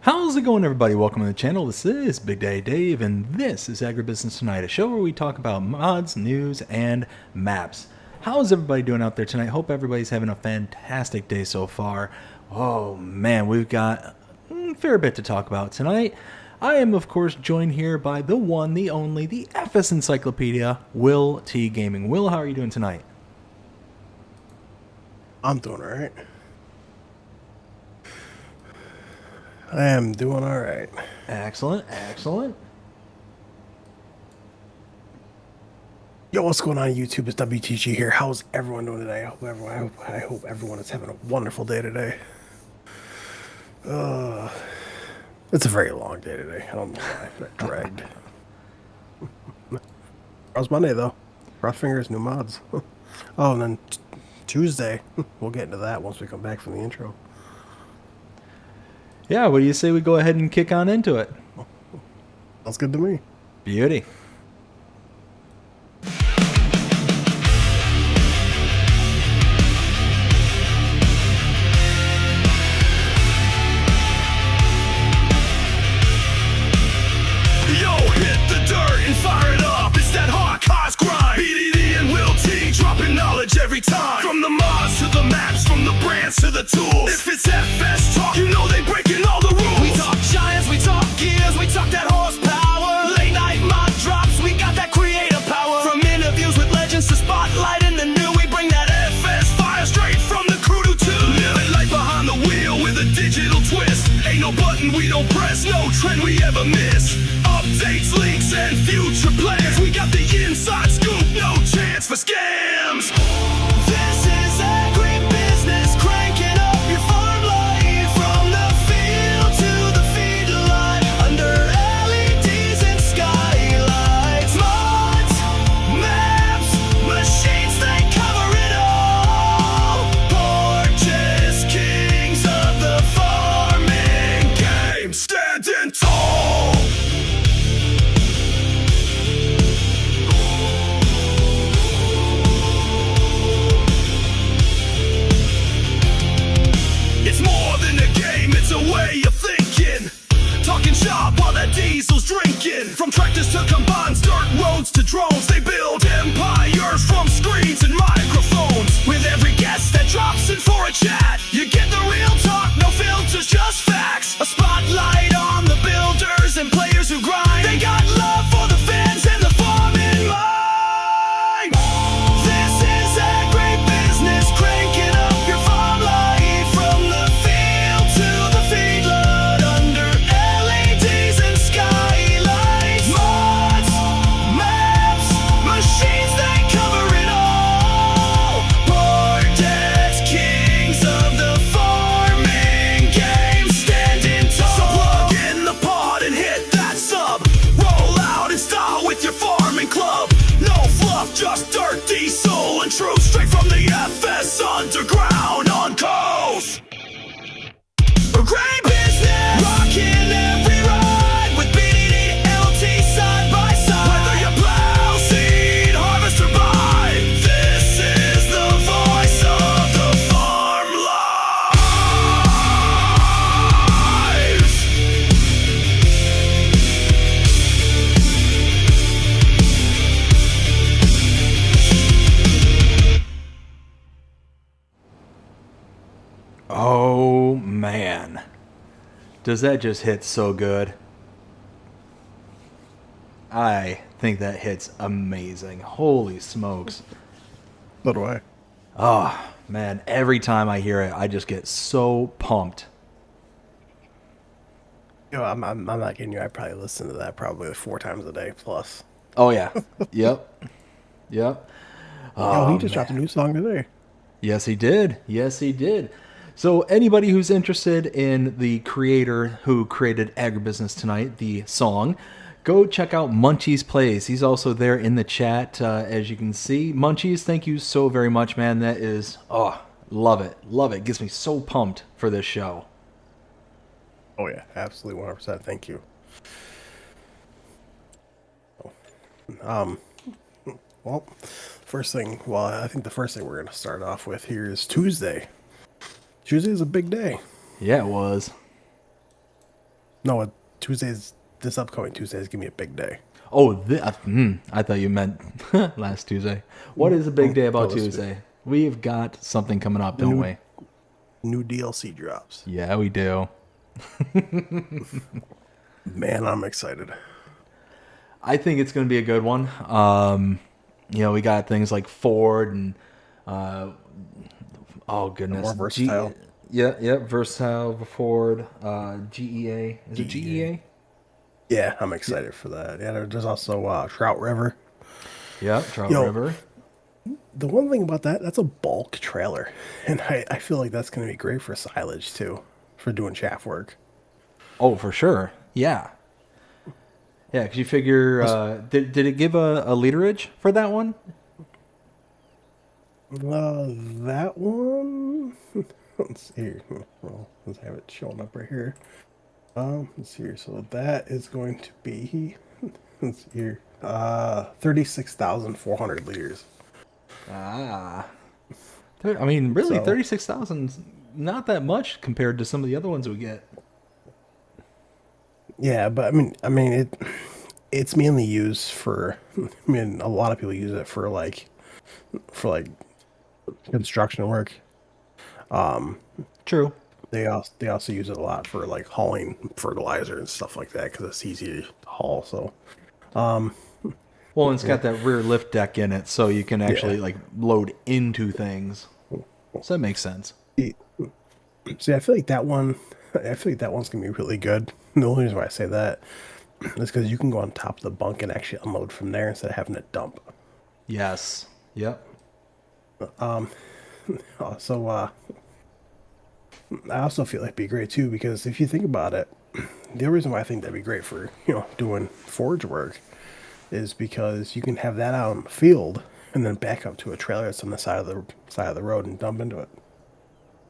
How's it going, everybody? Welcome to the channel. This is Big Daddy Dave, and this is AgriBusiness Tonight, a show where we talk about mods, news, and maps. How's everybody doing out there tonight? Hope everybody's having a fantastic day so far. Oh man, we've got a fair bit to talk about tonight. I am, of course, joined here by the one, the only, the FS Encyclopedia, WillTGaming. Will, how are you doing tonight? I'm doing all right. I am doing all right. Excellent, excellent. Yo, what's going on YouTube? It's WTG here. How's everyone doing today? I hope everyone is having a wonderful day today. It's a very long day today. I don't know why that dragged. How's Monday though? Cross fingers, new mods. Oh, and then Tuesday. We'll get into that once we come back from the intro. Yeah, what do you say we go ahead and kick on into it? Sounds good to me. Beauty. Yo, hit the dirt and fire it up. It's that hard cause grind. BDD and WillT dropping knowledge every time. From the mods to the maps, from the brands to the tools. If it's FS talk, you know they breaking all the rules. We talk giants, we talk gears, we talk that horsepower. Late night mod drops, we got that creative power. From interviews with legends to spotlighting the new, we bring that FS fire straight from the crew to two. Living life behind the wheel with a digital twist. Ain't no button we don't press, no trend we ever miss. Updates, leaks, and future plans. We got the inside scoop, no chance for scams. This is AgriBusiness, cranking up your farm life. From the field to the feedlot, under LEDs and skylights. Mods, maps, machines, they cover it all. Porches, kings of the farming game, standing tall. It's more than a game, it's a way of thinking. Talking shop while that diesel's drinking. From tractors to combines, dirt roads to drones, they build empires from screens and microphones. With every guest that drops in for a chat, you get the real talk, no filters, just facts. A spotlight on the builders and players who grind. They got love for the fans and the farm in mind. This is AgriBusiness, cranking up your farm life. From the field to the feedlot, under LEDs and skylights. Mods, maps, machines, they cover it all. Portex, kings of the farming game, standing tall. So plug in the pod and hit that sub. Roll out in style with your farming club. No fluff, just dirt, diesel, and truth. Straight from the FS underground on coast. AgriBusiness, rocking every ride with BDD and LT side by side. Whether you plow, seed, harvest, or buy, this is the voice of the farm life. Oh man, does that just hit so good? I think that hits amazing. Holy smokes. So do I. Oh man, every time I hear it, I just get so pumped. Yo, I'm not kidding you. I probably listen to that probably 4 times a day plus. Oh yeah. Yep. Yep. Yo, he just dropped a new song today. Yes, he did. Yes, he did. So anybody who's interested in the creator who created AgriBusiness Tonight, the song, go check out Munchies Plays. He's also there in the chat, as you can see. Munchies, thank you so very much, man. That is, oh, love it. Love it. Gets me so pumped for this show. Oh yeah, absolutely 100%. Thank you. Well, I think the first thing we're going to start off with here is Tuesday. Tuesday is a big day. Yeah, it was. No, Tuesday's this upcoming Tuesday is gonna be a big day. Oh, I thought you meant last Tuesday. What is a big day about this week. Tuesday? We've got something coming up, don't New- we? New DLC drops. Yeah, we do. Man, I'm excited. I think it's going to be a good one. We got things like Ford and oh goodness, More versatile. versatile Ford. GEA, is it GEA? Yeah, I'm excited for that. Yeah, there's also Trout River. Yeah, Trout Yo. River. The one thing about that's a bulk trailer, and I feel like that's going to be great for silage too, for doing chaff work. Oh, for sure. Yeah. Yeah, because you figure, did it give a literage for that one? That one. Let's see here. Well, let's have it showing up right here. Let's see here. So that is going to be. Let's see here. 36,400 liters. Ah. I mean, really, So- 36,000's not that much compared to some of the other ones we get. Yeah, but it's mainly used for. I mean, a lot of people use it for like construction work. True. They also use it a lot for like hauling fertilizer and stuff like that because it's easy to haul. So, Well, and it's got that rear lift deck in it, so you can actually like load into things. So that makes sense. see, I feel like that one. I feel like that one's gonna be really good. The only reason why I say that is because you can go on top of the bunk and actually unload from there instead of having to dump. Yes. Yep. So, I also feel like it'd be great too because if you think about it, the reason why I think that'd be great for doing forage work is because you can have that out in the field and then back up to a trailer that's on the side of the road and dump into it.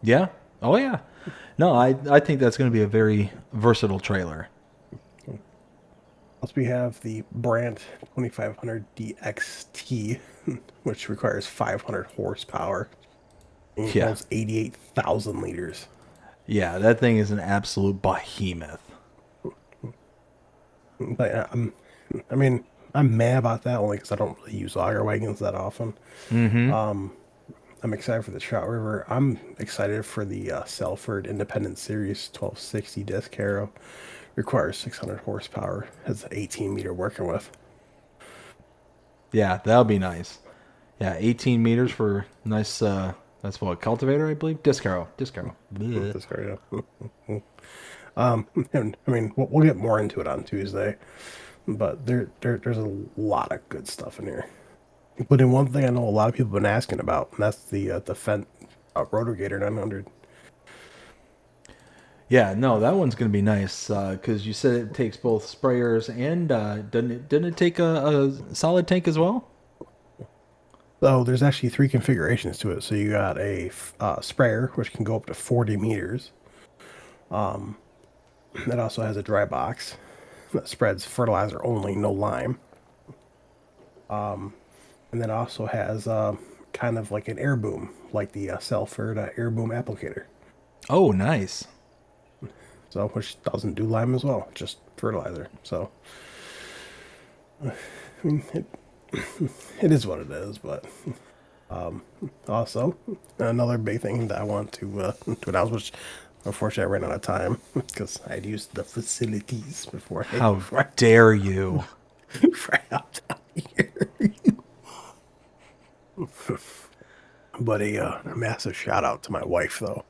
Yeah. Oh, yeah. No, I think that's going to be a very versatile trailer. Plus, we have the Brandt 2500 DXT, which requires 500 horsepower and Yeah. holds 88,000 liters. Yeah, that thing is an absolute behemoth. But I'm mad about that only because I don't really use auger wagons that often. I'm excited for the Trout River. I'm excited for the Selford Independent Series 1260 disc harrow. Requires 600 horsepower. Has an 18-meter working with. Yeah, that'll be nice. Yeah, 18 meters for nice, that's what, cultivator, I believe? Disc harrow. Blech. Disc harrow, yeah. And I mean, we'll get more into it on Tuesday, but there's a lot of good stuff in here. But in one thing I know a lot of people have been asking about, and that's the Fendt Rotogator 900. Yeah, no, that one's going to be nice because you said it takes both sprayers and didn't it take a solid tank as well? So there's actually 3 configurations to it. So you got a sprayer, which can go up to 40 meters. That also has a dry box that spreads fertilizer only, no lime. And then also has kind of like an air boom, like the Selford air boom applicator. Oh, nice. So, which doesn't do lime as well, just fertilizer. So, I mean, it is what it is. But also, another big thing that I want to announce, which unfortunately I ran out of time because I had used the facilities before. How dare you? Before I hopped out here. But a massive shout out to my wife though.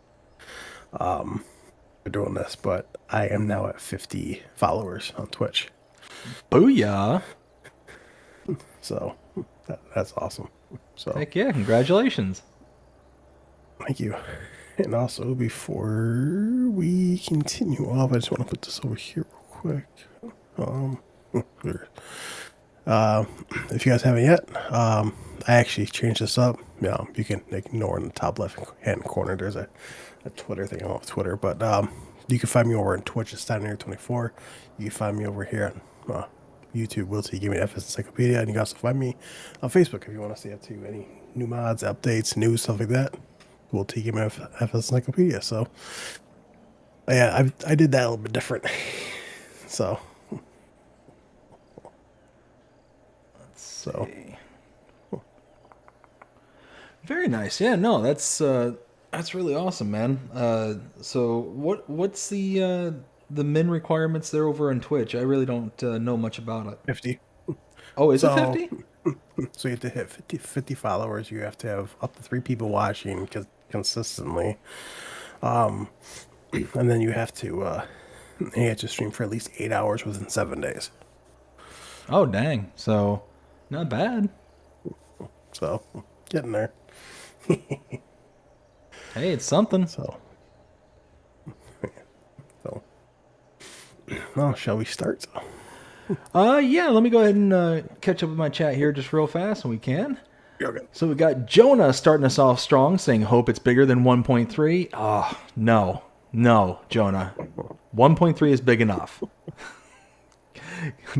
For doing this, but I am now at 50 followers on Twitch. Booyah. So that's awesome. So Heck yeah, congratulations. thank you. And also before we continue off, I just want to put this over here real quick. Here. If you guys haven't yet, I actually changed this up. Yeah, you can ignore in the top left hand corner. There's a Twitter thing on Twitter, but you can find me over on Twitch at Steiner24. You can find me over here on YouTube, WillT Gaming FS Encyclopedia, and you can also find me on Facebook if you want to see up to any new mods, updates, news, stuff like that. WillT Gaming FS Encyclopedia. So yeah, I did that a little bit different. So, so See. Very nice. Yeah, no, that's really awesome, man. So what's the min requirements there over on Twitch? I really don't know much about it. 50. Oh, is it So, 50? so you have to hit 50 followers. You have to have up to 3 people watching consistently. And then you have to stream for at least 8 hours within 7 days. Oh, dang. So, not bad. So, getting there. Hey, it's something. So, well, shall we start? Yeah, let me go ahead and catch up with my chat here just real fast when we can. Okay. So we got Jonah starting us off strong, saying, hope it's bigger than 1.3. Oh, no, Jonah. 1.3 is big enough.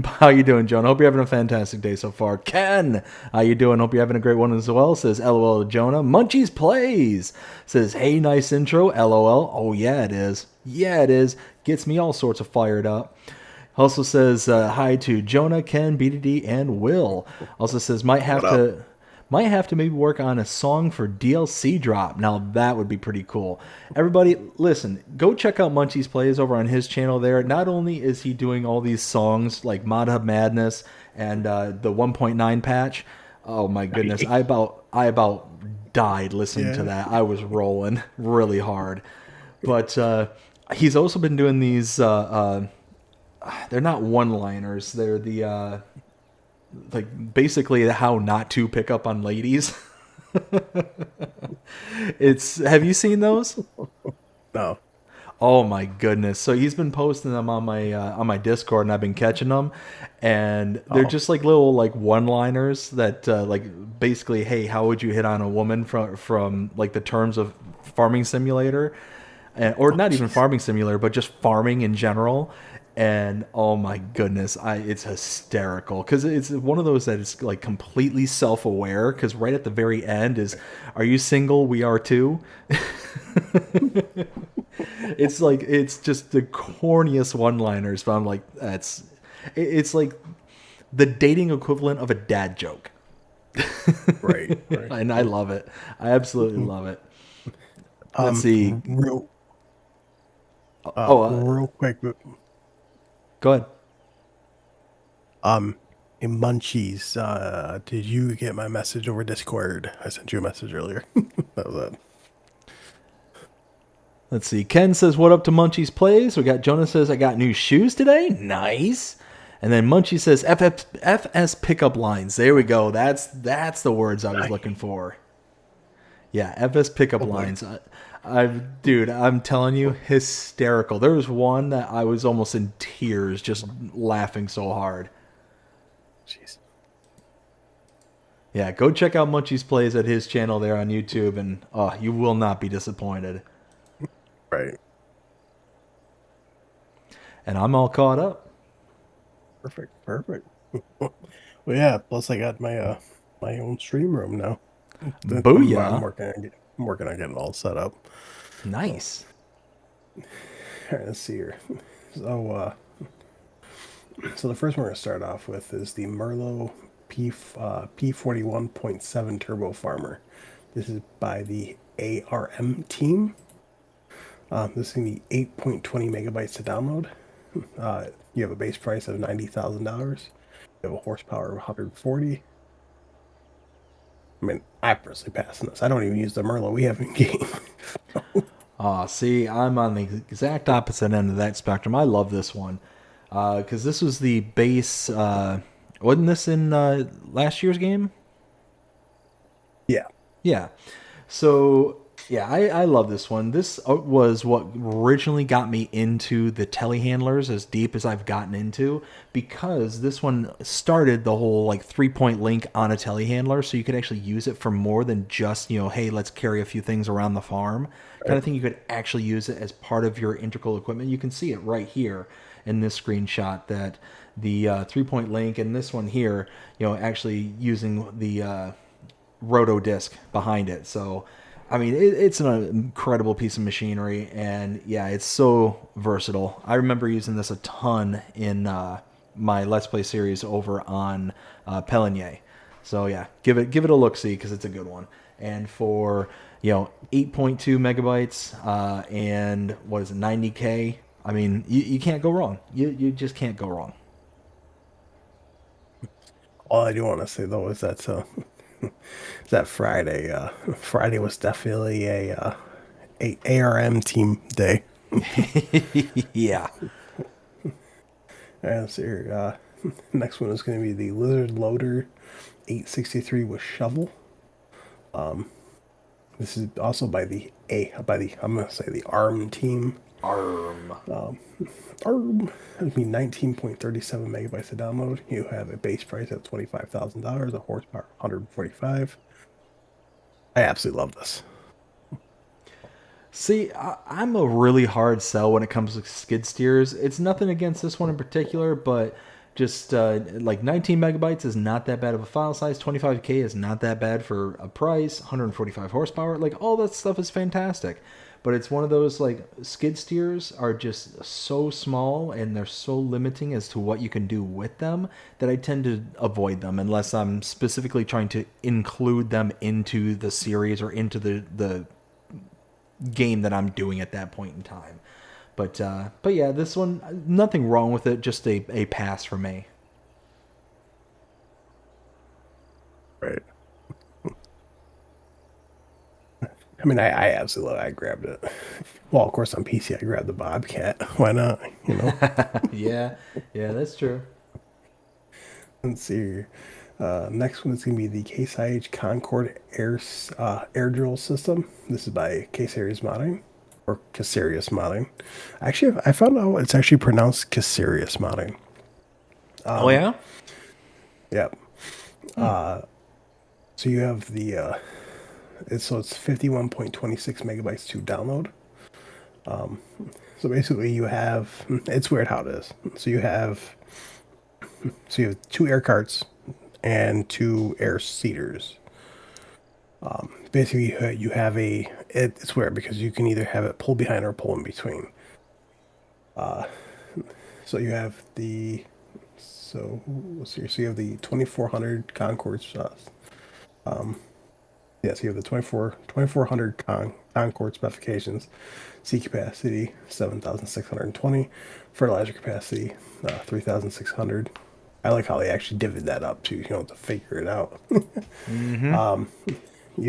How you doing, Jonah? Hope you're having a fantastic day so far. Ken, how you doing? Hope you're having a great one as well. Says, LOL, Jonah. Munchies Plays. Says, hey, nice intro. LOL. Oh, yeah, it is. Yeah, it is. Gets me all sorts of fired up. Also says, hi to Jonah, Ken, BDD, and Will. Also says, might have to maybe work on a song for DLC drop. Now that would be pretty cool. Everybody, listen, go check out Munchies Plays over on his channel there. Not only is he doing all these songs like Mod Hub Madness and the 1.9 patch. Oh my goodness, I about died listening to that. I was rolling really hard. But he's also been doing these they're not one-liners. They're the like basically how not to pick up on ladies. Have you seen those? No. Oh my goodness. So he's been posting them on my Discord, and I've been catching them, and they're just like little like one-liners that like basically, hey, how would you hit on a woman from like the terms of Farming Simulator, or not even Farming Simulator, but just farming in general. And oh my goodness, it's hysterical because it's one of those that is like completely self-aware. Because right at the very end is, "Are you single? We are too." It's like it's just the corniest one-liners, but I'm like, it's like the dating equivalent of a dad joke. Right. And I love it. I absolutely love it. Let's see. Real quick. Go ahead. In Munchies, did you get my message over Discord? I sent you a message earlier. That was it. Let's see. Ken says, what up to Munchies Plays? We got Jonah says, I got new shoes today. Nice. And then Munchie says, FS pickup lines. There we go. That's the words I was looking for. Yeah, FS pickup lines. Dude, I'm telling you, hysterical. There was one that I was almost in tears just laughing so hard. Jeez. Yeah, go check out Munchies Plays at his channel there on YouTube, and you will not be disappointed. Right. And I'm all caught up. Perfect. Well, yeah. Plus, I got my my own stream room now. Booyah! I'm working on getting all set up. Nice. All right, let's see here. So the first one we're gonna start off with is the Merlot P41.7 Turbo Farmer. This is by the ARM team. This is gonna be 8.20 megabytes to download. You have a base price of $90,000. You have a horsepower of 140. I mean, I personally pass on this. I don't even use the Merlot we have in game. See, I'm on the exact opposite end of that spectrum. I love this one because this was the base. Wasn't this in last year's game? Yeah. Yeah. So, yeah, I love this one. This was what originally got me into the telehandlers as deep as I've gotten into, because this one started the whole like 3-point link on a telehandler, so you could actually use it for more than just, hey, let's carry a few things around the farm kind of thing. You could actually use it as part of your integral equipment. You can see it right here in this screenshot that the 3-point link and this one here, actually using the roto disc behind it. So I mean, it's an incredible piece of machinery, and yeah, it's so versatile. I remember using this a ton in my Let's Play series over on Pelinier. So yeah, give it a look see because it's a good one. And for 8.2 megabytes and what is it 90K? I mean, you can't go wrong. You just can't go wrong. All I do want to say though is that that Friday, Friday was definitely a ARM team day. Yeah. And so next one is going to be the Lizard Loader 863 with shovel. This is also by the I'm going to say the ARM team. Arm. ARM. It'd be 19.37 megabytes to download. You have a base price of $25,000, a horsepower 145. I absolutely love this. See, I'm a really hard sell when it comes to skid steers. It's nothing against this one in particular, but just like 19 megabytes is not that bad of a file size. 25K is not that bad for a price. 145 horsepower, like all that stuff is fantastic. But it's one of those like skid steers are just so small and they're so limiting as to what you can do with them that I tend to avoid them unless I'm specifically trying to include them into the series or into the game that I'm doing at that point in time. But yeah, this one, nothing wrong with it, just a pass for me. Right. I mean, I absolutely love it. I grabbed it. Well, of course, on PC, I grabbed the Bobcat. Why not? Yeah, that's true. Let's see here. Next one is going to be the Case IH Concord air drill system. This is by K-Series Modding, or Caserius Modding. Actually, I found out it's actually pronounced Caserius Modding. Oh, yeah? Yep. So you have the it's 51.26 megabytes to download. So basically you have, it's weird how it is. So you have 2 air carts and 2 air seaters. Basically you have it's weird because you can either have it pull behind or pull in between. So you have let's see, so you have the 2400 Concords. Yes, you have the 2400 Concord specifications, seat capacity 7,620, fertilizer capacity 3,600. I like how they actually divvied that up too, to figure it out. You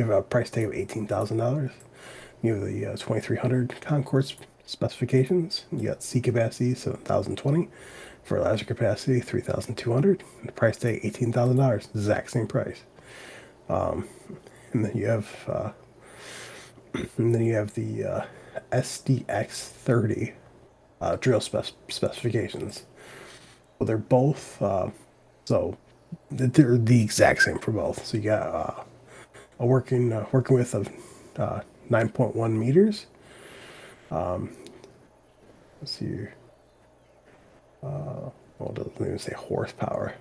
have a price tag of $18,000. You have the 2300 Concord specifications. You got seat capacity 7,020, fertilizer capacity 3,200. The price tag $18,000, exact same price. And then you have the SDX30 drill specifications. So they're both they're the exact same for both. So you got a working width of 9.1 meters. Let's see here. It doesn't even say horsepower.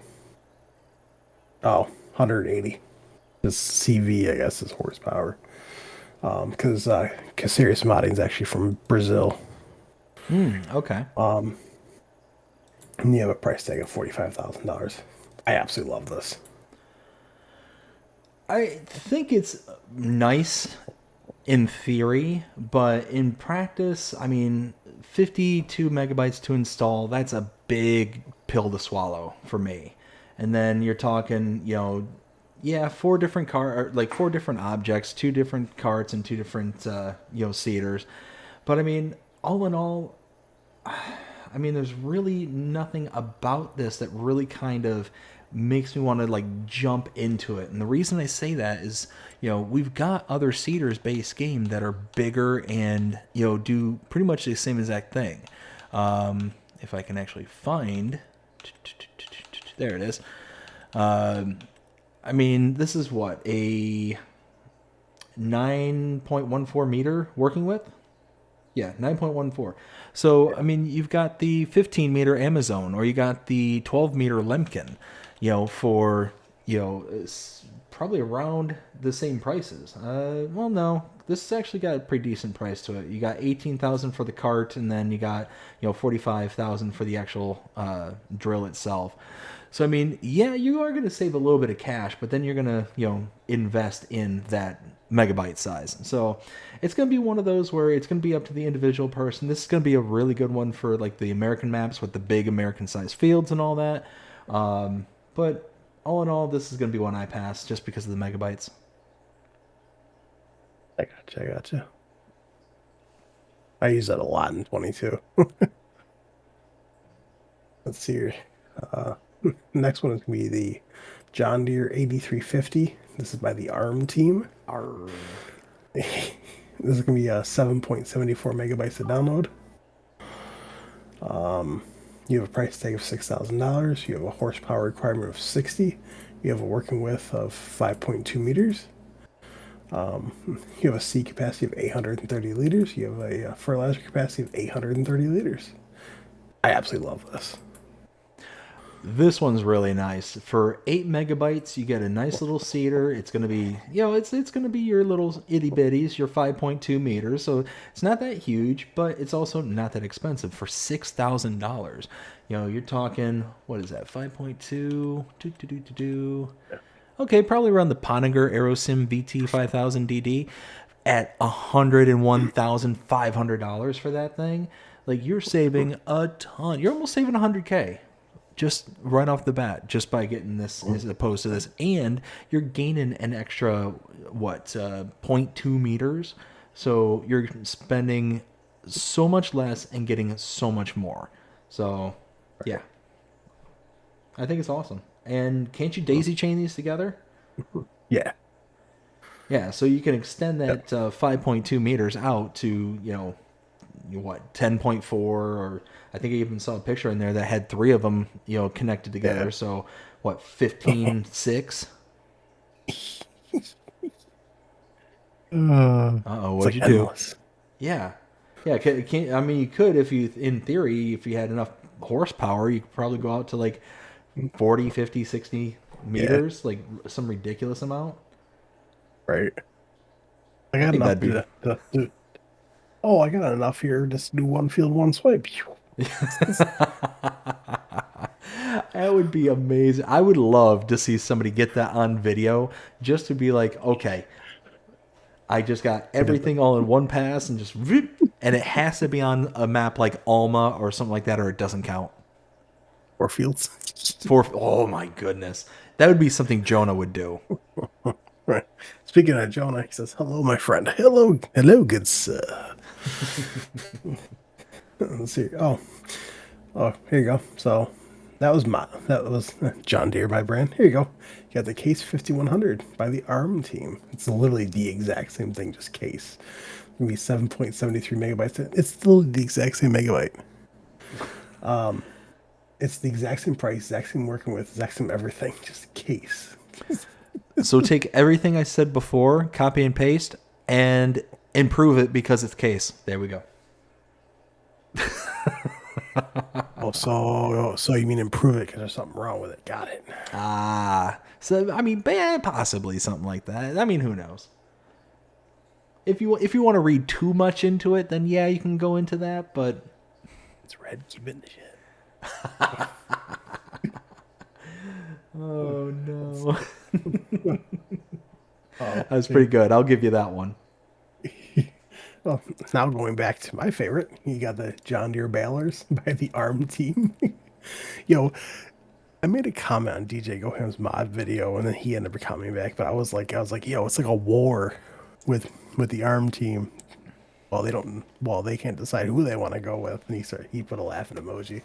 Oh, 180. This CV, I guess, is horsepower. Because Caserius Modding is actually from Brazil. Okay. And you have a price tag of $45,000. I absolutely love this. I think it's nice in theory, but in practice, I mean, 52 megabytes to install, that's a big pill to swallow for me. And then you're talking, 4 different four different objects, 2 different carts and 2 different, seaters. But I mean, all in all, I mean, there's really nothing about this that really kind of makes me want to jump into it. And the reason I say that is, we've got other seaters based game that are bigger and, do pretty much the same exact thing. If I can actually find, there it is. I mean, this is what, a 9.14 meter working width? Yeah, 9.14. So, I mean, you've got the 15 meter Amazon, or you got the 12 meter Lemkin, for, probably around the same prices. Well, no, this has actually got a pretty decent price to it. You got 18,000 for the cart, and then you got 45,000 for the actual drill itself. So I mean, yeah, you are going to save a little bit of cash, but then you're going to invest in that megabyte size. So it's going to be one of those where it's going to be up to the individual person. This is going to be a really good one for like the American maps with the big American sized fields and all that. But all in all, this is going to be one I pass just because of the megabytes. I gotcha. I use that a lot in 22. Let's see here. Next one is going to be the John Deere 8350. This is by the ARM team. Arr. This is going to be 7.74 megabytes to download. You have a price tag of $6,000. You have a horsepower requirement of 60. You have a working width of 5.2 meters. You have a seed capacity of 830 liters. You have a fertilizer capacity of 830 liters. I absolutely love this. This one's really nice. For 8 megabytes, you get a nice little seeder. It's going to be, it's going to be your little itty bitties, your 5.2 meters. So it's not that huge, but it's also not that expensive for $6,000. You're talking, what is that? 5.2. Okay, probably around the Poniger AeroSim VT 5000 DD at $101,500 for that thing. Like, you're saving a ton. You're almost saving $100K. Just right off the bat, just by getting this as opposed to this. And you're gaining an extra, 0.2 meters. So you're spending so much less and getting so much more. So, yeah. I think it's awesome. And can't you daisy chain these together? Yeah. Yeah, so you can extend that 5.2 meters out to, 10.4, or I think I even saw a picture in there that had 3 of them, connected together. Yeah. So 15.6? What'd you do? Yeah. Yeah, I mean, you could, in theory, if you had enough horsepower, you could probably go out to like 40, 50, 60 meters, like some ridiculous amount. Right. I got enough to do. Oh, I got enough here. Just do one field, one swipe. That would be amazing. I would love to see somebody get that on video, just to be like, okay, I just got everything all in one pass and just, and it has to be on a map like Alma or something like that, or it doesn't count. Or fields. Oh my goodness. That would be something Jonah would do. Right. Speaking of Jonah, he says, "Hello, my friend. Hello, good sir." Let's see. Oh, here you go. So that was John Deere by brand. Here you go. You got the Case 5100 by the ARM team. It's literally the exact same thing, just case. It's gonna be 7.73 megabytes. It's still the exact same megabyte. It's the exact same price, exact same working with, exact same everything, just case. So take everything I said before, copy and paste, and improve it because it's case. There we go. So you mean improve it because there's something wrong with it? Got it. So I mean, possibly something like that. I mean, who knows? If you want to read too much into it, then yeah, you can go into that. But it's red. Keep it in the shit. Oh no. That was pretty good. I'll give you that one. Well, now going back to my favorite, you got the John Deere balers by the ARM team. I made a comment on DJ Goham's mod video, and then he ended up commenting back. But I was like, it's like a war with the ARM team. Well, they can't decide who they want to go with. And he put a laughing emoji.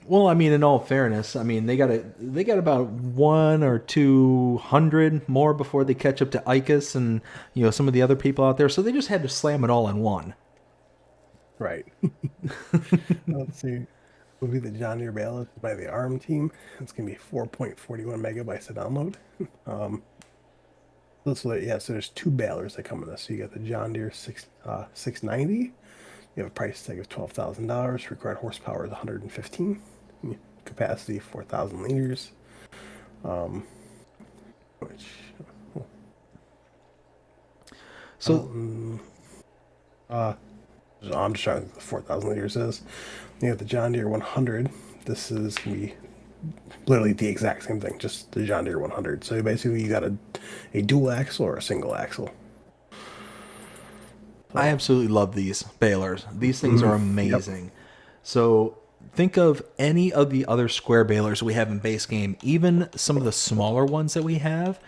Well, I mean, in all fairness, I mean they got about 100 or 200 more before they catch up to ICUS and some of the other people out there. So they just had to slam it all in one. Right. Let's see. Will be the John Deere balers by the ARM team. It's gonna be 4.41 megabytes to download. So there's 2 balers that come in this. So you got the John Deere 690. You have a price tag of $12,000. Required horsepower is 115. Capacity 4,000 liters. Which So I'm just trying to think what the 4,000 liters is. You have the John Deere 100. This is gonna be literally the exact same thing, just the John Deere 100. So basically, you got a dual axle or a single axle. I absolutely love these balers. These things are amazing. So think of any of the other square balers we have in base game, even some of the smaller ones that we have.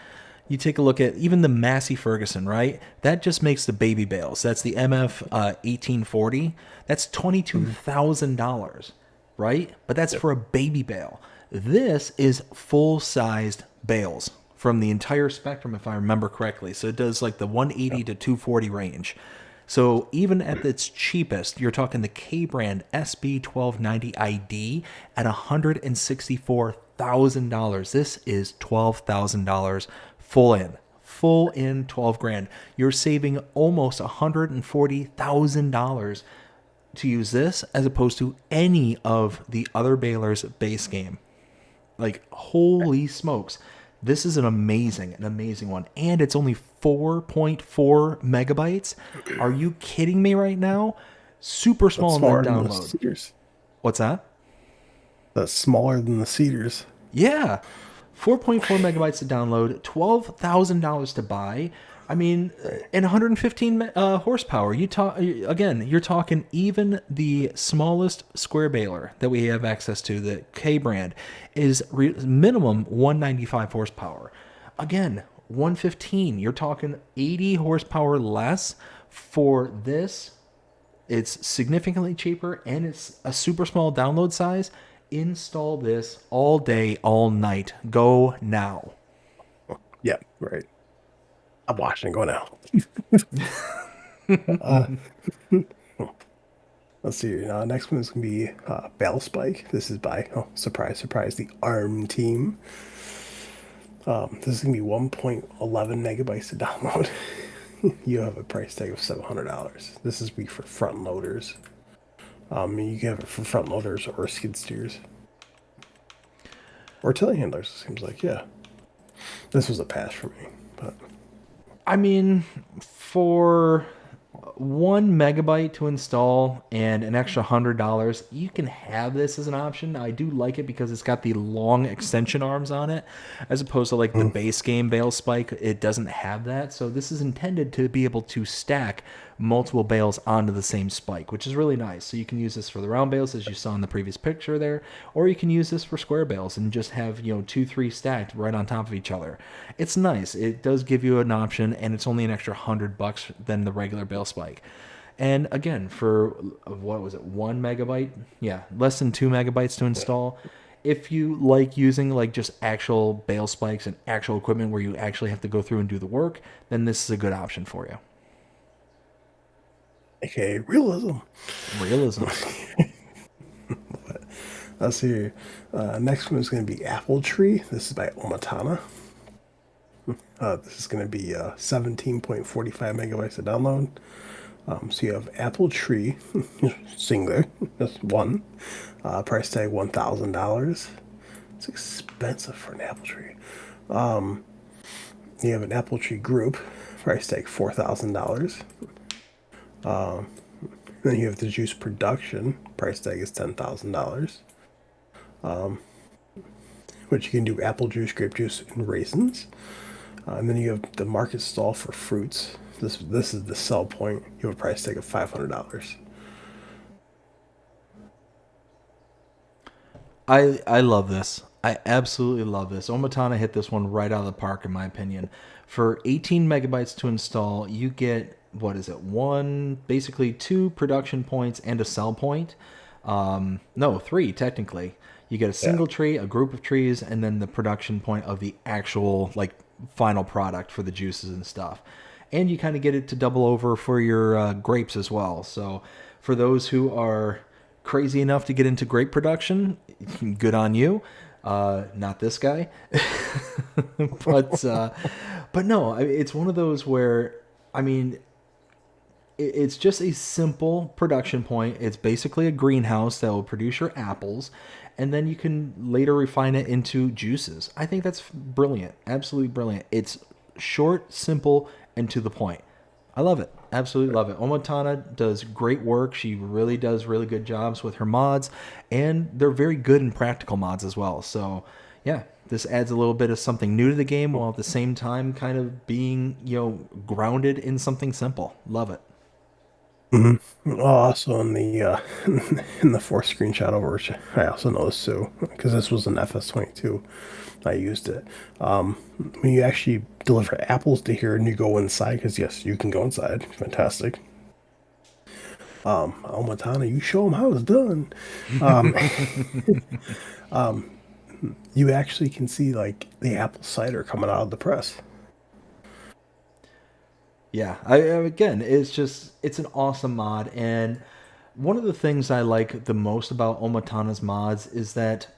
You take a look at even the Massey Ferguson, right? That just makes the baby bales. That's the MF 1840. That's $22,000, right? But that's for a baby bale. This is full-sized bales from the entire spectrum, if I remember correctly. So it does like the 180 to 240 range. So even at its cheapest, you're talking the K brand SB1290 ID at $164,000. This is $12,000 full in 12 grand. You're saving almost $140,000 to use this as opposed to any of the other balers base game. Like, holy smokes. This is an amazing one. And it's only 4.4 megabytes. Are you kidding me right now? Super small in the download. What's that? That's smaller than the Cedars. Yeah. 4.4 megabytes to download, $12,000 to buy. I mean, and 115 horsepower. You're talking even the smallest square baler that we have access to, the K brand, is minimum 195 horsepower. Again, 115. You're talking 80 horsepower less for this. It's significantly cheaper, and it's a super small download size. Install this all day, all night. Go now. Yeah, right. I'm watching it go now. Let's see here. Next one is going to be Bell Spike. This is by, surprise, surprise, the ARM team. This is going to be 1.11 megabytes to download. You have a price tag of $700. This is for front loaders. You can have it for front loaders or skid steers. Or telehandlers, it seems like, yeah. This was a pass for me, but... I mean, for 1 megabyte to install and an extra $100, you can have this as an option. I do like it because it's got the long extension arms on it, as opposed to like the base game bale spike. It doesn't have that. So this is intended to be able to stack multiple bales onto the same spike, which is really nice. So you can use this for the round bales, as you saw in the previous picture there, or you can use this for square bales and just have, 2-3 stacked right on top of each other. It's nice. It does give you an option, and it's only an extra $100 than the regular bale spike. And again, for what was it, 1 megabyte? Yeah, less than 2 megabytes to install. If you like using like just actual bale spikes and actual equipment where you actually have to go through and do the work, then this is a good option for you. Okay, realism. Let's see here. Next one is going to be Apple Tree. This is by Omatana. This is going to be 17.45 megabytes to download. So you have Apple Tree, singular, that's one. Price tag $1,000. It's expensive for an Apple Tree. You have an Apple Tree group, price tag $4,000. Then you have the juice production, price tag is $10,000. Which you can do apple juice, grape juice, and raisins. And then you have the market stall for fruits. This is the sell point. You have a price tag of $500. I love this. I absolutely love this. Omatana hit this one right out of the park, in my opinion. For 18 megabytes to install, you get, basically 2 production points and a sell point. No, 3 technically. You get a single tree, a group of trees, and then the production point of the actual final product for the juices and stuff. And you kind of get it to double over for your grapes as well. So for those who are crazy enough to get into grape production, good on you. Not this guy. but no, it's one of those where, it's just a simple production point. It's basically a greenhouse that will produce your apples, and then you can later refine it into juices. I think that's brilliant, absolutely brilliant. It's short, simple, and to the point. I love it. Absolutely love it. Omotana does great work. She really does really good jobs with her mods, and they're very good and practical mods as well. So, yeah, this adds a little bit of something new to the game while at the same time kind of being, grounded in something simple. Love it. Also in the in the fourth screenshot over, which I also noticed too, because this was an FS22, I used it. When you actually deliver apples to here and you go inside, because yes, you can go inside. Fantastic. Matana, you show them how it's done. You actually can see like the apple cider coming out of the press. Yeah, again, it's an awesome mod, and one of the things I like the most about Omatana's mods is that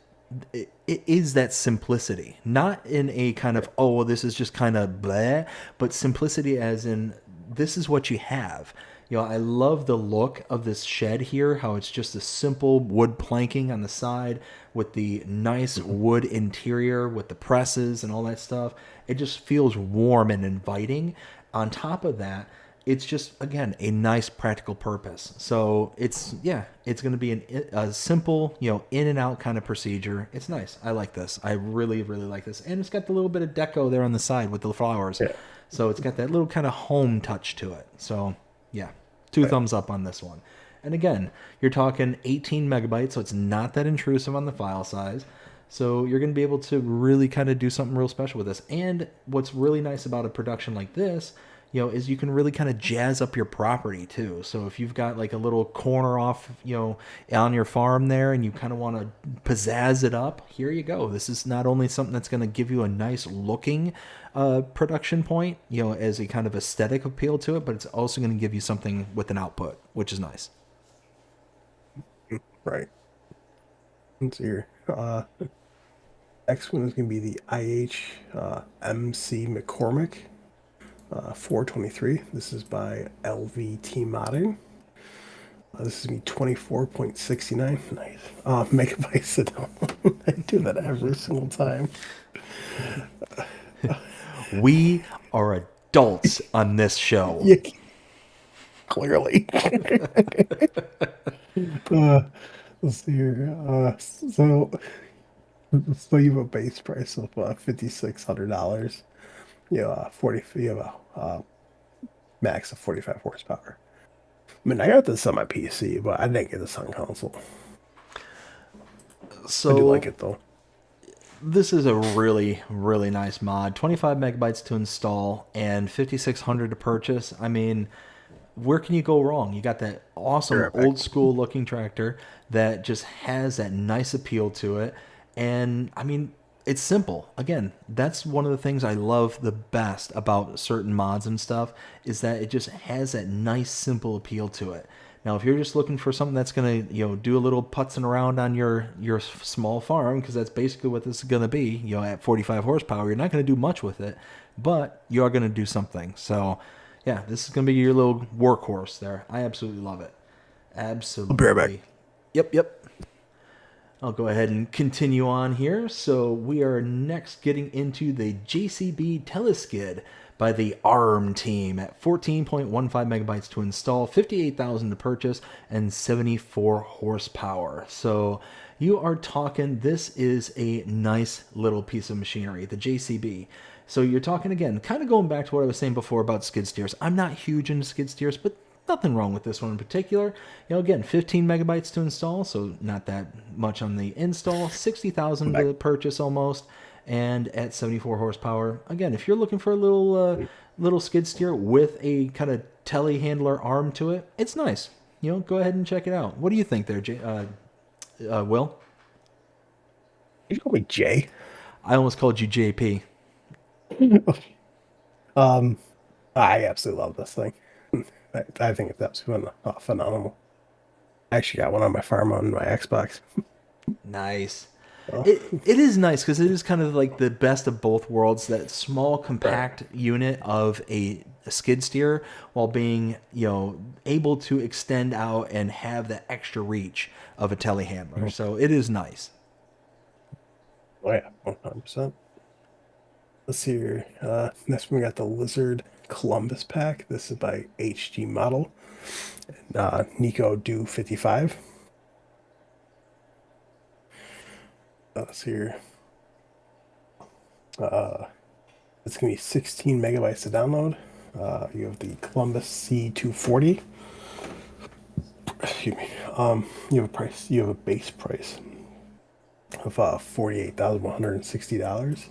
it is that simplicity, not in a kind of, oh, this is just kind of blah, but simplicity as in this is what you have. I love the look of this shed here, how it's just a simple wood planking on the side with the nice wood interior with the presses and all that stuff. It just feels warm and inviting. On top of that, it's just, again, a nice practical purpose. So it's going to be a simple, in and out kind of procedure. It's nice. I like this. I really, really like this. And it's got the little bit of deco there on the side with the flowers. Yeah. So it's got that little kind of home touch to it. So yeah, two thumbs up on this one. And again, you're talking 18 megabytes, so it's not that intrusive on the file size. So you're going to be able to really kind of do something real special with this. And what's really nice about a production like this, is you can really kind of jazz up your property too. So if you've got like a little corner off, on your farm there and you kind of want to pizzazz it up, here you go. This is not only something that's going to give you a nice looking production point, as a kind of aesthetic appeal to it, but it's also going to give you something with an output, which is nice. Right. Let's see here. Next one is going to be the MC McCormick 423. This is by LVT Modding. This is going to be 24.69. Nice. Megabytes. Sit down. I do that every single time. We are adults on this show. Yeah, clearly. Let's see here. So you have a base price of $5,600. You have a max of 45 horsepower. I mean, I got this on my PC, but I didn't get this on console. So I do like it though. This is a really, really nice mod. 25 megabytes to install and 5,600 to purchase. I mean, where can you go wrong? You got that awesome old school looking tractor that just has that nice appeal to it. And I mean, it's simple. Again, that's one of the things I love the best about certain mods and stuff is that it just has that nice, simple appeal to it. Now, if you're just looking for something that's going to, do a little putzing around on your small farm, because that's basically what this is going to be, at 45 horsepower, you're not going to do much with it, but you are going to do something. So, yeah, this is going to be your little workhorse there. I absolutely love it. Absolutely. I'll be right back. Yep. I'll go ahead and continue on here. So we are next getting into the JCB Teleskid by the ARM team at 14.15 megabytes to install, 58,000 to purchase, and 74 horsepower. So you are talking, this is a nice little piece of machinery, the JCB. So you're talking, again, kind of going back to what I was saying before about skid steers. I'm not huge into skid steers, but nothing wrong with this one in particular. Again, 15 megabytes to install, so not that much on the install. 60,000 to purchase almost, and at 74 horsepower. Again, if you're looking for a little skid steer with a kind of telehandler arm to it, it's nice. Go ahead and check it out. What do you think there, Will? You call me Jay? I almost called you JP. I absolutely love this thing. I think it's absolutely phenomenal. I actually got one on my farm on my Xbox. Nice. It is nice because it is kind of like the best of both worlds. That small, compact unit of a skid steer while being, able to extend out and have the extra reach of a telehandler. So it is nice. Oh yeah, 100%. Let's see here. Next we got the Lizard Columbus pack. This is by HG Model. Nico Do 55. Let's see here. It's going to be 16 megabytes to download. You have the Columbus C240. Excuse me. You have a base price of $48,160.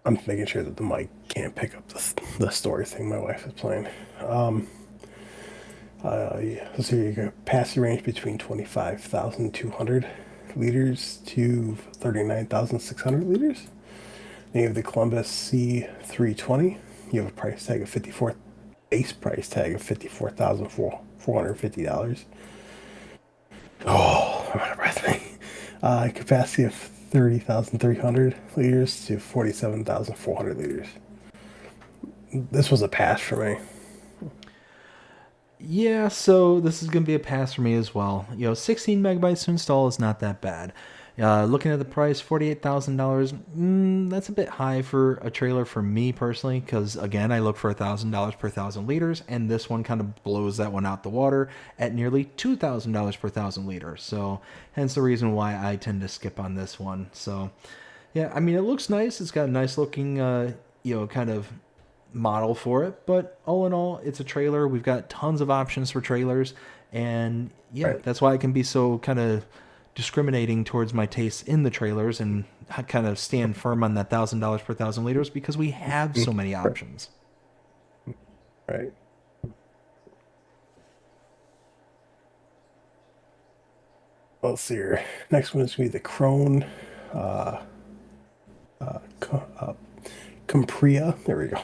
I'm making sure that the mic can't pick up the story thing my wife is playing. Yeah. So you got capacity range between 25,200 liters to 39,600 liters. Then you have the Columbus C320. You have a price tag of base price tag of $54,450. Oh, I'm out of breath. Capacity of 30,300 liters to 47,400 liters. This was a pass for me. Yeah, so this is going to be a pass for me as well. 16 megabytes to install is not that bad. Looking at the price, $48,000, that's a bit high for a trailer for me personally, because again, I look for $1,000 per 1,000 liters, and this one kind of blows that one out the water at nearly $2,000 per 1,000 liters. So hence the reason why I tend to skip on this one. So yeah, I mean, it looks nice. It's got a nice looking, kind of model for it, but all in all, it's a trailer. We've got tons of options for trailers, and yeah, Right. That's why I can be so kind of discriminating towards my tastes in the trailers and kind of stand firm on that $1,000 per 1,000 liters, because we have so many options. Right. Let's see here. Next one is going to be the Krone Compria. There we go.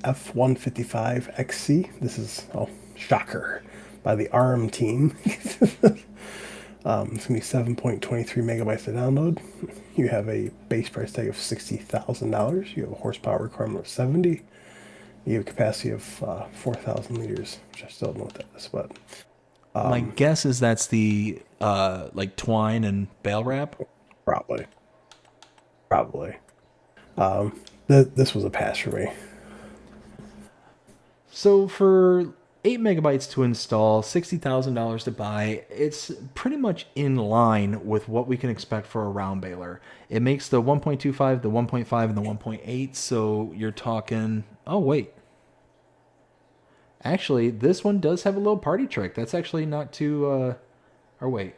F155 XC. This is, shocker, by the ARM team. It's going to be 7.23 megabytes to download. You have a base price tag of $60,000. You have a horsepower requirement of 70. You have a capacity of 4,000 liters, which I still don't know what that is, but My guess is that's the like twine and bale wrap. probably. This was a pass for me. So for 8 megabytes to install, $60,000 to buy, it's pretty much in line with what we can expect for a round baler. It makes the 1.25, the 1.5, and the 1.8, so you're talking... Oh, wait. Actually, this one does have a little party trick. That's actually not too... Or wait.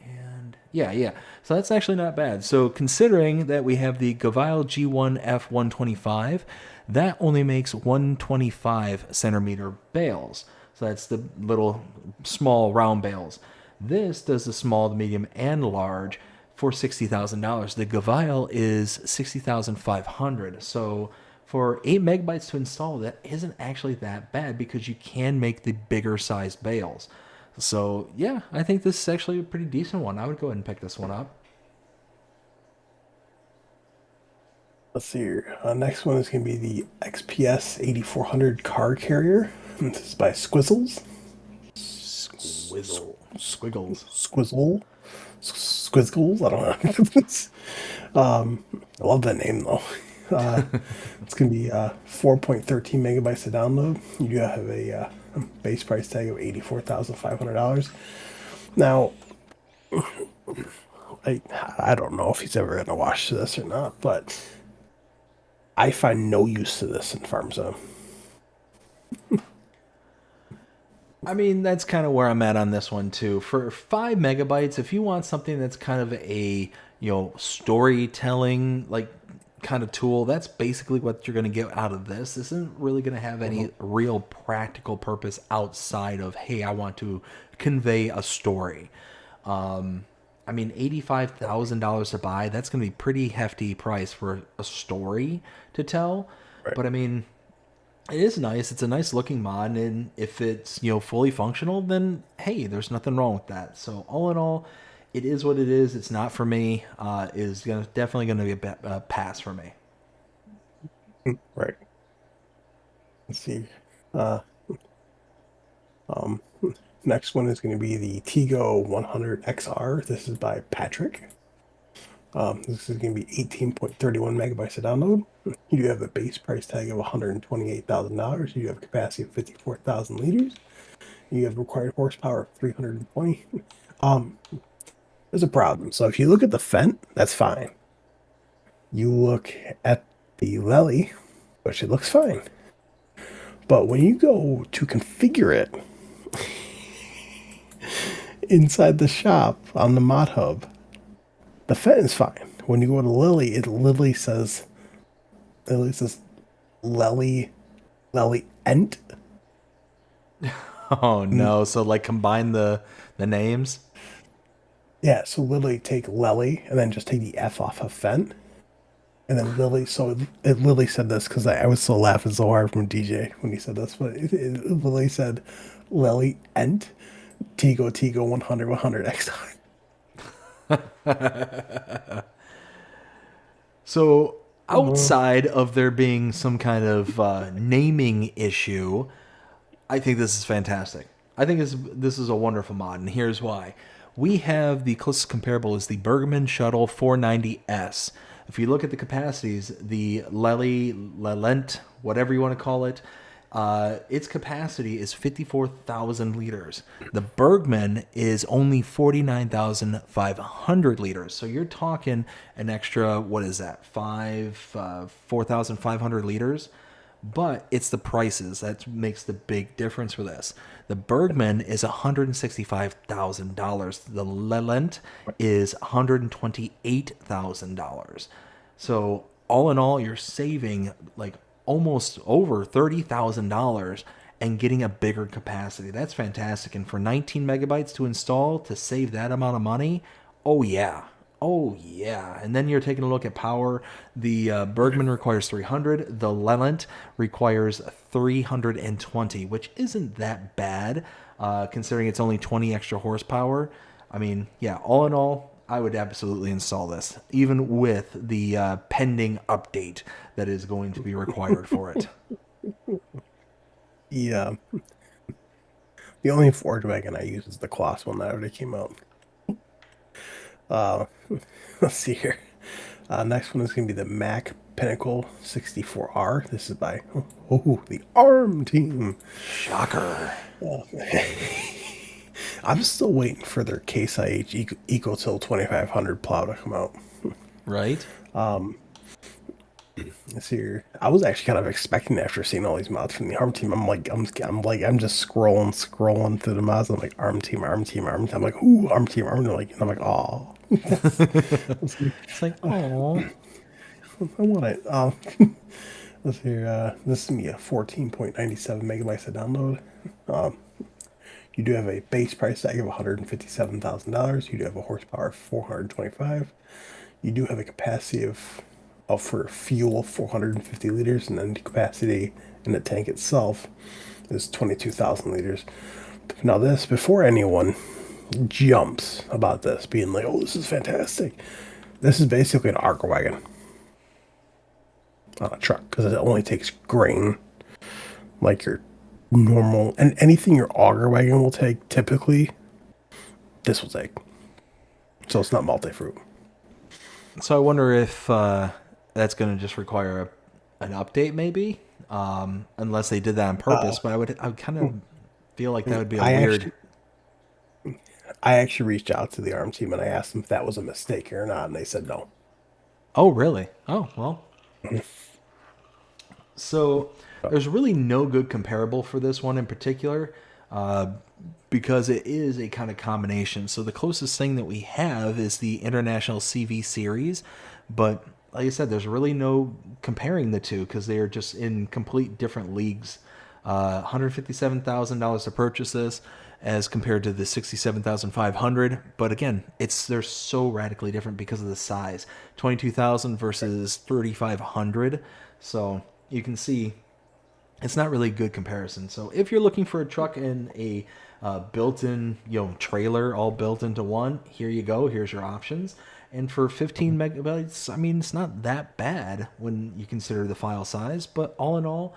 And yeah. So that's actually not bad. So considering that we have the Gavile G1 F125, that only makes 125 centimeter bales. So that's the little small round bales. This does the small, the medium, and large for $60,000. The Gavile is $60,500. So for 8 megabytes to install, that isn't actually that bad, because you can make the bigger sized bales. So yeah, I think this is actually a pretty decent one. I would go ahead and pick this one up. Let's see here. Next one is going to be the XPS 8400 car carrier. This is by Squizzles. Squiggles. Squizzles? I don't know. I love that name, though. It's going to be 4.13 megabytes to download. You do have a base price tag of $84,500. Now, I don't know if he's ever going to watch this or not, but I find no use to this in Farm Zone. I mean, that's kind of where I'm at on this one too. For 5 megabytes, if you want something that's kind of a, storytelling like kind of tool, that's basically what you're going to get out of this. This isn't really going to have any real practical purpose outside of, hey, I want to convey a story. I mean, $85,000 to buy, that's going to be pretty hefty price for a story to tell. Right. But I mean, it is nice. It's a nice looking mod, and if it's, fully functional, then hey, there's nothing wrong with that. So all in all, it is what it is. It's not for me. Definitely going to be a pass for me. Right. Let's see. Uh, um, Next one is going to be the Tigo 100XR. This is by Patrick. This is going to be 18.31 megabytes of download. You do have a base price tag of $128,000. You have a capacity of 54,000 liters. You have required horsepower of 320. Um, there's a problem. So if you look at the Fent, that's fine. You look at the Lely, which it looks fine. But when you go to configure it inside the shop on the mod hub, the Fent is fine. When you go to Lily, it literally says Lely Ent. Oh no! So like combine the names. Yeah, so literally take Lely and then just take the F off of Fent. And then Lily, so it Lily said this because I was so laughing so hard from DJ when he said this, but it Lily said Lily Ent Tigo 100 XR. So outside of there being some kind of naming issue, I think this is fantastic. I think this is a wonderful mod, and here's why. We have the closest comparable is the Bergman Shuttle 490S. If you look at the capacities, the Lelent, whatever you want to call it, its capacity is 54,000 liters. The Bergman is only 49,500 liters. So you're talking an extra, what is that, 4,500 liters? But it's the prices that makes the big difference for this. The Bergman is $165,000. The Lelent is $128,000. So all in all, you're saving like almost over $30,000 and getting a bigger capacity. That's fantastic. And for 19 megabytes to install to save that amount of money, oh yeah. Oh yeah. And then you're taking a look at power. The Bergman requires 300. The Lelent requires 320, which isn't that bad considering it's only 20 extra horsepower. I mean, yeah, all in all, I would absolutely install this, even with the pending update that is going to be required for it. Yeah. The only Ford wagon I use is the Kloss one that already came out. Let's see here. Next one is going to be the Mac Pinnacle 64R. This is by the ARM team. Shocker. I'm still waiting for their Case IH EcoTill 2500 plow to come out. Right? Let's see here. I was actually kind of expecting after seeing all these mods from the ARM team. I'm just scrolling through the mods. I'm like ARM team. I'm like, ooh, ARM team. And I'm like, oh. It's like, oh, I want it. Let's see here. This is gonna be a 14.97 megabytes of download. You do have a base price tag of $157,000. You do have a horsepower of 425. You do have a capacity of for fuel 450 liters, and then the capacity in the tank itself is 22,000 liters. Now this, before anyone jumps about this being like, oh, this is fantastic, this is basically an auger wagon on a truck because it only takes grain like your normal, and anything your auger wagon will take typically this will take. So it's not multi-fruit. So I wonder if that's going to just require an update, maybe, unless they did that on purpose. But I would kind of feel like that would be a weird. I actually reached out to the ARM team and I asked them if that was a mistake or not, and they said no. Oh, really? Oh, well. So there's really no good comparable for this one in particular, because it is a kind of combination. So the closest thing that we have is the International CV series, but like I said, there's really no comparing the two because they are just in complete different leagues. $157,000 to purchase this as compared to the $67,500. But again, they're so radically different because of the size. 22,000 versus 3,500. So you can see it's not really a good comparison. So if you're looking for a truck in a built-in, trailer all built into one. Here you go. Here's your options. And for 15 megabytes, I mean, it's not that bad when you consider the file size. But all in all,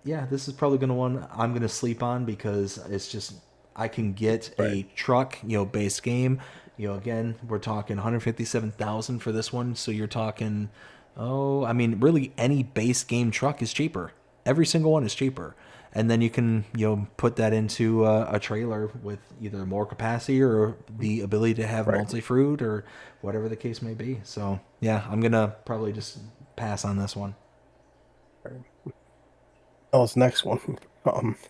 yeah, this is probably gonna one I'm gonna sleep on because it's just I can get a truck, base game. Again, we're talking 157,000 for this one. So you're talking, oh, I mean, really any base game truck is cheaper. Every single one is cheaper. And then you can, put that into a trailer with either more capacity or the ability to have multi-fruit or whatever the case may be. So yeah, I'm gonna probably just pass on this one. Oh, this next one,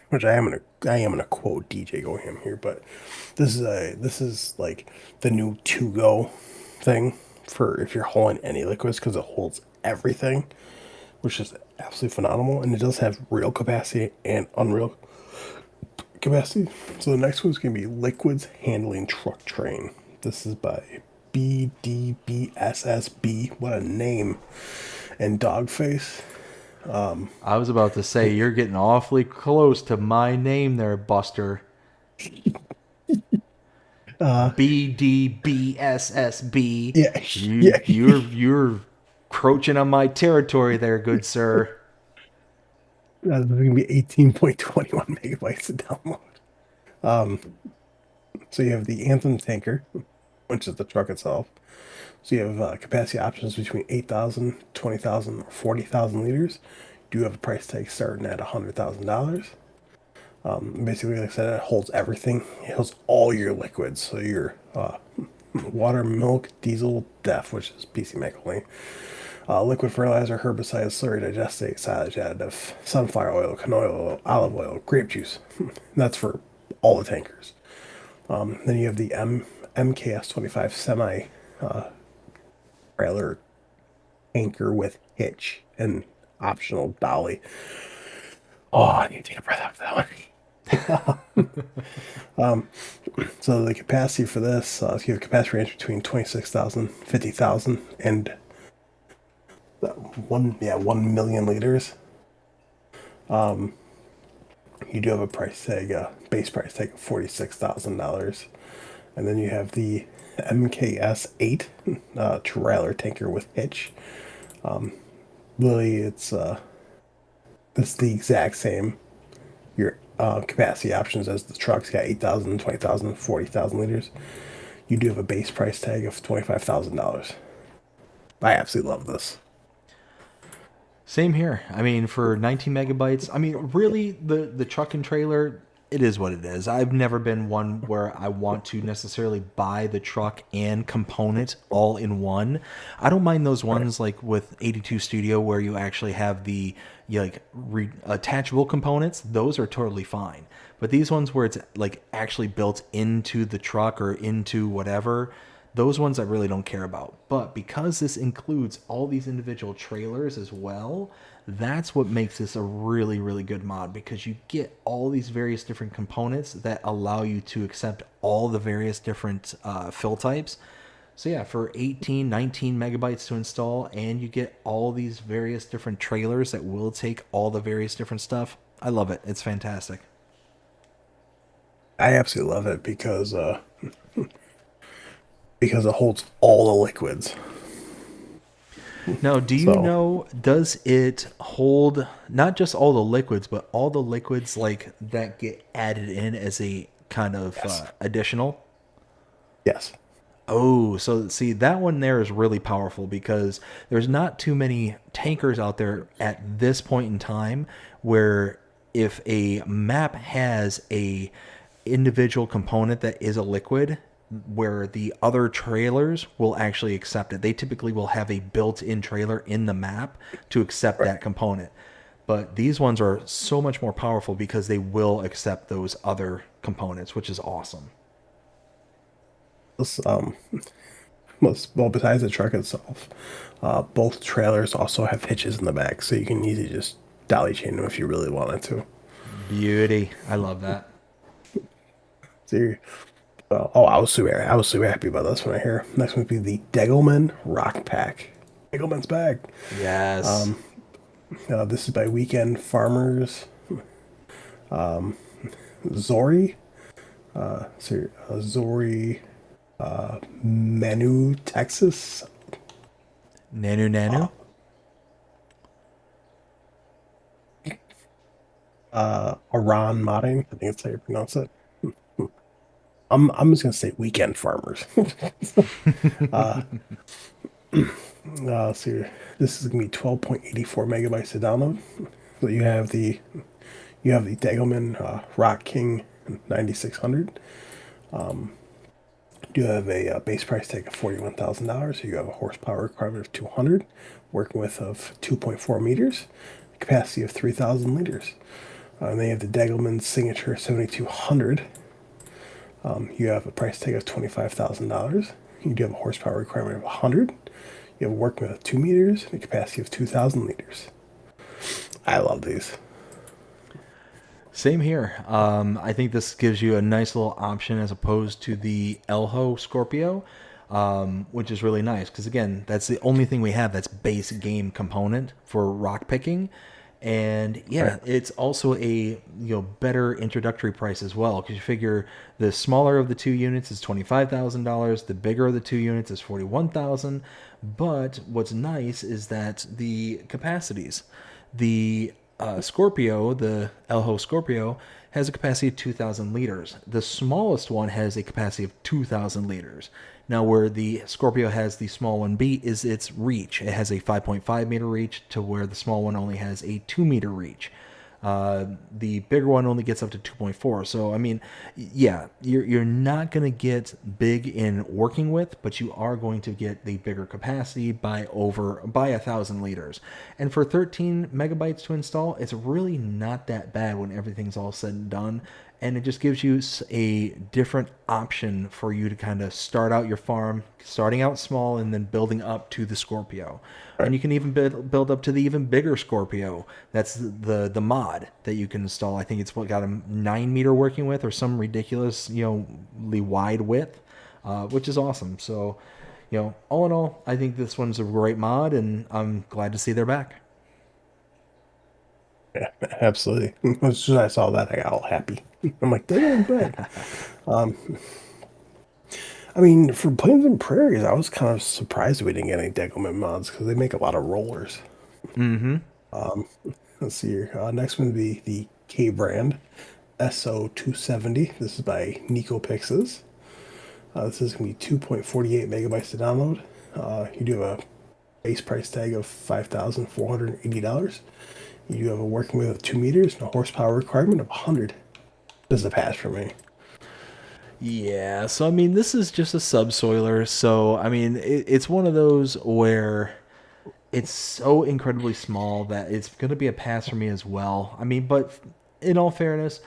which I am gonna quote DJ Go Ham here, but this is like the new to go thing for if you're hauling any liquids because it holds everything, which is absolutely phenomenal, and it does have real capacity and unreal capacity. So the next one's gonna be liquids handling truck train. This is by BDBSSB. What a name! And Dogface. I was about to say you're getting awfully close to my name there, Buster. BDBSSB. Yeah, You're encroaching on my territory there, good sir. There's gonna be 18.21 megabytes to download. So you have the Anthem tanker, which is the truck itself. So you have capacity options between 8,000, 20,000, or 40,000 liters. You do have a price tag starting at $100,000. Basically, like I said, it holds everything. It holds all your liquids. So your water, milk, diesel, DEF, which is PC Mac only, liquid fertilizer, herbicide, slurry, digestate, silage additive, sunflower oil, canola oil, olive oil, grape juice. That's for all the tankers. Then you have the MKS25 semi trailer tanker with hitch and optional dolly. Oh, I need to take a breath after that one. So the capacity for this, you have capacity range between 26,000, 50,000, and 1 million liters. You do have a price tag, base price tag of $46,000, and then you have the MKS8 trailer tanker with hitch. Really, it's the exact same. Your capacity options as the trucks got 8,000, 20,000, 40,000 liters. You do have a base price tag of $25,000. I absolutely love this. Same here. I mean, for 19 megabytes, I mean, really, the truck and trailer, it is what it is. I've never been one where I want to necessarily buy the truck and component all in one. I don't mind those ones like with 82 Studio where you actually have the attachable components. Those are totally fine. But these ones where it's like actually built into the truck or into whatever, those ones I really don't care about. But because this includes all these individual trailers as well, that's what makes this a really, really good mod, because you get all these various different components that allow you to accept all the various different fill types. So yeah, for 18, 19 megabytes to install, and you get all these various different trailers that will take all the various different stuff. I love it. It's fantastic. I absolutely love it because it holds all the liquids. Now, do you know, does it hold not just all the liquids, but all the liquids like that get added in as a kind of additional? Yes. Oh, so see, that one there is really powerful because there's not too many tankers out there at this point in time where if a map has a individual component that is a liquid, where the other trailers will actually accept it. They typically will have a built-in trailer in the map to accept that component. But these ones are so much more powerful because they will accept those other components, which is awesome. Well, besides the truck itself, both trailers also have hitches in the back, so you can easily just dolly chain them if you really wanted to. Beauty. I love that. So I was super happy about this one right here. Next one would be the Degelman Rock Pack. Degelman's back. Yes. This is by Weekend Farmers. Zori. Zori Menu, Texas. Nanu. Aran Modding. I think that's how you pronounce it. I'm just gonna say weekend farmers. Let's see. This is gonna be 12.84 megabytes to download. So you have the Degelman Rock King 9600. You have a base price tag of $41,000. You have a horsepower requirement of 200, working width of 2.4 meters, capacity of 3,000 liters. And then you have the Degelman Signature 7200. You have a price tag of $25,000. You do have a horsepower requirement of 100. You have a working width of 2 meters and a capacity of 2,000 liters. I love these. Same here. I think this gives you a nice little option as opposed to the Elho Scorpio, which is really nice because again, that's the only thing we have that's base game component for rock picking, and yeah, right. It's also a better introductory price as well because you figure the smaller of the two units is $25,000, the bigger of the two units is $41,000. But what's nice is that the capacities, the Scorpio, the Elho Scorpio, has a capacity of 2,000 liters. The smallest one has a capacity of 2,000 liters. Now, where the Scorpio has the small one B is its reach. It has a 5.5 meter reach to where the small one only has a 2 meter reach. The bigger one only gets up to 2.4. So, I mean, yeah, you're not going to get big in working with, but you are going to get the bigger capacity by 1,000 liters. And for 13 megabytes to install, it's really not that bad when everything's all said and done. And it just gives you a different option for you to kind of start out your farm, starting out small and then building up to the Scorpio. Right. And you can even build up to the even bigger Scorpio. That's the mod that you can install. I think it's got a 9 meter working width or some ridiculous, wide width, which is awesome. So, all in all, I think this one's a great mod, and I'm glad to see they're back. Yeah, absolutely. As soon as I saw that, I got all happy. I'm like, they're good. I mean, for Plains and Prairies, I was kind of surprised we didn't get any Degelman mods because they make a lot of rollers. Mm-hmm. Let's see here. Next one would be the K brand SO270. This is by Nico Pixes. This is going to be 2.48 megabytes to download. You do have a base price tag of $5,480. You do have a working width of 2 meters and a horsepower requirement of 100. This is a pass for me. Yeah, so I mean, this is just a subsoiler. So I mean, it's one of those where it's so incredibly small that it's going to be a pass for me as well. I mean, but in all fairness,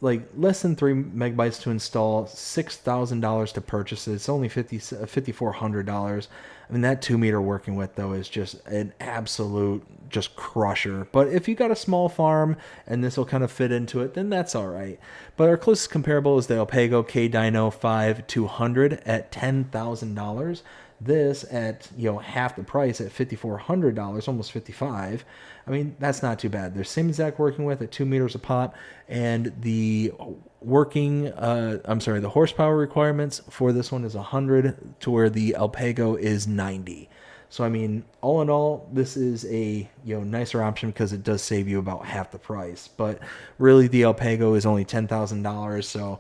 like less than 3 megabytes to install, $6,000 to purchase it. It's only $5,400. I mean, that 2 meter working width though is just an absolute just crusher. But if you got a small farm and this will kind of fit into it, then that's all right. But our closest comparable is the Alpago K-Dyno 5200 at $10,000. This at half the price at $5,400, almost $55,000. I mean, that's not too bad. They're same exact working width at 2 meters a pop, and the the horsepower requirements for this one is 100, to where the Alpago is 90. So I mean, all in all, this is a nicer option because it does save you about half the price. But really, the Alpago is only $10,000, so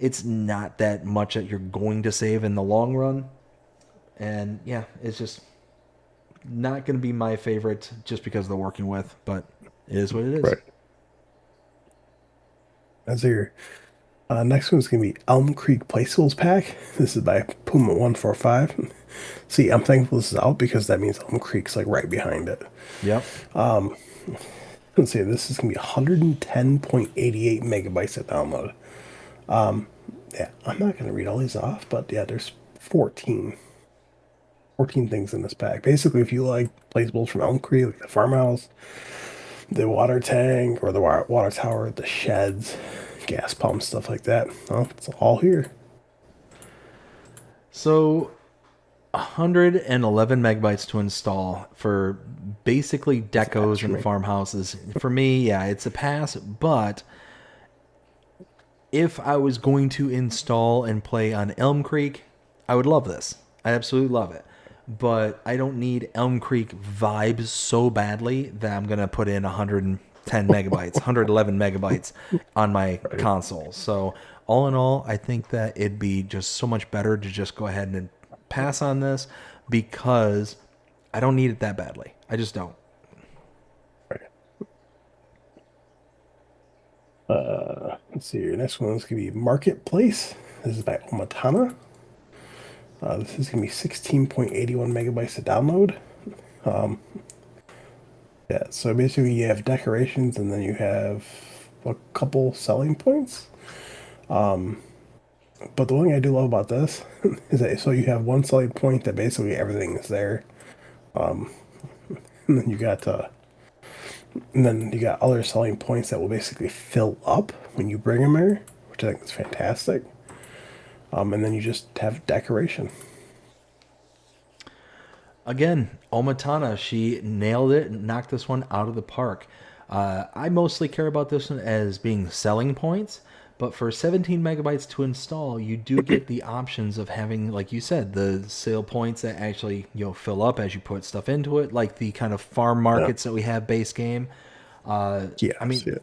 it's not that much that you're going to save in the long run. And yeah, it's just not going to be my favorite just because of the working with, but it is what it is. Right. That's here. Next one's going to be Elm Creek Placeables Pack. This is by Puma145. See, I'm thankful this is out because that means Elm Creek's like right behind it. Yep. Let's see, this is going to be 110.88 megabytes to download. Yeah, I'm not going to read all these off, but yeah, there's 14 things in this pack. Basically, if you like placeables from Elm Creek, like the farmhouse, the water tank, or the water tower, the sheds, gas pumps, stuff like that, well, it's all here. So 111 megabytes to install for basically decos and farmhouses. For me, yeah, it's a pass, but if I was going to install and play on Elm Creek, I would love this. I absolutely love it. But I don't need Elm Creek vibes so badly that I'm going to put in 110 megabytes, 111 megabytes on my console. So all in all, I think that it'd be just so much better to just go ahead and pass on this because I don't need it that badly. I just don't. Let's see. Your next one is going to be Marketplace. This is by Omatana. This is going to be 16.81 megabytes to download. Yeah, so basically you have decorations and then you have a couple selling points. But the one thing I do love about this is that so you have one selling point that basically everything is there. And then you got other selling points that will basically fill up when you bring them there, which I think is fantastic. And then you just have decoration. Again, Omatana, she nailed it and knocked this one out of the park. I mostly care about this one as being selling points, but for 17 megabytes to install, you do get the options of having, like you said, the sale points that actually fill up as you put stuff into it, like the kind of farm markets that we have base game. I mean,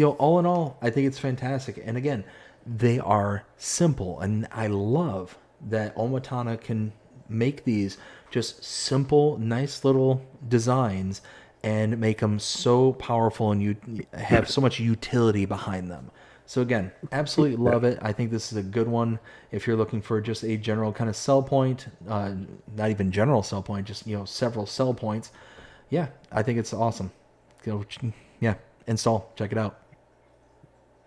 all in all, I think it's fantastic. And again, they are simple, and I love that Omatana can make these just simple, nice little designs and make them so powerful, and you have so much utility behind them. So again, absolutely love it. I think this is a good one if you're looking for just a general kind of sell point, not even general sell point, just several sell points. Yeah, I think it's awesome. Install, check it out.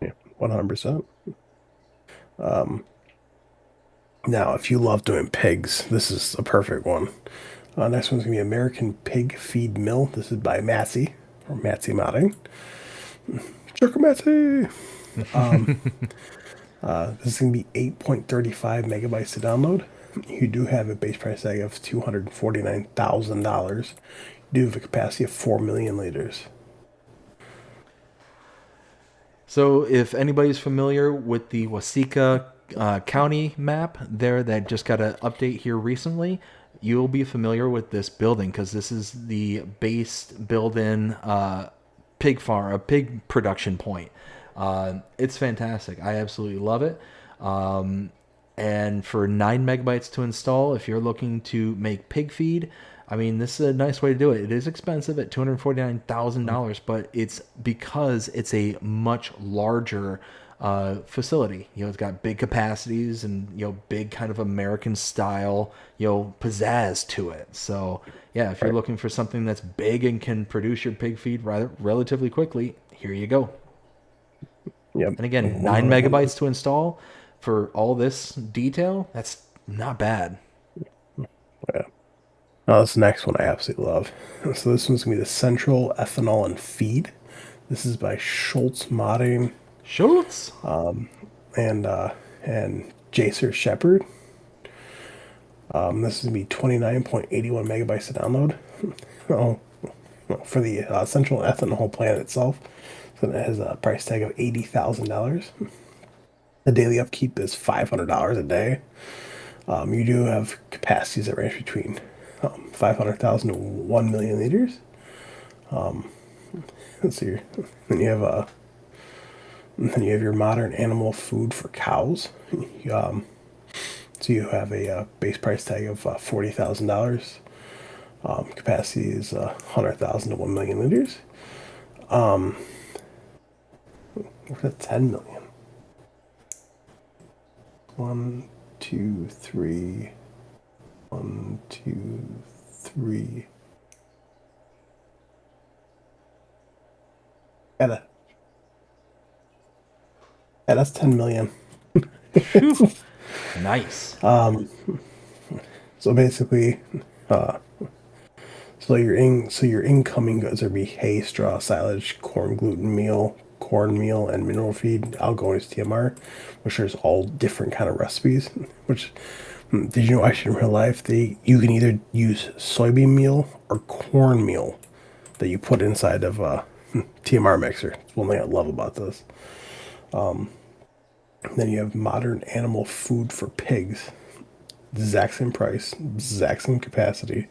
Yeah, 100%. Now, if you love doing pigs, this is a perfect one. Next one's going to be American Pig Feed Mill. This is by Matsy, or Matsy Modding. Chucker Matsy! This is going to be 8.35 megabytes to download. You do have a base price tag of $249,000. You do have a capacity of 4 million liters. So if anybody's familiar with the Waseca County map there that just got an update here recently, you'll be familiar with this building because this is the base build-in pig farm, a pig production point. It's fantastic. I absolutely love it. And for 9 megabytes to install, if you're looking to make pig feed, I mean, this is a nice way to do it. It is expensive at $249,000, but it's because it's a much larger facility. It's got big capacities and big kind of American style pizzazz to it. So yeah, if you're looking for something that's big and can produce your pig feed relatively quickly, here you go. Yep. And again, 9 megabytes to install for all this detail. That's not bad. Yeah. Now this next one I absolutely love. So this one's gonna be the Central Ethanol and Feed. This is by Schultz Modding. Schultz. And Jacer Shepherd. This is gonna be 29.81 megabytes to download. For the Central Ethanol plant itself, so it has a price tag of $80,000. The daily upkeep is $500 a day. You do have capacities that range between 500,000 to 1 million liters. Let's see. Then you have your modern animal food for cows. So you have a base price tag of $40,000. Capacity is 100,000 to 1 million liters. We're at 10 million. 1, 2, 3. 1, 2, 3. Yeah, that's 10 million. Nice. So basically, so your incoming goods are be hay, straw, silage, corn, gluten meal, cornmeal, and mineral feed. Outgoing is TMR, which there's all different kind of recipes. Which did you know? Actually, in real life, you can either use soybean meal or cornmeal that you put inside of a TMR mixer. It's one thing I love about this. Then you have modern animal food for pigs. Exact same price, exact same capacity.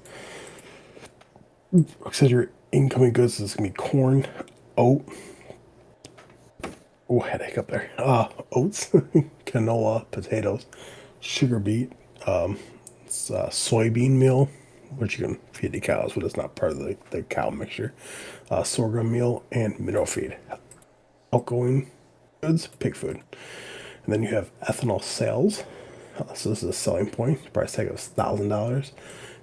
Said your incoming goods is gonna be corn, oat. Oh, headache up there. Oats, canola, potatoes, sugar beet, soybean meal, which you can feed the cows, but it's not part of the cow mixture. Sorghum meal and mineral feed. Outgoing goods, pig food. And then you have ethanol sales. So this is a selling point. Price tag of $1,000.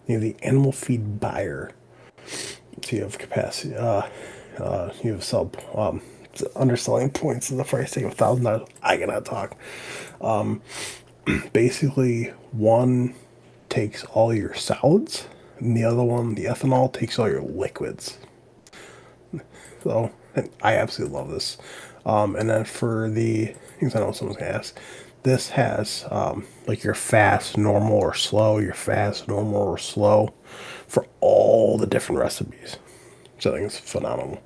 You have the animal feed buyer. So you have capacity. You have underselling points in the price tag of $1,000. I cannot talk. Basically, one takes all your solids, and the other one, the ethanol, takes all your liquids. So I absolutely love this. And then for the things I know someone's gonna ask, this has like your fast, normal, or slow, your fast, normal, or slow for all the different recipes. So I think it's phenomenal.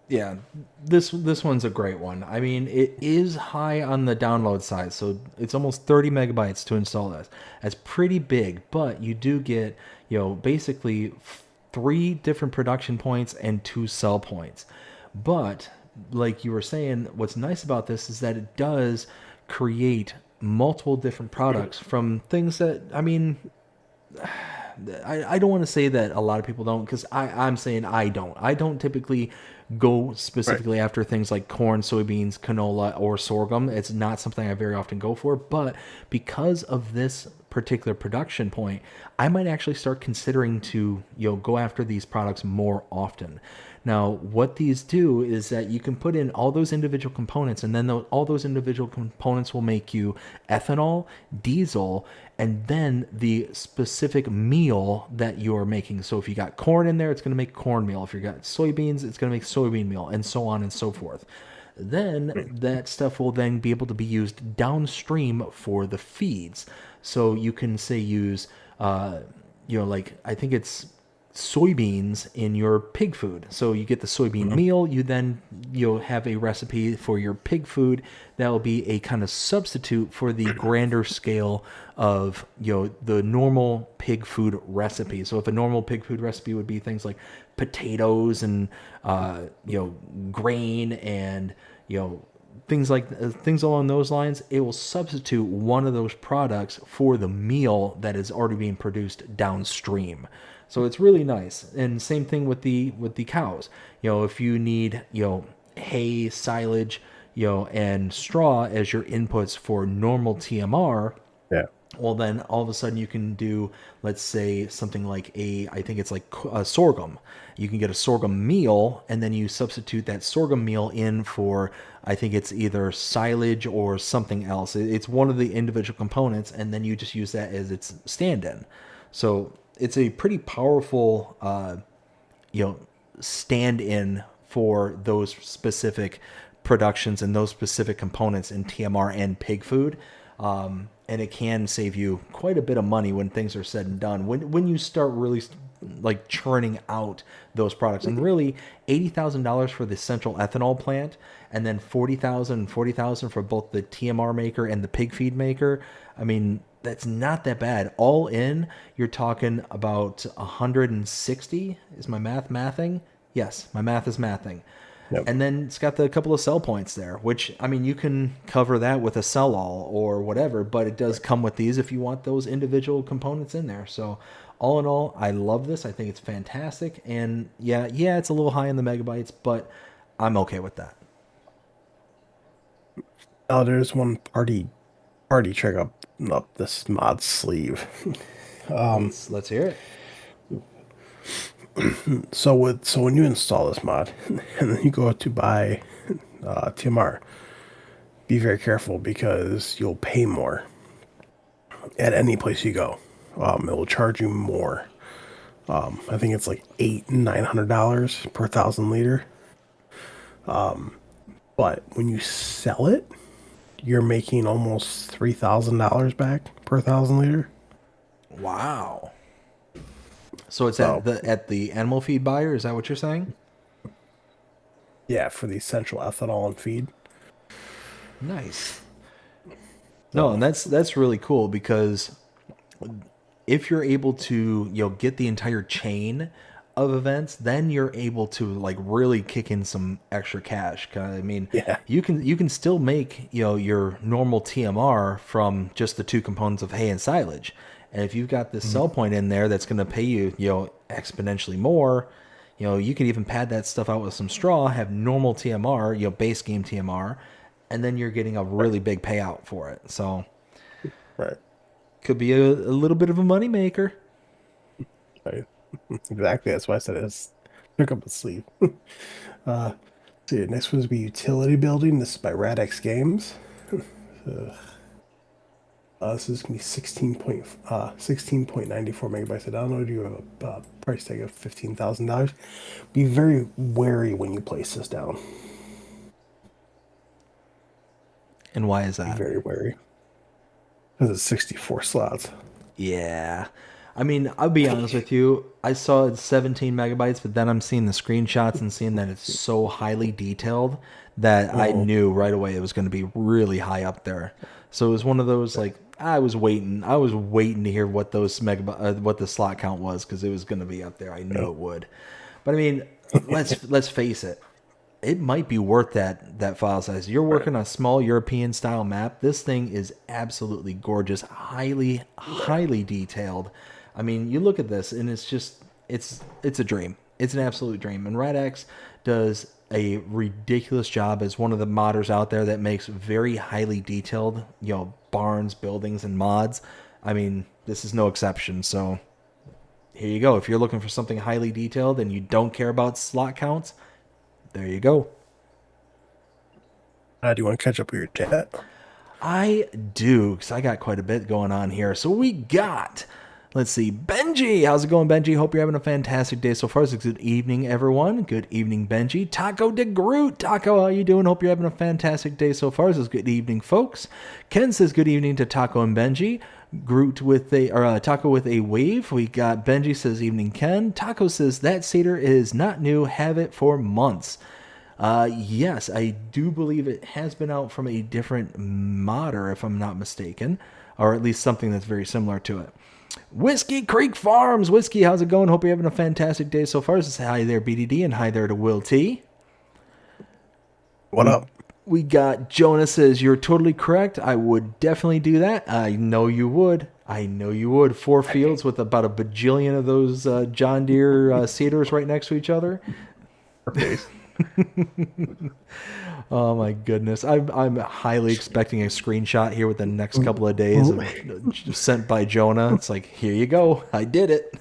Yeah, this one's a great one. I mean, it is high on the download side, so it's almost 30 megabytes to install this. That's pretty big, but you do get, basically 3 different production points and 2 sell points. But like you were saying, what's nice about this is that it does create multiple different products from things that, I mean, I don't want to say that a lot of people don't, because I'm saying I don't. I don't typically go specifically after things like corn, soybeans, canola, or sorghum. It's not something I very often go for, but because of this particular production point, I might actually start considering to go after these products more often. Now, what these do is that you can put in all those individual components, and then all those individual components will make you ethanol, diesel, and then the specific meal that you're making. So if you got corn in there, it's going to make cornmeal. If you got soybeans, it's going to make soybean meal, and so on and so forth. Then that stuff will then be able to be used downstream for the feeds. So you can say use, like I think it's soybeans in your pig food. So you get the soybean meal, you'll have a recipe for your pig food that will be a kind of substitute for the grander scale of the normal pig food recipe. So if a normal pig food recipe would be things like potatoes and grain and things along those lines, it will substitute one of those products for the meal that is already being produced downstream. So it's really nice. And same thing with the cows. If you need hay, silage, and straw as your inputs for normal TMR, Yeah. well, then all of a sudden you can do, let's say, something like I think it's like a sorghum. You can get a sorghum meal, and then you substitute that sorghum meal in for, I think it's either silage or something else. It's one of the individual components, and then you just use that as its stand-in. So it's a pretty powerful, stand-in for those specific productions and those specific components in TMR and pig food. And it can save you quite a bit of money when things are said and done. When you start really like churning out those products, and really $80,000 for the central ethanol plant, and then $40,000 for both the TMR maker and the pig feed maker. I mean, that's not that bad. All in, you're talking about 160. Is my mathing? Yes, my math is mathing. Yep. And then it's got the couple of sell points there, which, I mean, you can cover that with a sell all or whatever, but it does come with these if you want those individual components in there. So all in all, I love this. I think it's fantastic. And yeah, it's a little high in the megabytes, but I'm okay with that. Now there's one party trick up this mod sleeve. Let's hear it. So when you install this mod and then you go to buy TMR, be very careful because you'll pay more at any place you go. It will charge you more. I think it's like $900 per 1,000 liter. But when you sell it, you're making almost $3,000 back per 1,000 liter. Wow. So it's at the animal feed buyer, is that what you're saying? Yeah, for the essential ethanol and feed. Nice. No, and that's really cool because if you're able to, get the entire chain of events, then you're able to like really kick in some extra cash. 'Cause, I mean, Yeah. you can still make, your normal TMR from just the two components of hay and silage. And if you've got this sell point in there that's going to pay you, exponentially more, you can even pad that stuff out with some straw, have normal TMR, base game TMR, and then you're getting a really big payout for it. So Right. could be a little bit of a money maker. Right. Exactly. That's why I said it's pick up the sleeve. See, next one's be utility building. This is by Radix Games. This is gonna be 16.94 megabytes of download. You have a price tag of $15,000. Be very wary when you place this down. And why is Be that? very wary because it's 64 slots. Yeah. I mean, I'll be honest with you. I saw it's 17 megabytes, but then I'm seeing the screenshots and seeing that it's so highly detailed that I knew right away it was going to be really high up there. So it was one of those like I was waiting to hear what those what the slot count was because it was going to be up there. I knew it would. But I mean, let's face it. It might be worth that file size. You're working on a small European style map. This thing is absolutely gorgeous, highly detailed. I mean, you look at this and it's just it's a dream. It's an absolute dream. And Radix does a ridiculous job as one of the modders out there that makes very highly detailed, barns, buildings, and mods. I mean, this is no exception. So here you go. If you're looking for something highly detailed and you don't care about slot counts, there you go. Do you want to catch up with your chat? I do, because I got quite a bit going on here. So we got, let's see, Benji. How's it going, Benji? Hope you're having a fantastic day so far. So good evening, everyone. Good evening, Benji. Taco de Groot. Taco, how you doing? Hope you're having a fantastic day so far. Says good evening, folks. Ken says good evening to Taco and Benji. Groot with Taco with a wave. We got Benji says evening, Ken. Taco says that Seder is not new. Have it for months. Yes, I do believe it has been out from a different modder, if I'm not mistaken, or at least something that's very similar to it. Whiskey Creek Farms. Whiskey, how's it going? Hope you're having a fantastic day so far. This is hi there, BDD, and hi there to WillT. What up? We got Jonah says, you're totally correct. I would definitely do that. I know you would. 4 fields with about a bajillion of those John Deere cedars right next to each other. Oh my goodness. I'm highly expecting a screenshot here with the next couple of days sent by Jonah. It's like, here you go. I did it.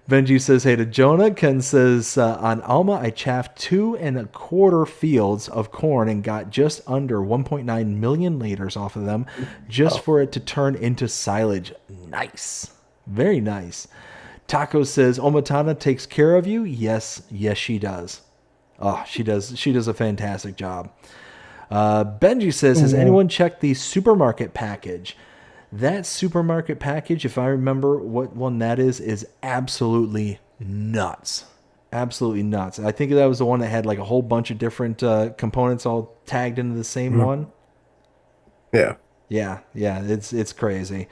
Benji says, hey to Jonah. Ken says, on Alma, I chaffed 2 1/4 fields of corn and got just under 1.9 million liters off of them just for it to turn into silage. Nice. Very nice. Taco says, Omatana takes care of you. Yes, she does. Oh, she does a fantastic job. Benji says, has anyone checked the supermarket package? That supermarket package, if I remember what one that is absolutely nuts. Absolutely nuts. I think that was the one that had like a whole bunch of different components all tagged into the same one. Yeah. Yeah, it's crazy.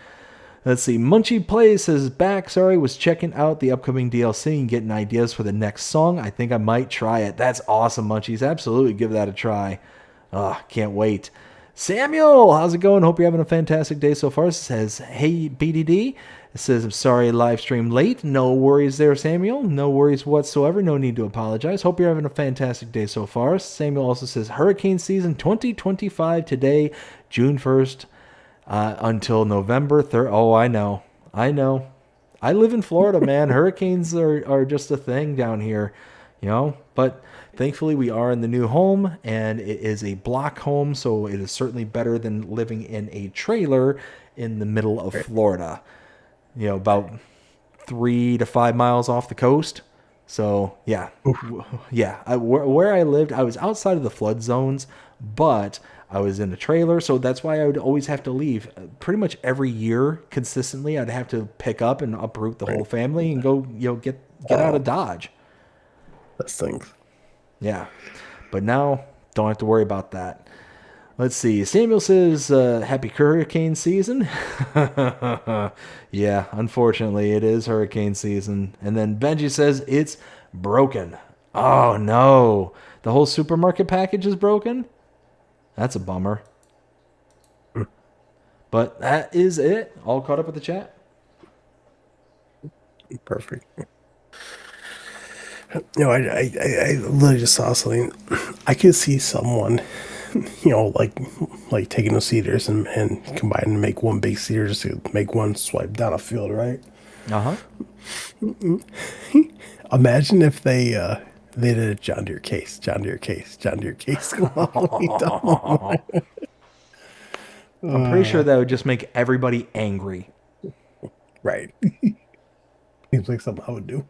Let's see. Munchie Plays says, back, sorry, was checking out the upcoming DLC and getting ideas for the next song. I think I might try it. That's awesome, Munchies. Absolutely give that a try. Can't wait. Samuel, how's it going? Hope you're having a fantastic day so far. It says, hey, BDD. It says, I'm sorry, live stream late. No worries there, Samuel. No worries whatsoever. No need to apologize. Hope you're having a fantastic day so far. Samuel also says, hurricane season 2025 today, June 1st, until November 3rd. Oh, I know. I live in Florida, man. Hurricanes are just a thing down here, but thankfully we are in the new home and it is a block home. So it is certainly better than living in a trailer in the middle of Florida, about 3 to 5 miles off the coast. So yeah. Where I lived, I was outside of the flood zones, but I was in a trailer, so that's why I would always have to leave. Pretty much every year, consistently, I'd have to pick up and uproot the whole family and go, get out of Dodge. That stinks. Yeah, but now don't have to worry about that. Let's see. Samuel says, happy hurricane season. Yeah, unfortunately, it is hurricane season. And then Benji says, it's broken. Oh, no. The whole supermarket package is broken? That's a bummer. But that is it. All caught up with the chat. Perfect. I literally just saw something. I could see someone, like taking those cedars and combining to make one big cedar just to make one swipe down a field, right? Uh-huh. Imagine if they did a John Deere case. I'm pretty sure that would just make everybody angry. Right. Seems like something I would do.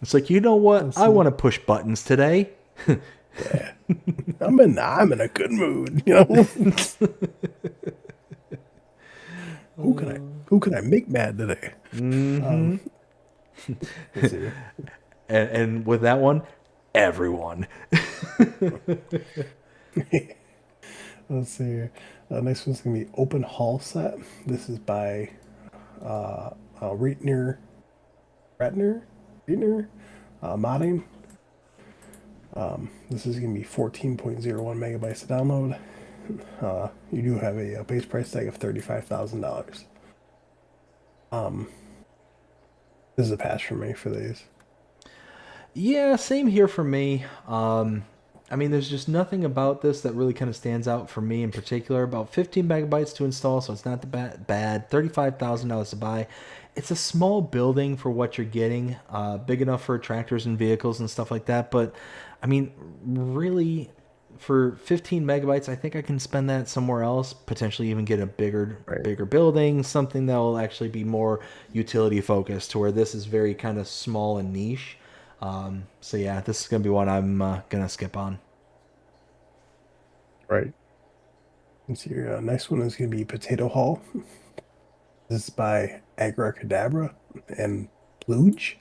It's like, you know what? I want to push buttons today. Yeah. I'm in a good mood, you know. Who can I make mad today? Let's see. And with that one, everyone. Let's see here. Next one's gonna be Open Hall Set. This is by Ratner modding. This is gonna be 14.01 megabytes to download. You do have a base price tag of $35,000. This is a pass for me for these. Yeah, same here for me. I mean, there's just nothing about this that really kind of stands out for me in particular. About 15 megabytes to install, so it's not bad. $35,000 to buy. It's a small building for what you're getting, big enough for tractors and vehicles and stuff like that. But, I mean, really, for 15 megabytes, I think I can spend that somewhere else, potentially even get a bigger building, something that will actually be more utility focused, to where this is very kind of small and niche. So yeah, this is going to be one I'm going to skip on. Right. Let's see here. Next one is going to be Potato Hall. This is by AgriBusiness and Bluge.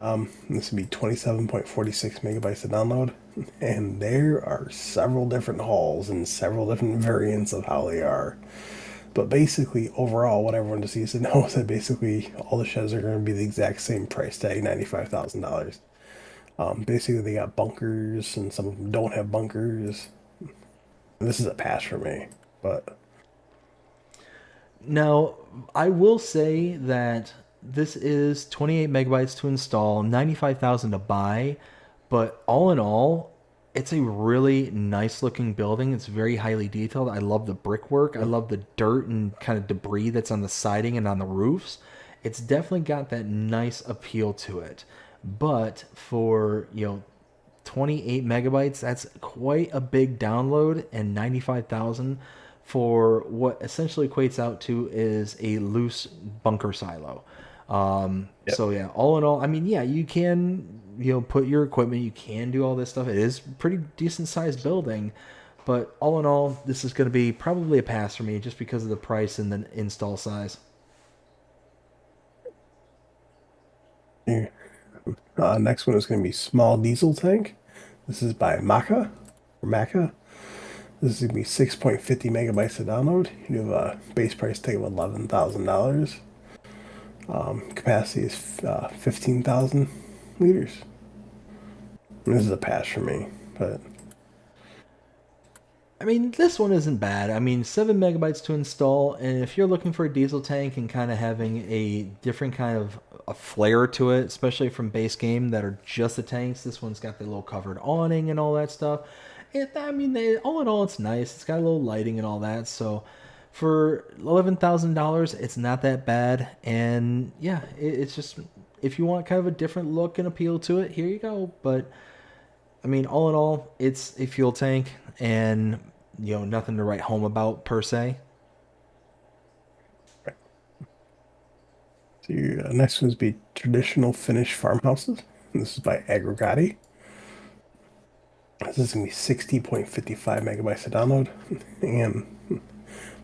This will be 27.46 megabytes to download. And there are several different halls and several different variants of how they are. But basically, overall, what everyone just needs to know is that basically all the sheds are going to be the exact same price tag, $95,000. Basically, they got bunkers, and some of them don't have bunkers. This is a pass for me, but... Now, I will say that this is 28 megabytes to install, 95,000 to buy, but all in all, it's a really nice looking building. It's very highly detailed. I love the brickwork. I love the dirt and kind of debris that's on the siding and on the roofs. It's definitely got that nice appeal to it. But for, 28 megabytes, that's quite a big download, and 95,000 for what essentially equates out to is a loose bunker silo. Yep. So yeah, all in all, I mean, yeah, you can, put your equipment, you can do all this stuff. It is pretty decent sized building, but all in all, this is going to be probably a pass for me just because of the price and the install size. Yeah. Next one is going to be Small Diesel Tank. This is by Maca. This is going to be 6.50 megabytes to download. You have a base price tag of $11,000. Capacity is 15,000 liters. And this is a pass for me, but... I mean, this one isn't bad. I mean, 7 megabytes to install, and if you're looking for a diesel tank and kind of having a different kind of a flair to it, especially from base game that are just the tanks, this one's got the little covered awning and all that stuff. All in all, it's nice. It's got a little lighting and all that, so for $11,000, it's not that bad. And yeah, it's just, if you want kind of a different look and appeal to it, here you go. But I mean, all in all, it's a fuel tank and, nothing to write home about per se. So next one's be Traditional Finnish Farmhouses. This is by Aggregati. This is going to be 60.55 megabytes to download. And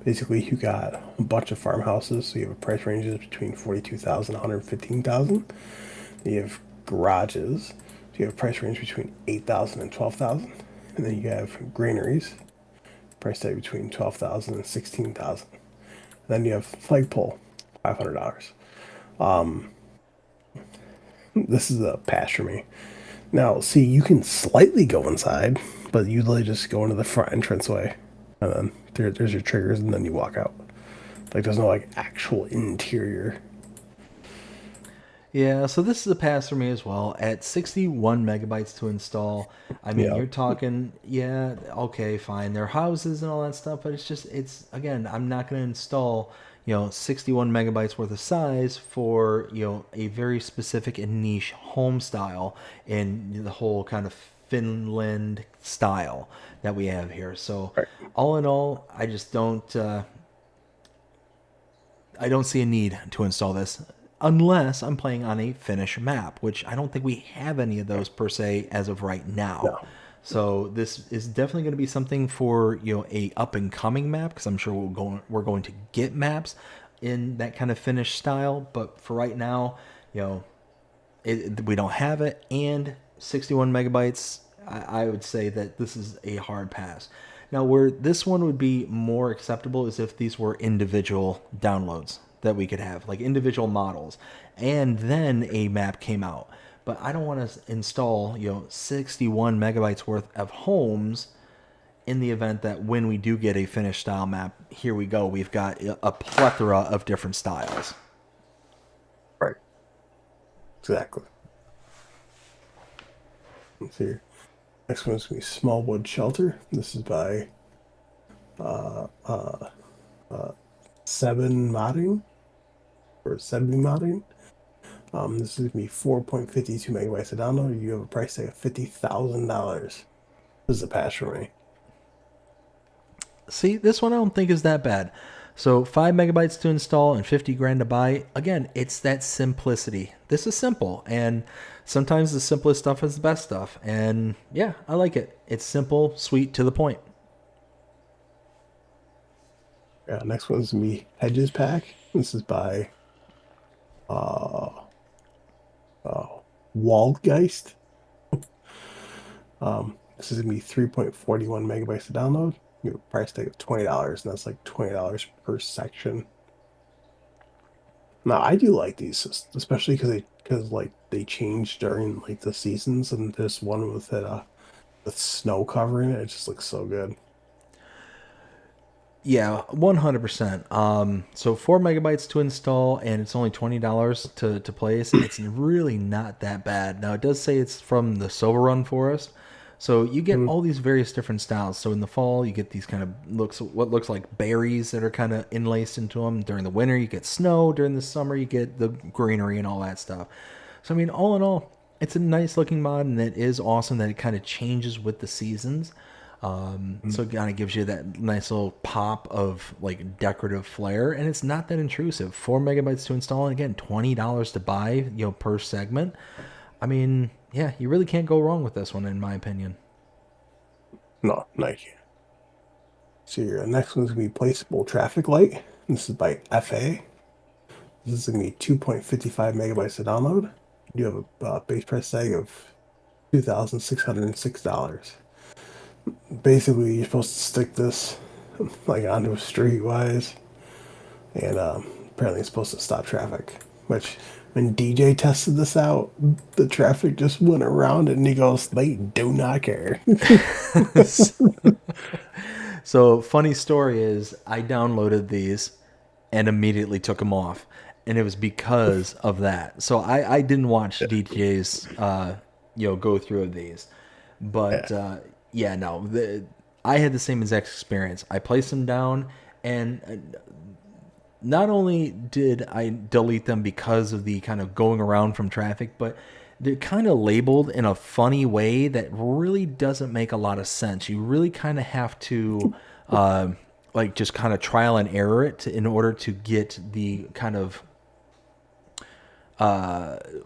basically, you got a bunch of farmhouses. So you have a price ranges between $42,000 and $115,000. You have garages. So you have price range between 8,000 and 12,000, and then you have granaries, price tag between 12,000 and 16,000. Then you have flagpole, $500. This is a pass for me. Now, see, you can slightly go inside, but you literally just go into the front entranceway, and then there's your triggers, and then you walk out. Like, there's no like actual interior. Yeah, so this is a pass for me as well. At 61 megabytes to install, I mean, Yeah. you're talking, yeah, okay, fine. They're houses and all that stuff, but it's, again, I'm not going to install, 61 megabytes worth of size for, a very specific and niche home style in the whole kind of Finland style that we have here. So, Right. all in all, I just I don't see a need to install this unless I'm playing on a Finnish map, which I don't think we have any of those per se as of right now. No. So this is definitely going to be something for a up and coming map, because I'm sure we're going to get maps in that kind of Finnish style. But for right now, we don't have it, and 61 megabytes. I would say that this is a hard pass. Now, where this one would be more acceptable is if these were individual downloads that we could have, like individual models, and then a map came out. But I don't want to install, 61 megabytes worth of homes in the event that when we do get a finished style map, here we go. We've got a plethora of different styles. Right. Exactly. Let's see here. Next one's going to be Smallwood Shelter. This is by Seven Modding or Seven Modding. This is going to be 4.52 megabytes to download. You have a price tag of $50,000. This is a pass for me. See, this one I don't think is that bad. So 5 megabytes to install and 50 grand to buy. Again, it's that simplicity. This is simple, and sometimes the simplest stuff is the best stuff. And yeah, I like it. It's simple, sweet, to the point. Yeah, next one's going to be Hedges Pack. This is by Waldgeist. This is going to be 3.41 megabytes to download. You have a price tag of $20, and that's like $20 per section. Now, I do like these, especially because they change during like the seasons, and this one with snow covering it, it just looks so good. Yeah, 100%. So 4 megabytes to install, and it's only $20 to place. It's really not that bad. Now, it does say it's from the Silver Run Forest. So you get all these various different styles. So in the fall, you get these kind of what looks like berries that are kind of inlaced into them. During the winter, you get snow. During the summer, you get the greenery and all that stuff. So, I mean, all in all, it's a nice looking mod, and it is awesome that it kind of changes with the seasons. So it kind of gives you that nice little pop of like decorative flair, and it's not that intrusive. 4 megabytes to install, and again, $20 to buy, per segment. I mean, yeah, you really can't go wrong with this one, in my opinion. No, Nike. So your next one's going to be Placeable Traffic Light. This is by FA. This is going to be 2.55 megabytes to download. You have a base price tag of $2,606. Basically, you're supposed to stick this like onto a streetwise, and apparently it's supposed to stop traffic. Which, when DJ tested this out, the traffic just went around it, and he goes, "They do not care." So, funny story is, I downloaded these and immediately took them off, and it was because of that. So I didn't watch DJ's go through of these, but I had the same exact experience. I placed them down, and not only did I delete them because of the kind of going around from traffic, but they're kind of labeled in a funny way that really doesn't make a lot of sense. You really kind of have to just kind of trial and error it in order to get the kind of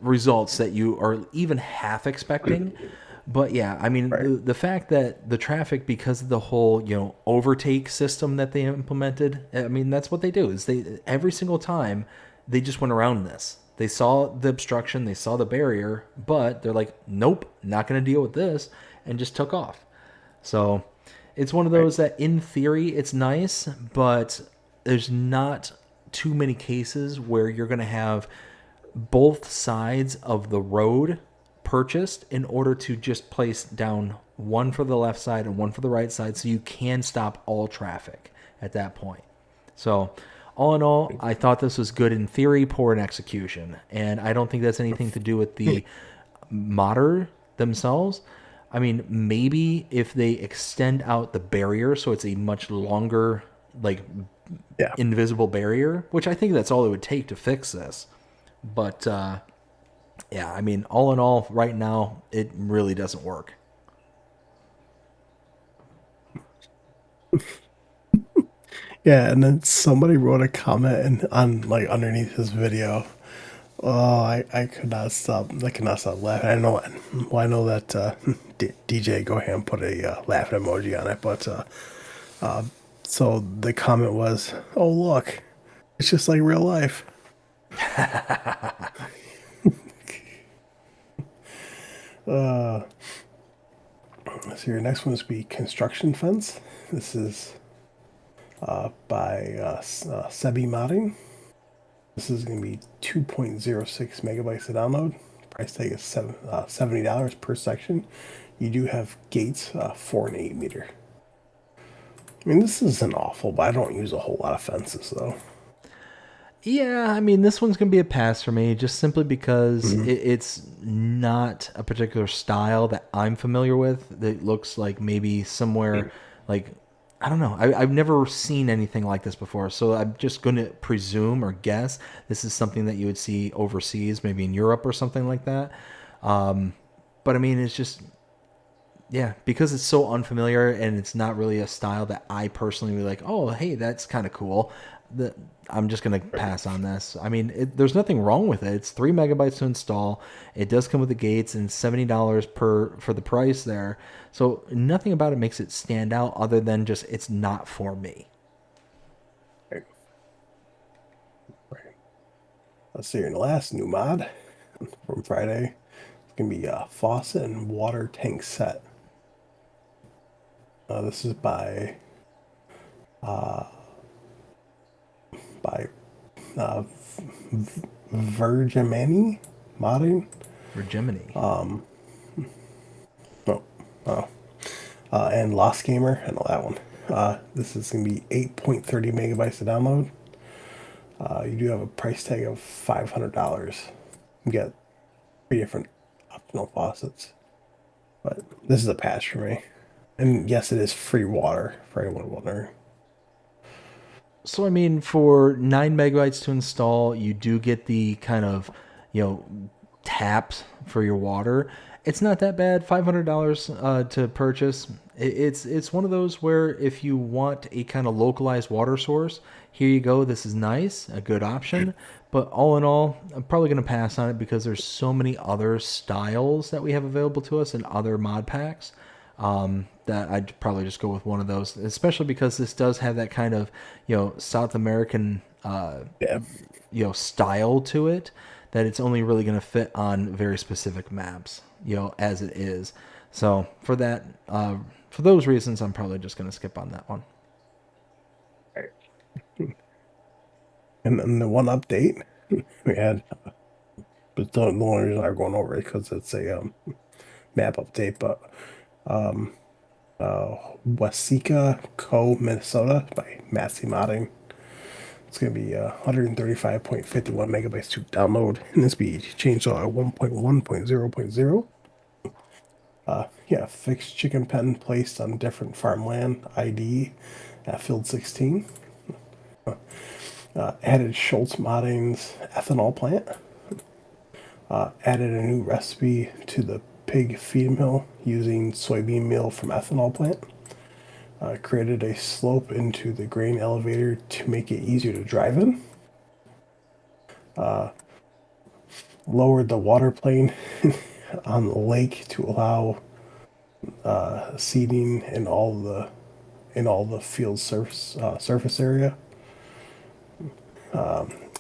results that you are even half expecting. But yeah, I mean, the fact that the traffic, because of the whole, overtake system that they implemented, I mean, that's what they do, is every single time they just went around this. They saw the obstruction, they saw the barrier, but they're like, nope, not going to deal with this, and just took off. So it's one of those that in theory it's nice, but there's not too many cases where you're going to have both sides of the road purchased in order to just place down one for the left side and one for the right side so you can stop all traffic at that point. So all in all, I thought this was good in theory, poor in execution. And I don't think that's anything to do with the modder themselves. I mean, maybe if they extend out the barrier so it's a much longer, like, invisible barrier, which I think that's all it would take to fix this. But, yeah, I mean, all in all, right now, it really doesn't work. Yeah, and then somebody wrote a comment on like underneath his video. Oh, I could not stop. I could not stop laughing. I know that DJ Go ahead and put a laughing emoji on it, but so the comment was, "Oh look, it's just like real life." So your next one is be construction fence. This is by Sebi Modding. This is going to be 2.06 megabytes to download. Price tag is $70 per section. You do have gates 4 and 8 meter. I mean, this isn't awful, but I don't use a whole lot of fences though. Yeah, I mean, this one's going to be a pass for me just simply because it's not a particular style that I'm familiar with. That looks like maybe somewhere like, I don't know. I've never seen anything like this before. So I'm just going to presume or guess this is something that you would see overseas, maybe in Europe or something like that. But I mean, it's just, yeah, because it's so unfamiliar and it's not really a style that I personally would like, oh, hey, that's kind of cool. I'm just going to pass on this. I mean, there's nothing wrong with it. It's 3 megabytes to install. It does come with the gates and $70 for the price there. So nothing about it makes it stand out other than just it's not for me. Right. Let's see your last new mod from Friday. It's going to be a faucet and water tank set. This is by Virgimani modding. Virgimani. And Lost Gamer. I know that one. This is going to be 8.30 megabytes to download. You do have a price tag of $500. You get 3 different optional faucets. But this is a pass for me. And yes, it is free water for anyone wondering. So, I mean, for 9 megabytes to install, you do get the kind of, taps for your water. It's not that bad. $500 to purchase. It's one of those where if you want a kind of localized water source, here you go. This is nice, a good option. But all in all, I'm probably going to pass on it because there's so many other styles that we have available to us in other mod packs. That I'd probably just go with one of those, especially because this does have that kind of, South American, style to it, that it's only really going to fit on very specific maps, as it is. So for that, for those reasons, I'm probably just going to skip on that one. And then the one update we had, but the only reason I'm going over it because it's a map update, but Waseca Co. Minnesota by Massey Modding. It's going to be 135.51 megabytes to download, and this be changed to 1.1.0.0. Fixed chicken pen placed on different farmland ID at field 16. Added Schultz Modding's ethanol plant. Added a new recipe to the pig feed mill using soybean meal from ethanol plant. Created a slope into the grain elevator to make it easier to drive in. Lowered the water plane on the lake to allow seeding in all the field surface area.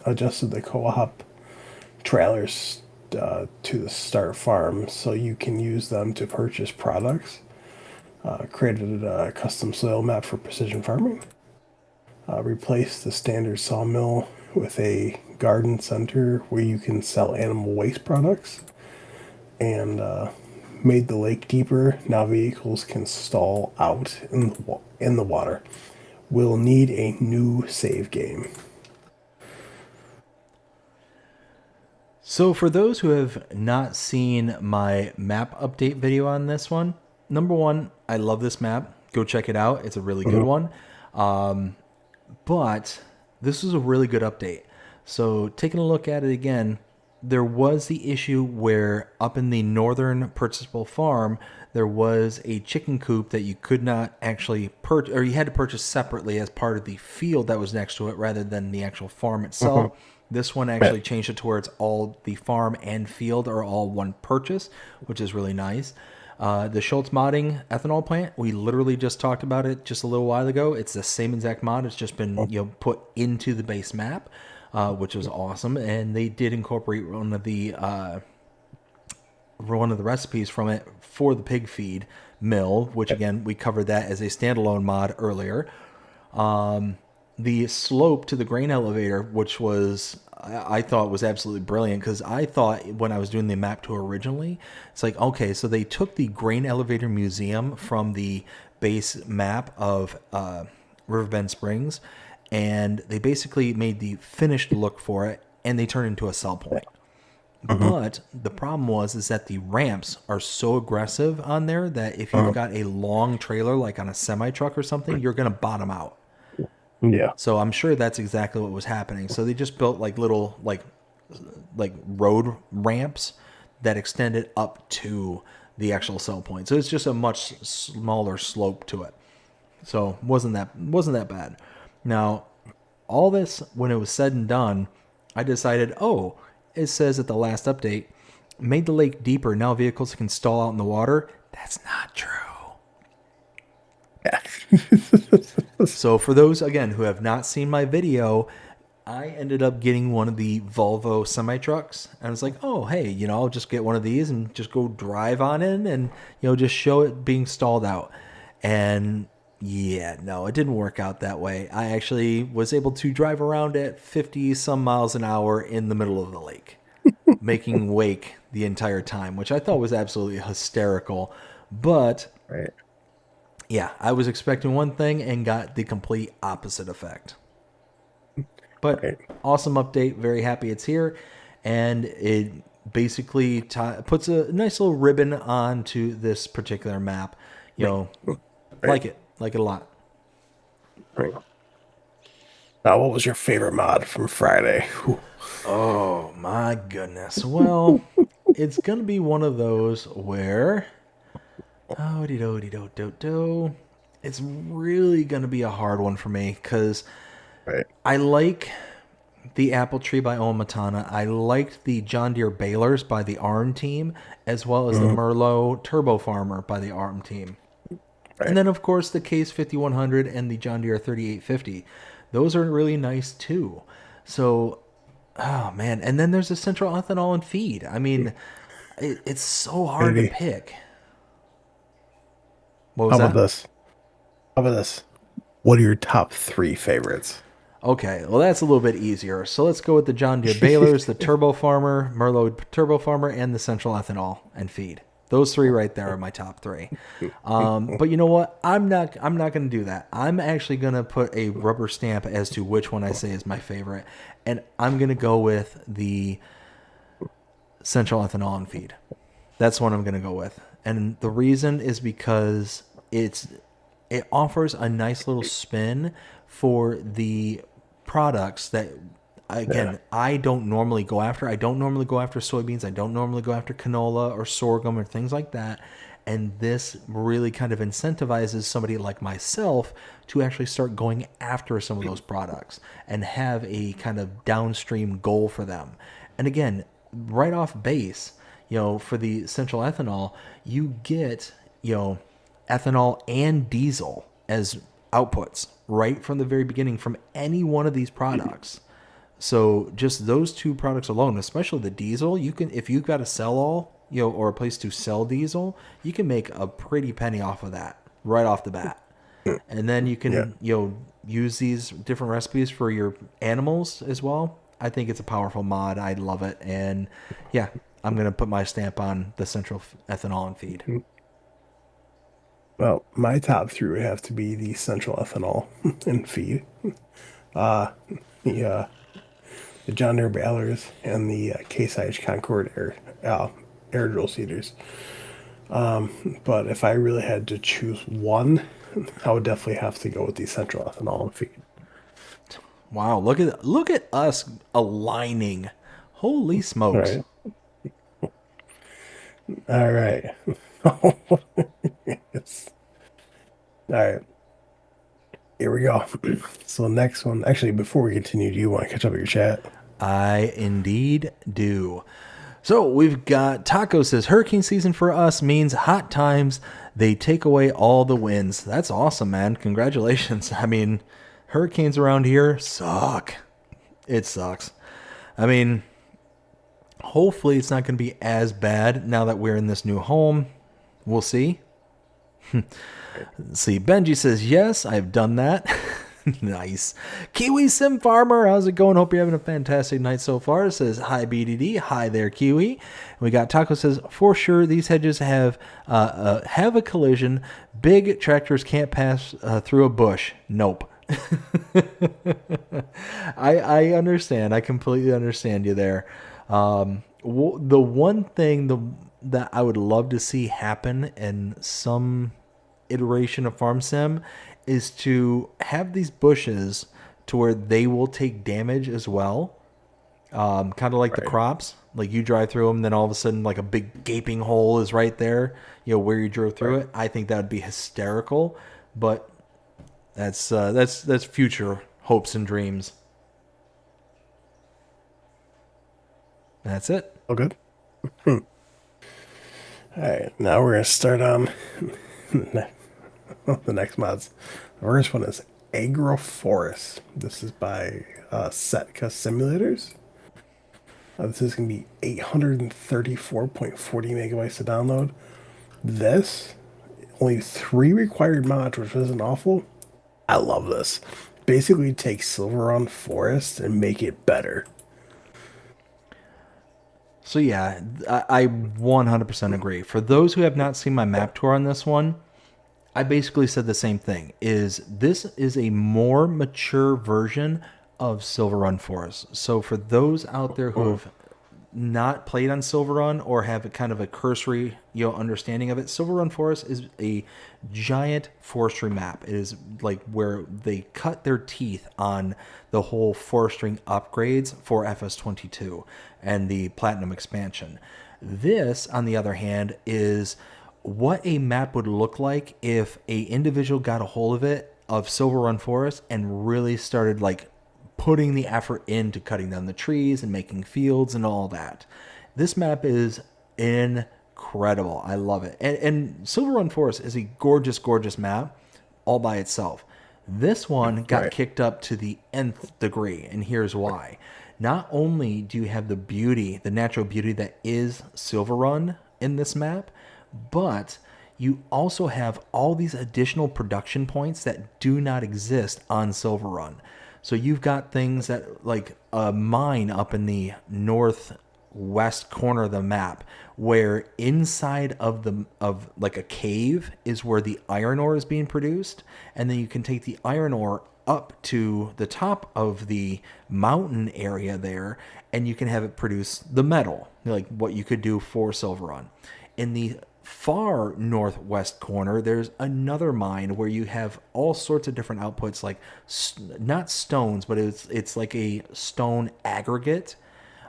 Adjusted the co-op trailers to the start farm, so you can use them to purchase products. Created a custom soil map for precision farming. Replaced the standard sawmill with a garden center where you can sell animal waste products. And made the lake deeper. Now vehicles can stall out in the water. We'll need a new save game. So for those who have not seen my map update video on this one, number one, I love this map. Go check it out. It's a really good one. But this is a really good update. So taking a look at it again, there was the issue where up in the northern purchasable farm, there was a chicken coop that you could not actually purchase, or you had to purchase separately as part of the field that was next to it rather than the actual farm itself. This one actually changed it to where it's all the farm and field are all one purchase, which is really nice. The Schultz modding ethanol plant, we literally just talked about it just a little while ago. It's the same exact mod. It's just been put into the base map, which was awesome. And they did incorporate one of the recipes from it for the pig feed mill, which again we covered that as a standalone mod earlier. The slope to the grain elevator, which was, I thought was absolutely brilliant, because I thought when I was doing the map tour originally, it's like, okay, so they took the grain elevator museum from the base map of Riverbend Springs, and they basically made the finished look for it, and they turned it into a sell point. But the problem is that the ramps are so aggressive on there that if you've got a long trailer, like on a semi-truck or something, you're going to bottom out. Yeah. So I'm sure that's exactly what was happening. So they just built like little like road ramps that extended up to the actual sell point. So it's just a much smaller slope to it. So wasn't that bad. Now, all this, when it was said and done, I decided, it says at the last update, made the lake deeper. Now vehicles can stall out in the water. That's not true. So for those, again, who have not seen my video, I ended up getting one of the Volvo semi-trucks. And I was like, oh, hey, I'll just get one of these and just go drive on in and, just show it being stalled out. And yeah, no, it didn't work out that way. I actually was able to drive around at 50 some miles an hour in the middle of the lake, making wake the entire time, which I thought was absolutely hysterical. But yeah, I was expecting one thing and got the complete opposite effect. But awesome update. Very happy it's here. And it basically puts a nice little ribbon onto this particular map. Like it a lot. Right. Now, what was your favorite mod from Friday? Whew. Oh, my goodness. Well, it's going to be one of those where... It's really going to be a hard one for me because I like the Apple Tree by Omatana. I liked the John Deere balers by the ARM team, as well as the Merlot Turbo Farmer by the ARM team. And then, of course, the Case 5100 and the John Deere 3850. Those are really nice, too. So, oh, man. And then there's the Central Ethanol and Feed. I mean, it's so hard to pick. What was How about this? What are your top 3 favorites? Okay, well, that's a little bit easier. So let's go with the John Deere balers, the Turbo Farmer, Merlot Turbo Farmer, and the Central Ethanol and Feed. Those 3 right there are my top 3. But you know what? I'm not going to do that. I'm actually going to put a rubber stamp as to which one I say is my favorite, and I'm going to go with the Central Ethanol and Feed. That's what I'm going to go with. And the reason is because it offers a nice little spin for the products that, again, I don't normally go after. I don't normally go after soybeans. I don't normally go after canola or sorghum or things like that. And this really kind of incentivizes somebody like myself to actually start going after some of those products and have a kind of downstream goal for them. And again, right off base, for the Central Ethanol, you get, ethanol and diesel as outputs right from the very beginning from any one of these products. So just those two products alone, especially the diesel, you can, if you've got a sell all, or a place to sell diesel, you can make a pretty penny off of that right off the bat. And then you can, use these different recipes for your animals as well. I think it's a powerful mod. I love it. And yeah, I'm going to put my stamp on the central ethanol and feed. Well, my top three would have to be the central ethanol and feed. Uh, the John Deere balers and the Case IH Concord air drill seeders. But if I really had to choose one, I would definitely have to go with the central ethanol and feed. Wow, look at us aligning. Holy smokes. All right. Yes. All right. Here we go. So the next one, actually, before we continue, do you want to catch up with your chat? I indeed do. So we've got Taco says hurricane season for us means hot times. They take away all the winds. That's awesome, man. Congratulations. I mean, hurricanes around here suck. It sucks. I mean, hopefully it's not going to be as bad now that we're in this new home. We'll see. See, Benji says, yes, I've done that. Nice. Kiwi Sim Farmer, how's it going? Hope you're having a fantastic night so far. Says, hi, BDD. Hi there, Kiwi. We got Taco says, for sure, these hedges have a collision. Big tractors can't pass through a bush. Nope. I understand. I completely understand you there. The one thing that I would love to see happen in some iteration of Farm Sim is to have these bushes to where they will take damage as well. Kind of like the crops. Like you drive through them, then all of a sudden like a big gaping hole is right there, where you drove through it. I think that would be hysterical, but that's future hopes and dreams. That's it. All good. All right, now we're gonna start on the next mods. The first one is Agroforest. This is by Setka Simulators. This is going to be 834.40 megabytes to download. This, only 3 required mods, which isn't awful. I love this. Basically take Silveron Forest and make it better. So yeah, I 100% agree. For those who have not seen my map tour on this one, I basically said the same thing. This is a more mature version of Silverrun Forest. So for those out there who have not played on Silverrun or have a kind of a cursory understanding of it, Silverrun Forest is a giant forestry map. It is like where they cut their teeth on the whole forestry upgrades for FS22 and the Platinum expansion. This, on the other hand, is what a map would look like if a individual got a hold of it, of Silverrun Forest, and really started like putting the effort into cutting down the trees and making fields and all that. This map is incredible. I love it. And Silverrun Forest is a gorgeous, gorgeous map all by itself. This one got kicked up to the nth degree, and here's why. Not only do you have the beauty, the natural beauty that is Silverrun in this map, but you also have all these additional production points that do not exist on Silverrun. So you've got things that, like a mine up in the northwest corner of the map, where inside of like a cave is where the iron ore is being produced, and then you can take the iron ore up to the top of the mountain area there, and you can have it produce the metal, like what you could do for Silverrun. In the far northwest corner, there's another mine where you have all sorts of different outputs, like not stones, but it's like a stone aggregate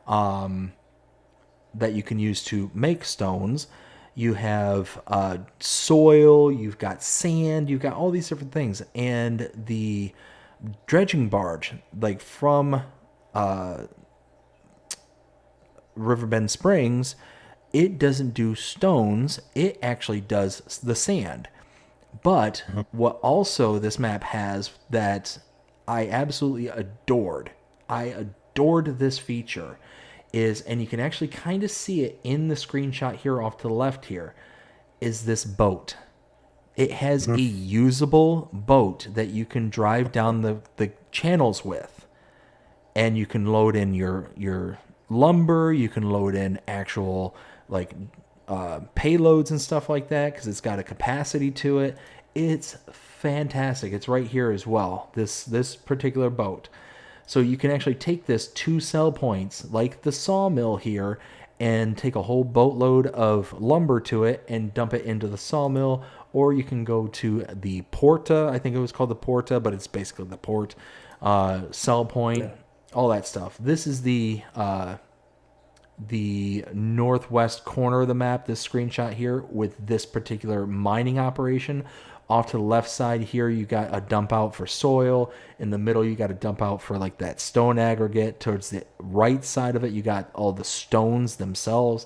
that you can use to make stones. You have soil, you've got sand, you've got all these different things. And the dredging barge, like from Riverbend Springs, it doesn't do stones, it actually does the sand. But what also this map has that I absolutely adored, adored this feature is, and you can actually kind of see it in the screenshot here off to the left here, is this boat. It has a usable boat that you can drive down the channels with. And you can load in your lumber, you can load in actual like payloads and stuff like that because it's got a capacity to it. It's fantastic. It's right here as well, this particular boat. So you can actually take this 2 sell points like the sawmill here and take a whole boatload of lumber to it and dump it into the sawmill, or you can go to the Porta. I think it was called the Porta, but it's basically the port sell point, all that stuff. This is the northwest corner of the map, this screenshot here, with this particular mining operation. Off to the left side here, you got a dump out for soil. In the middle, you got a dump out for like that stone aggregate. Towards the right side of it, you got all the stones themselves.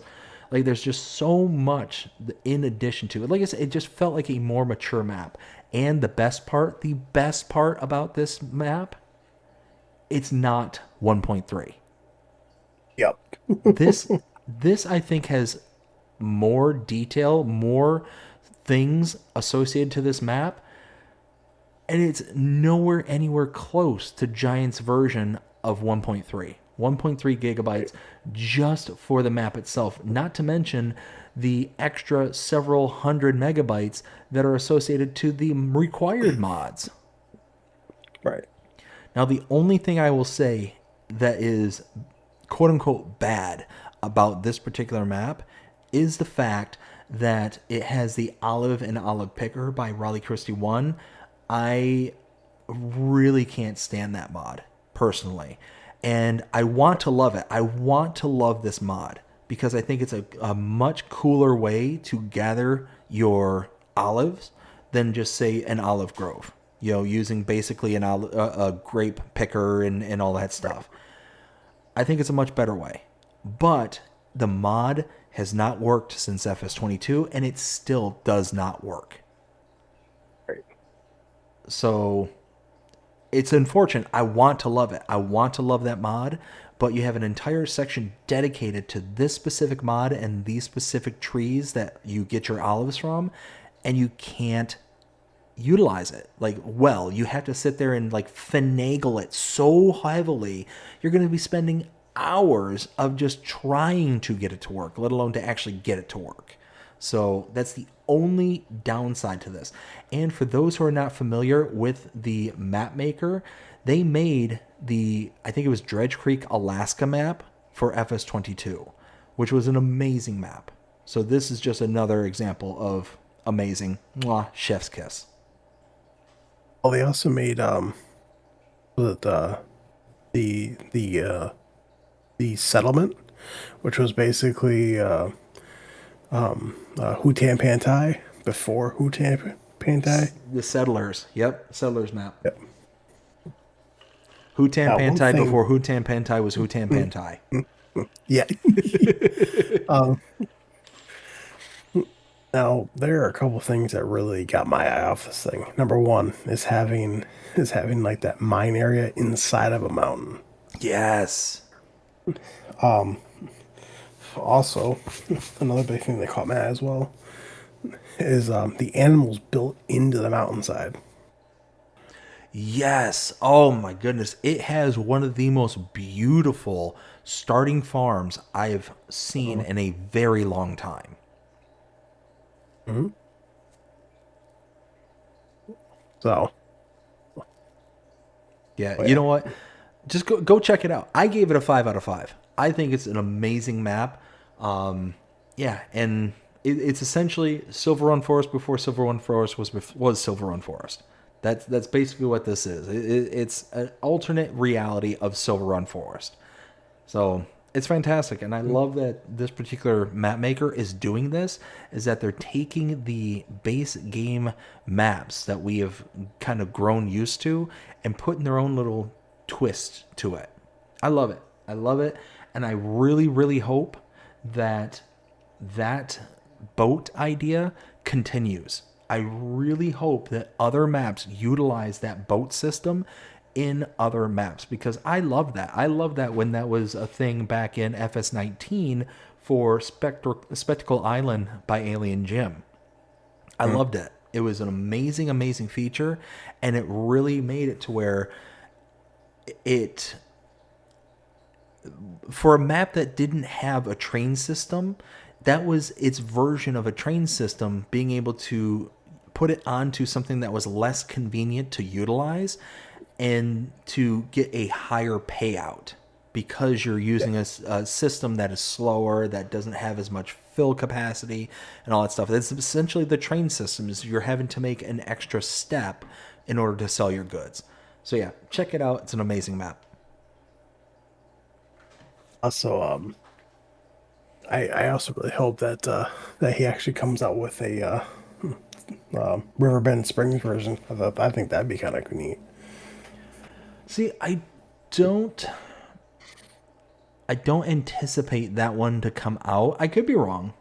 Like, there's just so much in addition to it. Like I said, it just felt like a more mature map. And the best part about this map, it's not 1.3. Yep. This I think has more detail, more things associated to this map, and it's nowhere anywhere close to Giant's version of 1.3. 1.3 gigabytes just for the map itself, not to mention the extra several hundred megabytes that are associated to the required mods. Right. Now, the only thing I will say that is quote-unquote bad about this particular map is the fact that it has the olive and olive picker by Raleigh Christie 1. I really can't stand that mod, personally. And I want to love it. I want to love this mod because I think it's a much cooler way to gather your olives than just, say, an olive grove. You know, using basically a grape picker and all that stuff. I think it's a much better way. But the mod has not worked since FS22, and it still does not work. Right. So it's unfortunate. I want to love it. I want to love that mod, but you have an entire section dedicated to this specific mod and these specific trees that you get your olives from, and you can't utilize it. Like, well, you have to sit there and like finagle it so heavily. You're going to be spending hours of just trying to get it to work, let alone to actually get it to work. So that's the only downside to this. And for those who are not familiar with the map maker, they made I think it was Dredge Creek, Alaska map for FS22, which was an amazing map. So this is just another example of amazing. Mwah, chef's kiss. Well, they also made the settlement, which was basically Hutan Pantai before Hutan Pantai. The settlers. Yep. Settlers map. Yep. Hutan Now, Pantai one thing- before Hutan Pantai was Hutan Pantai. Yeah. Now, there are a couple things that really got my eye off this thing. Number one is having like that mine area inside of a mountain. Yes. Also, another big thing that caught my eye as well is the animals built into the mountainside. Yes. Oh my goodness. It has one of the most beautiful starting farms I've seen in a very long time. Mm-hmm. So, Yeah, you know what? Just go check it out. I gave it a 5 out of 5. I think it's an amazing map. Yeah, and it's essentially Silver Run Forest before Silver Run Forest was Silver Run Forest. That's basically what this is. It's an alternate reality of Silver Run Forest. So it's fantastic, and I love that this particular map maker is doing this. Is that they're taking the base game maps that we have kind of grown used to and putting their own little twist to it. I love it. I love it, and I really, really hope that boat idea continues. I really hope that other maps utilize that boat system in other maps, because I love that. I love that when that was a thing back in FS19 for Spectacle Island by Alien Jim. I loved it. It was an amazing, amazing feature, and it really made it to where it, for a map that didn't have a train system, that was its version of a train system, being able to put it onto something that was less convenient to utilize and to get a higher payout, because you're using a system that is slower, that doesn't have as much fill capacity and all that stuff. That's essentially the train system, is you're having to make an extra step in order to sell your goods. So yeah, check it out. It's an amazing map. Also, I also really hope that that he actually comes out with a Riverbend Springs version. I think that'd be kind of neat. See, I don't anticipate that one to come out. I could be wrong.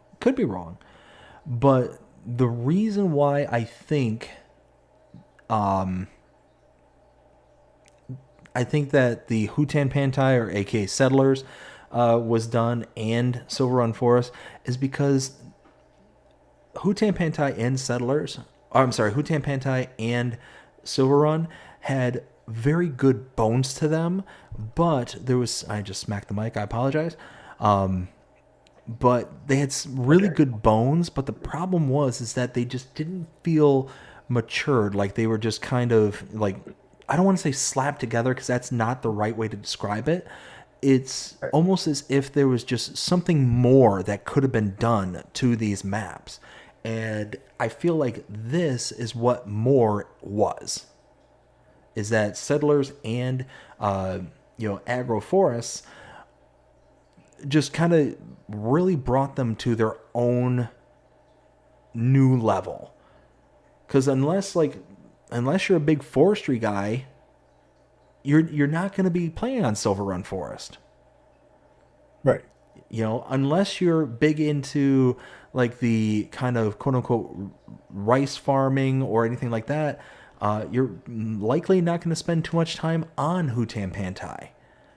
But the reason why I think that the Hutan Pantai, or aka Settlers, was done, and Silver Run Forest, is because Hutan Pantai and Hutan Pantai and Silver Run had very good bones to them, but there was, I just smacked the mic, I apologize. But they had really good bones, but the problem is that they just didn't feel matured. Like they were just kind of like, I don't want to say slapped together, because that's not the right way to describe it. It's almost as if there was just something more that could have been done to these maps. And I feel like this is what more was. Is that Settlers and Agroforests just kind of really brought them to their own new level. Because unless you're a big forestry guy, you're not going to be playing on Silver Run Forest. Right. Unless you're big into like the kind of quote unquote rice farming or anything like that, you're likely not going to spend too much time on Hutan Pantai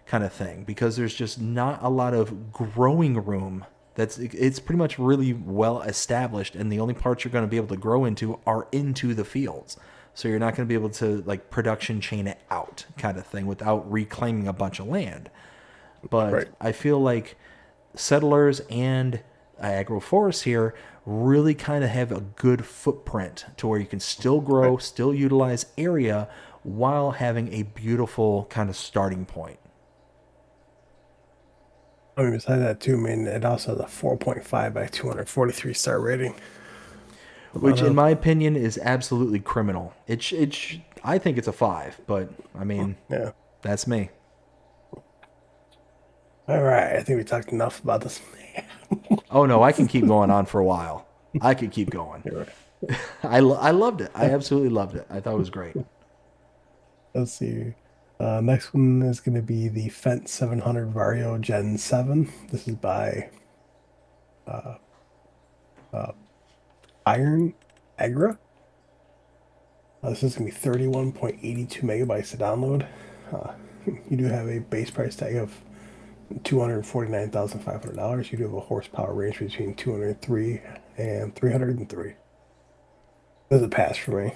kind of thing, because there's just not a lot of growing room. It's pretty much really well established, and the only parts you're going to be able to grow into are into the fields. So you're not going to be able to like production chain it out kind of thing without reclaiming a bunch of land. But right. I feel like Settlers and Agroforests here really kind of have a good footprint to where you can still grow, still utilize area while having a beautiful kind of starting point. I mean, besides that too, it also has a 4.5 by 243 star rating. Which, in my opinion, is absolutely criminal. I think it's a 5, but I mean, yeah, that's me. All right, I think we talked enough about this. Oh no, I can keep going on for a while. I could keep going. Right. I loved it. I absolutely loved it. I thought it was great. Let's see. Next one is going to be the Fent 700 Vario Gen 7. This is by Iron Agra. This is going to be 31.82 megabytes to download. You do have a base price tag of $249,500. You do have a horsepower range between 203 and 303. This is a pass for me.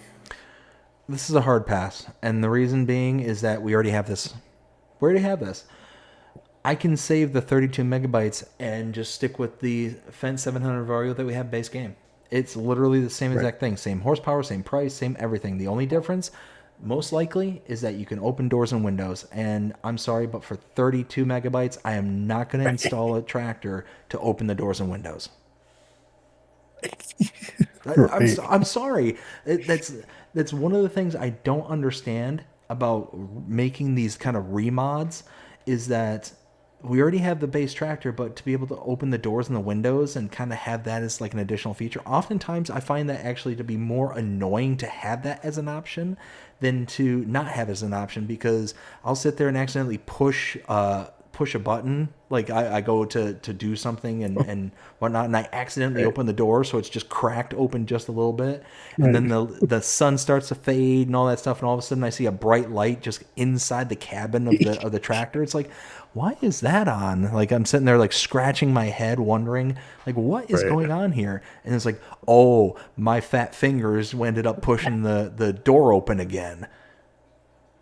This is a hard pass, and the reason being is that we already have this. I can save the 32 megabytes and just stick with the Fent 700 Vario that we have base game. It's literally the same exact thing. Same horsepower, same price, same everything. The only difference, most likely, is that you can open doors and windows. And I'm sorry, but for 32 megabytes, I am not going to install a tractor to open the doors and windows. I'm sorry. That's one of the things I don't understand about making these kind of remods, is that we already have the base tractor, but to be able to open the doors and the windows and kind of have that as like an additional feature, oftentimes I find that actually to be more annoying to have that as an option than to not have as an option, because I'll sit there and accidentally push push a button, like I go to do something and whatnot, and I accidentally open the door, so it's just cracked open just a little bit, and then the sun starts to fade and all that stuff, and all of a sudden I see a bright light just inside the cabin of the tractor. It's like, why is that on? Like, I'm sitting there like scratching my head, wondering like what is going on here, and it's like, oh, my fat fingers ended up pushing the door open again.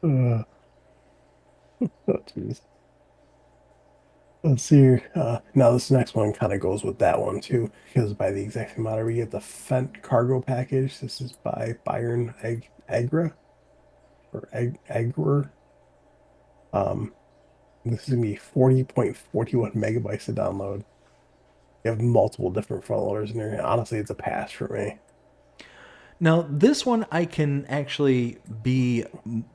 Oh, jeez. Let's see here. Now this next one kind of goes with that one too, because by the exact same amount, we get the Fent cargo package. This is by Byron Agra or Agwer. This is gonna be 40.41 megabytes to download. You have multiple different front loaders in there. Honestly, it's a pass for me. Now, this one I can actually be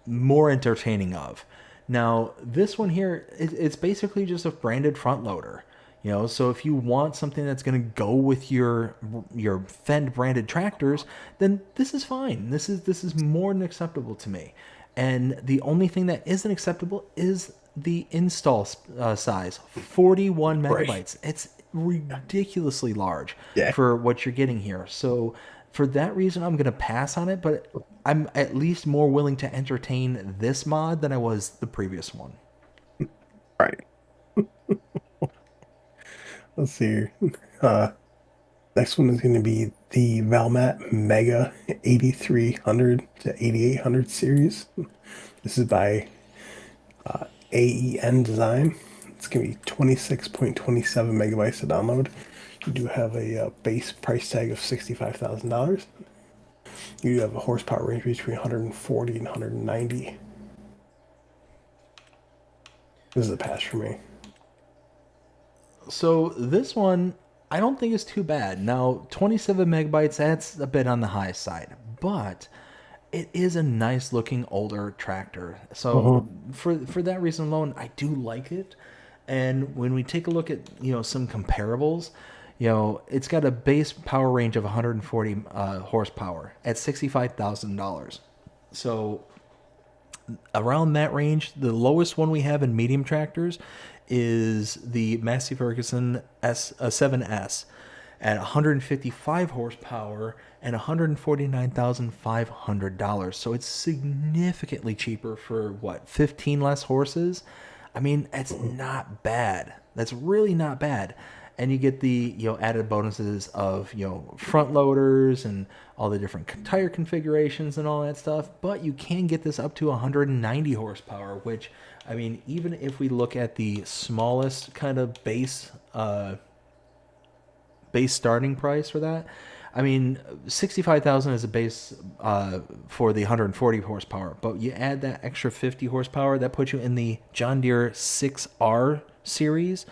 more entertaining of. Now, this one here, it's basically just a branded front loader. You know, so if you want something that's going to go with your Fend branded tractors, then this is fine. This is more than acceptable to me. And the only thing that isn't acceptable is the install size, 41 megabytes. Right. It's ridiculously large Yeah. for what you're getting here. So for that reason, I'm going to pass on it, but I'm at least more willing to entertain this mod than I was the previous one. Right. Let's see here. Next one is going to be the Valmat Mega 8300 to 8800 series. This is by AEN Design. It's going to be 26.27 megabytes to download. You do have a base price tag of $65,000. You do have a horsepower range between 140 and 190. This is a pass for me. So this one, I don't think is too bad. Now, 27 megabytes, that's a bit on the high side, but it is a nice looking older tractor. So for that reason alone, I do like it. And when we take a look at, some comparables, it's got a base power range of 140 horsepower at $65,000. So around that range, the lowest one we have in medium tractors is the Massey Ferguson 7S at 155 horsepower and $149,500. So it's significantly cheaper for 15 less horses. I mean, that's not bad. That's really not bad. And you get the added bonuses of front loaders and all the different tire configurations and all that stuff. But you can get this up to 190 horsepower, which, I mean, even if we look at the smallest kind of base starting price for that, I mean, 65,000 is a base for the 140 horsepower. But you add that extra 50 horsepower, that puts you in the John Deere 6R series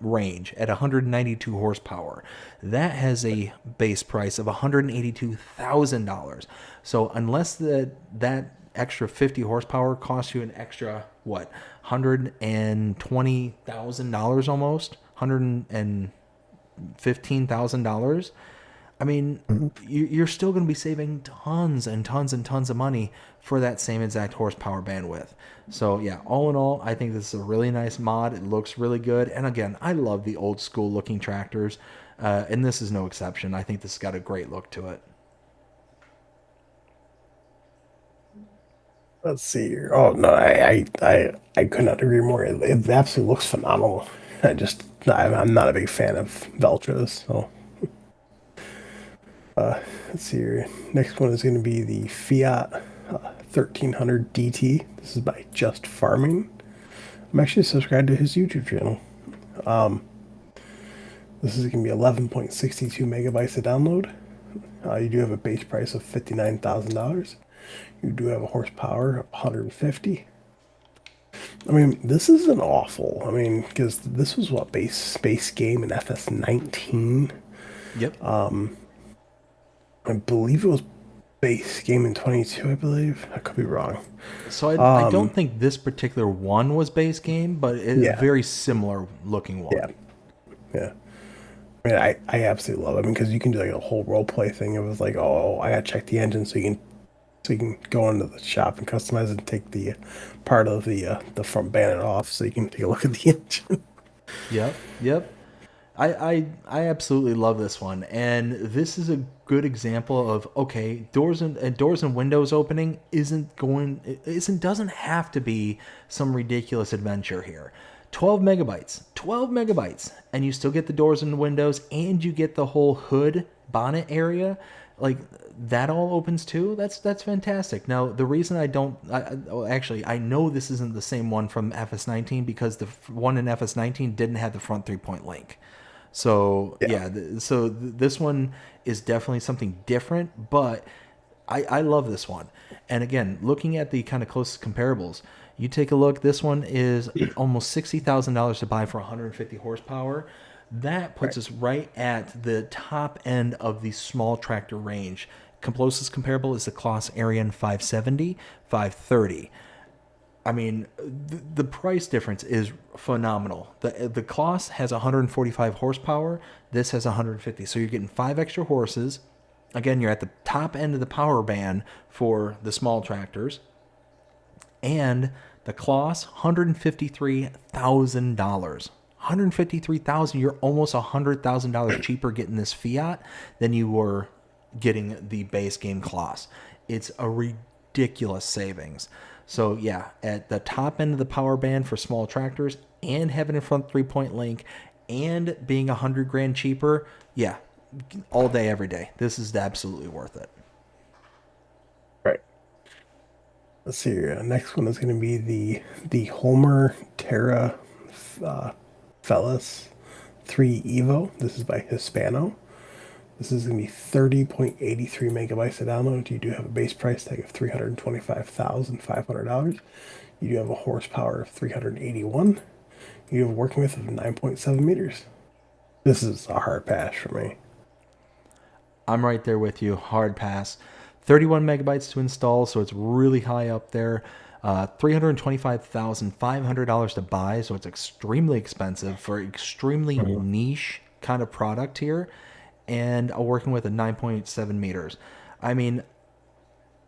range at 192 horsepower. That has a base price of $182,000. So unless that extra 50 horsepower costs you an extra $120,000 almost, $115,000. I mean, you're still going to be saving tons and tons and tons of money for that same exact horsepower bandwidth. So yeah, all in all, I think this is a really nice mod. It looks really good. And again, I love the old school looking tractors. And this is no exception. I think this has got a great look to it. Let's see here. Oh no, I could not agree more. It absolutely looks phenomenal. I'm not a big fan of Veltras, so. Let's see here. Next one is going to be the Fiat 1300 DT. This is by Just Farming. I'm actually subscribed to his YouTube channel. This is going to be 11.62 megabytes to download. You do have a base price of $59,000. You do have a horsepower of 150. I mean, this isn't awful. I mean, because this was base game in FS19. Yep. I believe it was base game in 22, I believe. I could be wrong. So I don't think this particular one was base game, but it's a very similar looking one. Yeah. I mean, I absolutely love it. I mean, because you can do like a whole role play thing. It was like, oh, I gotta check the engine so So you can go into the shop and customize it and take the part of the front banner off, so you can take a look at the engine. Yep. I absolutely love this one, and this is a good example of, okay, doors and windows opening doesn't have to be some ridiculous adventure here. 12 megabytes, and you still get the doors and windows, and you get the whole hood bonnet area. Like, that all opens too. That's fantastic. Now, the reason I know this isn't the same one from FS19, because the one in FS19 didn't have the front 3-point link. So this one is definitely something different, but I love this one. And again, looking at the kind of closest comparables, you take a look. This one is almost $60,000 to buy for 150 horsepower. That puts us right at the top end of the small tractor range. Closest comparable is the Kloss Arian 570, 530. I mean, the price difference is phenomenal. The Kloss has 145 horsepower. This has 150. So you're getting 5 extra horses. Again, you're at the top end of the power band for the small tractors. And the Kloss, $153,000. $153,000. You're almost $100,000 cheaper getting this Fiat than you were getting the base game Kloss. It's a ridiculous savings. So yeah, at the top end of the power band for small tractors, and having a front 3-point link, and being $100,000 cheaper, yeah, all day, every day. This is absolutely worth it. Right. Let's see here. Next one is going to be the Homer Terra Fellas 3 Evo. This is by Hispano. This is going to be 30.83 megabytes to download. You do have a base price tag of $325,500. You do have a horsepower of 381. You have a working width of 9.7 meters. This is a hard pass for me. I'm right there with you. Hard pass. 31 megabytes to install, so it's really high up there. $325,500 to buy, so it's extremely expensive for extremely niche kind of product here. And working with a 9.7 meters. I mean,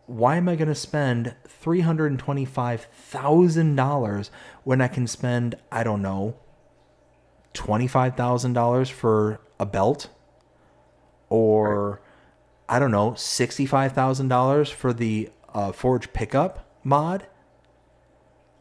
why am I going to spend $325,000 when I can spend, I don't know, $25,000 for a belt? Or, I don't know, $65,000 for the Forge pickup mod?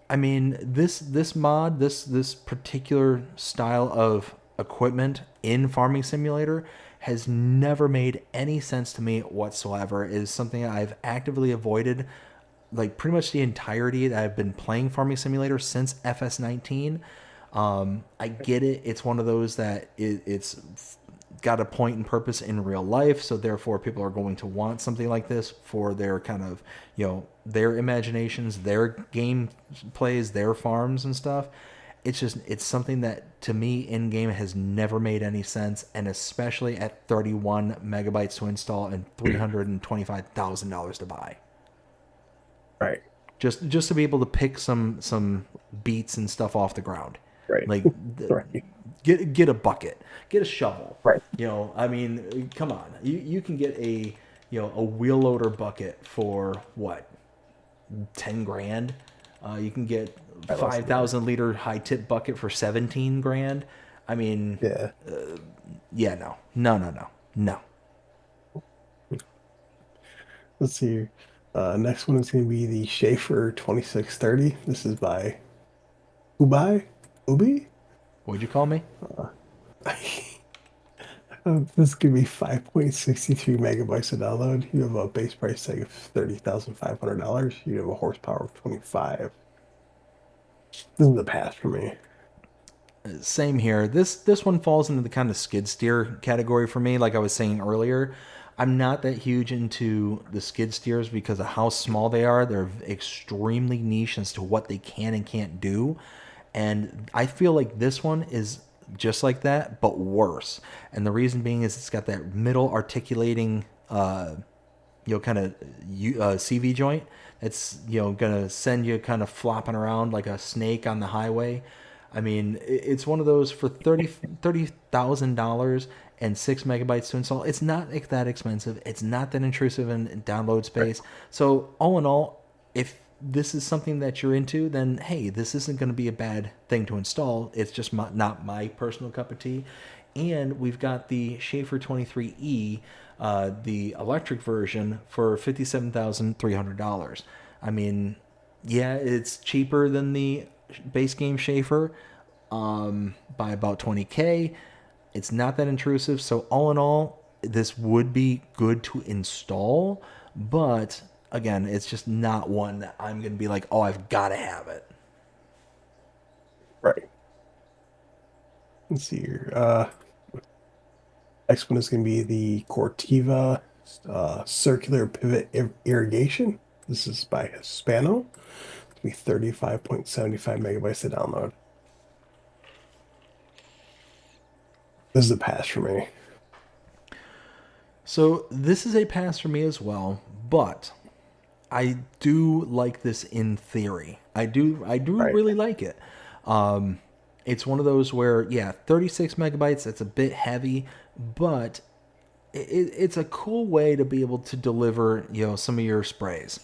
I mean, this mod, this particular style of equipment in Farming Simulator has never made any sense to me whatsoever. It is something I've actively avoided, like, pretty much the entirety that I've been playing Farming Simulator since FS19. I get it. It's one of those that it's got a point and purpose in real life, so therefore people are going to want something like this for their kind of, their imaginations, their game plays, their farms and stuff. It's something that, to me, in-game has never made any sense, and especially at 31 megabytes to install and $325,000 to buy. Right. Just to be able to pick some beets and stuff off the ground. Right. Like, right. Get a bucket, get a shovel. Right. I mean, come on. You can get a wheel loader bucket for what, $10,000. You can get 5,000 liter high tip bucket for 17,000. I mean, no. Let's see here. Next one is going to be the Schaefer 2630. This is by Ubi. What'd you call me? This is going to be 5.63 megabytes to download. You have a base price tag of $30,500. You have a horsepower of 25. This is the pass for me. Same here. This one falls into the kind of skid steer category for me. Like I was saying earlier, I'm not that huge into the skid steers because of how small they are. They're extremely niche as to what they can and can't do. And I feel like this one is just like that, but worse. And the reason being is it's got that middle articulating, kind of CV joint. It's, gonna send you kind of flopping around like a snake on the highway. I mean, it's one of those for $30,000, and 6 megabytes to install. It's not that expensive. It's not that intrusive in download space. So all in all, if this is something that you're into, then hey, this isn't going to be a bad thing to install. It's just not my personal cup of tea. And we've got the Schaefer 23E, the electric version, for $57,300. I mean, yeah, it's cheaper than the base game Schaefer by about $20K. It's not that intrusive. So all in all, this would be good to install, but again, it's just not one that I'm going to be like, oh, I've got to have it. Right. Let's see here. Next one is going to be the Cortiva Circular Pivot Irrigation. This is by Hispano. It's going to be 35.75 megabytes to download. This is a pass for me. So this is a pass for me as well, but I do like this in theory. I do right. really like it. It's one of those where, yeah, 36 megabytes, that's a bit heavy, but it's a cool way to be able to deliver, some of your sprays,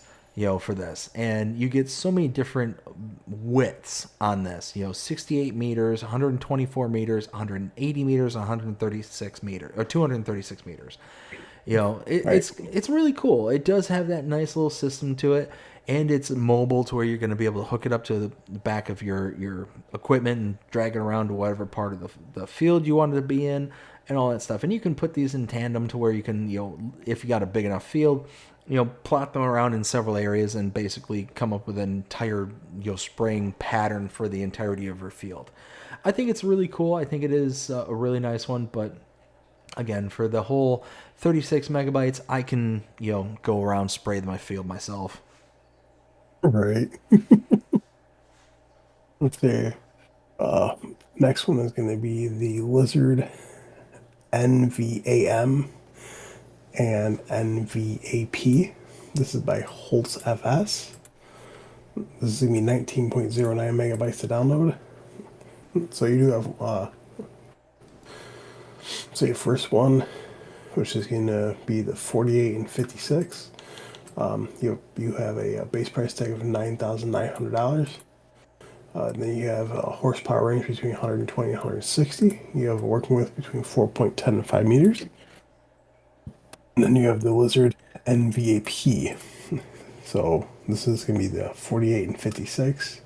for this. And you get so many different widths on this, 68 meters, 124 meters, 180 meters, 136 meters, or 236 meters. It's really cool. It does have that nice little system to it, and it's mobile to where you're going to be able to hook it up to the back of your equipment and drag it around to whatever part of the field you wanted to be in and all that stuff. And you can put these in tandem to where you can, if you got a big enough field, plot them around in several areas and basically come up with an entire, spraying pattern for the entirety of your field. I think it's really cool. I think it is a really nice one, but again, for the whole 36 megabytes, I can, go around, spray my field myself. Right. Let's see. Next one is going to be the Lizard NVAM and NVAP. This is by Holtz FS. This is going to be 19.09 megabytes to download. So you do have, your first one, which is going to be the 48 and 56. You have a base price tag of $9,900. Then you have a horsepower range between 120 and 160. You have a working width between 4.10 and 5 meters. And then you have the Lizard NVAP. So this is going to be the 48 and 56,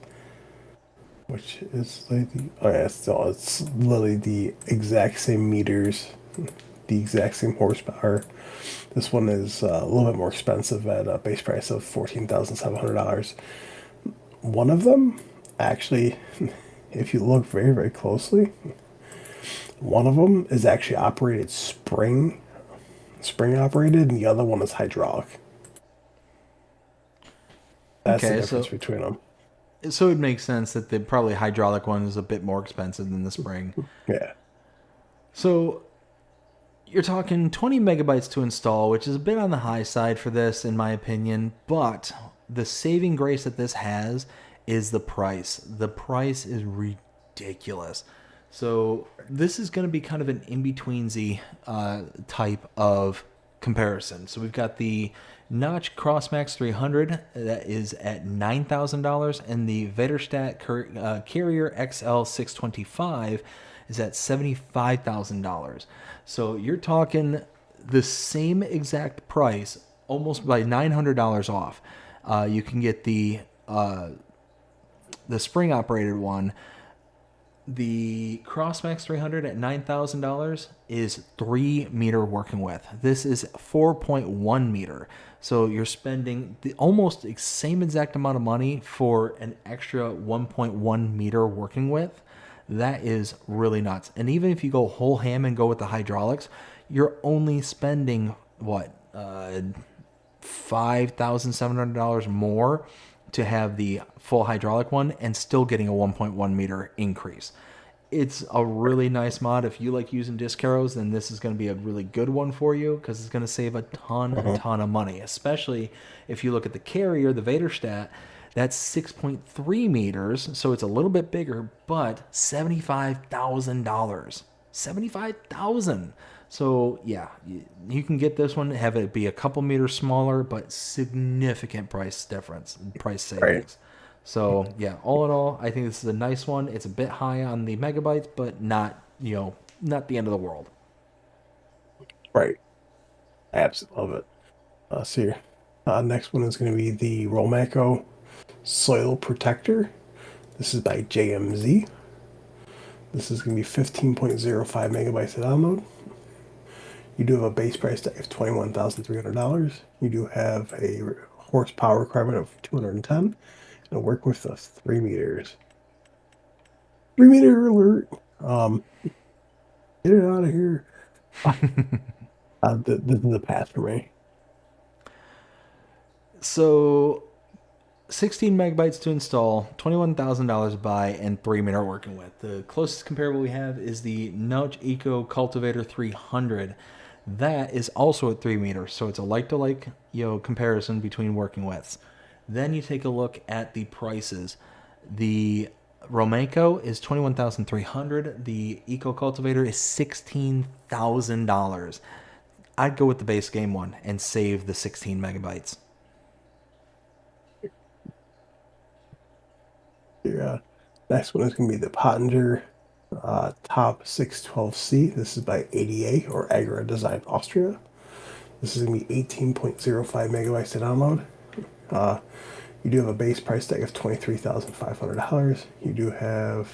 which is like it's literally the exact same meters, the exact same horsepower. This one is a little bit more expensive at a base price of $14,700. One of them, actually, if you look very, very closely, one of them is actually operated spring operated, and the other one is hydraulic. That's the difference between them. So it makes sense that the probably hydraulic one is a bit more expensive than the spring. Yeah. So you're talking 20 megabytes to install, which is a bit on the high side for this, in my opinion. But the saving grace that this has is the price. The price is ridiculous. So this is going to be kind of an in-betweensy type of comparison. So we've got the Notch Crossmax 300 that is at $9,000, and the Vaderstat Carrier XL 625 is at $75,000. So you're talking the same exact price, almost by $900 off. You can get the spring operated one. The Crossmax 300 at $9,000 is 3 meter working width. This is 4.1 meter. So you're spending the almost same exact amount of money for an extra 1.1 meter working width. That is really nuts. And even if you go whole ham and go with the hydraulics, you're only spending $5,700 more to have the full hydraulic one and still getting a 1.1 meter increase. It's a really nice mod. If you like using disc arrows, then this is going to be a really good one for you because it's going to save a ton of money, especially if you look at the Carrier, the Vaderstat. That's 6.3 meters, so it's a little bit bigger, but $75,000. $75,000. So yeah, you can get this one, have it be a couple meters smaller, but significant price difference, price Right. savings. So yeah, all in all, I think this is a nice one. It's a bit high on the megabytes, but not, not the end of the world. Right. I absolutely love it. See here. Next one is going to be the Romeco Soil Protector. This is by JMZ. This is going to be 15.05 megabytes to download. You do have a base price tag of $21,300. You do have a horsepower requirement of 210 and a work width of 3 meters. 3 meter alert. Get it out of here. This is a pass for me. So 16 megabytes to install, $21,000 to buy, and 3 meter working with. The closest comparable we have is the Nudge Eco Cultivator 300. That is also at 3 meters, so it's a like-to-like comparison between working widths. Then you take a look at the prices. The Romeco is $21,300. The Eco Cultivator is $16,000. I'd go with the base game one and save the 16 megabytes. Your next one is going to be the Pottinger Top 612C. This is by ADA or Agri Design Austria. This is going to be 18.05 megabytes to download. You do have a base price tag of $23,500. You do have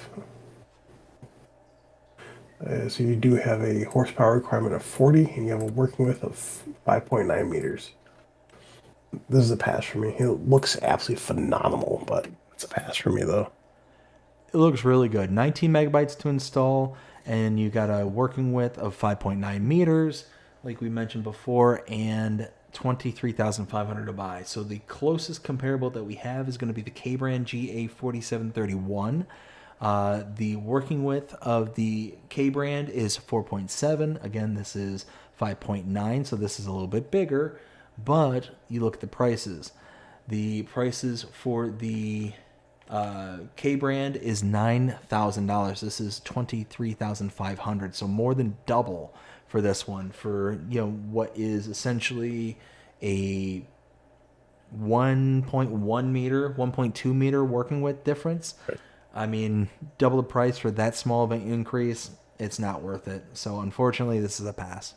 you do have a horsepower requirement of 40, and you have a working width of 5.9 meters. This is a pass for me. It looks absolutely phenomenal, but it's a pass for me though. It looks really good. 19 megabytes to install, and you got a working width of 5.9 meters, like we mentioned before, and 23,500 to buy. So the closest comparable that we have is going to be the K-brand GA4731. The working width of the K-brand is 4.7. Again, this is 5.9, so this is a little bit bigger. But you look at the prices. The prices for the K-brand is $9,000. This is $23,500, so more than double for this one, for what is essentially a 1.1 meter, 1.2 meter working width difference. Right. I mean, double the price for that small of an increase, it's not worth it. So unfortunately, this is a pass.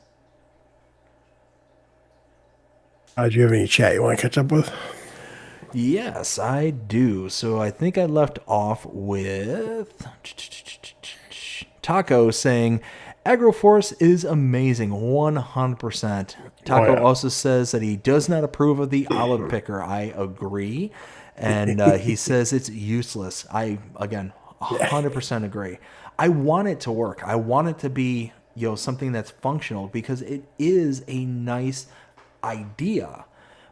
Do you have any chat you want to catch up with? Yes, I do. So I think I left off with Taco saying Agroforce is amazing, 100%. Taco also says that he does not approve of the olive picker. I agree. And he says it's useless. I, again, 100% agree. I want it to work. I want it to be, something that's functional, because it is a nice idea.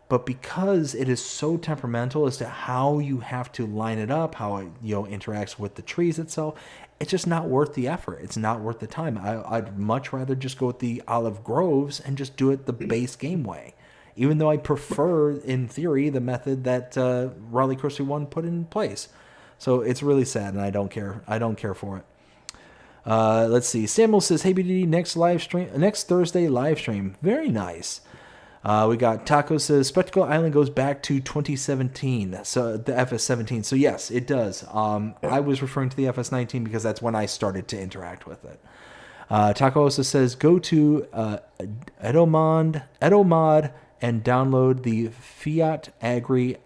But because it is so temperamental as to how you have to line it up, how it interacts with the trees itself, it's just not worth the effort. It's not worth the time. I'd much rather just go with the olive groves and just do it the base game way. Even though I prefer, in theory, the method that Raleigh Christie 1 put in place. So it's really sad, and I don't care. I don't care for it. Let's see. Samuel says, "Hey BDD, next Thursday live stream. Very nice." We got Taco says Spectacle Island goes back to 2017, so the FS17. So yes, it does. I was referring to the FS19 because that's when I started to interact with it. Taco also says go to Edomod and download the Fiat Agri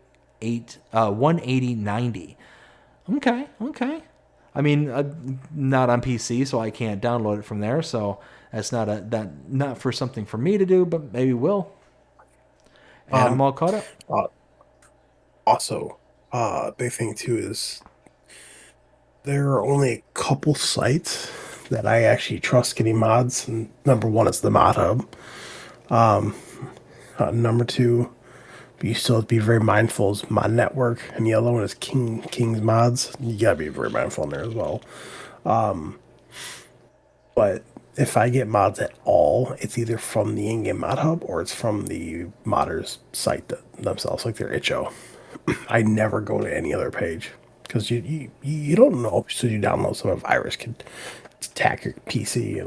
18090. Okay. I mean, not on PC, so I can't download it from there. So that's not for something for me to do, but maybe will. And I'm all caught up. Also, big thing too is there are only a couple sites that I actually trust getting mods. And number one is the Mod Hub. Number two, but you still have to be very mindful, is Mod Network, and the other one is King's Mods. You gotta be very mindful in there as well. But if I get mods at all, it's either from the in-game mod hub or it's from the modders site themselves, like their itch.io. I never go to any other page because you don't know, so you download some virus could attack your PC,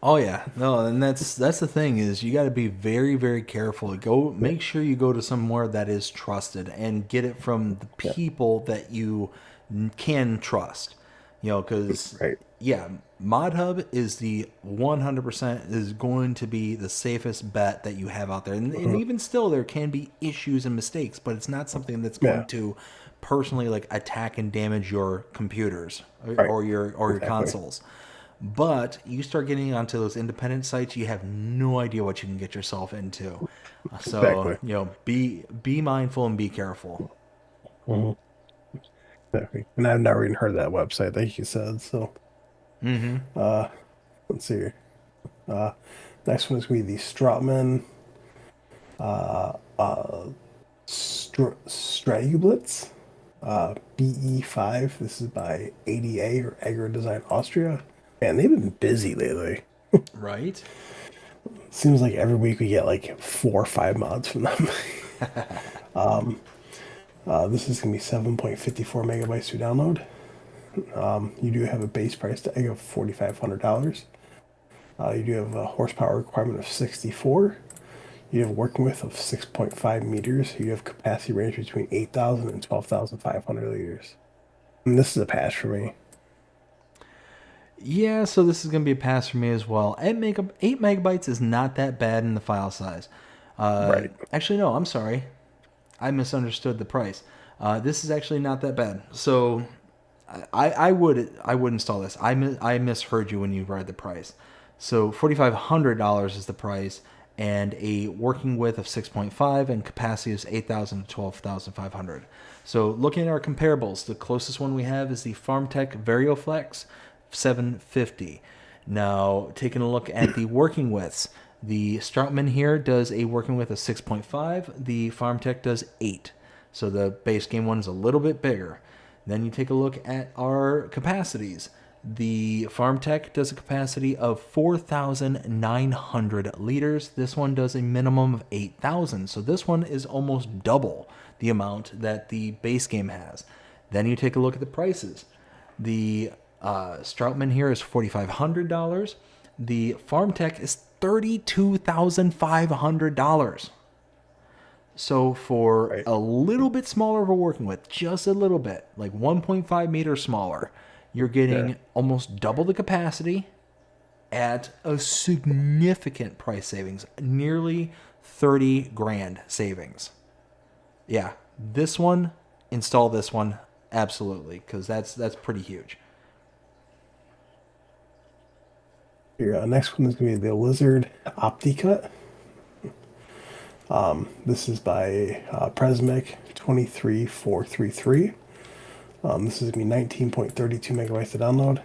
Oh yeah, no, and that's the thing is you got to be very very careful. Go make sure you go to somewhere that is trusted and get it from the Yeah. people that you can trust. You know, because Right. yeah, ModHub is the 100% is going to be the safest bet that you have out there. And even still, there can be issues and mistakes, but it's not something that's going Yeah. to personally like attack and damage your computers Right. or your Exactly. consoles. But you start getting onto those independent sites, you have no idea what you can get yourself into. So, Exactly. you know, be mindful and be careful. Hmm. Exactly. And I've never even heard of that website, like you said. So, let's see here. Uh, next one is going to be the Strautman Stragublitz BE5. This is by ADA or Agro Design Austria. Man, they've been busy lately. Right? Seems like every week we get like 4 or 5 mods from them. This is going to be 7.54 megabytes to download. You do have a base price tag of $4,500. You do have a horsepower requirement of 64. You have a working width of 6.5 meters. You have capacity range between 8,000 and 12,500 liters. And this is a pass for me. Yeah, so this is going to be a pass for me as well. 8 megabytes is not that bad in the file size. Right. Actually, no, I'm sorry. I misunderstood the price. This is actually not that bad. So I would install this. I misheard you when you read the price. So $4,500 is the price, and a working width of 6.5 and capacity is 8,000 to 12,500. So looking at our comparables, the closest one we have is the FarmTech VarioFlex 750. Now taking a look at the working widths, the Strautman here does a working width of 6.5. The FarmTech does 8. So the base game one is a little bit bigger. Then you take a look at our capacities. The FarmTech does a capacity of 4,900 liters. This one does a minimum of 8,000. So this one is almost double the amount that the base game has. Then you take a look at the prices. The Strautman here is $4,500. The FarmTech is $32,500. So for Right. a little bit smaller of a working width, just a little bit, like 1.5 meters smaller, you're getting Yeah. almost double the capacity at a significant price savings, nearly 30 grand savings. Yeah, this one, install this one absolutely, because that's pretty huge. Your next one is going to be the Lizard OptiCut. This is by Presmic 23433. This is going to be 19.32 megabytes to download.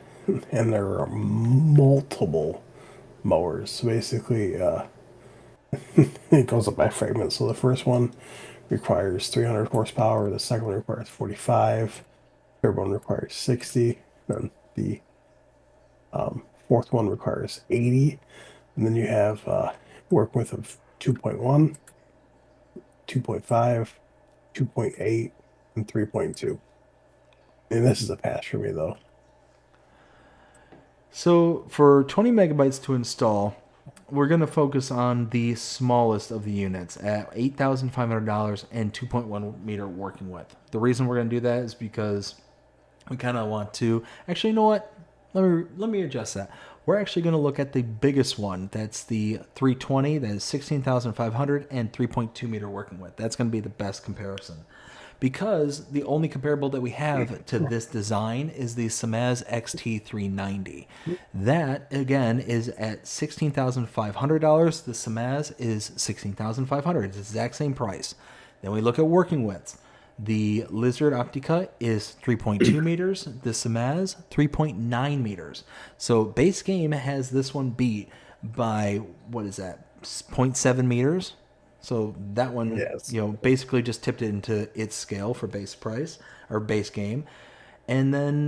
And there are multiple mowers. So basically, it goes up by fragments. So the first one requires 300 horsepower. The second one requires 45. Third one requires 60. Then the fourth one requires 80. And then you have work width of 2.1, 2.5, 2.8, and 3.2. And this is a pass for me, though. So for 20 megabytes to install, we're going to focus on the smallest of the units at $8,500 and 2.1 meter working width. The reason we're going to do that is because we kind of want to, actually, you know what? Let me adjust that. We're actually going to look at the biggest one. That's the 320. That is 16,500 and 3.2 meter working width. That's going to be the best comparison. Because the only comparable that we have to this design is the Samaz XT390. That, again, is at $16,500. The Samaz is $16,500. It's the exact same price. Then we look at working widths. The Lizard OptiCut is 3.2 meters. The Samaz, 3.9 meters. So base game has this one beat by, what is that, 0.7 meters? So that one, Yes. basically just tipped it into its scale for base price or base game. And then,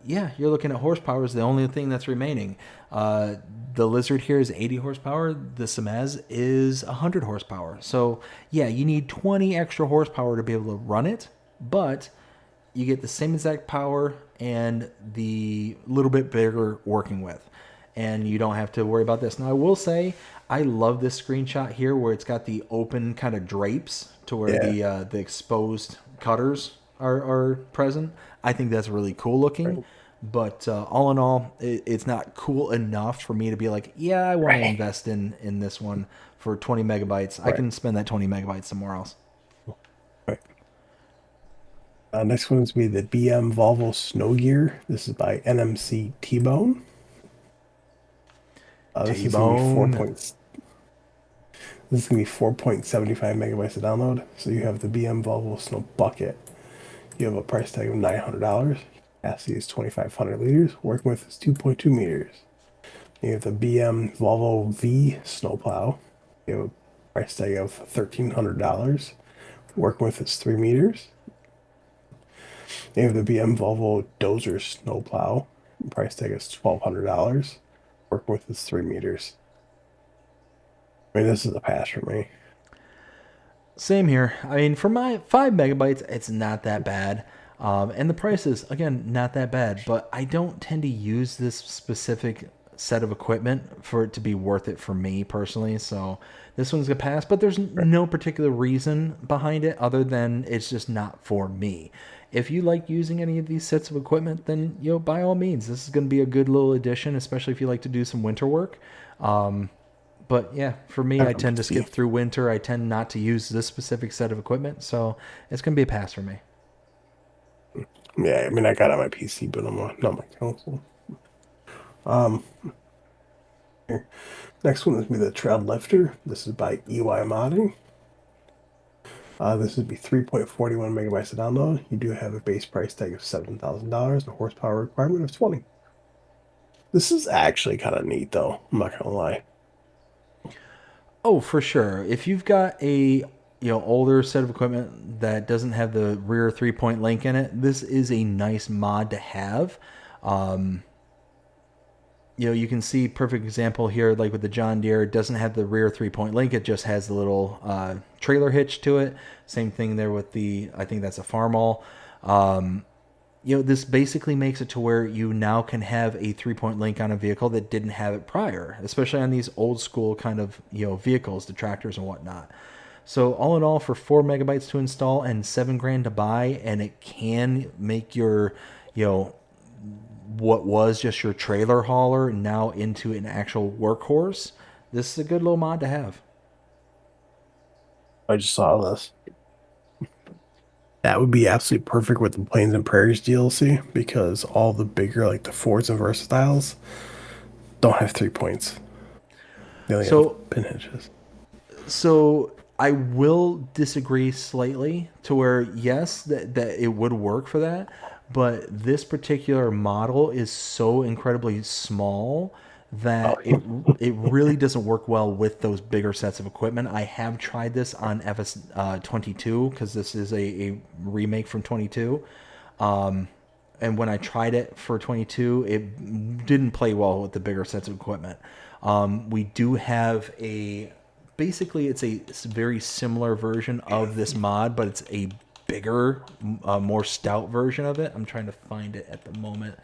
you're looking at horsepower is the only thing that's remaining. The Lizard here is 80 horsepower. The Samaz is 100 horsepower. So, yeah, you need 20 extra horsepower to be able to run it, but you get the same exact power and the little bit bigger working width. and you don't have to worry about this. Now, I will say I love this screenshot here where it's got the open kind of drapes to where the exposed cutters are present. I think that's really cool looking. But all in all, it's not cool enough for me to be like, yeah, I want to invest in this one for 20 megabytes. I can spend that 20 megabytes somewhere else. Next one is going to be the BM Volvo Snow Gear. This is by NMC T-Bone. This is going to be 4.75 megabytes of download. So you have the BM Volvo Snow Bucket. You have a price tag of $900. Capacity is 2,500 liters. Working with is 2.2 meters. You have the BM Volvo V Snowplow. You have a price tag of $1,300. Working with is 3 meters. You have the BM Volvo Dozer Snowplow. Price tag is $1,200. Working with is 3 meters. I mean, this is a pass for me. Same here. I mean, for my 5 megabytes, it's not that bad. And the price is, again, not that bad. But I don't tend to use this specific set of equipment for it to be worth it for me personally. So this one's going to pass. But there's no particular reason behind it other than it's just not for me. If you like using any of these sets of equipment, then, you know, by all means, this is going to be a good little addition, especially if you like to do some winter work. But yeah, for me, I tend to skip through winter. I tend not to use this specific set of equipment, so it's going to be a pass for me. Yeah, I mean, I got it on my PC, but not my console. Here. Next one is going to be the Trail Lifter. This is by EY Modding. This would be 3.41 megabytes of download. You do have a base price tag of $7,000 and a horsepower requirement of 20. This is actually kind of neat, though. I'm not gonna lie. Oh, for sure. If you've got a older set of equipment that doesn't have the rear 3-point link in it, this is a nice mod to have. You can see perfect example here, like with the John Deere, it doesn't have the rear 3-point link. It just has the little trailer hitch to it. Same thing there with I think that's a Farmall. This basically makes it to where you now can have a 3-point link on a vehicle that didn't have it prior, especially on these old school kind of, vehicles, the tractors and whatnot. So all in all, for 4 megabytes to install and $7,000 to buy, and it can make your, what was just your trailer hauler now into an actual workhorse. This is a good little mod to have. I just saw this. That would be absolutely perfect with the Plains and Prairies DLC because all the bigger, like the Fords and Versatiles, don't have 3 points. They only have pin hitches. So I will disagree slightly to where, yes, that it would work for that. But this particular model is so incredibly small that it really doesn't work well with those bigger sets of equipment. I have tried this on FS22 because this is a remake from 22. And when I tried it for 22, it didn't play well with the bigger sets of equipment. We do have basically it's a very similar version of this mod, but it's a bigger, more stout version of it. I'm trying to find it at the moment,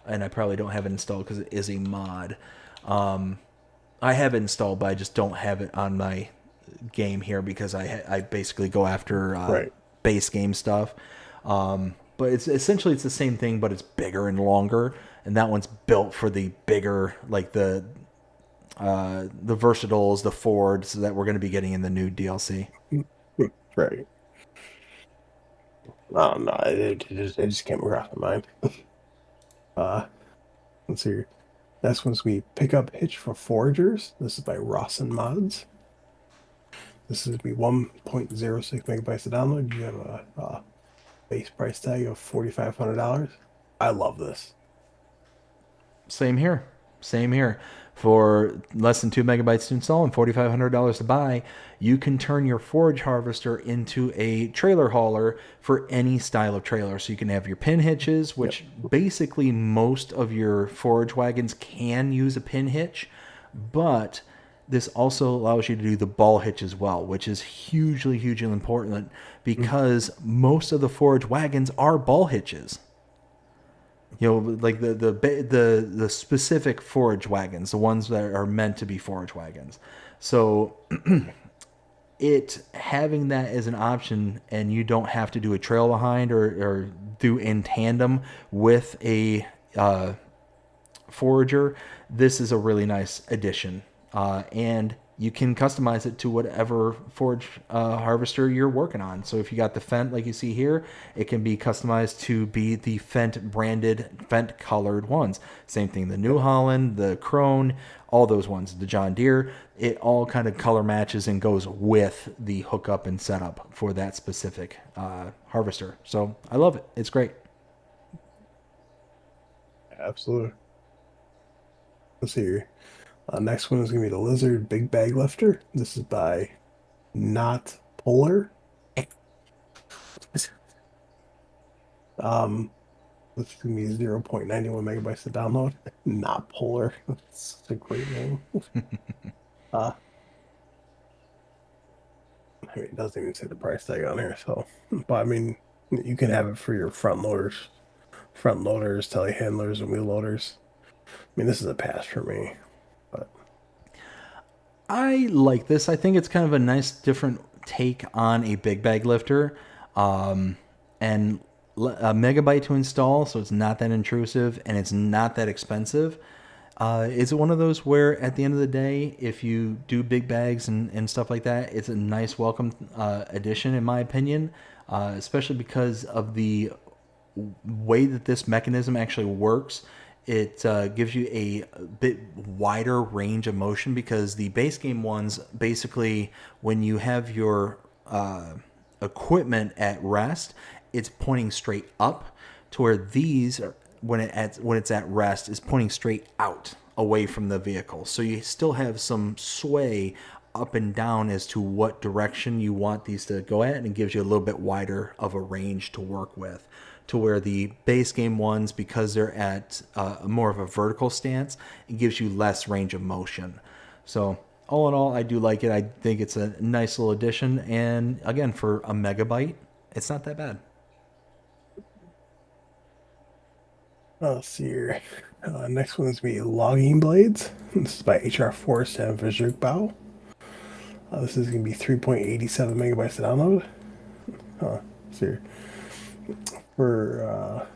and I probably don't have it installed because it is a mod. I have it installed, but I just don't have it on my game here because I basically go after base game stuff. But it's essentially the same thing, but it's bigger and longer, and that one's built for the bigger, like the Versatiles, the Fords that we're going to be getting in the new DLC. Right. Oh, no, it just came across my mind. Let's see. Next one's we pick up hitch for foragers. This is by Rawson Mods. This is be 1.06 megabytes of download. You have a base price tag of $4,500. I love this. Same here. For less than 2 megabytes to install and $4,500 to buy, you can turn your forage harvester into a trailer hauler for any style of trailer. So you can have your pin hitches, which basically most of your forage wagons can use a pin hitch, but this also allows you to do the ball hitch as well, which is hugely, hugely important because most of the forage wagons are ball hitches. You know, like the specific forage wagons, the ones that are meant to be forage wagons. So it having that as an option, and you don't have to do a trail behind or do in tandem with a forager, this is a really nice addition. And you can customize it to whatever forage harvester you're working on. So if you got the Fendt like you see here, it can be customized to be the Fendt branded, Fendt colored ones. Same thing, the New Holland, the Krone, all those ones, the John Deere, it all kind of color matches and goes with the hookup and setup for that specific harvester. So I love it. It's great. Absolutely. Let's see here. Next one is going to be the Lizard Big Bag Lifter. This is by Not Polar. This is going to be 0.91 megabytes to download. Not Polar. That's a great name. I mean, it doesn't even say the price tag on here. So, but I mean, you can have it for your front loaders, telehandlers, and wheel loaders. I mean, this is a pass for me. But I like this. I think it's kind of a nice different take on a big bag lifter, and a megabyte to install, so it's not that intrusive and it's not that expensive. It's one of those where at the end of the day, if you do big bags and stuff like that, it's a nice welcome addition in my opinion, especially because of the way that this mechanism actually works. It gives you a bit wider range of motion, because the base game ones, basically when you have your equipment at rest, it's pointing straight up, to where these are, when it's at rest, is pointing straight out away from the vehicle. So you still have some sway up and down as to what direction you want these to go at, and it gives you a little bit wider of a range to work with, to where the base game ones, because they're at more of a vertical stance, it gives you less range of motion. So all in all, I do like it. I think it's a nice little addition, and again, for a megabyte, it's not that bad. let's see here. Next one is going to be Logging Blades. This is by HR Forest and Vajukbao. This is going to be 3.87 megabytes to download. Let's see here.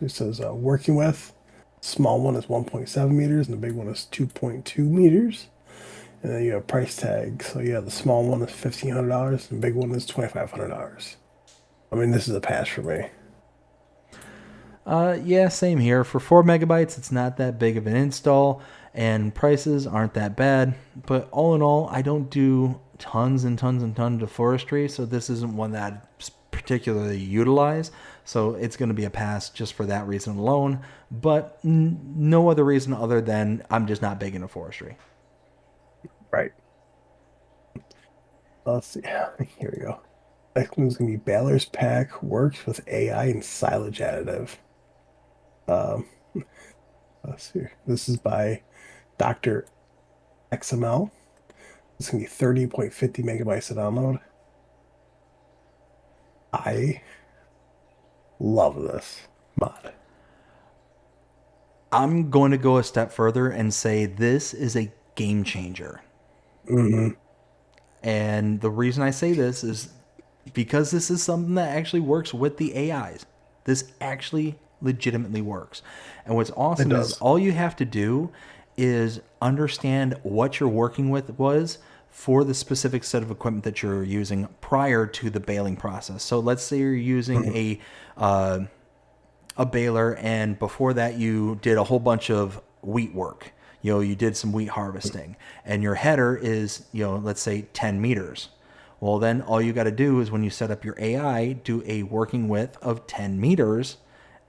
It says working with, small one is 1.7 meters and the big one is 2.2 meters. And then you have price tag. So yeah, the small one is $1,500 and the big one is $2,500. I mean, this is a pass for me. Yeah, same here. For 4 megabytes, it's not that big of an install, and prices aren't that bad. But all in all, I don't do tons and tons and tons of forestry, so this isn't one that I particularly utilize. So it's going to be a pass just for that reason alone. But no other reason other than I'm just not big into forestry. Right. Let's see. Here we go. Next one's going to be Balor's Pack works with AI and silage additive. Let's see. This is by Dr. XML. It's going to be 30.50 megabytes to download. I love this mod. I'm going to go a step further and say this is a game changer. Mm-hmm. And the reason I say this is because this is something that actually works with the AIs. This actually legitimately works. And what's awesome is all you have to do is understand what you're working with was for the specific set of equipment that you're using prior to the baling process. So let's say you're using a baler, and before that you did a whole bunch of wheat work. You know, you did some wheat harvesting, and your header is, you know, let's say 10 meters. Well, then all you got to do is when you set up your AI, do a working width of 10 meters,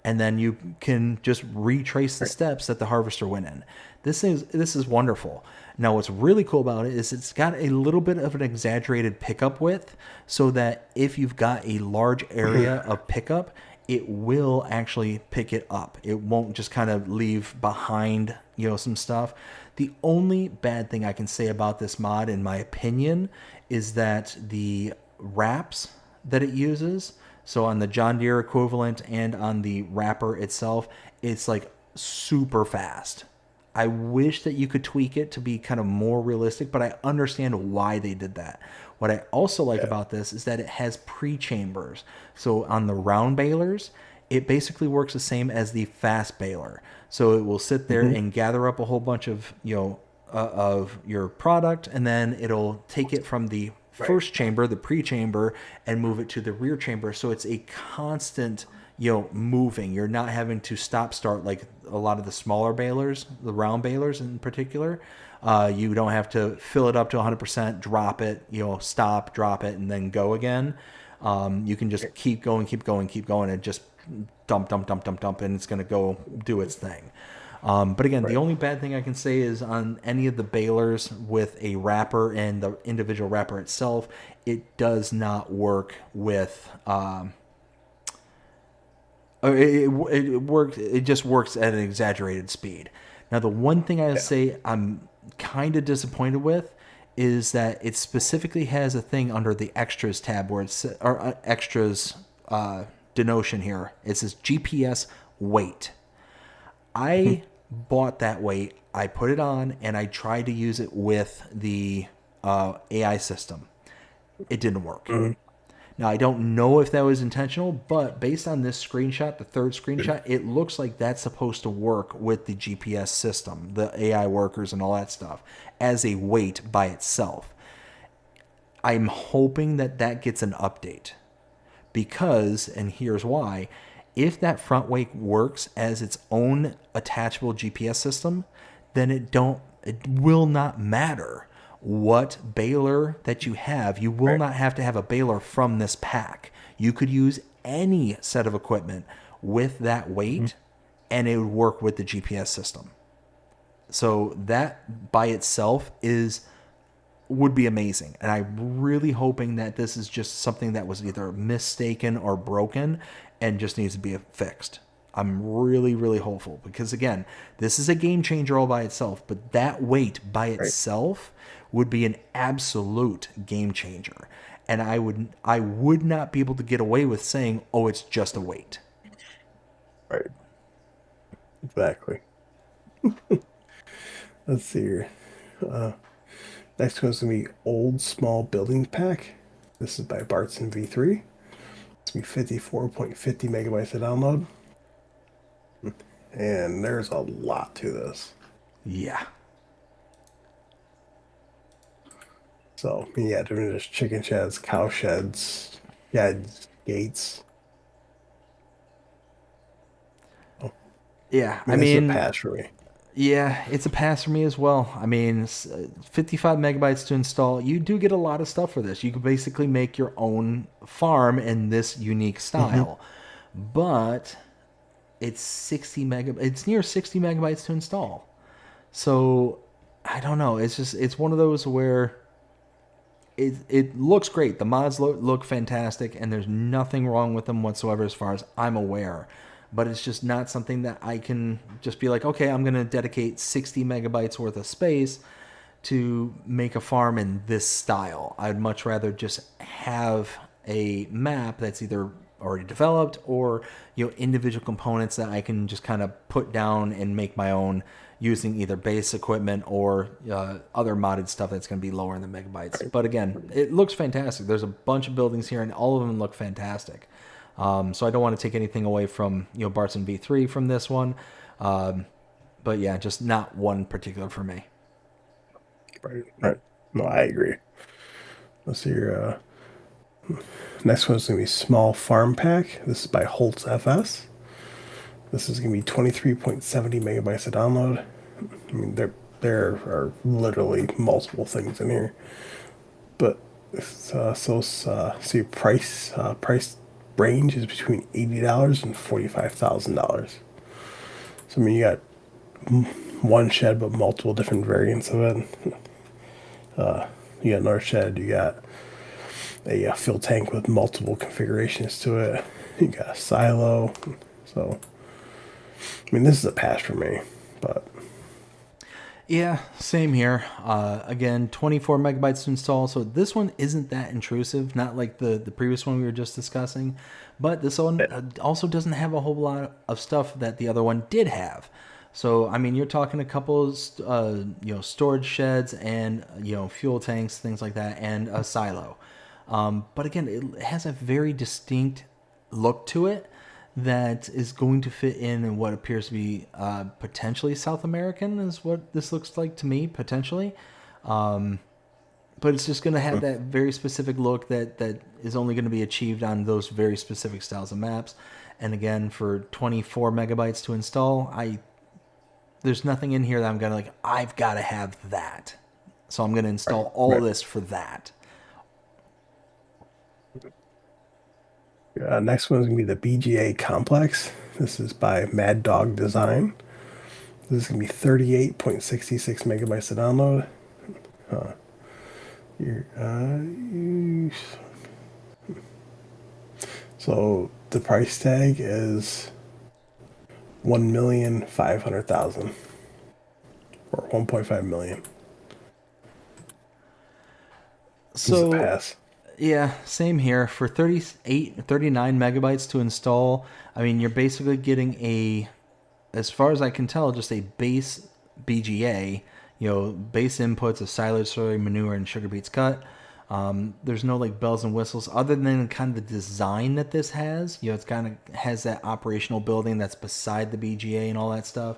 and then you can just retrace the steps that the harvester went in. This is wonderful. Now, what's really cool about it is it's got a little bit of an exaggerated pickup width, so that if you've got a large area of pickup, it will actually pick it up. It won't just kind of leave behind, you know, some stuff. The only bad thing I can say about this mod, in my opinion, is that the wraps that it uses, So on the John Deere equivalent and on the wrapper itself, it's like super fast. I wish that you could tweak it to be kind of more realistic, but I understand why they did that. What I also like about this is that it has pre-chambers. So on the round balers, it basically works the same as the fast baler. So it will sit there and gather up a whole bunch of, of your product, and then it'll take it from the first chamber, the pre-chamber, and move it to the rear chamber. So it's a constant, moving. You're not having to stop start like a lot of the smaller balers, the round balers in particular. You don't have to fill it up to 100%, drop it, stop, drop it, and then go again. You can just keep going, and just dump, and it's going to go do its thing. But again, the only bad thing I can say is on any of the balers with a wrapper and the individual wrapper itself, it does not work with... It just works at an exaggerated speed. Now, the one thing I would say I'm kind of disappointed with is that it specifically has a thing under the extras tab where it's extras denotion here. It says GPS weight. I bought that weight. I put it on and I tried to use it with the AI system. It didn't work. Now, I don't know if that was intentional, but based on this screenshot, the third screenshot, it looks like that's supposed to work with the GPS system, the AI workers and all that stuff, as a weight by itself. I'm hoping that that gets an update because, and here's why, if that front weight works as its own attachable GPS system, then it will not matter what baler that you have. You will not have to have a baler from this pack. You could use any set of equipment with that weight and it would work with the GPS system. So that by itself would be amazing. And I'm really hoping that this is just something that was either mistaken or broken and just needs to be fixed. I'm really, really hopeful because, again, this is a game changer all by itself, but that weight by itself would be an absolute game changer. And I would not be able to get away with saying, oh, it's just a weight. Right. Exactly. Let's see here. Next one's going to be Old Small Building Pack. This is by Bartson V3. It's going to be 54.50 megabytes to download. And there's a lot to this. Yeah. So, there's chicken sheds, cow sheds, gates. Oh. Yeah, I mean, it's a pass for me. Yeah, it's a pass for me as well. I mean, 55 megabytes to install. You do get a lot of stuff for this. You can basically make your own farm in this unique style. But it's 60 megabytes. It's near 60 megabytes to install. So, I don't know. It's one of those where it looks great. The mods look fantastic, and there's nothing wrong with them whatsoever as far as I'm aware. But it's just not something that I can just be like, okay, I'm going to dedicate 60 megabytes worth of space to make a farm in this style. I'd much rather just have a map that's either already developed or individual components that I can just kind of put down and make my own using either base equipment or other modded stuff that's going to be lower in the megabytes. But again, it looks fantastic. There's a bunch of buildings here and all of them look fantastic. So I don't want to take anything away from Bartson V3 from this one. But yeah, just not one particular for me. Right. No, I agree. Let's see here. Next one's going to be Small Farm Pack. This is by Holtz FS. This is going to be 23.70 megabytes to download. I mean, there are literally multiple things in here. But price range is between $80 and $45,000. So I mean, you got one shed but multiple different variants of it. You got another shed. You got a fuel tank with multiple configurations to it. You got a silo. So I mean, this is a pass for me, but Yeah, same here. Again, 24 megabytes to install. So this one isn't that intrusive, not like the previous one we were just discussing. But this one also doesn't have a whole lot of stuff that the other one did have. So I mean, you're talking a couple of storage sheds and fuel tanks, things like that, and a silo. But again, it has a very distinct look to it that is going to fit in what appears to be potentially South American, is what this looks like to me, potentially. But it's just going to have that very specific look that is only going to be achieved on those very specific styles of maps. And again, for 24 megabytes to install, there's nothing in here that I'm going to I've got to have that. So I'm going to install all this for that. Next one is going to be the BGA Complex. This is by Mad Dog Design. This is going to be 38.66 megabytes to download. So the price tag is 1,500,000 or 1.5 million. So pass. Yeah, same here. For 39 megabytes to install, I mean, you're basically getting as far as I can tell, just a base BGA, base inputs of silage, soy, manure, and sugar beets cut. There's no bells and whistles other than kind of the design that this has. It's kind of has that operational building that's beside the BGA and all that stuff.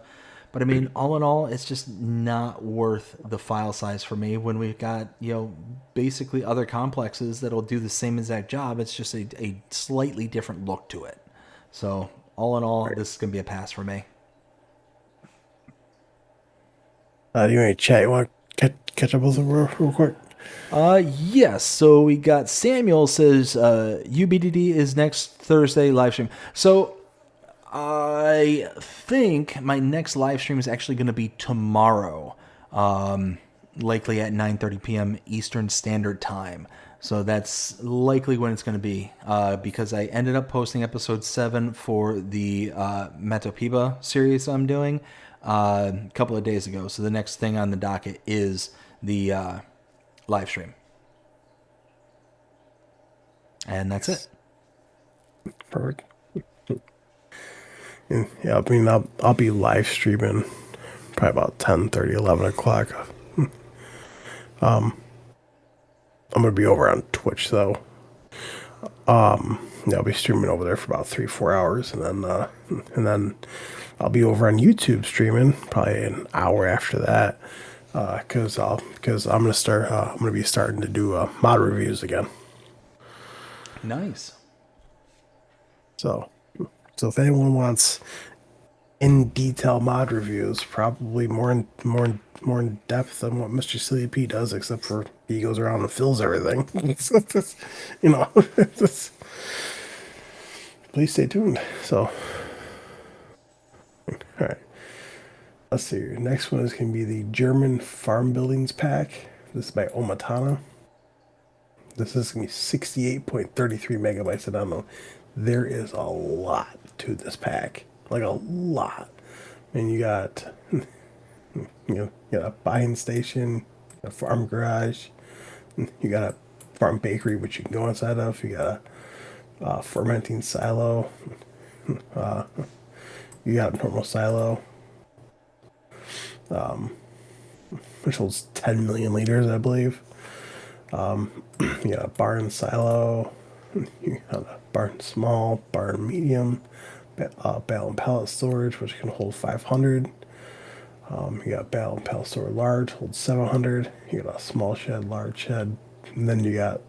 But I mean, all in all, it's just not worth the file size for me when we've got, basically other complexes that'll do the same exact job. It's just a slightly different look to it. So all in all, this is going to be a pass for me. Do you want to chat? You want to catch up with them real quick? Yes. So we got Samuel says, UBDD is next Thursday live stream. So I think my next live stream is actually going to be tomorrow, likely at 9:30 p.m. Eastern Standard Time. So that's likely when it's going to be, because I ended up posting episode 7 for the Metopiba series I'm doing a couple of days ago. So the next thing on the docket is the live stream. And that's it. Perfect. Yeah, I mean, I'll be live streaming probably about 10:30, 11 o'clock. I'm gonna be over on Twitch though. Yeah, I'll be streaming over there for about 3-4 hours, and then I'll be over on YouTube streaming probably an hour after that. Because I'm gonna be starting to do mod reviews again. Nice. So if anyone wants in detail mod reviews, probably more in depth than what Mr. Silly P does, except for he goes around and fills everything. Please stay tuned. So, all right. Let's see. Next one is going to be the German Farm Buildings Pack. This is by Omatana. This is going to be 68.33 megabytes to download. There is a lot to this pack. Like a lot. And you got, you got a buying station, a farm garage, you got a farm bakery, which you can go inside of. You got a fermenting silo. You got a normal silo. Which holds 10 million liters, I believe. You got a barn silo, you got a barn small, barn medium, bale and pallet storage, which can hold 500. You got bale and pallet storage large, holds 700. You got a small shed, large shed, and then you got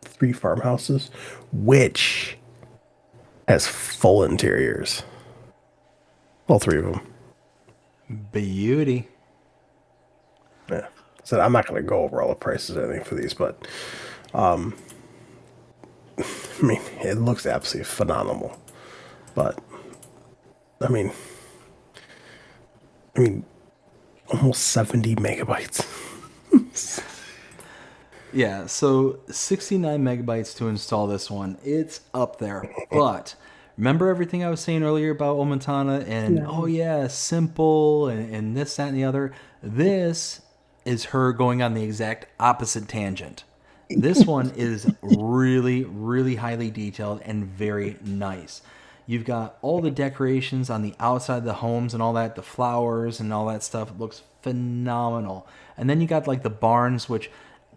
3 farmhouses, which has full interiors. All 3 of them. Beauty. Yeah. So I'm not going to go over all the prices or anything for these, but I mean, it looks absolutely phenomenal. But I mean, almost 70 megabytes. Yeah, so 69 megabytes to install this one. It's up there. But Remember everything I was saying earlier about Omatana and, oh yeah, simple and this, that, and the other? This is her going on the exact opposite tangent. This one is really, really highly detailed and very nice. You've got all the decorations on the outside of the homes and all that, the flowers and all that stuff. It looks phenomenal. And then you got like the barns, which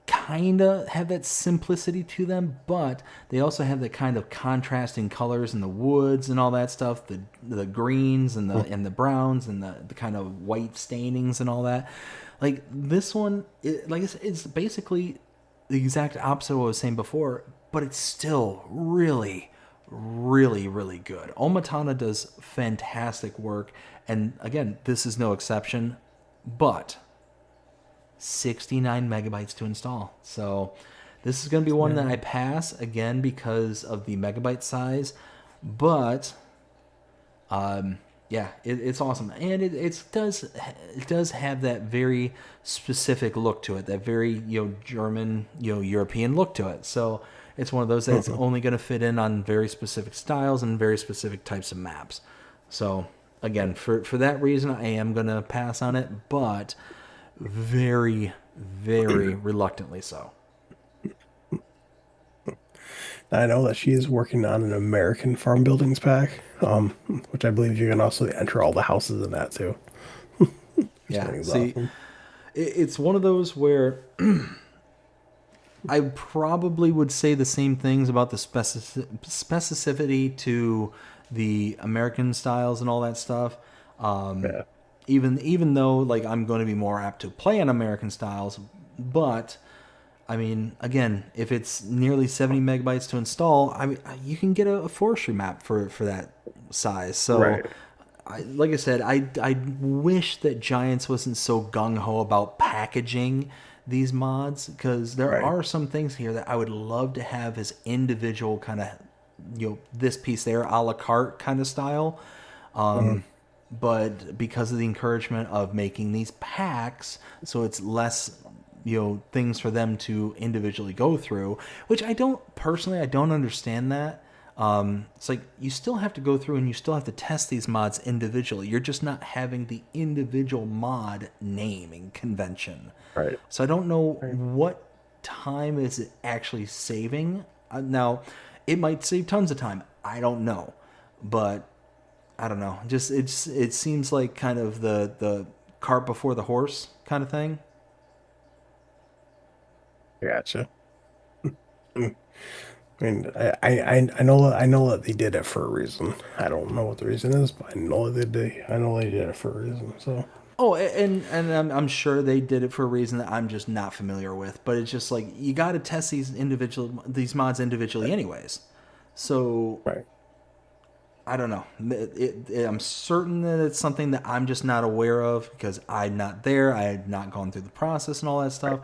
kind of have that simplicity to them, but they also have the kind of contrasting colors in the woods and all that stuff, the greens and the browns and the kind of white stainings and all that. Like this one, like I said, it's basically the exact opposite of what I was saying before, but it's still really, really, really good. Omatana does fantastic work, and again, this is no exception, but 69 megabytes to install. So this is going to be one that I pass again because of the megabyte size, but yeah, it's awesome, and it does have that very specific look to it, that very German European look to it. So it's one of those that's only going to fit in on very specific styles and very specific types of maps. So again, for that reason, I am going to pass on it, but very, very reluctantly so. I know that she is working on an American farm buildings pack, which I believe you can also enter all the houses in that too. Yeah, see, it's one of those where I probably would say the same things about the specificity to the American styles and all that stuff. Yeah. Even though like I'm going to be more apt to play on American styles, but I mean, again, if it's nearly 70 megabytes to install, I mean, you can get a forestry map for that size. So, Right. Like I said, I wish that Giants wasn't so gung-ho about packaging these mods, because there are some things here that I would love to have as individual kind of, this piece there, a la carte kind of style. But because of the encouragement of making these packs, so it's less things for them to individually go through, which I don't understand that. It's like you still have to go through and you still have to test these mods individually. You're just not having the individual mod naming convention. Right. So I don't know what time is it actually saving. Now, it might save tons of time. I don't know, but I don't know. Just it seems like kind of the cart before the horse kind of thing. Gotcha. I mean, I know that they did it for a reason. I don't know what the reason is, but I know they did it for a reason. So. Oh, and I'm sure they did it for a reason that I'm just not familiar with. But it's just like you got to test these mods individually, anyways. So I don't know. I'm certain that it's something that I'm just not aware of because I'm not there. I had not gone through the process and all that stuff.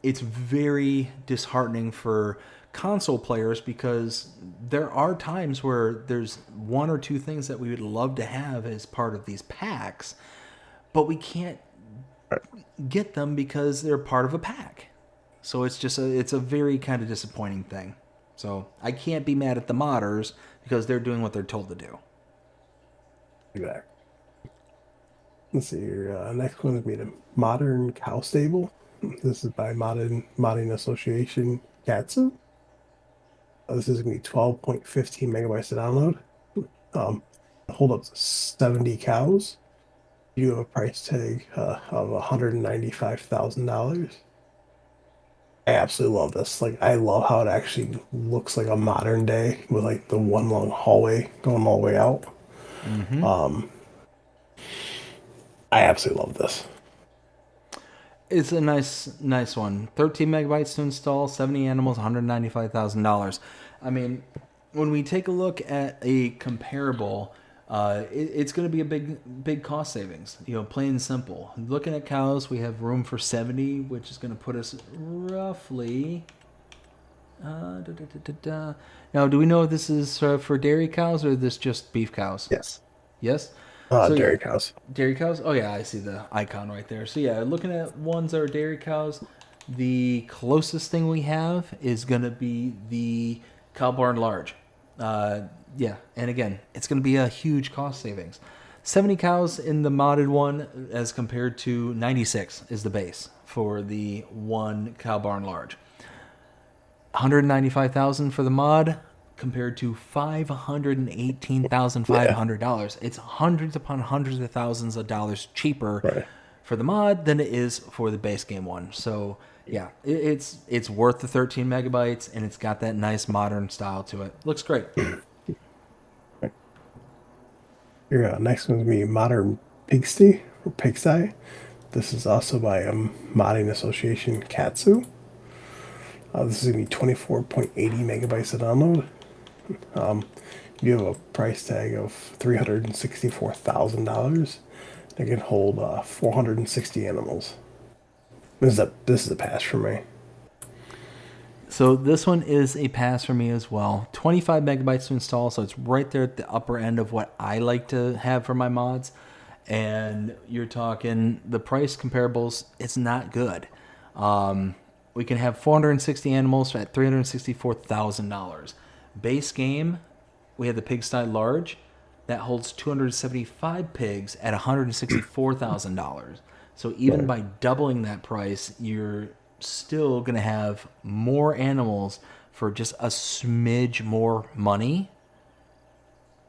It's very disheartening for console players because there are times where there's one or two things that we would love to have as part of these packs, but we can't get them because they're part of a pack. So it's a very kind of disappointing thing. So I can't be mad at the modders because they're doing what they're told to do. Exactly. Let's see here. Next one is going to be the Modern Cow Stable. This is by Modding Association Katsu. This is going to be 12.15 megabytes to download. Hold up to 70 cows. You have a price tag of $195,000. I absolutely love this. Like, I love how it actually looks like a modern day with like the one long hallway going all the way out. I absolutely love this. It's a nice one. 13 megabytes to install, 70 animals, $195,000. I mean, when we take a look at a comparable, it's going to be a big cost savings. Plain and simple. Looking at cows, we have room for 70, which is going to put us roughly. Now, do we know if this is for dairy cows or is this just beef cows? Yes. Yes. Dairy cows. Dairy cows? Oh, yeah, I see the icon right there. So, yeah, looking at ones that are dairy cows, the closest thing we have is going to be the cow barn large. Yeah, and again, it's going to be a huge cost savings. 70 cows in the modded one as compared to 96 is the base for the one cow barn large. 195,000 for the mod compared to $518,500. It's hundreds upon hundreds of thousands of dollars cheaper for the mod than it is for the base game one. So yeah, it's worth the 13 megabytes, and it's got that nice modern style to it. Looks great. Your next one's going to be Modern Pigsty, or Pigsty. This is also by modding association Katsu. This is going to be 24.80 megabytes to download. You have a price tag of $364,000. It can hold 460 animals. This is a pass for me. So this one is a pass for me as well. 25 megabytes to install, so it's right there at the upper end of what I like to have for my mods. And you're talking the price comparables, it's not good. We can have 460 animals at $364,000. Base game, we have the Pigsty Large. That holds 275 pigs at $164,000. So even by doubling that price, you're still going to have more animals for just a smidge more money.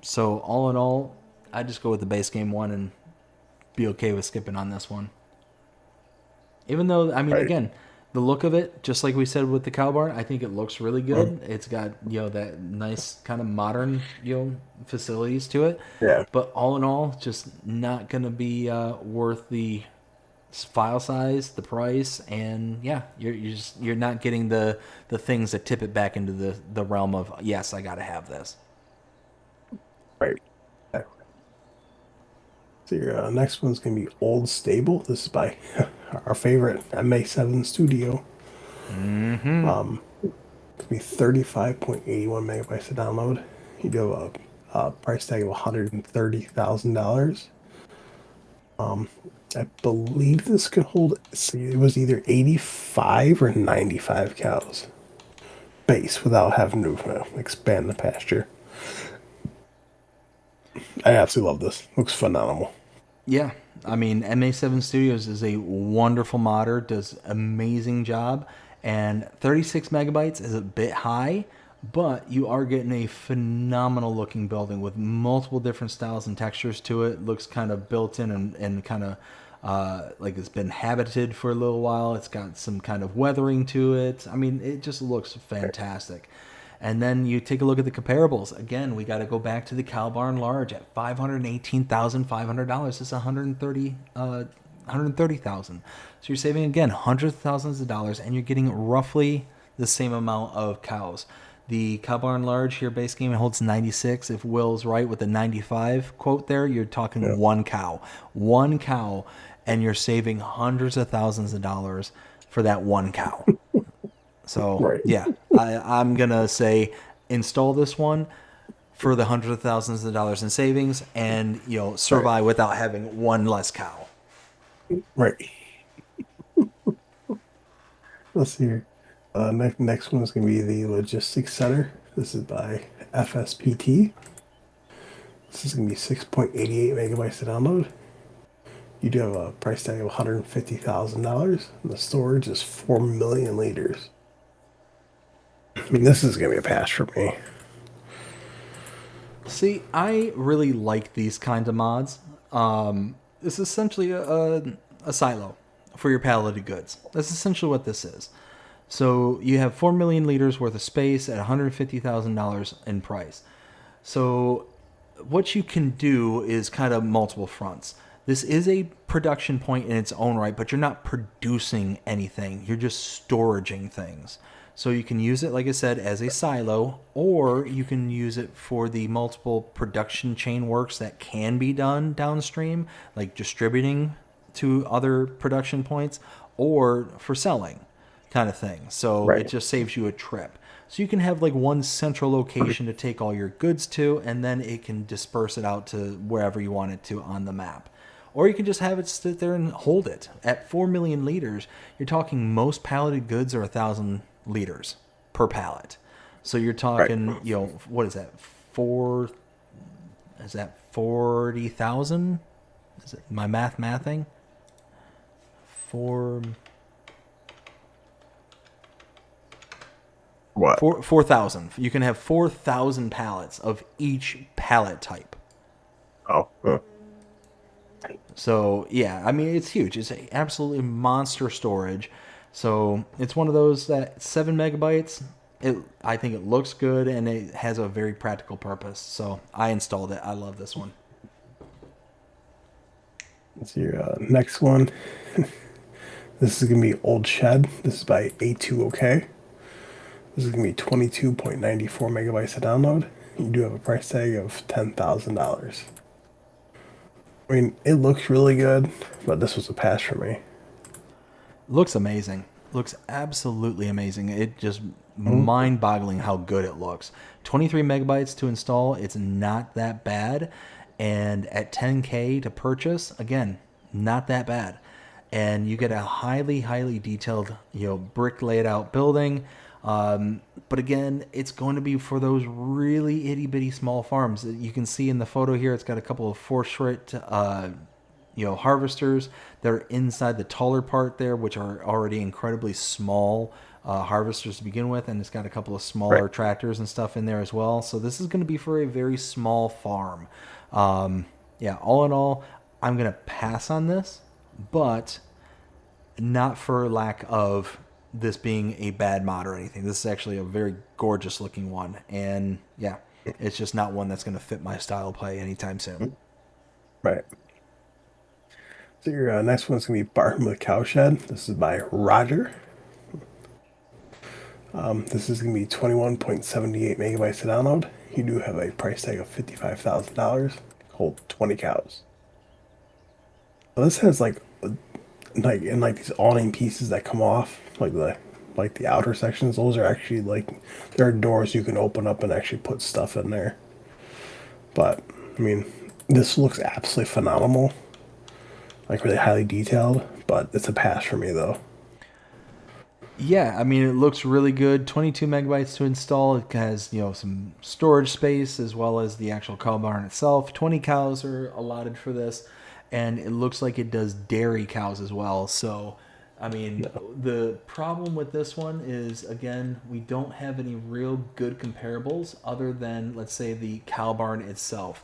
So all in all, I just go with the base game one and be okay with skipping on this one. Even though, I mean, again, the look of it, just like we said with the cow barn, I think it looks really good. It's got, that nice kind of modern, facilities to it. Yeah. But all in all, just not going to be worth the file size, the price, and you're not getting the things that tip it back into the realm of, yes, I got to have this. Right. So your next one's going to be Old Stable. This is by our favorite MA7 Studio. It's going to be 35.81 megabytes to download. You do have a price tag of $130,000. I believe this could hold, it was either 85 or 95 cows base without having to expand the pasture. I absolutely love this. Looks phenomenal. Yeah, I mean, MA7 Studios is a wonderful modder, does amazing job, and 36 megabytes is a bit high, but you are getting a phenomenal looking building with multiple different styles and textures to it. Looks kind of built in and kind of like it's been habited for a little while. It's got some kind of weathering to it. I mean, it just looks fantastic. And then you take a look at the comparables. Again, we got to go back to the cow barn large at $518,500. It's $130,000. So you're saving again hundreds of thousands of dollars, and you're getting roughly the same amount of cows. The cow barn large here base game holds 96. If Will's right with the 95 quote there, you're talking one cow, and you're saving hundreds of thousands of dollars for that one cow. So, I'm going to say install this one for the hundreds of thousands of dollars in savings and, survive without having one less cow. Right. Let's see here. Next one is going to be the Logistics Center. This is by FSPT. This is going to be 6.88 megabytes to download. You do have a price tag of $150,000, and the storage is 4 million liters. I mean, this is going to be a pass for me. See, I really like these kinds of mods. This is essentially a silo for your palleted goods. That's essentially what this is. So you have 4 million liters worth of space at $150,000 in price. So what you can do is kind of multiple fronts. This is a production point in its own right, but you're not producing anything. You're just storaging things. So you can use it, like I said, as a silo, or you can use it for the multiple production chain works that can be done downstream, like distributing to other production points, or for selling kind of thing. So it just saves you a trip. So you can have like one central location to take all your goods to, and then it can disperse it out to wherever you want it to on the map. Or you can just have it sit there and hold it. At 4 million liters, you're talking most palleted goods are 1,000 liters per pallet. So you're talking, what is that? is that 40,000? Is it my mathing? 4,000. You can have 4,000 pallets of each pallet type. Oh. So yeah, I mean it's huge. It's a absolutely monster storage. So it's one of those that 7 megabytes. I think it looks good and it has a very practical purpose. So I installed it. I love this one. Let's see your next one. This is gonna be Old Shed. This is by A2OK. This is going to be 22.94 megabytes to download. You do have a price tag of $10,000. I mean, it looks really good, but this was a pass for me. Looks amazing. Looks absolutely amazing. It just mind-boggling how good it looks. 23 megabytes to install. It's not that bad. And at 10K to purchase, again, not that bad. And you get a highly, highly detailed, brick laid out building. But again, it's going to be for those really itty bitty small farms. You can see in the photo here, it's got a couple of forestrit, harvesters that are inside the taller part there, which are already incredibly small harvesters to begin with. And it's got a couple of smaller tractors and stuff in there as well. So this is going to be for a very small farm. All in all, I'm going to pass on this, but not for lack of this being a bad mod or anything. This is actually a very gorgeous looking one, and yeah, it's just not one that's going to fit my style of play anytime soon. Right. So your next one's going to be Barn with Cowshed. This is by Roger. This is going to be 21.78 megabytes to download. You do have a price tag of $55,000. Hold 20 cows. So this has like these awning pieces that come off, like the outer sections. Those are actually there are doors you can open up and actually put stuff in there. But I mean, this looks absolutely phenomenal, really highly detailed. But it's a pass for me though. Yeah, I mean, it looks really good. 22 megabytes to install. It has some storage space as well as the actual cow barn itself. 20 cows are allotted for this. And it looks like it does dairy cows as well. So, I mean, the problem with this one is, again, we don't have any real good comparables other than, let's say, the cow barn itself.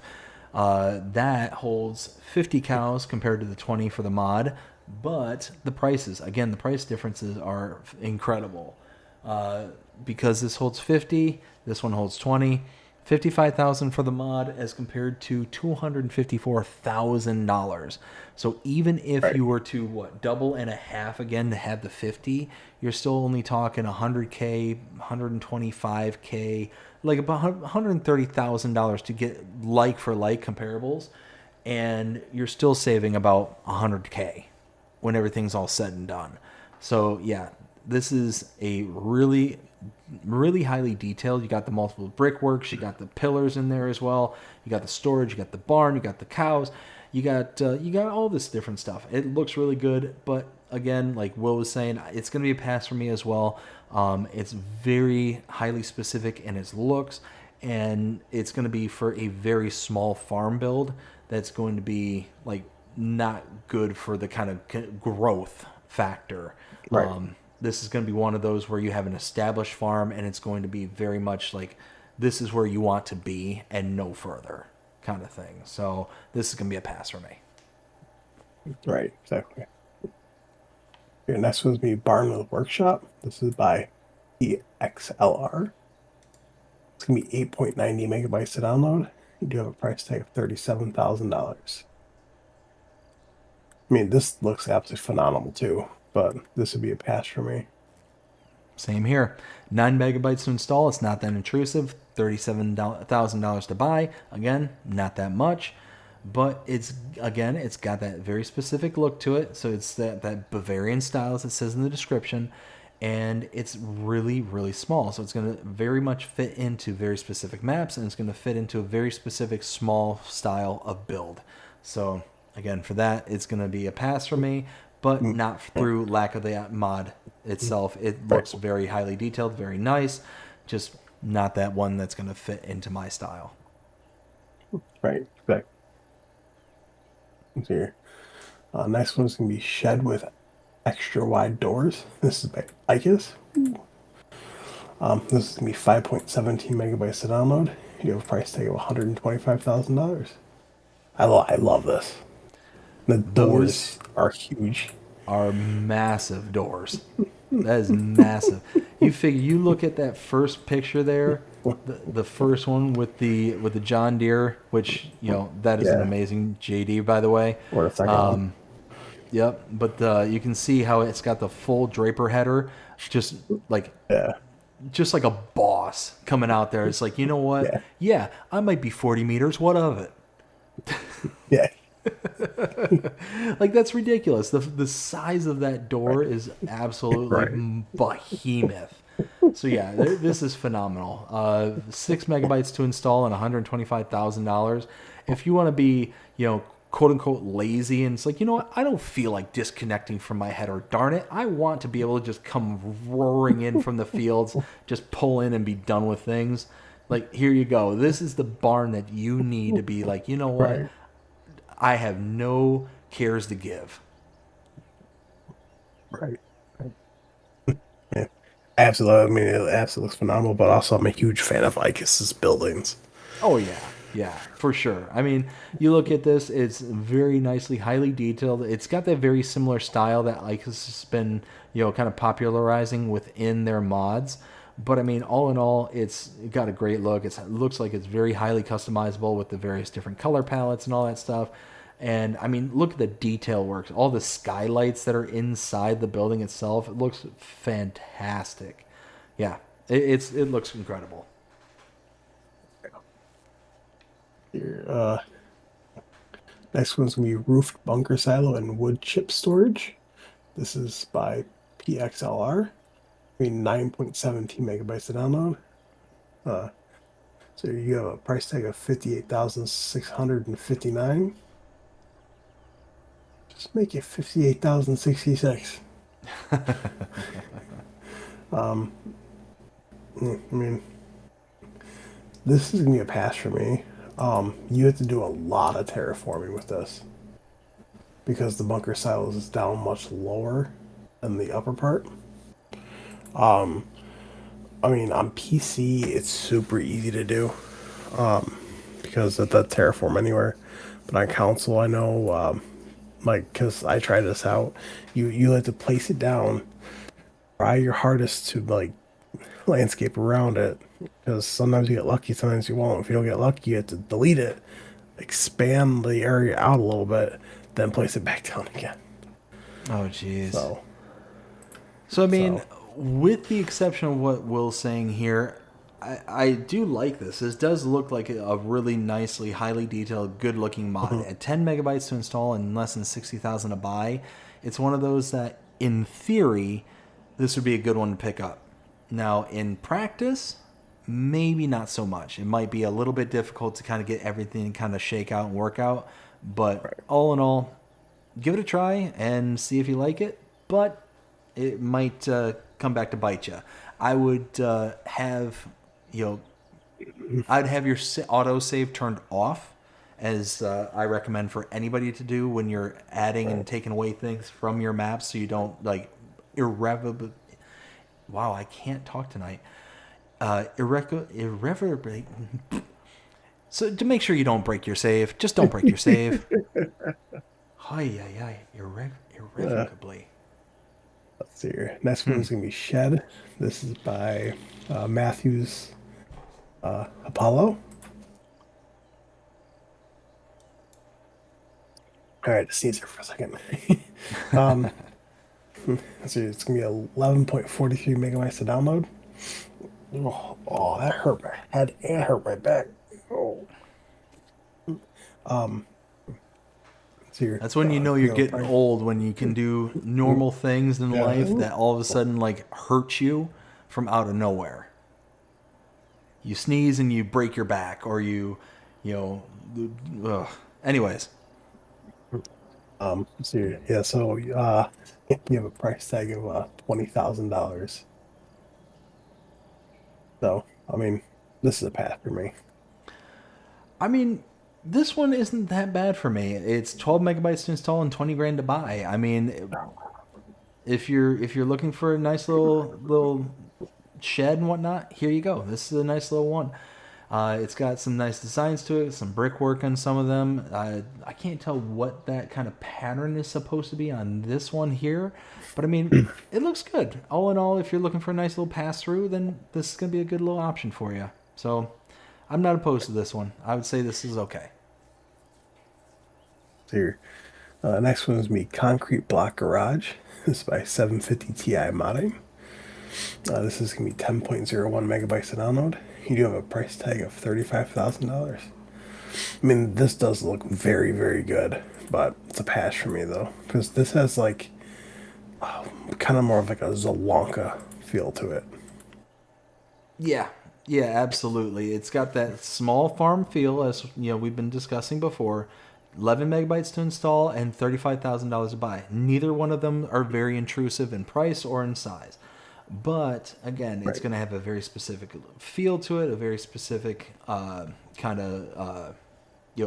That holds 50 cows compared to the 20 for the mod. But the prices, again, the price differences are incredible. Because this holds 50, this one holds 20. $55,000 for the mod as compared to $254,000. So even if you were to double and a half again to have the 50, you're still only talking $100K, $125K, like about $130,000 to get like for like comparables, and you're still saving about $100K when everything's all said and done. So yeah, this is a really highly detailed. You got the multiple brickworks, you got the pillars in there as well, you got the storage, you got the barn, you got the cows, you got all this different stuff. It looks really good, but again, like Will was saying, it's going to be a pass for me as well. It's very highly specific in its looks, and it's going to be for a very small farm build that's going to be not good for the kind of growth factor. This is going to be one of those where you have an established farm and it's going to be very much this is where you want to be and no further kind of thing. So this is going to be a pass for me. Right, exactly. Your next one's going to be Barn with Workshop. This is by EXLR. It's going to be 8.90 megabytes to download. You do have a price tag of $37,000. I mean, this looks absolutely phenomenal too, but this would be a pass for me. Same here. 9 megabytes to install. It's not that intrusive. $37,000 to buy. Again, not that much. But it's got that very specific look to it. So it's that Bavarian style, as it says in the description. And it's really, really small. So it's going to very much fit into very specific maps. And it's going to fit into a very specific small style of build. So again, for that, it's going to be a pass for me. But not through lack of the mod itself. It looks very highly detailed, very nice. Just not that one that's going to fit into my style. Right. Back here. Next one's gonna be shed with extra wide doors. This is by ICAS. This is gonna be 5.17 megabytes to download. You have a price tag of $125,000. I love this. The Those doors are huge. are massive doors. That is massive. You figure, you look at that first picture there, the first one with the John Deere, which that is an Yeah. amazing JD, by the way. Or the second one. Yep, but you can see how it's got the full draper header, just like Yeah. just like a boss coming out there. It's like, you know what? Yeah. Yeah, I might be 40 meters. What of it? Yeah. Like, that's ridiculous. The size of that door is absolutely behemoth. So yeah, this is phenomenal. 6 megabytes to install and $125,000. If you want to be, quote unquote lazy, and it's like, you know what, I don't feel like disconnecting from my header. Darn it, I want to be able to just come roaring in from the fields, just pull in and be done with things. Like, here you go. This is the barn that you need to be like, you know what? Right. I have no cares to give. Right. Yeah. Absolutely. I mean, it absolutely looks phenomenal, but also I'm a huge fan of ICAS's buildings. Oh yeah, yeah, for sure. I mean, you look at this; it's very nicely, highly detailed. It's got that very similar style that ICAS has been, kind of popularizing within their mods. But I mean, all in all, it's got a great look. It looks like it's very highly customizable with the various different color palettes and all that stuff. And I mean, look at the detail work. All the skylights that are inside the building itself. It looks fantastic. Yeah, it looks incredible. Here, next one's gonna be roofed bunker silo and wood chip storage. This is by PXLR. I mean, 9.17 megabytes to download. So you have a price tag of 58,659. Just make it 58,066. I mean, this is gonna be a pass for me. You have to do a lot of terraforming with this because the bunker silos is down much lower than the upper part. I mean, on PC, it's super easy to do because of the terraform anywhere. But on console, I know, because I tried this out, you have to place it down, try your hardest to landscape around it. Because sometimes you get lucky, sometimes you won't. If you don't get lucky, you have to delete it, expand the area out a little bit, then place it back down again. Oh, jeez. So I mean, with the exception of what Will's saying here, I do like this. This does look like a really nicely, highly detailed, good-looking mod. At 10 megabytes to install and less than 60,000 to buy, it's one of those that, in theory, this would be a good one to pick up. Now, in practice, maybe not so much. It might be a little bit difficult to kind of get everything kind of shake out and work out. But all in all, give it a try and see if you like it. But it might come back to bite you. I would have, I'd have your auto save turned off, as I recommend for anybody to do when you're adding and taking away things from your maps, so you don't irrevocably. Wow, I can't talk tonight. Irreparably. So to make sure you don't break your save, just don't break your save. Irrevocably. let's see here. Next one's gonna be Shed. This is by Matthews Apollo. All right, just sneeze here for a second. Let's see, it's gonna be 11.43 megabytes to download. Oh, that hurt my head and hurt my back. Oh. That's when you know you're getting old, when you can do normal things in life that all of a sudden hurt you from out of nowhere. You sneeze and you break your back, or anyways. So you have a price tag of $20,000. So, I mean, this is a path for me. I mean, This one isn't that bad for me. It's 12 megabytes to install and 20 grand to buy. I mean, if you're looking for a nice little shed and whatnot, here you go. This is a nice little one. It's got some nice designs to it, some brickwork on some of them. I can't tell what that kind of pattern is supposed to be on this one here, but I mean, it looks good. All in all, if you're looking for a nice little pass through, then this is gonna be a good little option for you. So, I'm not opposed to this one. I would say this is okay. Here. Next one is me Concrete Block Garage. This is by 750 Ti Modding. This is going to be 10.01 megabytes to download. You do have a price tag of $35,000. I mean, this does look very, very good, but it's a pass for me though, because this has like kind of more of like a Zalonka feel to it. Yeah, yeah, absolutely. It's got that small farm feel, as you know we've been discussing before. 11 megabytes to install and $35,000 to buy. Neither one of them are very intrusive in price or in size. But again, it's going to have a very specific feel to it, a very specific kind of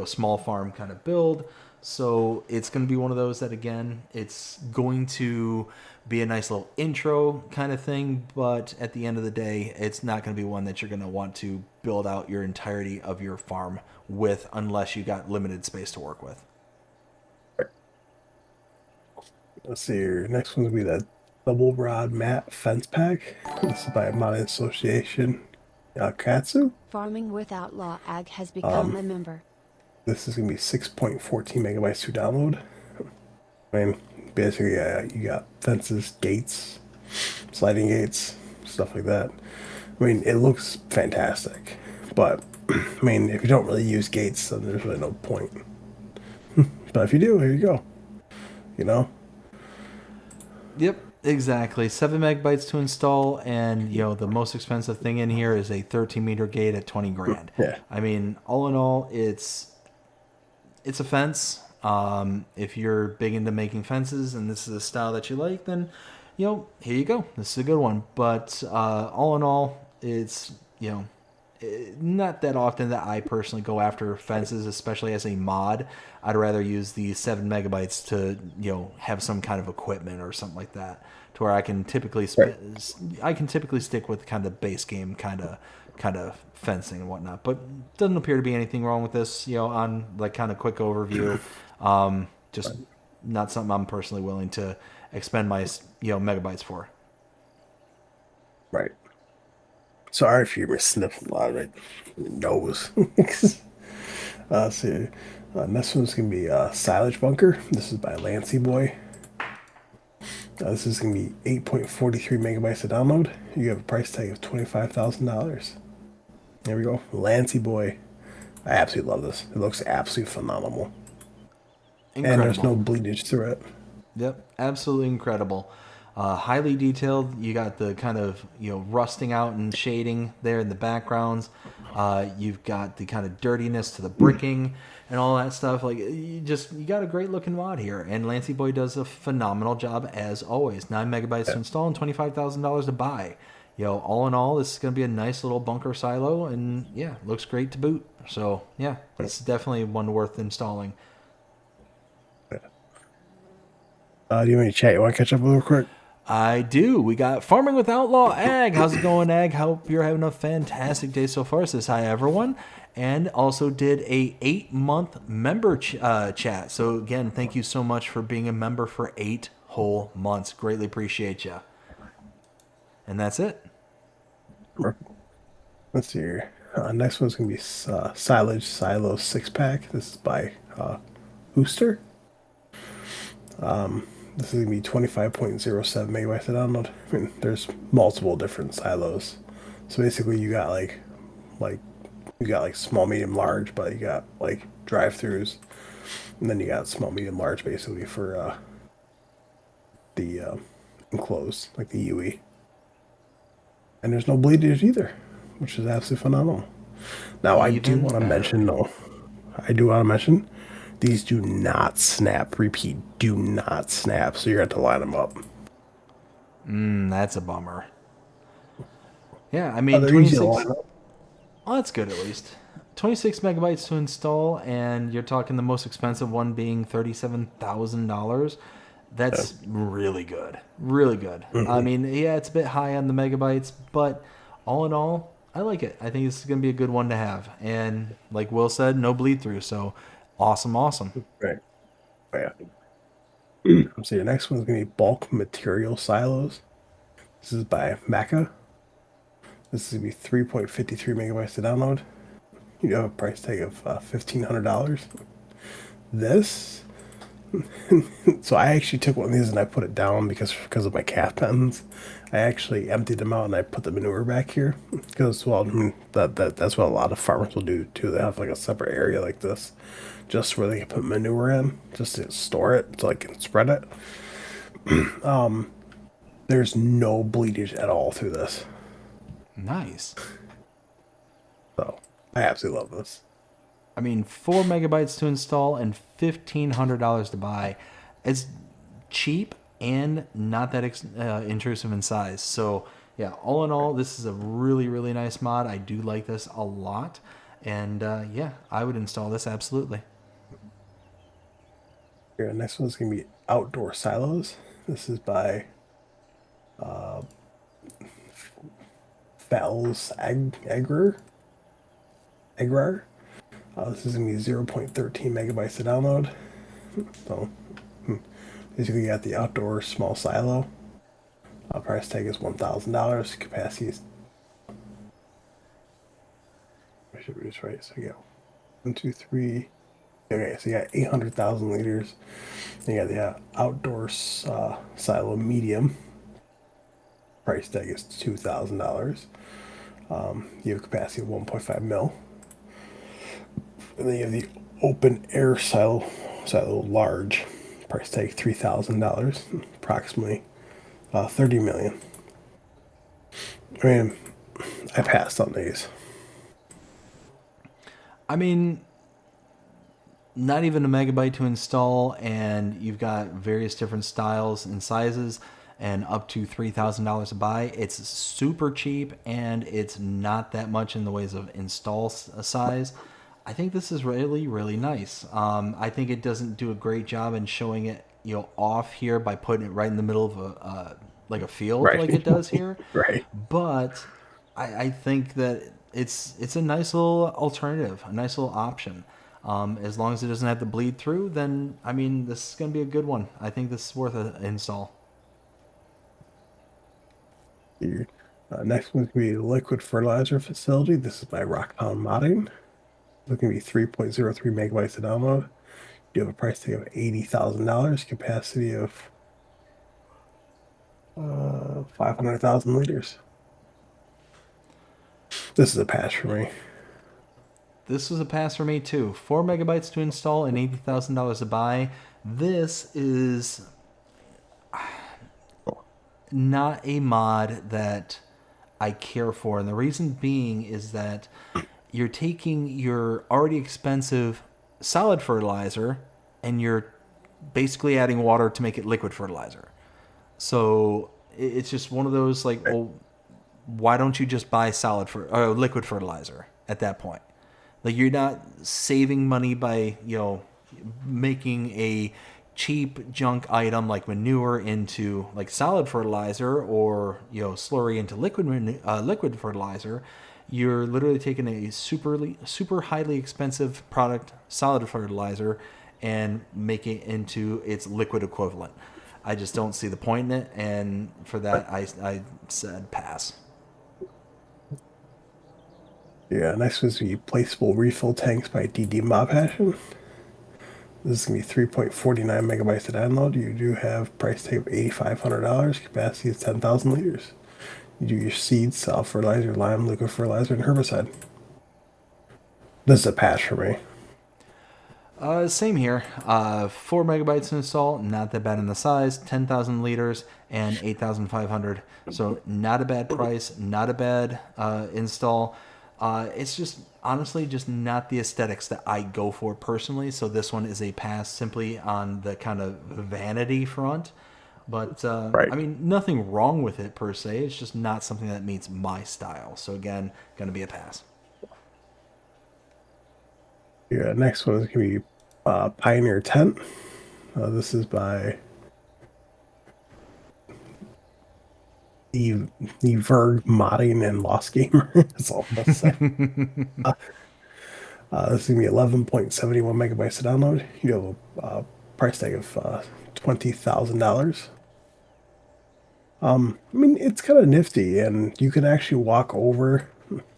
small farm kind of build. So it's going to be one of those that, again, it's going to be a nice little intro kind of thing, but at the end of the day, it's not going to be one that you're going to want to build out your entirety of your farm with unless you got limited space to work with. Let's see here. Next one's going to be that double rod mat fence pack. This is by Modding Association Katsu. Farming with Outlaw Ag has become a member. This is going to be 6.14 megabytes to download. I mean, basically, you got fences, gates, sliding gates, stuff like that. I mean, it looks fantastic. But, I mean, if you don't really use gates, then there's really no point. But if you do, here you go. You know? Yep, exactly. 7 megabytes to install, and the most expensive thing in here is a 13-meter gate at 20 grand. Yeah. I mean, all in all, it's a fence. If you're big into making fences and this is a style that you like, then here you go. This is a good one. But all in all, it's not that often that I personally go after fences, especially as a mod. I'd rather use the 7 megabytes to have some kind of equipment or something like that, to where I can typically stick with kind of base game kind of fencing and whatnot. But doesn't appear to be anything wrong with this. On like kind of quick overview, just not something I'm personally willing to expend my megabytes for. Right. Sorry if you're sniffing a lot right your nose. Let's see. Next one's going to be Silage Bunker. This is by Lancy Boy. This is going to be 8.43 megabytes to download. You have a price tag of $25,000. There we go. Lancy Boy. I absolutely love this. It looks absolutely phenomenal. Incredible. And there's no bleedage through it. Yep, absolutely incredible. Highly detailed. You got the kind of rusting out and shading there in the backgrounds. You've got the kind of dirtiness to the bricking and all that stuff. Like you got a great looking mod here, and Lancy Boy does a phenomenal job as always. 9 megabytes to install and $25,000 to buy. All in all, this is going to be a nice little bunker silo, and yeah, looks great to boot. So yeah, it's definitely one worth installing. Do you want to chat? You want to catch up real quick? I do. We got Farming with Outlaw Ag. How's it going, Ag? Hope you're having a fantastic day so far. Says hi, everyone. And also did a 8-month member chat. So again, thank you so much for being a member for 8 whole months. Greatly appreciate you. And that's it. Let's see here. Next one's going to be Silage Silo 6-pack. This is by Booster. This is going to be 25.07 megabytes to download. I mean, there's multiple different silos. So basically you got like small, medium, large, but you got like drive-throughs. And then you got small, medium, large basically for the enclosed, like the UE. And there's no bleedage either, which is absolutely phenomenal. Now I do want to mention these do not snap. Repeat, do not snap. So you're going to have to line them up. That's a bummer. Yeah, I mean, they're easy to 26. line up. Well, that's good at least. 26 megabytes to install, and you're talking the most expensive one being $37,000. That's really good. Really good. I mean, yeah, it's a bit high on the megabytes, but all in all, I like it. I think this is going to be a good one to have. And like Will said, no bleed through. So awesome, awesome. Right. Oh, yeah. So your next one's going to be bulk material silos. This is by Maca. This is going to be 3.53 megabytes to download. You have a price tag of $1,500. This, so I actually took one of these and I put it down because of my calf pens. I actually emptied them out and I put the manure back here because, well, I mean, that's what a lot of farmers will do too. They have like a separate area like this just where they can put manure in, just to store it so I can spread it. There's no bleedage at all through this. Nice. So I absolutely love this. I mean, 4 megabytes to install and $1,500 to buy. It's cheap and not that intrusive in size. So, yeah, all in all, this is a really, really nice mod. I do like this a lot. And, yeah, I would install this absolutely. Here, next one's going to be outdoor silos. This is by Fells Agrar. This is going to be 0.13 megabytes to download. So, basically, you got the outdoor small silo. Price tag is $1,000. Capacity is. I should read this right. So, you got 1, 2, 3. Okay, so you got 800,000 liters. You got the outdoor silo medium. Price tag is $2,000. You have a capacity of 1.5 mil. And then you have the open air silo large. Price tag $3,000. Approximately 30 million. I mean, I passed on these. I mean, not even a megabyte to install, and you've got various different styles and sizes, and up to $3,000 to buy. It's super cheap, and it's not that much in the ways of install size. I think this is really, really nice. I think it doesn't do a great job in showing it, off here by putting it right in the middle of like a field, right, like it does here. Right. But I think that it's a nice little alternative, a nice little option. As long as it doesn't have to bleed through, then, I mean, this is going to be a good one. I think this is worth an install. Here. Next one's going to be liquid fertilizer facility. This is by Rockpound Modding. It's going to be 3.03 megabytes to download. You have a price tag of $80,000. Capacity of 500,000 liters. This is a pass for me. This was a pass for me too. 4 megabytes to install and $80,000 to buy. This is not a mod that I care for. And the reason being is that you're taking your already expensive solid fertilizer and you're basically adding water to make it liquid fertilizer. So it's just one of those like, well, why don't you just buy liquid fertilizer at that point? Like, you're not saving money by, making a cheap junk item like manure into like solid fertilizer, or, slurry into liquid fertilizer. You're literally taking a super highly expensive product, solid fertilizer, and making it into its liquid equivalent. I just don't see the point in it, and for that, I said pass. Yeah, next one's going to be placeable refill tanks by DD Mob Passion. This is going to be 3.49 megabytes to download. You do have price tag of $8,500. Capacity is 10,000 liters. You do your seeds, soft fertilizer, lime, liquid fertilizer, and herbicide. This is a pass for me. Same here. 4 megabytes to install, not that bad in the size. 10,000 liters and 8,500. So not a bad price, not a bad install. It's just honestly just not the aesthetics that I go for personally. So this one is a pass simply on the kind of vanity front. But Right. I mean, nothing wrong with it per se. It's just not something that meets my style. So again, going to be a pass. Yeah, next one is going to be Pioneer Tent. This is by the Verg Modding and Lost Gamer. That's all I'm gonna say. This is going to be 11.71 megabytes to download. You have a price tag of $20,000. I mean, it's kind of nifty, and you can actually walk over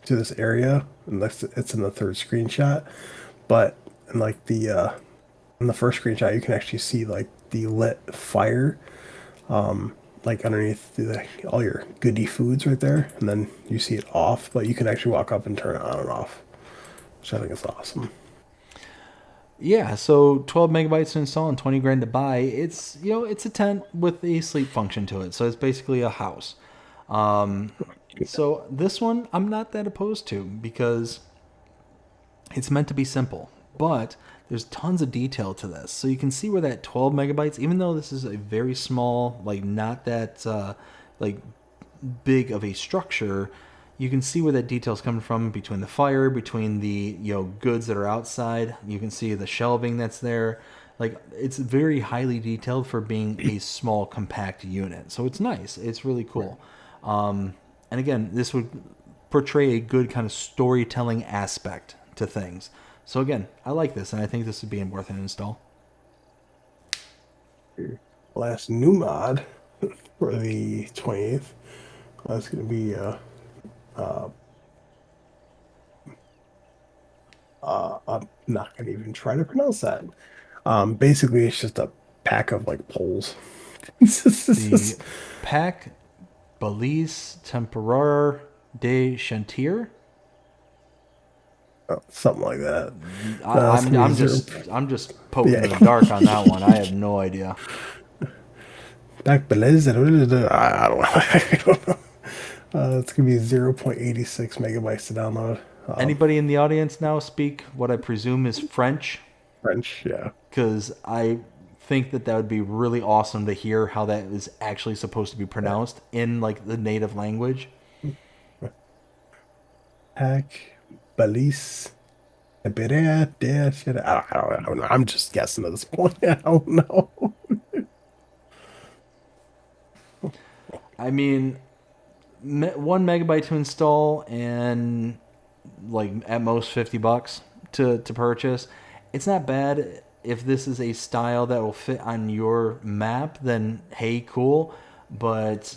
to this area, and it's in the third screenshot. But in like in the first screenshot, you can actually see like the lit fire, like underneath all your goodie foods right there, and then you see it off. But you can actually walk up and turn it on and off, which I think is awesome. Yeah, so 12 megabytes to install and 20 grand to buy. It's, you know, it's a tent with a sleep function to it. So it's basically a house. So this one I'm not that opposed to because it's meant to be simple, but there's tons of detail to this. So you can see where that 12 megabytes, even though this is a very small, like not that like big of a structure, you can see where that detail is coming from between the fire, between the, you know, goods that are outside. You can see the shelving that's there. Like, it's very highly detailed for being a small, compact unit. So it's nice. It's really cool. And again, this would portray a good kind of storytelling aspect to things. So again, I like this, and I think this would be worth an install. Last new mod for the 28th. That's going to be I'm not going to even try to pronounce that. Basically, it's just a pack of like poles. The Pack Balise Temporaire de Chantier. Something like that. I'm just poking in the dark on that one. I have no idea. Back Belize, I don't know. I don't know. It's gonna be 0.86 megabytes to download. Anybody in the audience now speak what I presume is French? French, yeah. Because I think that would be really awesome to hear how that is actually supposed to be pronounced in like the native language. Pack Belize. I don't know. I'm just guessing at this point. I don't know. I mean, 1 megabyte to install and like at most $50 to purchase. It's not bad. If this is a style that will fit on your map, then hey, cool. But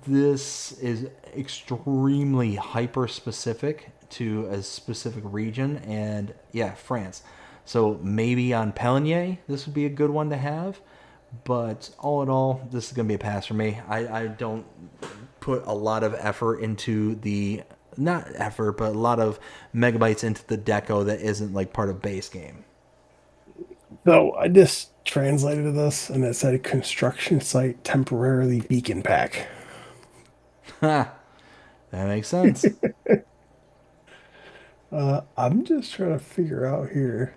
this is extremely hyper specific to a specific region, and yeah, France. So maybe on Pelinier, this would be a good one to have. But all in all, this is going to be a pass for me. I don't put a lot of effort into the, not effort, but a lot of megabytes into the deco that isn't like part of base game. So I just translated this, and it said construction site temporarily beacon pack. Ha! That makes sense. I'm just trying to figure out here.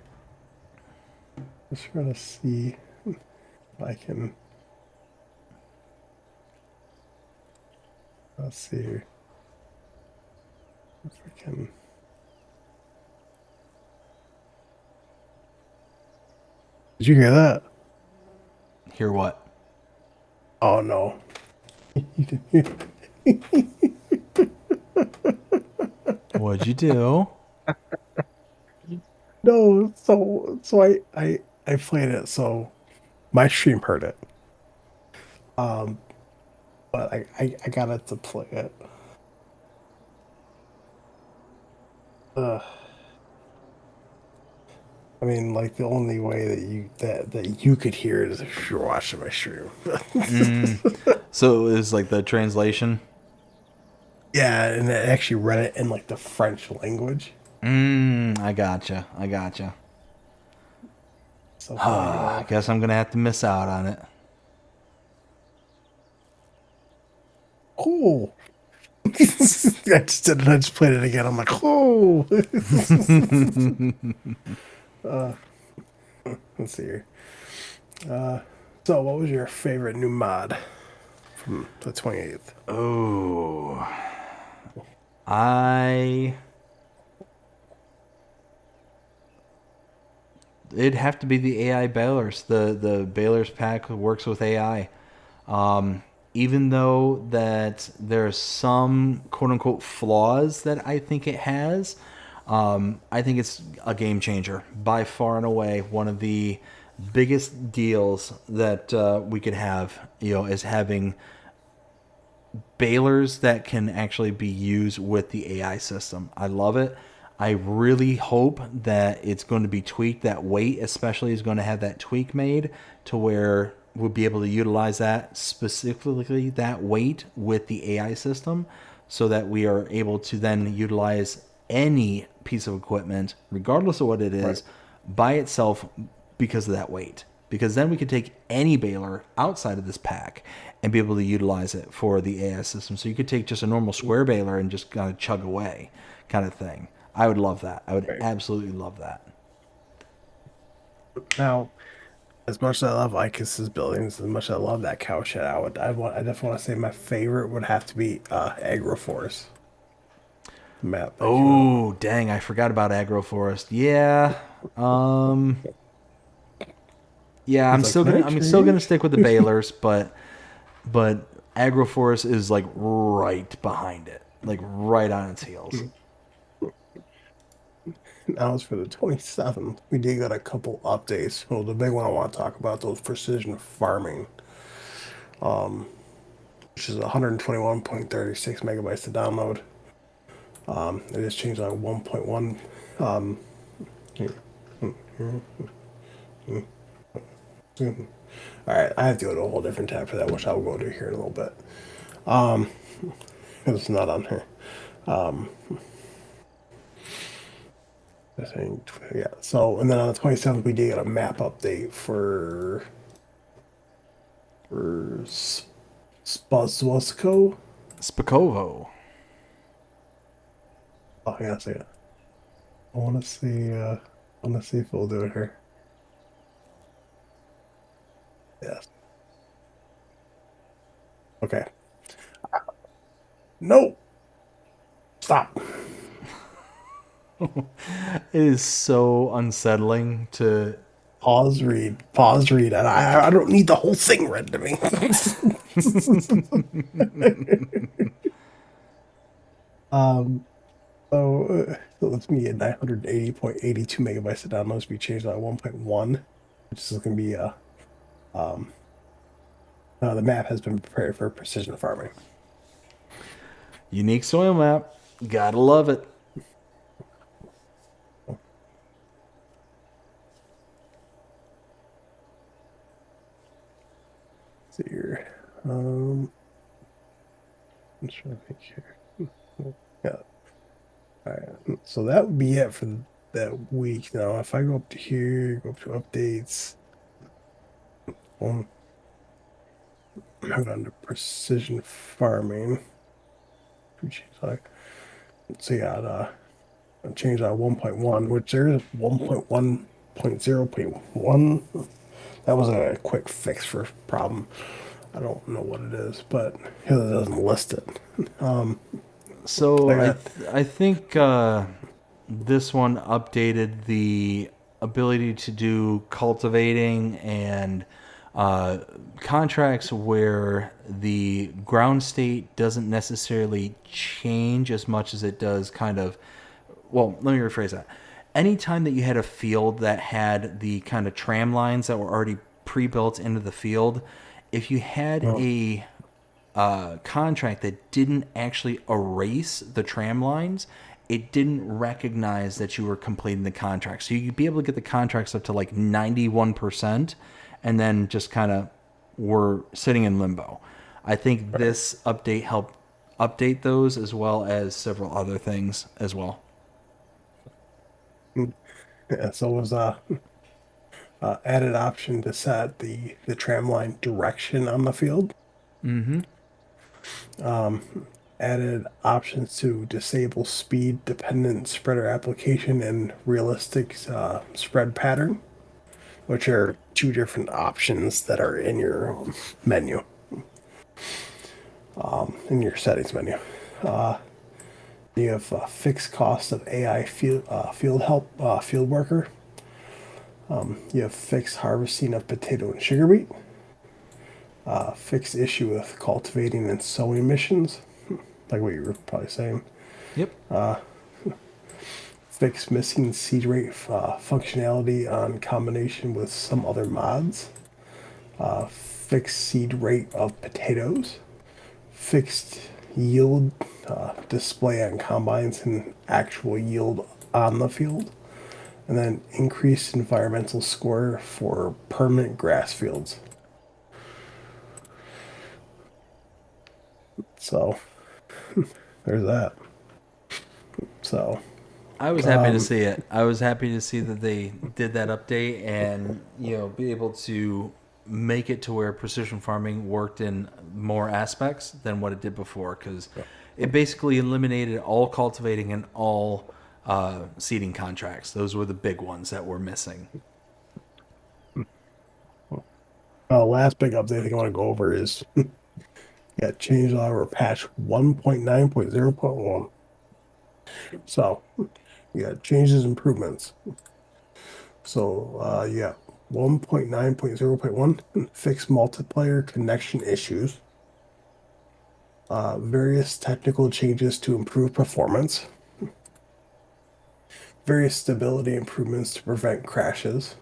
Just trying to see if I can. Let's see here. If I can. Did you hear that? Hear what? Oh no. What'd you do? No, so I played it, so my stream heard it. But I got it to play it. I mean, like the only way that you could hear it is if you're watching my stream. So it was like the translation? Yeah, and it actually read it in like the French language. I gotcha. So I guess I'm gonna have to miss out on it. cool. I just did it. I just played it again. I'm like, oh. Let's see here. So what was your favorite new mod from the 28th? Oh, I it'd have to be the AI balers. The balers pack works with AI. Even though that there's some quote unquote flaws that I think it has, I think it's a game changer by far and away. One of the biggest deals that we could have, is having balers that can actually be used with the AI system. I love it. I really hope that it's going to be tweaked. That weight especially is going to have that tweak made to where we'll be able to utilize that, specifically that weight with the AI system, so that we are able to then utilize any piece of equipment, regardless of what it is, by itself because of that weight. Because then we can take any baler outside of this pack and be able to utilize it for the AI system. So you could take just a normal square baler and just kind of chug away kind of thing. I would love that. I would absolutely love that. Now, as much as I love Icus's buildings, as much as I love that cow shed, I definitely want to say my favorite would have to be Agroforest map. Oh, dang, I forgot about Agroforest. Yeah. Yeah, I'm still gonna stick with the balers, but Agroforest is like right behind it. Like right on its heels. Now it's for the 27th. We did get a couple updates. Well, the big one I want to talk about, those precision farming, which is 121.36 megabytes to download. It just changed on 1.1. All right, I have to go to a whole different tab for that, which I'll go to here in a little bit. It's not on here. I think, yeah. So, and then on the 27th, we did get a map update for Spazwosco. Spakovo. Oh, yeah, see it. I want to see if we'll do it here. Yes. Okay. No. Stop. It is so unsettling to Pause read. And I don't need the whole thing read to me. So let's me at 980.82 megabytes to download to be changed on 1.1, which is going to be the map has been prepared for precision farming. unique soil map. Gotta love it. See here. I'm trying to think here. Yeah. All right. So that would be it for that week. Now, if I go up to here, go up to updates, I'll go down to precision farming. So yeah, change that 1.1, which there is 1.1.0.1. That was a quick fix for a problem. I don't know what it is, but here it doesn't list it. So I think this one updated the ability to do cultivating and contracts where the ground state doesn't necessarily change as much as it does kind of, well, let me rephrase that. Anytime that you had a field that had the kind of tram lines that were already pre-built into the field, if you had a contract that didn't actually erase the tram lines, it didn't recognize that you were completing the contract. So you'd be able to get the contracts up to like 91% and then just kind of were sitting in limbo. I think this update helped update those as well as several other things as well. Yeah, so it was added option to set the tram line direction on the field. Mm-hmm. Added options to disable speed dependent spreader application and realistic spread pattern, which are two different options that are in your menu, in your settings menu. You have fixed cost of AI field worker. You have fixed harvesting of potato and sugar beet. Fixed issue with cultivating and sowing emissions, like what you were probably saying. Yep. Fixed missing seed rate functionality on combination with some other mods. Fixed seed rate of potatoes. Fixed yield display on combines and actual yield on the field. And then increased environmental score for permanent grass fields. So there's that. So I was happy to see it. I was happy to see that they did that update and, be able to make it to where precision farming worked in more aspects than what it did before, because it basically eliminated all cultivating and all seeding contracts. Those were the big ones that were missing. last big update I think I want to go over is change over patch 1.9.0.1. So changes, improvements. So 1.9.0.1 fix multiplayer connection issues. Various technical changes to improve performance. Various stability improvements to prevent crashes.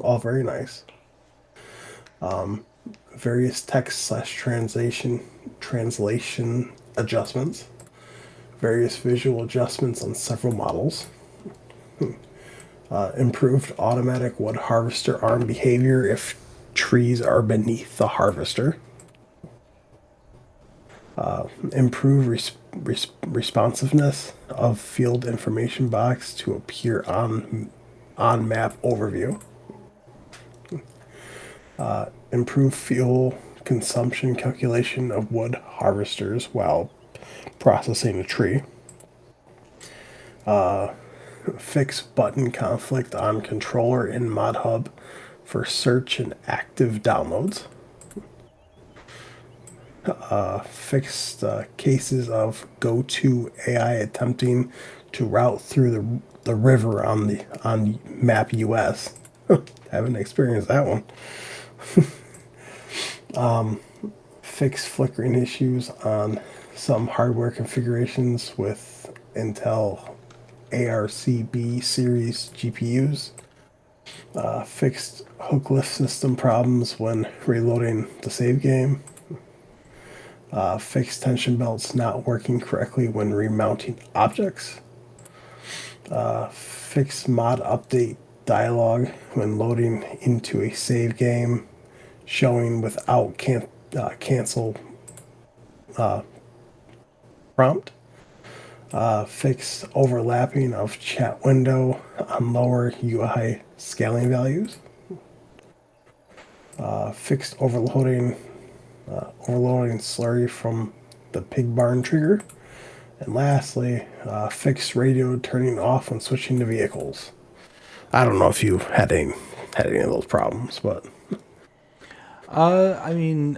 All very nice. Various text/translation adjustments. Various visual adjustments on several models. Improved automatic wood harvester arm behavior if trees are beneath the harvester. Improve responsiveness of field information box to appear on map overview. Improve fuel consumption calculation of wood harvesters while processing a tree. Fix button conflict on controller in Mod Hub for search and active downloads. Fixed cases of go-to AI attempting to route through the river on map US. Haven't experienced that one. Fix flickering issues on some hardware configurations with Intel ARCB series GPUs. Fixed hook lift system problems when reloading the save game. Fixed tension belts not working correctly when remounting objects. Fixed mod update dialog when loading into a save game, showing without cancel prompt. Fixed overlapping of chat window on lower UI scaling values. Fixed overloading slurry from the pig barn trigger. And lastly, fixed radio turning off when switching to vehicles. I don't know if you had any of those problems, but I mean,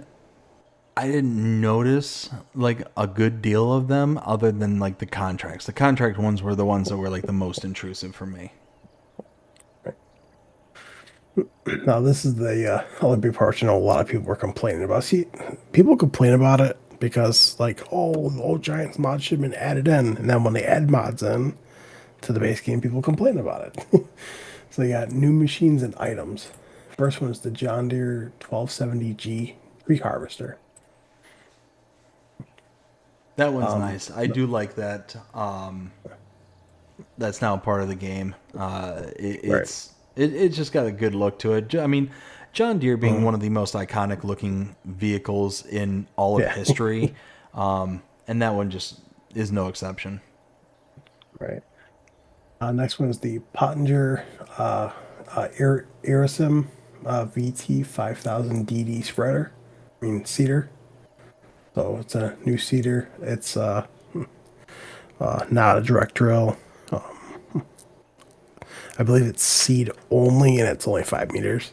I didn't notice like a good deal of them other than like the contracts. The contract ones were the ones that were like the most intrusive for me. now this is the other big part. A lot of people were complaining about. See, people complain about it because like, oh, the old Giants mod should have been added in, and then when they add mods in to the base game, people complain about it. So you got new machines and items. First one is the John Deere 1270G Creek Harvester. That one's nice. I do like that. That's now part of the game. It's just got a good look to it. I mean, John Deere being one of the most iconic looking vehicles in all of history, and that one just is no exception. Right. Next one is the Pottinger Irisim VT 5000 DD spreader. Seeder. So it's a new seeder. It's not a direct drill. I believe it's seed only, and it's only 5 meters.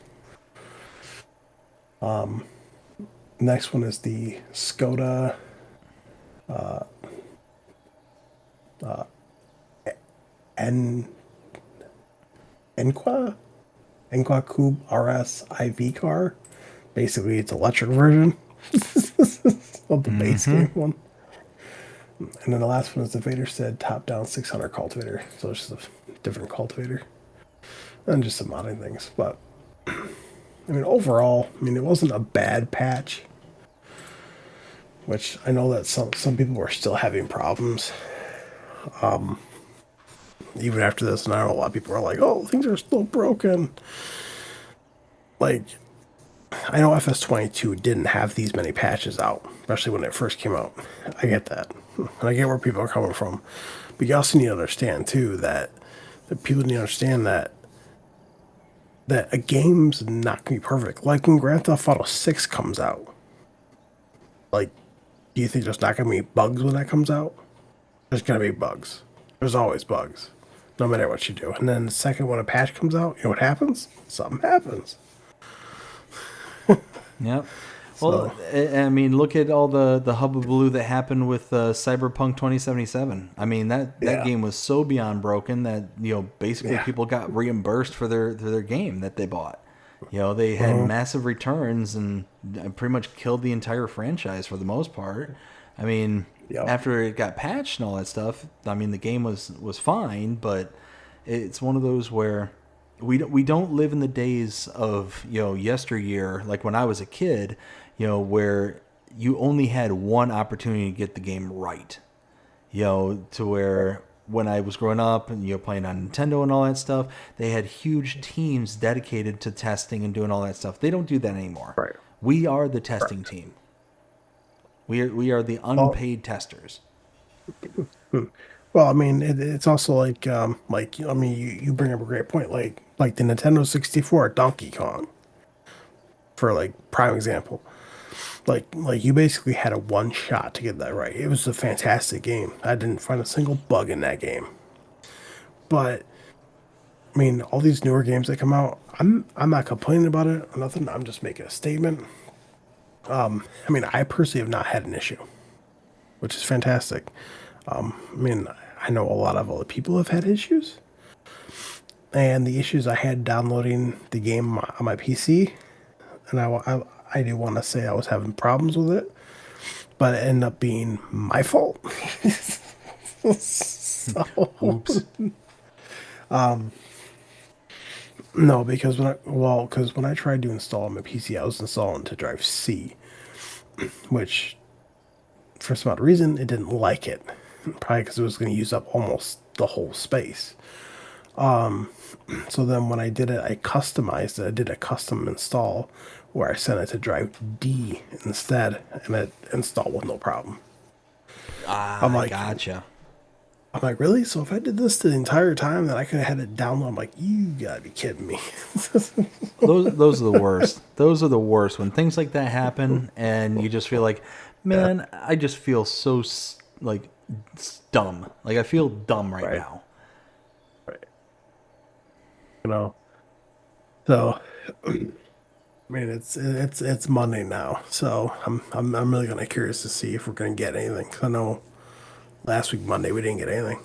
Next one is the Skoda Enqua Coupe RS IV car. Basically, it's electric version of the base game one. And then the last one is the Vader said top-down 600 cultivator. So it's just a different cultivator. And just some modding things. But, I mean, overall, I mean, it wasn't a bad patch. Which I know that some people were still having problems. Even after this, and I know a lot of people are like, oh, things are still broken. Like, I know FS22 didn't have these many patches out, especially when it first came out. I get that. And I get where people are coming from. But you also need to understand, too, that people need to understand that a game's not going to be perfect. Like when Grand Theft Auto 6 comes out, like, do you think there's not going to be bugs when that comes out? There's going to be bugs. There's always bugs, no matter what you do. And then the second when a patch comes out, you know what happens? Something happens. Yep. Well, I mean, look at all the hubbubaloo that happened with Cyberpunk 2077. I mean, that game was so beyond broken that, you know, basically people got reimbursed for their game that they bought. You know, they had massive returns and pretty much killed the entire franchise for the most part. I mean, after it got patched and all that stuff, I mean, the game was fine, but it's one of those where we don't live in the days of, you know, yesteryear, like when I was a kid, you know, where you only had one opportunity to get the game right. You know, to where when I was growing up and, you know, playing on Nintendo and all that stuff, they had huge teams dedicated to testing and doing all that stuff. They don't do that anymore. Right. We are the testing team. We are the unpaid testers. Well, I mean, it's also like I mean, you bring up a great point, like the Nintendo 64 Donkey Kong, for like prime example. Like you basically had a one shot to get that right. It was a fantastic game. I didn't find a single bug in that game. But I mean, all these newer games that come out, I'm not complaining about it or nothing. I'm just making a statement. I mean, I personally have not had an issue, which is fantastic. I mean, I know a lot of other people have had issues, and the issues I had downloading the game on my PC, and I do want to say I was having problems with it, but it ended up being my fault. So, Oops. no, because when I tried to install on my PC, I was installing to drive C, which for some odd reason it didn't like it. Probably because it was going to use up almost the whole space. So then when I did it, I customized it. I did a custom install where I sent it to drive D instead, and it installed with no problem. I'm like, Gotcha. I'm like, really? So if I did this the entire time, then I could have had it download. I'm like, you gotta be kidding me. Those are the worst. Those are the worst when things like that happen, and you just feel like, man, I just feel so like dumb. Like I feel dumb right now. Right. You know. So, I mean, it's Monday now, so I'm really gonna curious to see if we're gonna get anything. 'Cause I know last week Monday we didn't get anything.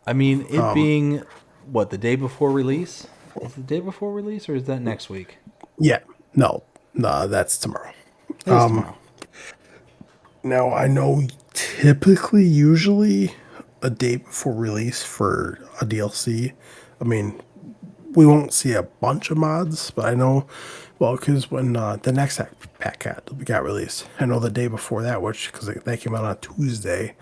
I mean, it being what, the day before release? Is it the day before release, or is that next week? Yeah. No, that's tomorrow. It is tomorrow. Now I know typically, usually a day before release for a DLC. I mean, we won't see a bunch of mods, but I know, well, because when the next pack got released, I know the day before that, which because they came out on Tuesday,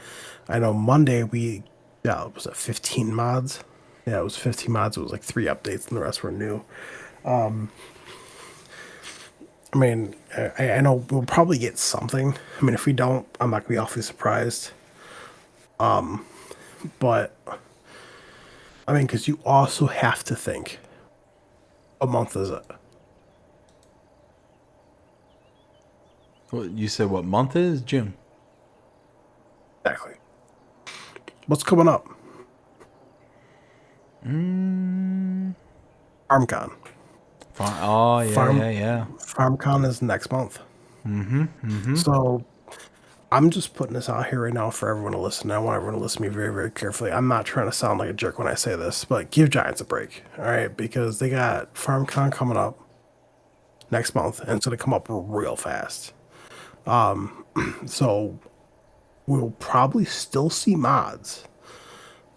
I know Monday we got, was it 15 mods? Yeah, it was 15 mods. It was like 3 updates, and the rest were new. I mean, I know we'll probably get something. I mean, if we don't, I'm not gonna be awfully surprised. But I mean, because you also have to think, what month is it? Well, you said what month it is? June. Exactly. What's coming up? FarmCon. Oh yeah, yeah. FarmCon is next month. So I'm just putting this out here right now for everyone to listen. I want everyone to listen to me very, very carefully. I'm not trying to sound like a jerk when I say this, but give Giants a break, all right? Because they got FarmCon coming up next month, and it's going to come up real fast. So we'll probably still see mods,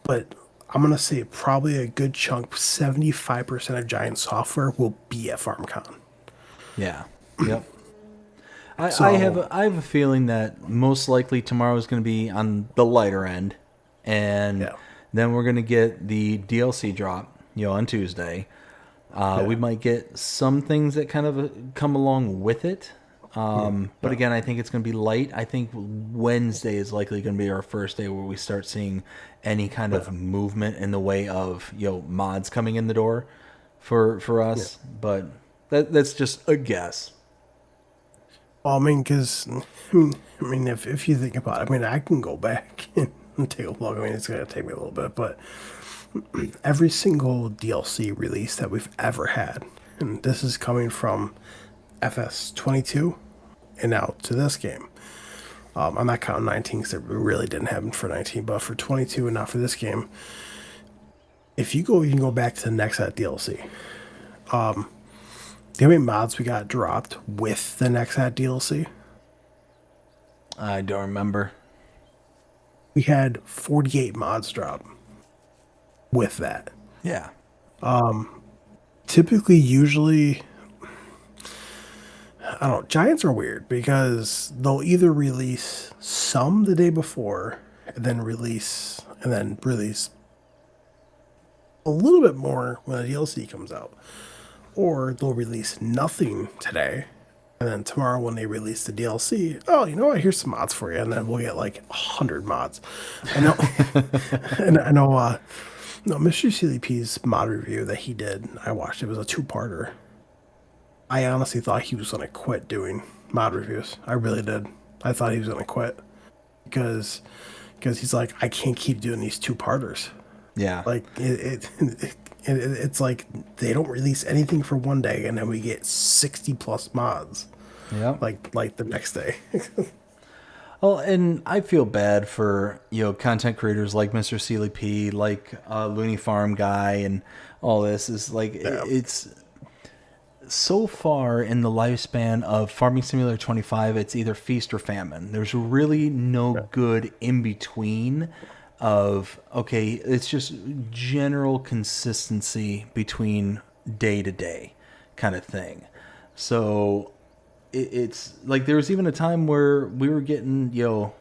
but I'm going to say probably a good chunk, 75% of Giant software will be at FarmCon. Yeah. Yep. So- I have a feeling that most likely tomorrow is going to be on the lighter end, and Yeah. then we're going to get the DLC drop, on Tuesday. We might get some things that kind of come along with it, but again, I think it's going to be light. I think Wednesday is likely going to be our first day where we start seeing any kind of movement in the way of mods coming in the door for us. But that's just a guess. Well, I mean, because, if you think about it, I can go back and take a look. It's going to take me a little bit, but every single DLC release that we've ever had, and this is coming from FS22 and now to this game. I'm not counting 19 because it really didn't happen for 19, but for 22 and now for this game, if you can go back to the next set DLC. Do you know how many mods we got dropped with the next hat DLC? I don't remember. We had 48 mods drop with that. Yeah. Typically, usually, I don't know, Giants are weird because they'll either release some the day before and then release a little bit more when the DLC comes out. Or they'll release nothing today, and then tomorrow when they release the DLC, oh, you know what? Here's some mods for you, and then we'll get like 100 mods. I know, and I know. No, Mr. CLP's mod review that he did, I watched. It was a 2-parter. I honestly thought he was gonna quit doing mod reviews. I really did. I thought he was gonna quit because he's like, I can't keep doing these 2-parters. Yeah. Like it's like they don't release anything for one day and then we get 60 plus mods. Yeah. Like the next day. Well, and I feel bad for, content creators like Mr. CLP, like Looney Farm Guy and all this is like, it's so far in the lifespan of Farming Simulator 25, it's either feast or famine. There's really no good in between of, okay, it's just general consistency between day to day kind of thing. So it's like there was even a time where we were getting 4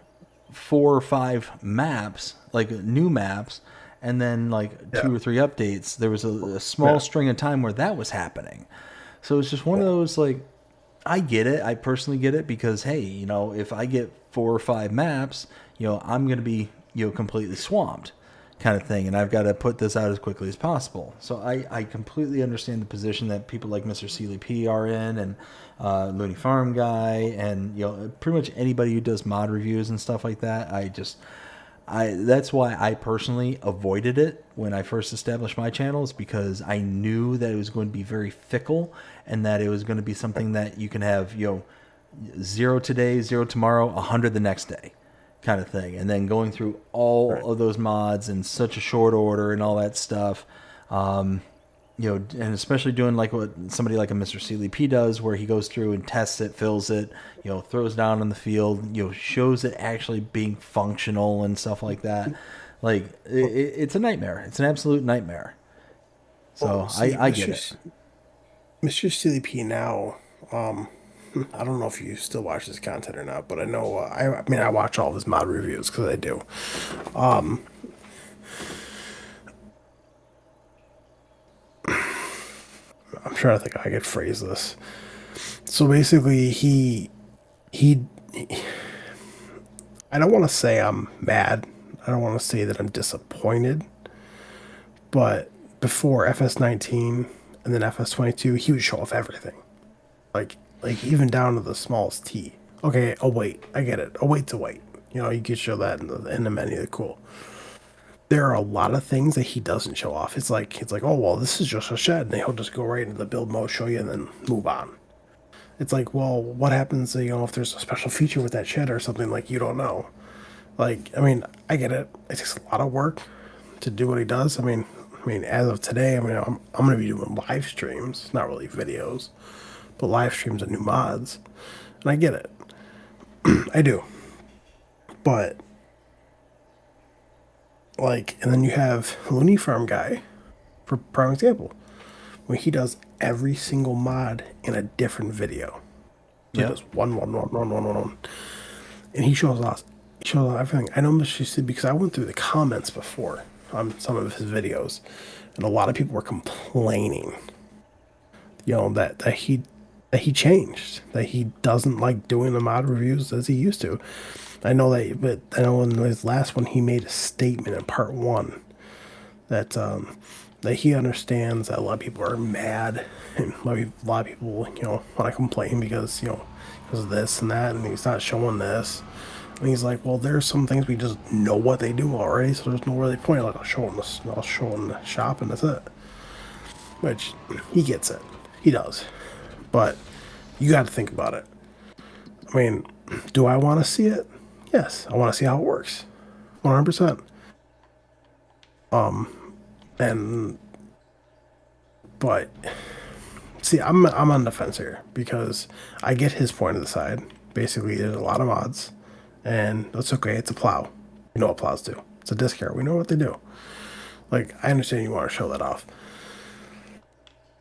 or 5 maps, like new maps, and then like 2 or 3 updates. There was a small string of time where that was happening. So it's just one of those, like, I get it. I personally get it because, hey, if I get 4 or 5 maps, I'm going to be completely swamped kind of thing, and I've got to put this out as quickly as possible. So I completely understand the position that people like Mr. CLP are in, and Looney Farm Guy, and pretty much anybody who does mod reviews and stuff like that. That's why I personally avoided it when I first established my channels, because I knew that it was going to be very fickle and that it was going to be something that you can have 0 today, 0 tomorrow, 100 the next day kind of thing, and then going through all of those mods in such a short order and all that stuff, and especially doing like what somebody like a Mr. CLP does, where he goes through and tests it, fills it, throws down in the field, shows it actually being functional and stuff like that. Like it's a nightmare. It's an absolute nightmare. So I get it. Mr. CLP now, I don't know if you still watch his content or not, but I know, I watch all of his mod reviews because I do. I'm trying to think how I could phrase this. So basically, he I don't want to say I'm mad. I don't want to say that I'm disappointed. But before FS19 and then FS22, he would show off everything. Like even down to the smallest T. Okay, a weight. I get it. A weight's a weight. You could show that in the menu. Cool. There are a lot of things that he doesn't show off. It's like, oh, well, this is just a shed. And he'll just go right into the build mode, show you, and then move on. it's like, well, what happens, if there's a special feature with that shed or something, like, you don't know. Like, I mean, I get it. It takes a lot of work to do what he does. I mean, as of today, I'm going to be doing live streams, not really videos, but live streams of new mods, and I get it. I do. But like, and then you have Looney Farm guy, for prime example, when he does every single mod in a different video. So Yeah. he does one, and he shows us everything. I know Mr. C because I went through the comments before on some of his videos, and a lot of people were complaining, that he changed, that he doesn't like doing the mod reviews as he used to. I know that, but I know in his last one he made a statement in part 1 that that he understands that a lot of people are mad, and a lot of people want to complain because of this and that, and he's not showing this. And he's like, well, there's some things we just know what they do already, so there's no really point. Like, I'll show him the shop, and that's it. Which, he gets it. He does. But you got to think about it. I mean, do I want to see it? Yes, I want to see how it works. 100%. But see, I'm on the fence here because I get his point of the side. Basically, there's a lot of mods, and that's okay. It's a plow. You know what plows do. It's a disc carrier. We know what they do. Like, I understand you want to show that off.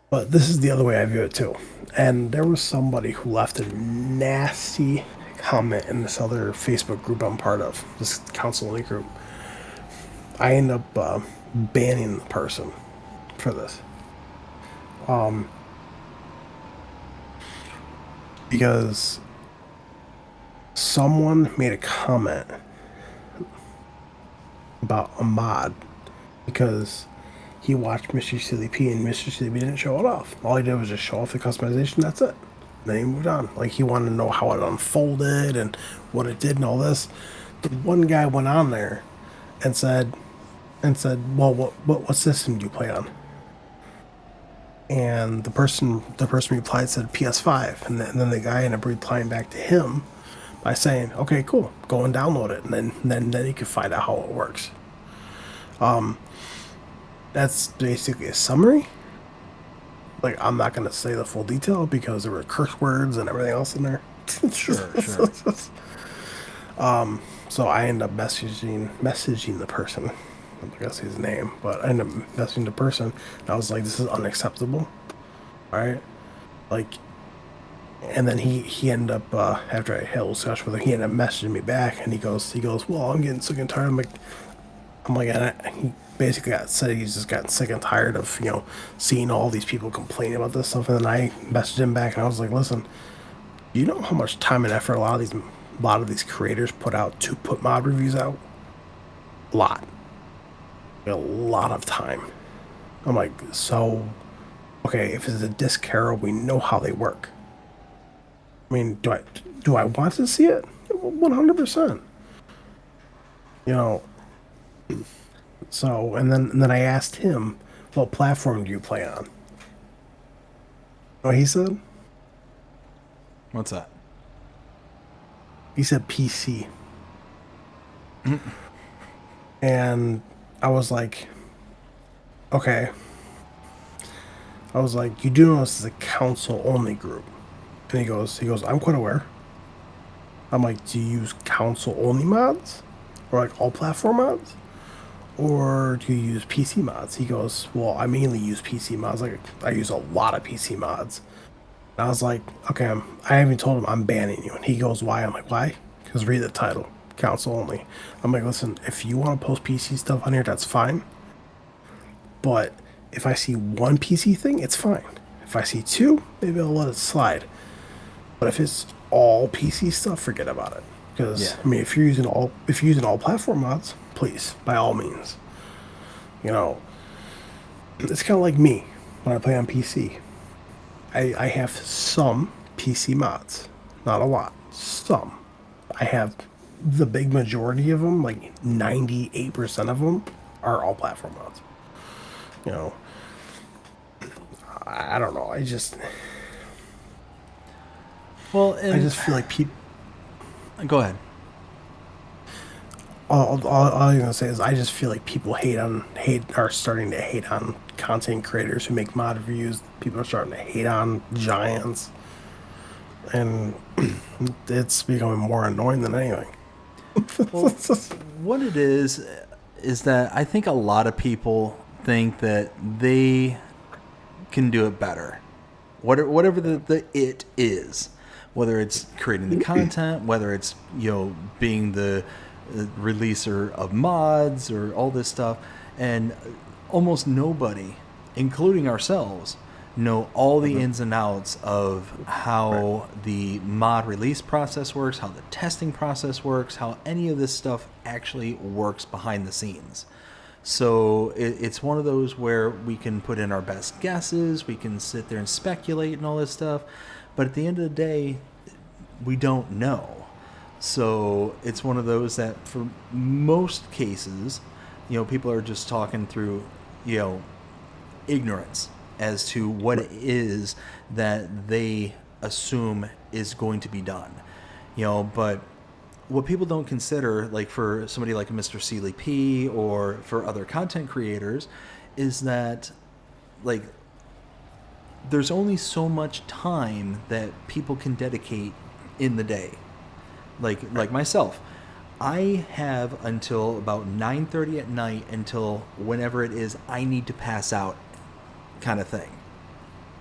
But this is the other way I view it too. And there was somebody who left a nasty comment in this other Facebook group I'm part of, this council group. I end up banning the person for this. Because someone made a comment about a mod because he watched Mr. Silly P and Mr. Silly P didn't show it off. All he did was just show off the customization, that's it. Then he moved on. Like, he wanted to know how it unfolded and what it did and all this. The one guy went on there and said, well, what system do you play on? And the person replied, said PS5, and then the guy ended up replying back to him by saying, okay, cool, go and download it, and then you can find out how it works. That's basically a summary. Like, I'm not going to say the full detail because there were curse words and everything else in there. Sure. So I end up messaging the person. I'm not going to say his name, but I ended up messaging the person. And I was like, this is unacceptable. All right? Like, and then he ended up, after I had a discussion with him, he ended up messaging me back, and he goes, well, I'm getting sick and tired. I'm like, he basically said he's just gotten sick and tired of, seeing all these people complaining about this stuff. And then I messaged him back, and I was like, listen, you know how much time and effort a lot of these creators put out to put mod reviews out? A lot of time. I'm like, so, okay, if it's a disc carrier, we know how they work. I mean, do I want to see it? 100%. So, and then I asked him, what platform do you play on? What he said? What's that? He said PC. And I was like, okay. I was like, you do know this is a council only group. And he goes, I'm quite aware. I'm like, do you use council only mods? Or like all platform mods? Or do you use PC mods? He goes, well, I mainly use PC mods. Like, I use a lot of PC mods. And I was like, okay, I even told him I'm banning you. And he goes, why? I'm like, why? Because read the title, council only. I'm like, listen, if you want to post PC stuff on here, that's fine. But if I see one PC thing, it's fine. If I see two, maybe I'll let it slide. But if it's all PC stuff, forget about it. Because Yeah. I mean, if you're using all platform mods, please, by all means. It's kind of like me when I play on PC. I have some PC mods, not a lot, some. I have the big majority of them, like 98% of them, are all platform mods. I don't know. Well, I and just feel like people. go ahead. All I'm gonna say is I just feel like people are starting to hate on content creators who make mod reviews. People are starting to hate on giants, and it's becoming more annoying than anything. Well, what it is that I think a lot of people think that they can do it better. Whatever the it is, whether it's creating the content, whether it's being the releaser of mods or all this stuff, and almost nobody, including ourselves, know all the ins and outs of how the mod release process works, how the testing process works, how any of this stuff actually works behind the scenes. So it's one of those where we can put in our best guesses, we can sit there and speculate and all this stuff, but at the end of the day, we don't know. So it's one of those that for most cases, people are just talking through, ignorance as to what it is that they assume is going to be done. But what people don't consider, like for somebody like Mr. Sealy P or for other content creators, is that like there's only so much time that people can dedicate in the day. Like myself, I have until about 9:30 at night until whenever it is I need to pass out, kind of thing,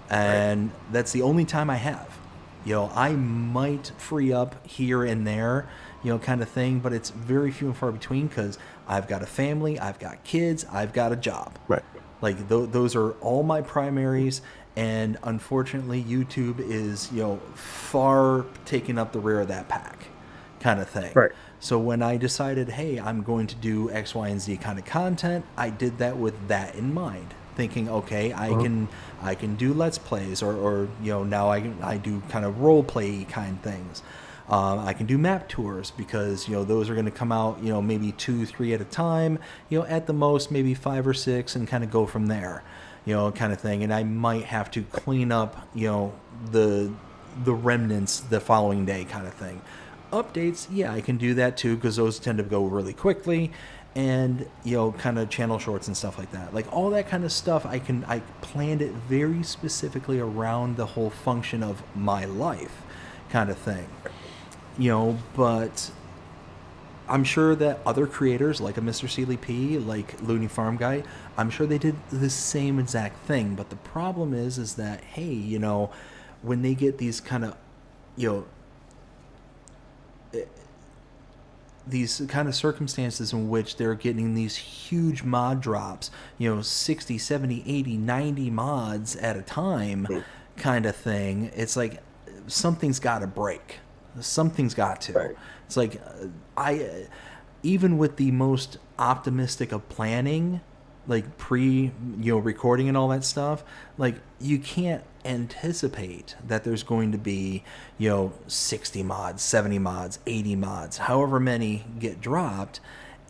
and that's the only time I have. I might free up here and there, kind of thing, but it's very few and far between because I've got a family, I've got kids, I've got a job. Right. Like those are all my primaries, and unfortunately, YouTube is far taking up the rear of that pack, kind of thing. Right. So when I decided, hey, I'm going to do X, Y, and Z kind of content, I did that with that in mind, thinking, okay, I can do Let's Plays, or now I do kind of role play kind things. I can do map tours because those are going to come out maybe 2-3 at a time, at the most maybe 5 or 6, and kind of go from there, kind of thing. And I might have to clean up the remnants the following day, kind of thing. Updates, yeah, I can do that too because those tend to go really quickly, and kind of channel shorts and stuff like that. Like all that kind of stuff, I planned it very specifically around the whole function of my life, kind of thing. But I'm sure that other creators like a Mr. Sealy P, like Looney Farm Guy, I'm sure they did the same exact thing. But the problem is that, hey, when they get these kind of, these kind of circumstances in which they're getting these huge mod drops, 60, 70, 80, 90 mods at a time kind of thing, it's like something's got to break. Something's got to. Right. It's like even with the most optimistic of planning, like recording and all that stuff, like you can't anticipate that there's going to be 60 mods, 70 mods, 80 mods, however many get dropped,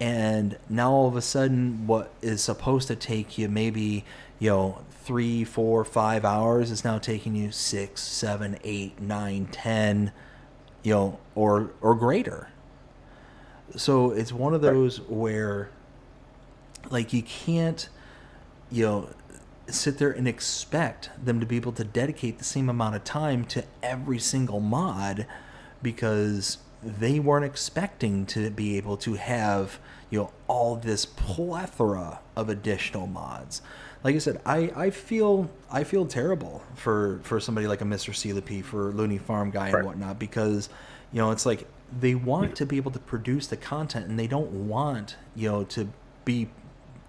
and now all of a sudden what is supposed to take you maybe 3, 4, 5 hours is now taking you 6, 7, 8, 9, 10, or greater. So it's one of those where like you can't sit there and expect them to be able to dedicate the same amount of time to every single mod, because they weren't expecting to be able to have all this plethora of additional mods. Like I said, I feel terrible for somebody like a Mr. Sealy P, for Looney Farm Guy and whatnot, because it's like they want to be able to produce the content, and they don't want to be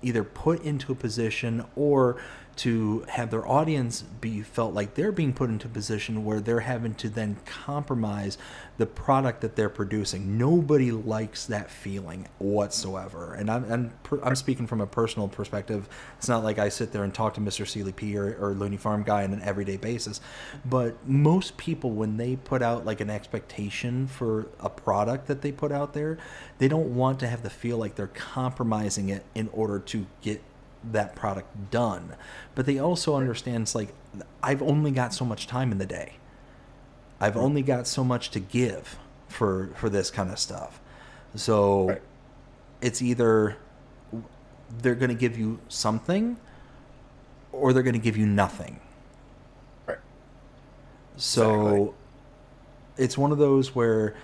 either put into a position or to have their audience be felt like they're being put into a position where they're having to then compromise the product that they're producing. Nobody likes that feeling whatsoever. And I'm speaking from a personal perspective. It's not like I sit there and talk to Mr. Sealy P or Looney Farm Guy on an everyday basis. But most people, when they put out like an expectation for a product that they put out there, they don't want to have to feel like they're compromising it in order to get that product done. But they also understand it's like, I've only got so much time in the day. I've only got so much to give for this kind of stuff. So Right. it's either they're going to give you something or they're going to give you nothing. Right. So Exactly. it's one of those where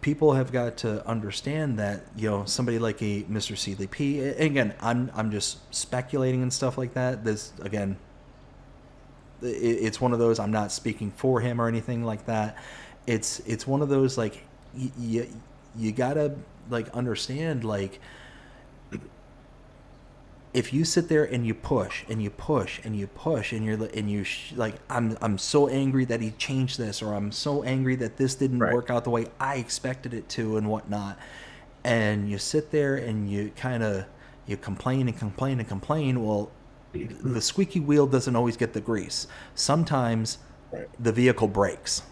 people have got to understand that, you know, somebody like a Mr. Seeley P, and again, I'm just speculating and stuff like that. This, again, it's one of those, I'm not speaking for him or anything like that. It's one of those, like, you gotta, like, understand, like, if you sit there and you push and you push and you push and like, I'm so angry that he changed this, or I'm so angry that this didn't Right. work out the way I expected it to and whatnot, and you sit there and you kind of, you complain and complain and complain. Well, the squeaky wheel doesn't always get the grease. Sometimes Right. the vehicle breaks.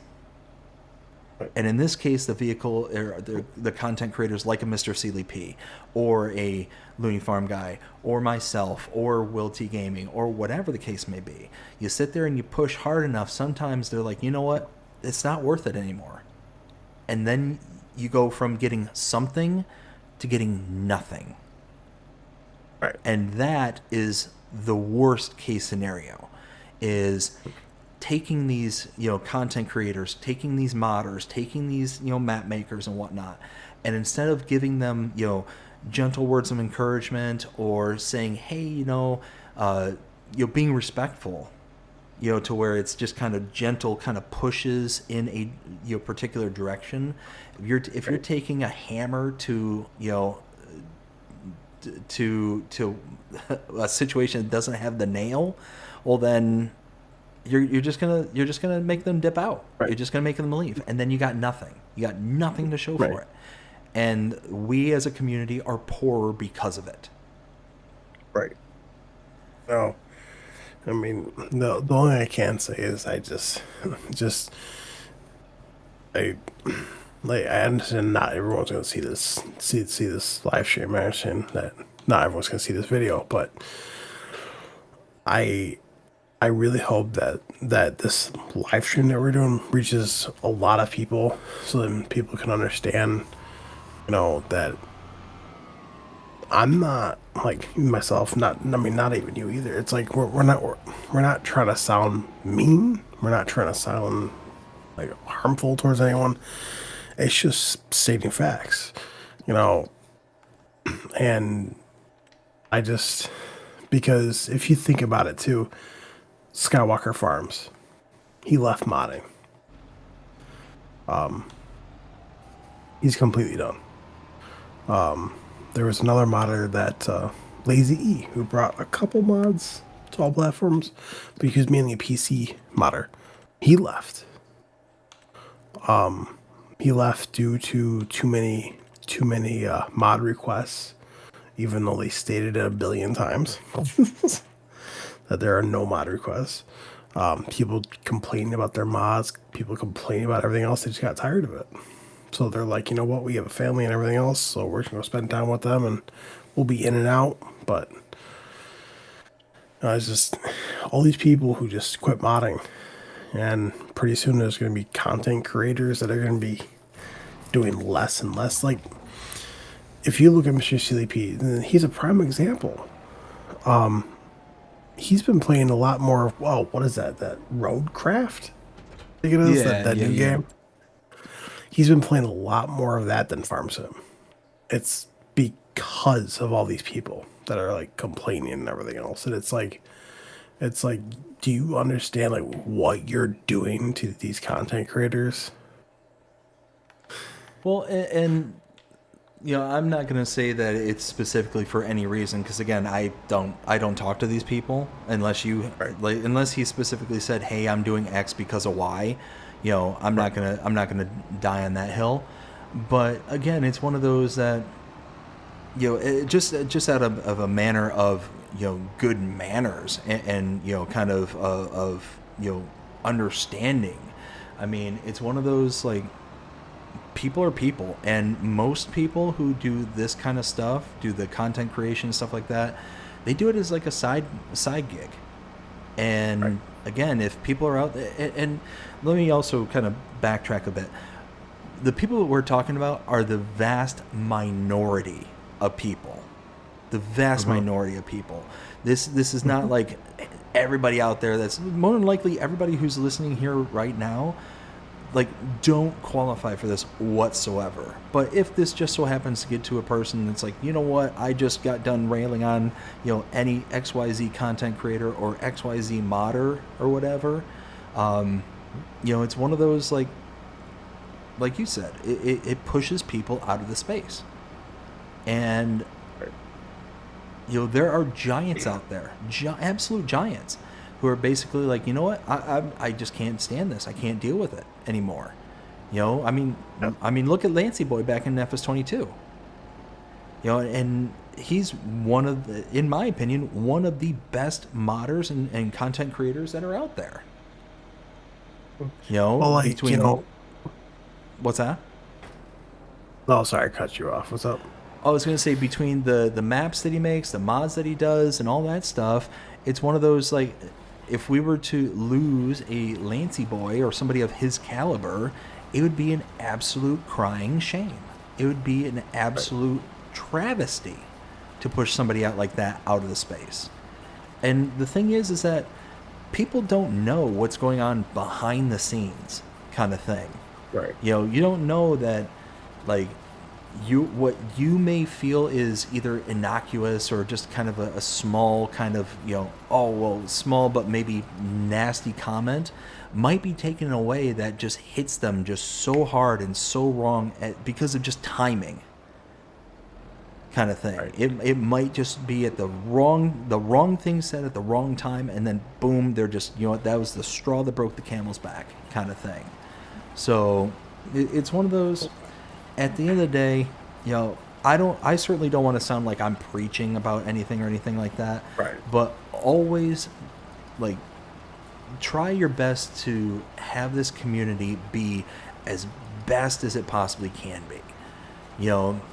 Right. And in this case, the vehicle, or the content creators like a Mr. Seeley P, or a Looney Farm guy, or myself, or WillTGaming, or whatever the case may be. You sit there and you push hard enough, sometimes they're like, you know what? It's not worth it anymore. And then you go from getting something to getting nothing. Right. And that is the worst case scenario, is taking these, you know, content creators, taking these modders, taking these, you know, map makers and whatnot, and instead of giving them, you know, gentle words of encouragement, or saying, hey, you know, being respectful, you know, to where it's just kind of gentle, kind of pushes in a, you know, particular direction. If you're taking a hammer to, you know, to a situation that doesn't have the nail, well, then you're just gonna make them dip out. Right. You're just gonna make them leave, and then you got nothing. You got nothing to show Right. for it. And we as a community are poorer because of it. Right. No. I mean, the only thing I can say is I understand not everyone's going to see this live stream. I understand that not everyone's going to see this video, but I really hope that this live stream that we're doing reaches a lot of people, so then people can understand, you know, that I'm not, like, myself, not even you either. It's like we're not trying to sound mean. We're not trying to sound like harmful towards anyone. It's just stating facts, you know. And I just, because if you think about it too, Skywalker Farms, he left modding. He's completely done. There was another modder that Lazy E, who brought a couple mods to all platforms, but he was mainly a PC modder. He left. He left due to too many mod requests, even though they stated it 1 billion times that there are no mod requests. People complaining about their mods, people complaining about everything else. They just got tired of it. So they're like, you know what, we have a family and everything else, so we're going to spend time with them, and we'll be in and out. But it's just all these people who just quit modding, and pretty soon there's going to be content creators that are going to be doing less and less. Like, if you look at Mr. Seeley P, he's a prime example. He's been playing a lot more of, well, what is that Roadcraft? I think it is, that new game. He's been playing a lot more of that than Farm Sim. It's because of all these people that are like complaining and everything else. And it's like, do you understand like what you're doing to these content creators? Well, and you know, I'm not going to say that it's specifically for any reason, because again, I don't talk to these people unless he specifically said, "Hey, I'm doing X because of Y." You know, I'm not gonna die on that hill. But again, it's one of those that, you know, it just out of a manner of, you know, good manners and you know, kind of you know, understanding. I mean, it's one of those, like, people are people, and most people who do this kind of stuff, do the content creation stuff like that, they do it as like a side gig. And again, if people are out there, and let me also kind of backtrack a bit. The people that we're talking about are the vast minority of people. The vast minority of people. This is not like everybody out there. That's more than likely everybody who's listening here right now, like, don't qualify for this whatsoever. But if this just so happens to get to a person that's like, you know what, I just got done railing on, any XYZ content creator or XYZ modder or whatever, it's one of those, like you said, it pushes people out of the space. And there are giants out there, absolute giants, who are basically like, you know what, I just can't stand this. I can't deal with it anymore. I mean, look at Lancey Boy back in FS22. And he's in my opinion, one of the best modders and content creators that are out there. What's that? Oh, sorry, I cut you off. What's up? I was going to say, between the maps that he makes, the mods that he does, and all that stuff, it's one of those, like, if we were to lose a Lancey Boy or somebody of his caliber, it would be an absolute crying shame. It would be an absolute travesty to push somebody out like that out of the space. And the thing is that people don't know what's going on behind the scenes, kind of thing. Right. You don't know that, like, what you may feel is either innocuous or just kind of a small kind of, small but maybe nasty comment might be taken in a way that just hits them just so hard and so wrong because of just timing, kind of thing. Right. It might just be at the wrong thing said at the wrong time, and then boom, they're just, that was the straw that broke the camel's back, kind of thing. So it's one of those. At the end of the day, I certainly don't want to sound like I'm preaching about anything or anything like that. Right. But always, like, try your best to have this community be as best as it possibly can be.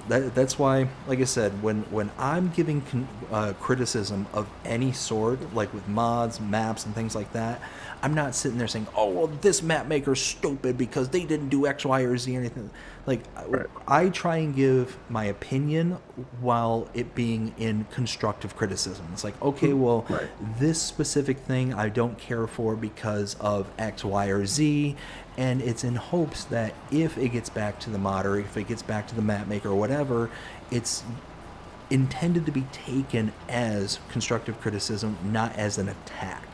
That's why, like I said, when I'm giving criticism of any sort, like with mods, maps, and things like that, I'm not sitting there saying, oh, well, this map maker's stupid because they didn't do X, Y, or Z or anything. Like, right. I try and give my opinion while it being in constructive criticism. It's like, okay, well, right. This specific thing I don't care for because of X, Y, or Z, and it's in hopes that if it gets back to the modder, if it gets back to the map maker or whatever, it's intended to be taken as constructive criticism, not as an attack,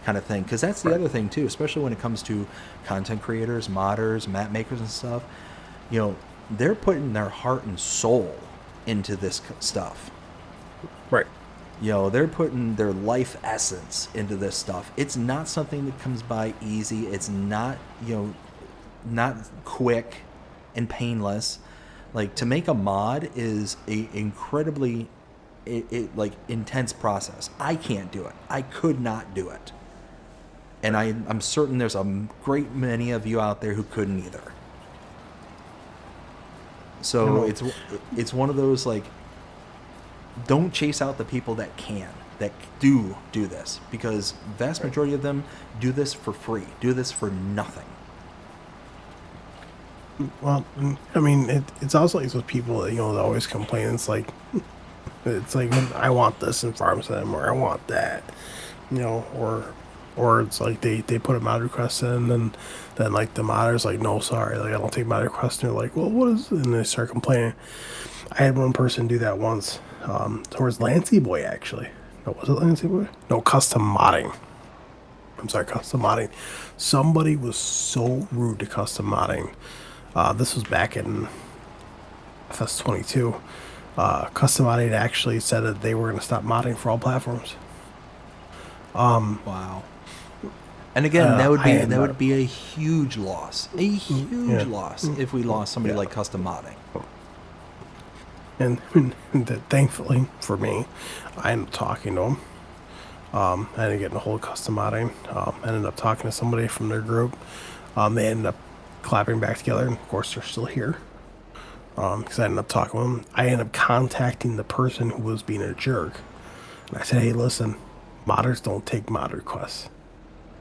kind of thing. Because that's the other thing too, especially when it comes to content creators, modders, map makers and stuff. They're putting their heart and soul into this stuff. Right. They're putting their life essence into this stuff. It's not something that comes by easy. It's not, not quick and painless. Like, to make a mod is a incredibly intense process. I can't do it. I could not do it. And I'm certain there's a great many of you out there who couldn't either. So it's one of those, like, don't chase out the people that do this, because vast majority of them do this for free, do this for nothing. Well, I mean, it's also like those people that, that always complain. It's like I want this in Farm Sim, or I want that, or it's like they put a mod request in, and then like the modder's like, no, sorry, like I don't take mod requests. And they're like, well, what is it? And they start complaining. I had one person do that once, towards Lancey Boy, actually. No, was it Lancey Boy? No, custom modding. I'm sorry, custom modding. Somebody was so rude to custom modding. This was back in FS22. Custom modding actually said that they were going to stop modding for all platforms. Wow. And again, that would be a huge loss. A huge loss if we lost somebody like custom modding. And thankfully for me, I ended up talking to him. I ended up getting a hold of custom modding. I ended up talking to somebody from their group. They ended up clapping back together, and of course they're still here. Because I ended up talking with them. I ended up contacting the person who was being a jerk. And I said, hey, listen, modders don't take mod requests,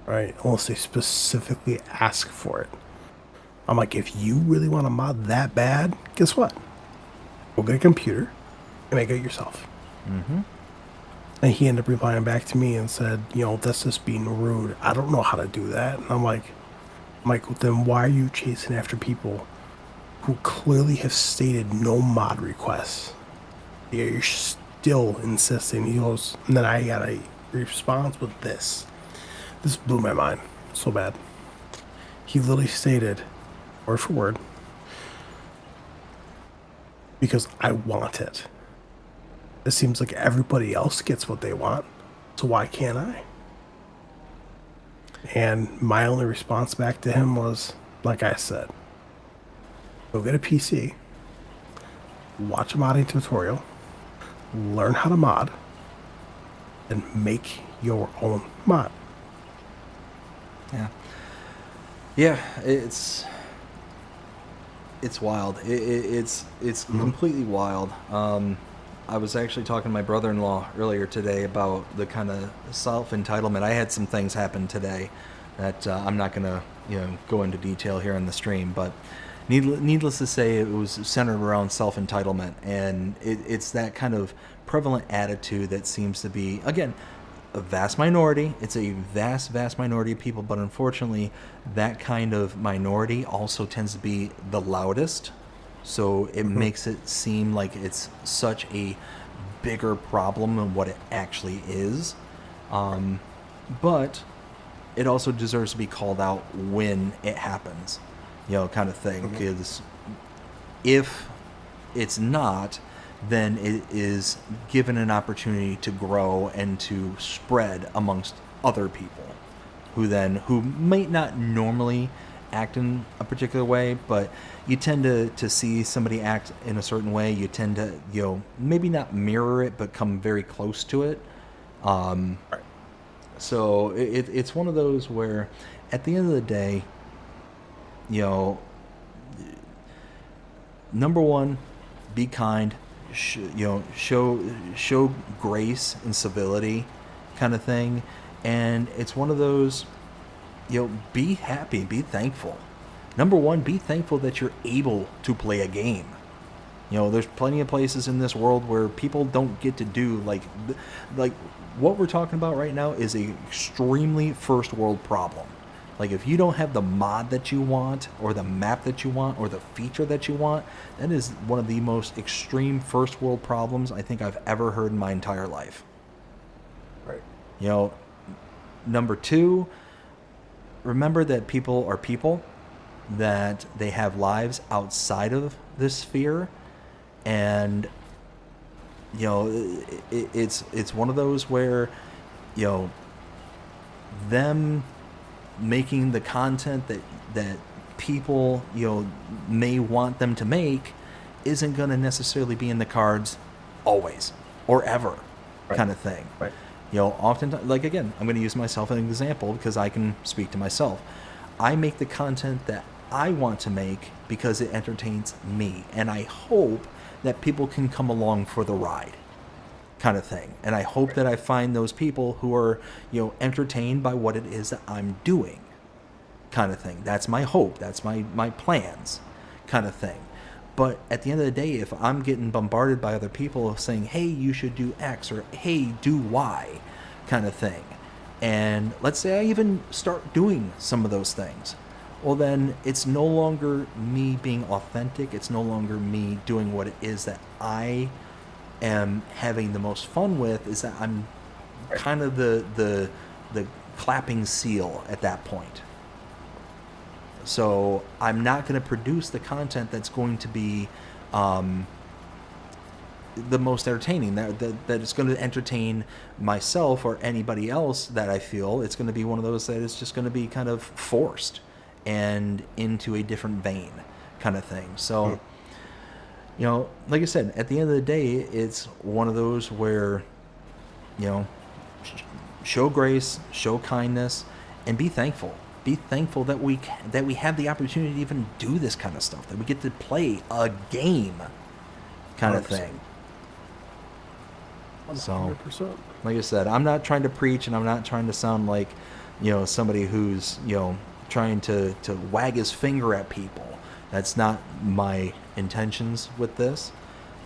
right? Unless they specifically ask for it. I'm like, if you really want to mod that bad, guess what? Go get a computer and make it yourself. Mm-hmm. And he ended up replying back to me and said, that's just being rude. I don't know how to do that. And I'm like, well, then why are you chasing after people who clearly have stated no mod requests? Yeah, you're still insisting. He goes, and then I got a response with this. This blew my mind so bad. He literally stated, word for word, because I want it. It seems like everybody else gets what they want, so why can't I? And my only response back to him was, like I said, go get a PC, watch a modding tutorial, learn how to mod, and make your own mod. Yeah. Yeah, it's wild. It's completely wild. I was actually talking to my brother-in-law earlier today about the kind of self-entitlement. I had some things happen today that I'm not going to go into detail here on the stream, but needless to say, it was centered around self-entitlement, and it's that kind of prevalent attitude that seems to be, again, a vast minority. It's a vast minority of people, but unfortunately, that kind of minority also tends to be the loudest. So it makes it seem like it's such a bigger problem than what it actually is. But it also deserves to be called out when it happens, kind of thing. Because if it's not, then it is given an opportunity to grow and to spread amongst other people who might not normally act in a particular way, but you tend to see somebody act in a certain way. You tend to, maybe not mirror it, but come very close to it. Right. So it's one of those where, at the end of the day, number one, be kind. Show grace and civility, kind of thing. And it's one of those, be happy, be thankful. Number one, be thankful that you're able to play a game. There's plenty of places in this world where people don't get to do like what we're talking about right now is a extremely first world problem. Like, if you don't have the mod that you want, or the map that you want, or the feature that you want, that is one of the most extreme first world problems I think I've ever heard in my entire life. Right. Number two, remember that people are people, that they have lives outside of this sphere, and it's one of those where them making the content that people may want them to make isn't going to necessarily be in the cards always or ever. Right. Kind of thing. Right. Oftentimes, like, again, I'm going to use myself as an example because I can speak to myself. I make the content that I want to make because it entertains me, and I hope that people can come along for the ride, kind of thing. And I hope that I find those people who are, entertained by what it is that I'm doing, kind of thing. That's my hope. That's my plans, kind of thing. But at the end of the day, if I'm getting bombarded by other people saying, hey, you should do X, or hey, do Y, kind of thing, and let's say I even start doing some of those things, well, then it's no longer me being authentic. It's no longer me doing what it is that I am having the most fun with. Is that I'm kind of the clapping seal at that point. So I'm not going to produce the content that's going to be the most entertaining, that is going to entertain myself or anybody else that I feel. It's going to be one of those that is just going to be kind of forced and into a different vein, kind of thing. So, like I said, at the end of the day, it's one of those where, show grace, show kindness, and be thankful. Be thankful that we have the opportunity to even do this kind of stuff, that we get to play a game, kind of thing. 100%. Like I said, I'm not trying to preach, and I'm not trying to sound like, somebody who's, trying to wag his finger at people. That's not my intentions with this.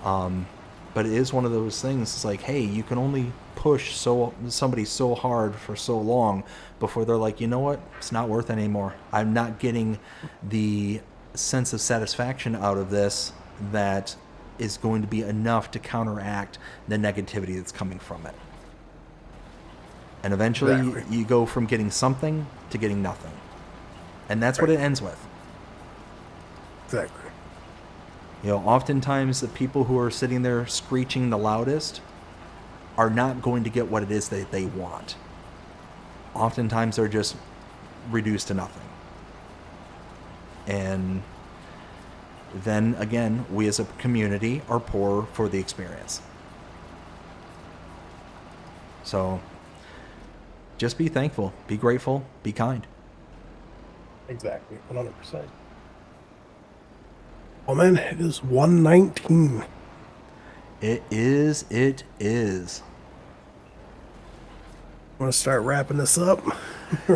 But it is one of those things. It's like, hey, you can only push somebody so hard for so long before they're like, you know what? It's not worth it anymore. I'm not getting the sense of satisfaction out of this that is going to be enough to counteract the negativity that's coming from it. And eventually Exactly. you go from getting something to getting nothing. And that's what it ends with. Exactly. Oftentimes the people who are sitting there screeching the loudest are not going to get what it is that they want. Oftentimes they're just reduced to nothing. And then again, we as a community are poor for the experience. So just be thankful, be grateful, be kind. Exactly. 100%. Oh man, it is 1:19. It is. Want to start wrapping this up?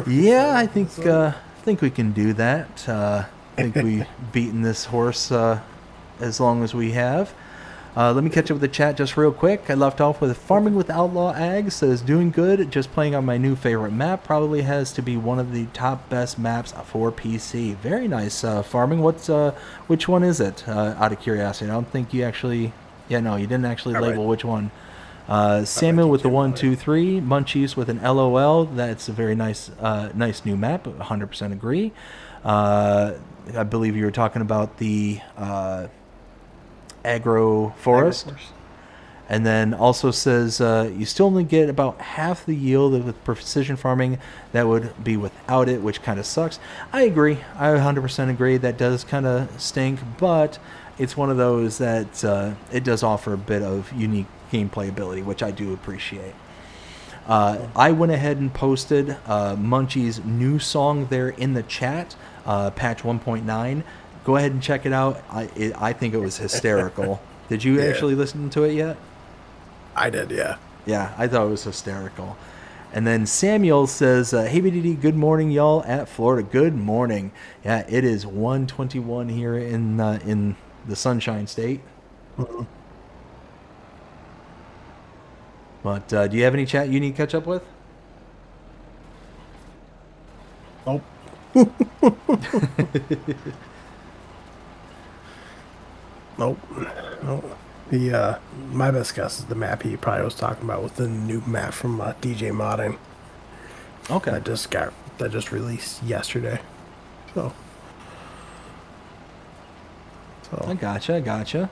Yeah, I think we can do that. I think we've beaten this horse as long as we have. Let me catch up with the chat just real quick. I left off with Farming with Outlaw Ag says, doing good, just playing on my new favorite map. Probably has to be one of the top best maps for PC. Very nice, Farming. Which one is it, out of curiosity? I don't think you actually... Yeah, no, you didn't actually label which one. Samuel with the 1, 2, 3. Munchies with an LOL. That's a very nice nice new map. 100% agree. I believe you were talking about the... Agroforest. And then also says you still only get about half the yield with precision farming that would be without it, which kind of sucks. I agree. I 100% agree. That does kind of stink, but it's one of those that it does offer a bit of unique gameplay ability, which I do appreciate. I went ahead and posted Munchie's new song there in the chat, patch 1.9. Go ahead and check it out. I think it was hysterical. Did you actually listen to it yet? I did, yeah. Yeah, I thought it was hysterical. And then Samuel says, hey, BDD, good morning, y'all, at Florida. Good morning. Yeah, it is 1:21 here in the Sunshine State. Mm-hmm. But do you have any chat you need to catch up with? Nope. Nope. The my best guess is the map he probably was talking about with the new map from DJ Modding. Okay. That just released yesterday. So I gotcha.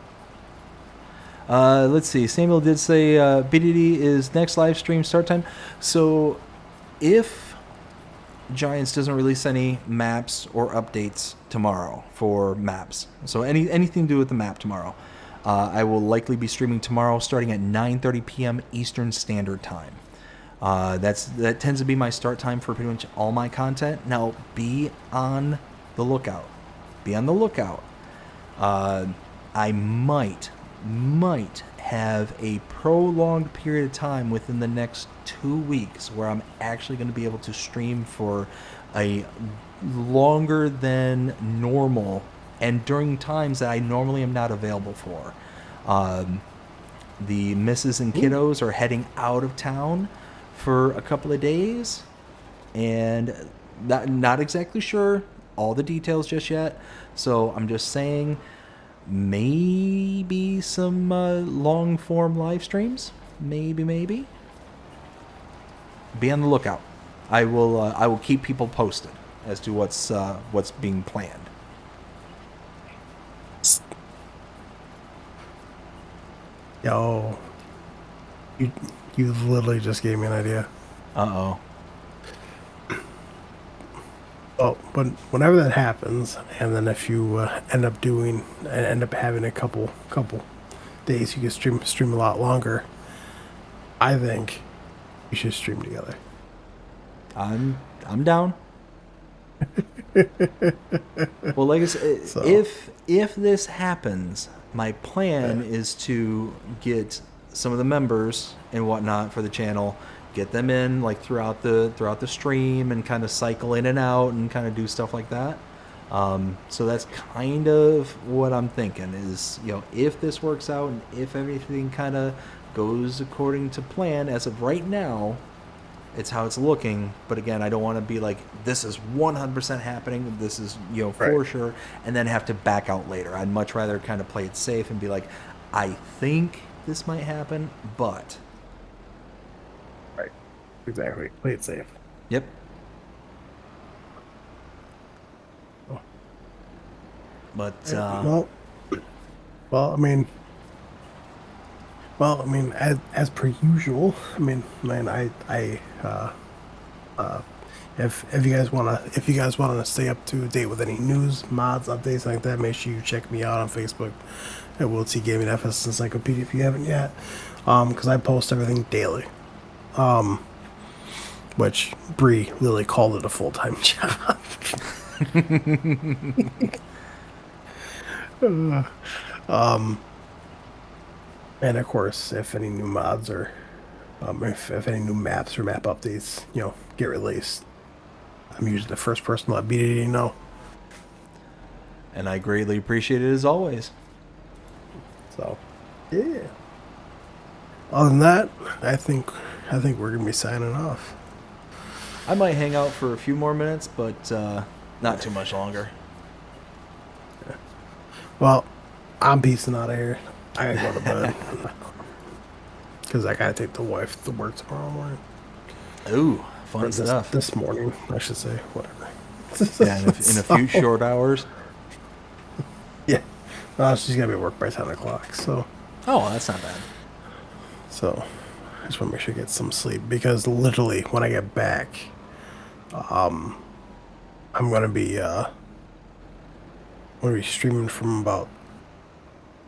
Let's see. Samuel did say BDD is next live stream start time. So if Giants doesn't release any maps or updates tomorrow for maps, so anything to do with the map tomorrow, I will likely be streaming tomorrow starting at 9:30 p.m. Eastern Standard Time. That tends to be my start time for pretty much all my content. Now be on the lookout. I might have a prolonged period of time within the next 2 weeks where I'm actually going to be able to stream for a longer than normal and during times that I normally am not available for. The missus and kiddos are heading out of town for a couple of days, and not exactly sure all the details just yet, so I'm just saying maybe some long form live streams, maybe. Be on the lookout. I will keep people posted as to what's being planned. Yo, you literally just gave me an idea. Uh-oh. Well, but whenever that happens, and then if you end up having a couple days, you can stream a lot longer. I think you should stream together. I'm down. Well, like I said, So. if this happens, my plan is to get some of the members and whatnot for the channel, get them in like throughout the stream and kind of cycle in and out and kind of do stuff like that. So that's kind of what I'm thinking is, if this works out and if everything kind of goes according to plan as of right now, it's how it's looking. But again, I don't want to be like, this is 100% happening, this is, for Right. sure, and then have to back out later. I'd much rather kind of play it safe and be like, I think this might happen, but. Right. Exactly. Play it safe. Yep. But, Well, I mean, as per usual. I mean, man, if you guys wanna stay up to date with any news, mods, updates like that, make sure you check me out on Facebook at WillTGaming FS Encyclopedia if you haven't yet. Because I post everything daily. Which Bree literally called it a full-time job. And of course, if any new mods or if any new maps or map updates, get released, I'm usually the first person to let BDD know. and I greatly appreciate it as always. So, yeah. Other than that, I think we're gonna be signing off. I might hang out for a few more minutes, but not too much longer. Well, I'm peacing out of here. I gotta go to bed because I gotta take the wife to work tomorrow morning. Ooh, fun Or stuff. This morning, I should say. Whatever. Yeah, in a few short hours. Yeah. She's gonna be at work by 10 o'clock. So Oh, that's not bad. I just want to make sure I get some sleep because literally when I get back, I'm gonna be streaming from about.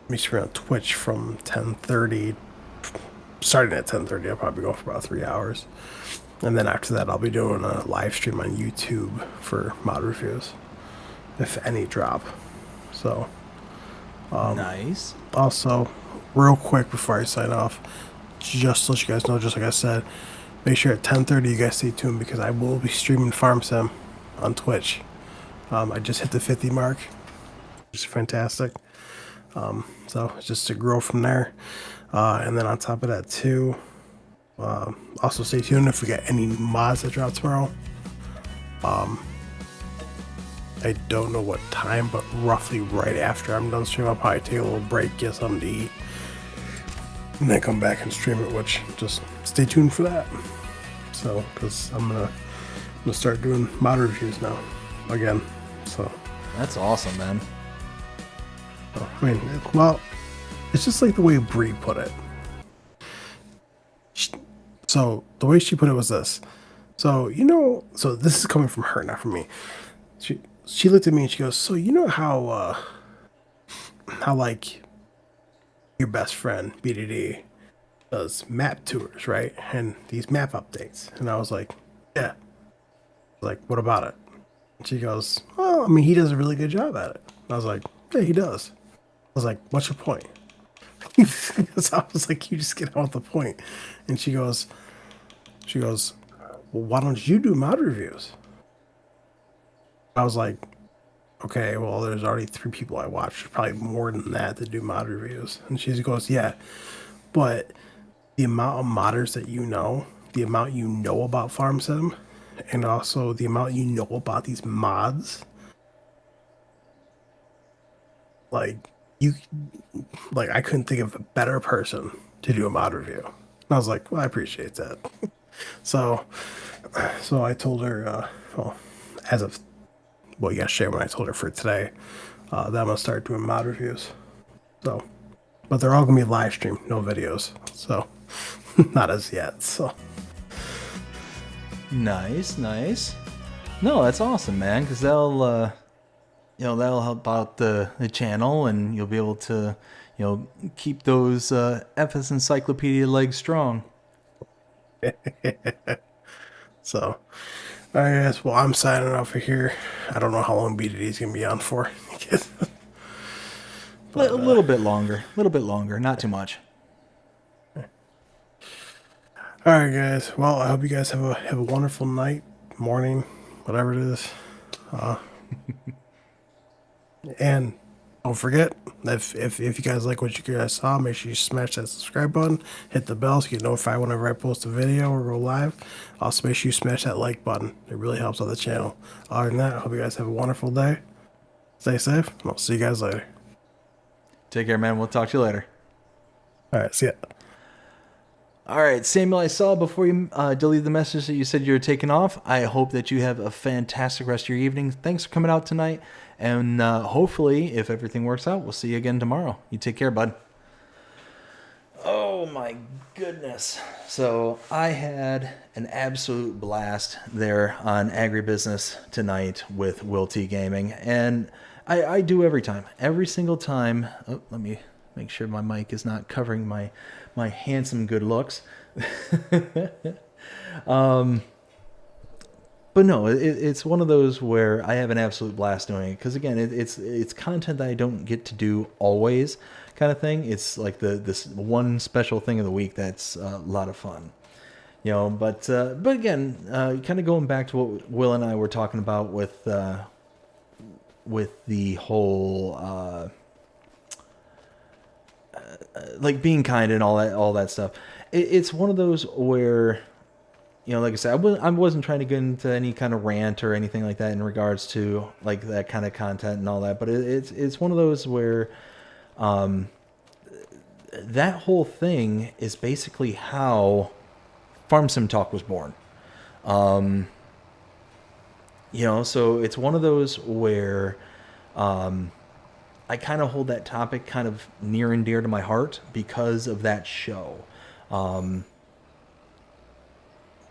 I'm streaming on Twitch from 10:30. Starting at 10:30, I'll probably go for about 3 hours, and then after that, I'll be doing a live stream on YouTube for mod reviews, if any drop. So. Nice. Also, real quick before I sign off, just to let you guys know, just like I said, make sure at 10:30 you guys stay tuned because I will be streaming Farm Sim on Twitch. I just hit the 50 mark, which is fantastic. So it's just to grow from there. And then on top of that too, also stay tuned if we get any mods that drop tomorrow. I don't know what time, but roughly right after I'm done streaming, I'll probably take a little break, get something to eat, and then come back and stream it, which just stay tuned for that. So, because I'm gonna start doing mod reviews now, again. So, That's awesome, man. I mean, it's just like the way Bree put it. So, the way she put it was this. So, so this is coming from her, not from me. She looked at me and she goes, so how like your best friend BDD does map tours, right? And these map updates. And I was like, yeah. I was like, what about it? And she goes, well, I mean, he does a really good job at it. I was like, yeah, he does. I was like, what's your point? Because I was like, you just get on with the point. And she goes, well, why don't you do mod reviews? I was like, okay, well, there's already 3 people I watch. There's probably more than that do mod reviews. And she goes, yeah, but the amount of modders that you know, the amount you know about Farm Sim, and also the amount you know about these mods, like, I couldn't think of a better person to do a mod review. And I was like, well, I appreciate that. So I told her, yesterday when I told her for today, that I'm gonna start doing mod reviews. So, but they're all gonna be live streamed, no videos. So, not as yet. So, Nice. No, that's awesome, man. Because that'll help out the channel, and you'll be able to, keep those FS Encyclopedia legs strong. so. All right, guys. Well, I'm signing off of here. I don't know how long BDD is gonna be on for. A little bit longer. Not too much. All right, guys. Well, I hope you guys have a wonderful night, morning, whatever it is. And don't forget, if you guys like what you guys saw, make sure you smash that subscribe button, hit the bell so you get notified whenever I post a video or go live. Also, make sure you smash that like button. It really helps out the channel. Other than that, I hope you guys have a wonderful day. Stay safe, and I'll see you guys later. Take care, man. We'll talk to you later. All right, see ya. All right, Samuel, I saw before you deleted the message that you said you were taking off. I hope that you have a fantastic rest of your evening. Thanks for coming out tonight. And hopefully, if everything works out, we'll see you again tomorrow. You take care, bud. Oh, my goodness. So I had an absolute blast there on AgriBusiness Tonight with WillTGaming. And I do every time. Every single time. Oh, let me make sure my mic is not covering my handsome good looks. But no, it's one of those where I have an absolute blast doing it. Because again, it's content that I don't get to do always kind of thing. It's like this one special thing of the week that's a lot of fun. You know, but again, kind of going back to what Will and I were talking about with the whole like being kind and all that stuff. It's one of those where, you know, like I said, I wasn't trying to get into any kind of rant or anything like that in regards to like that kind of content and all that. But it's one of those where that whole thing is basically how Farm Sim Talk was born. You know, so it's one of those where I kind of hold that topic kind of near and dear to my heart because of that show.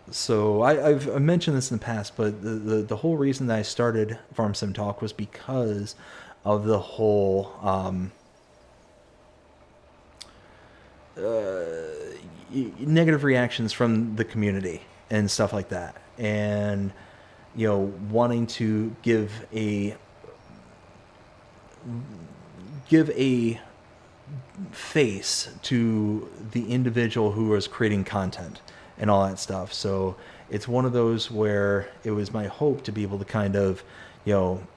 So I've mentioned this in the past, but the whole reason that I started Farm Sim Talk was because of the whole negative reactions from the community and stuff like that, and you know, wanting to give a face to the individual who was creating content and all that stuff. So it's one of those where it was my hope to be able to kind of, you know,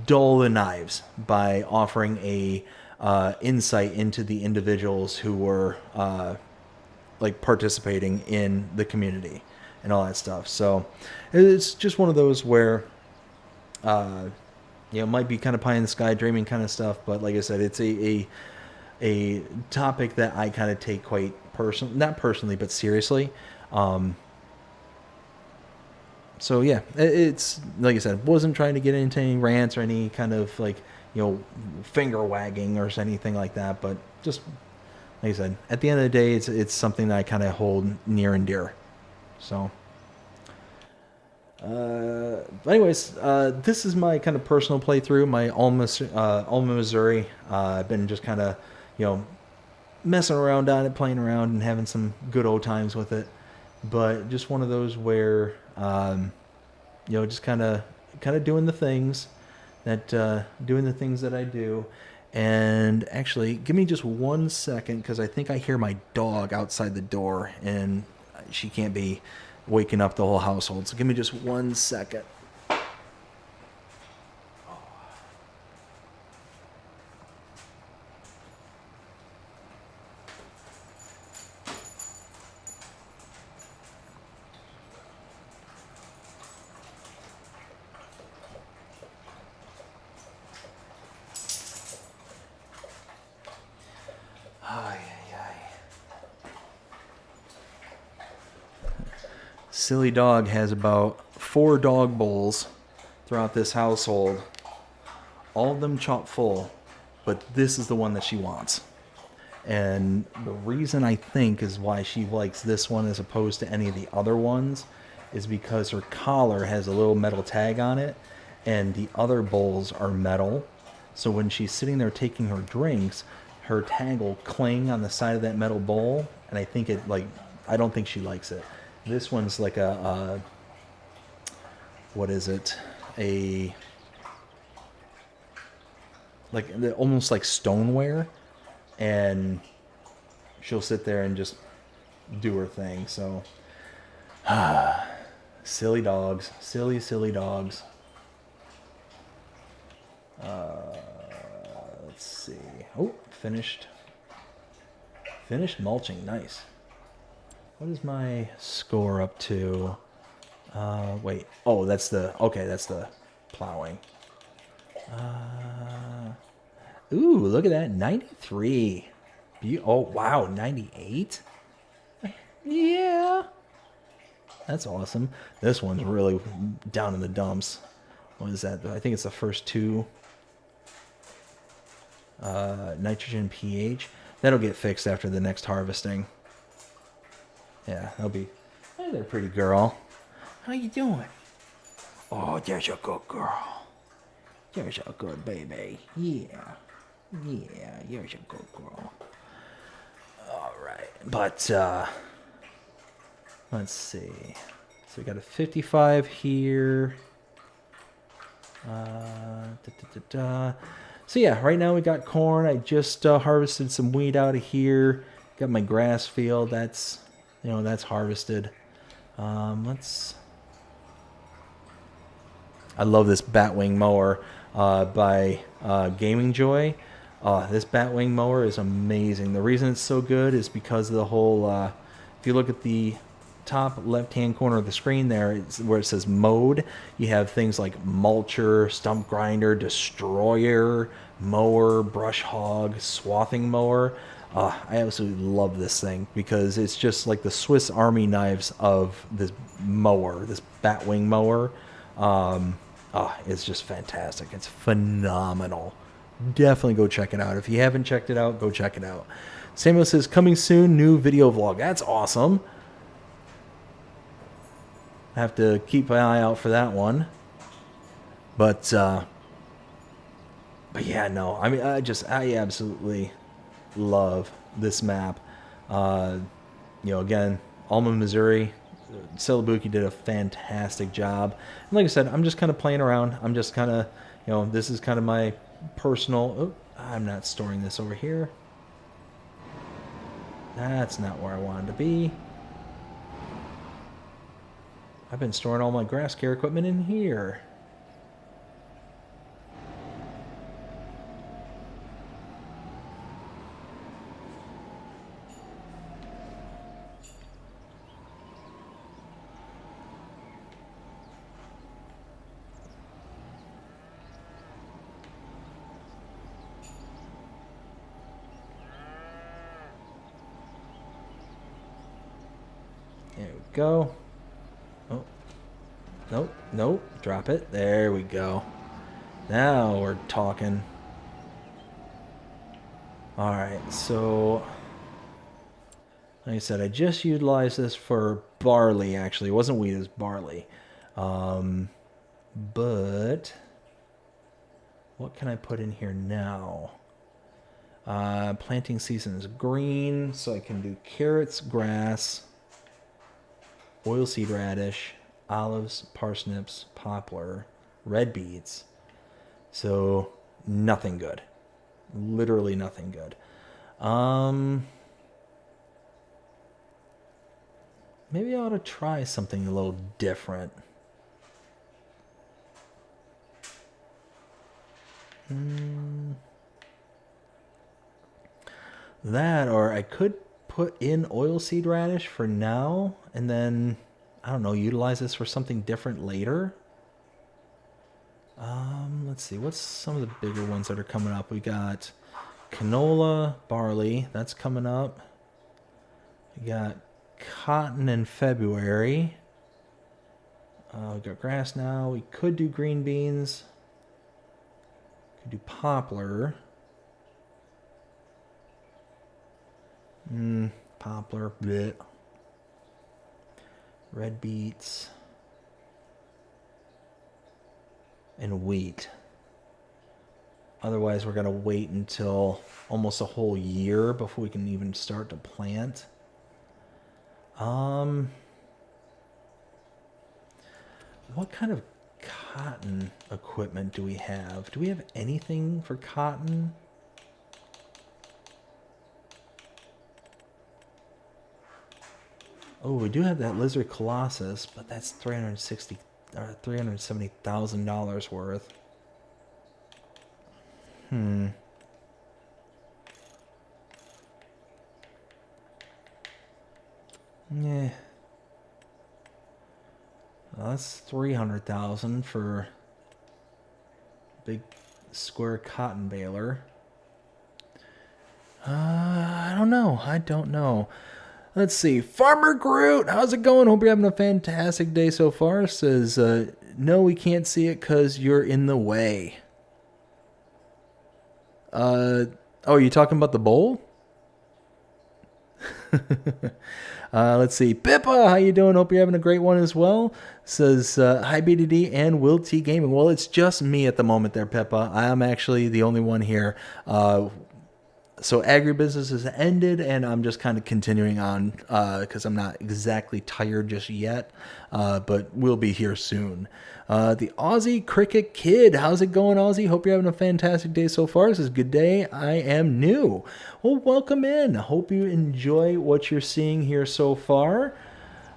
dull the knives by offering a insight into the individuals who were like participating in the community and all that stuff. So it's just one of those where you know, it might be kind of pie in the sky dreaming kind of stuff, but like I said, it's a topic that I kind of take quite not personally, but seriously. So yeah, it's like I said, wasn't trying to get into any rants or any kind of like, you know, finger wagging or anything like that, but just like I said, at the end of the day, it's something that I kind of hold near and dear. So. But anyways, this is my kind of personal playthrough, my Alma, Missouri. I've been just kind of, you know, messing around on it, playing around and having some good old times with it. But just one of those where, you know, just kind of doing the things that I do. And actually, give me just 1 second, because I think I hear my dog outside the door, and she can't be waking up the whole household. So give me just 1 second. Silly dog has about 4 dog bowls throughout this household. All of them chock full, but this is the one that she wants. And the reason I think is why she likes this one as opposed to any of the other ones is because her collar has a little metal tag on it, and the other bowls are metal. So when she's sitting there taking her drinks, her tag will cling on the side of that metal bowl, and I think I don't think she likes it. This one's like what is it? Almost like stoneware, and she'll sit there and just do her thing. So, silly dogs, silly dogs. Let's see. Oh, finished mulching. Nice. What is my score up to? Wait. Oh, that's the plowing. Ooh, look at that. 93. Oh, wow. 98? Yeah. That's awesome. This one's really down in the dumps. What is that? I think it's the first two. Nitrogen pH. That'll get fixed after the next harvesting. Yeah, that'll be... Hey there, pretty girl. How you doing? Oh, there's a good girl. There's a good baby. Yeah. Yeah, there's a good girl. Alright. But, let's see. So we got a 55 here. So yeah, right now we got corn. I just harvested some wheat out of here. Got my grass field. That's, that's harvested. I love this batwing mower by Gaming Joy. This batwing mower is amazing. The reason it's so good is because of the whole, if you look at the top left-hand corner of the screen there, it's where it says mode. You have things like mulcher, stump grinder, destroyer, mower, brush hog, swathing mower. I absolutely love this thing because it's just like the Swiss Army knives of this mower, this batwing mower. It's just fantastic. It's phenomenal. Definitely go check it out. If you haven't checked it out, go check it out. Samuel says, coming soon, new video vlog. That's awesome. I have to keep an eye out for that one. But yeah, no. I mean, I absolutely love this map. Again, Alma, Missouri. Celebuki did a fantastic job. And like I said, I'm just kind of playing around. I'm just kind of, this is kind of my personal... Oh, I'm not storing this over here. That's not where I wanted to be. I've been storing all my grass care equipment in here. There we go. Oh. Nope. Drop it. There we go. Now we're talking. Alright, so... Like I said, I just utilized this for barley, actually. It wasn't wheat, it was barley. But... what can I put in here now? Planting season is green, so I can do carrots, grass, oilseed radish, olives, parsnips, poplar, red beets. So nothing good. Literally nothing good. Maybe I ought to try something a little different. That, or I could put in oilseed radish for now, and then, I don't know, utilize this for something different later. Let's see, what's some of the bigger ones that are coming up? We got canola, barley, that's coming up. We got cotton in February. We got grass now. We could do green beans. Could do poplar. Poplar, bleh. Red beets. And wheat. Otherwise, we're going to wait until almost a whole year before we can even start to plant. What kind of cotton equipment do we have? Do we have anything for cotton? Oh, we do have that Lizard Colossus, but that's $370,000 worth. Yeah. Well, that's 300,000 for big square cotton baler. I don't know. I don't know. Let's see. Farmer Groot, how's it going? Hope you're having a fantastic day so far. Says, no, we can't see it because you're in the way. Oh, are you talking about the bowl? Let's see. Pippa, how you doing? Hope you're having a great one as well. Says, hi BDD and WillTGaming. Well, it's just me at the moment there, Pippa. I am actually the only one here. So AgriBusiness has ended, and I'm just kind of continuing on because I'm not exactly tired just yet, but we'll be here soon. The Aussie Cricket Kid, how's it going, Aussie? Hope you're having a fantastic day so far. This is good day. I am new. Well, welcome in. Hope you enjoy what you're seeing here so far.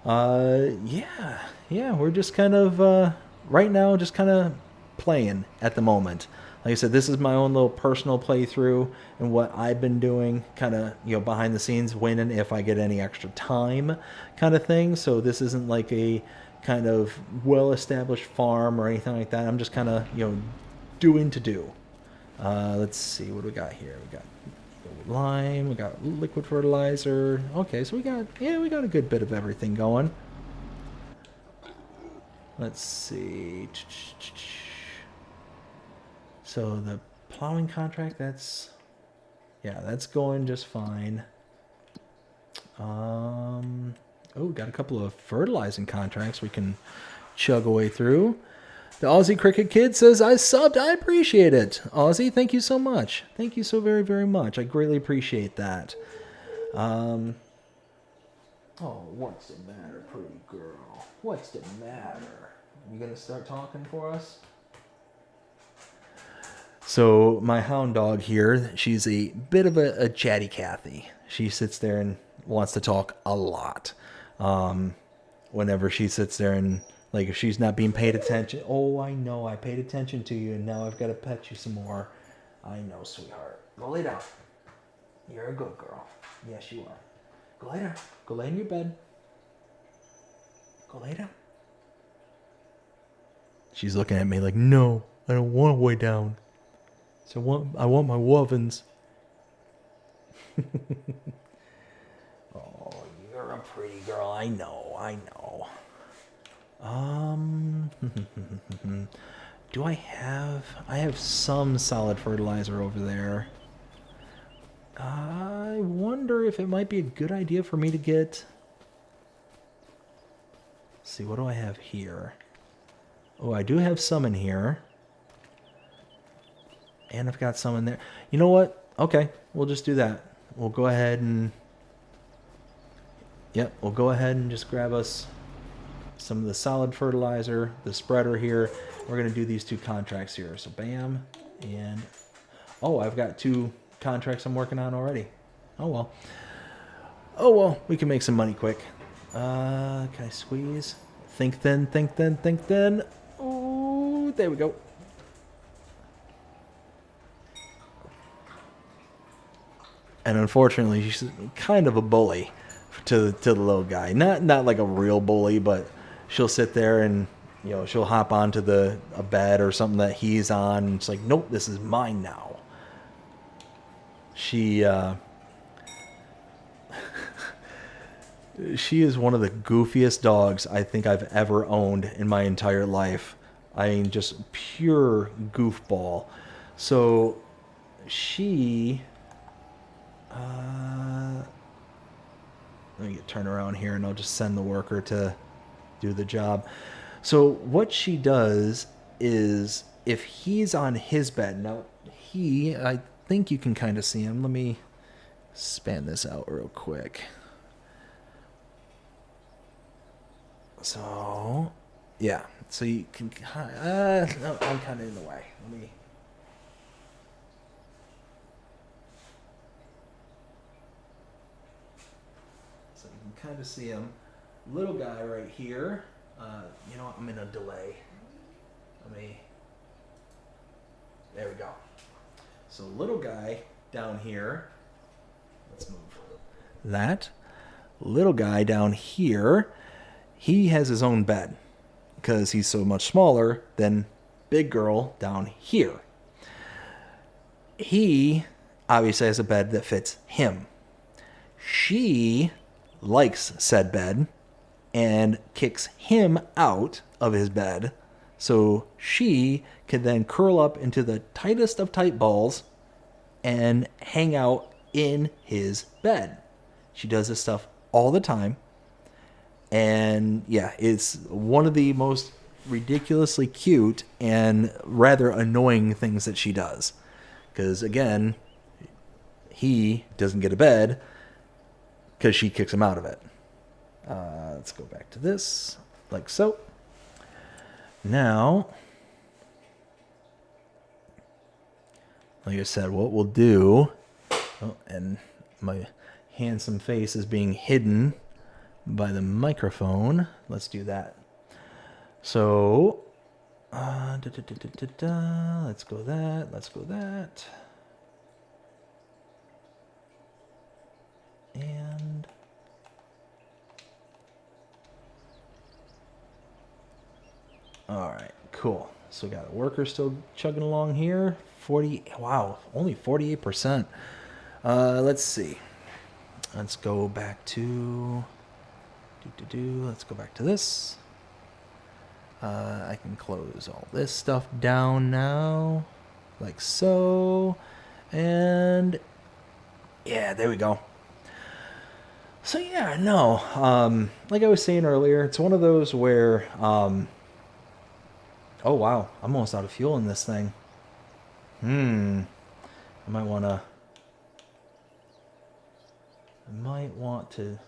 Yeah, we're just kind of right now, just kind of playing at the moment. Like I said, this is my own little personal playthrough and what I've been doing, kind of, behind the scenes, winning if I get any extra time kind of thing. So this isn't like a kind of well-established farm or anything like that. I'm just kind of, doing to do. Let's see, what do we got here? We got lime, we got liquid fertilizer. Okay, so we got a good bit of everything going. Let's see. So the plowing contract, that's going just fine. Oh, got a couple of fertilizing contracts we can chug away through. The Aussie Cricket Kid says, I subbed. I appreciate it. Aussie, thank you so much. Thank you so very, very much. I greatly appreciate that. Oh, what's the matter, pretty girl? What's the matter? You gonna start talking for us? So my hound dog here, she's a bit of a chatty Cathy. She sits there and wants to talk a lot. Whenever she sits there and, like, if she's not being paid attention, oh, I know, I paid attention to you, and now I've got to pet you some more. I know, sweetheart. Go lay down. You're a good girl. Yes, you are. Go lay down. Go lay in your bed. Go lay down. She's looking at me like, no, I don't want to lay down. So I want my wobbins. Oh, you're a pretty girl. I know. Do I have some solid fertilizer over there. I wonder if it might be a good idea for me to get. Let's see, what do I have here? Oh, I do have some in here. And I've got some in there. You know what? Okay, we'll just do that. We'll go ahead and... Yep, we'll go ahead and just grab us some of the solid fertilizer, the spreader here. We're going to do these two contracts here. So bam, and... Oh, I've got 2 contracts I'm working on already. Oh, well. Oh, well, we can make some money quick. Can I squeeze? Think thin, think thin, think thin. Ooh, there we go. And unfortunately, she's kind of a bully to the little guy. Not like a real bully, but she'll sit there and, she'll hop onto a bed or something that he's on. And it's like, nope, this is mine now. She is one of the goofiest dogs I think I've ever owned in my entire life. I mean, just pure goofball. So she... let me turn around here and I'll just send the worker to do the job. So what she does is, if he's on his bed, now I think you can kind of see him. Let me span this out real quick. So, yeah. So you can, no, I'm kind of in the way. Let me... So you can kind of see him. little guy right here. You know what? I'm in a delay. There we go. So little guy down here. Let's move that. Little guy down here, he has his own bed because he's so much smaller than big girl down here. He obviously has a bed that fits him. She likes said bed and kicks him out of his bed so she can then curl up into the tightest of tight balls and hang out in his bed. She does this stuff all the time. And yeah, it's one of the most ridiculously cute and rather annoying things that she does. Because again, he doesn't get a bed because she kicks him out of it. Let's go back to this, like so. Now, like I said, what we'll do, and my handsome face is being hidden by the microphone. Let's do that. So, let's go that, let's go that. And all right, cool. So we got a worker still chugging along here. 40, wow, only 48%. Let's see. Let's go back to let's go back to this. I can close all this stuff down now, like so. And yeah, there we go. So yeah, no, like I was saying earlier, it's one of those where, oh wow, I'm almost out of fuel in this thing. I might want to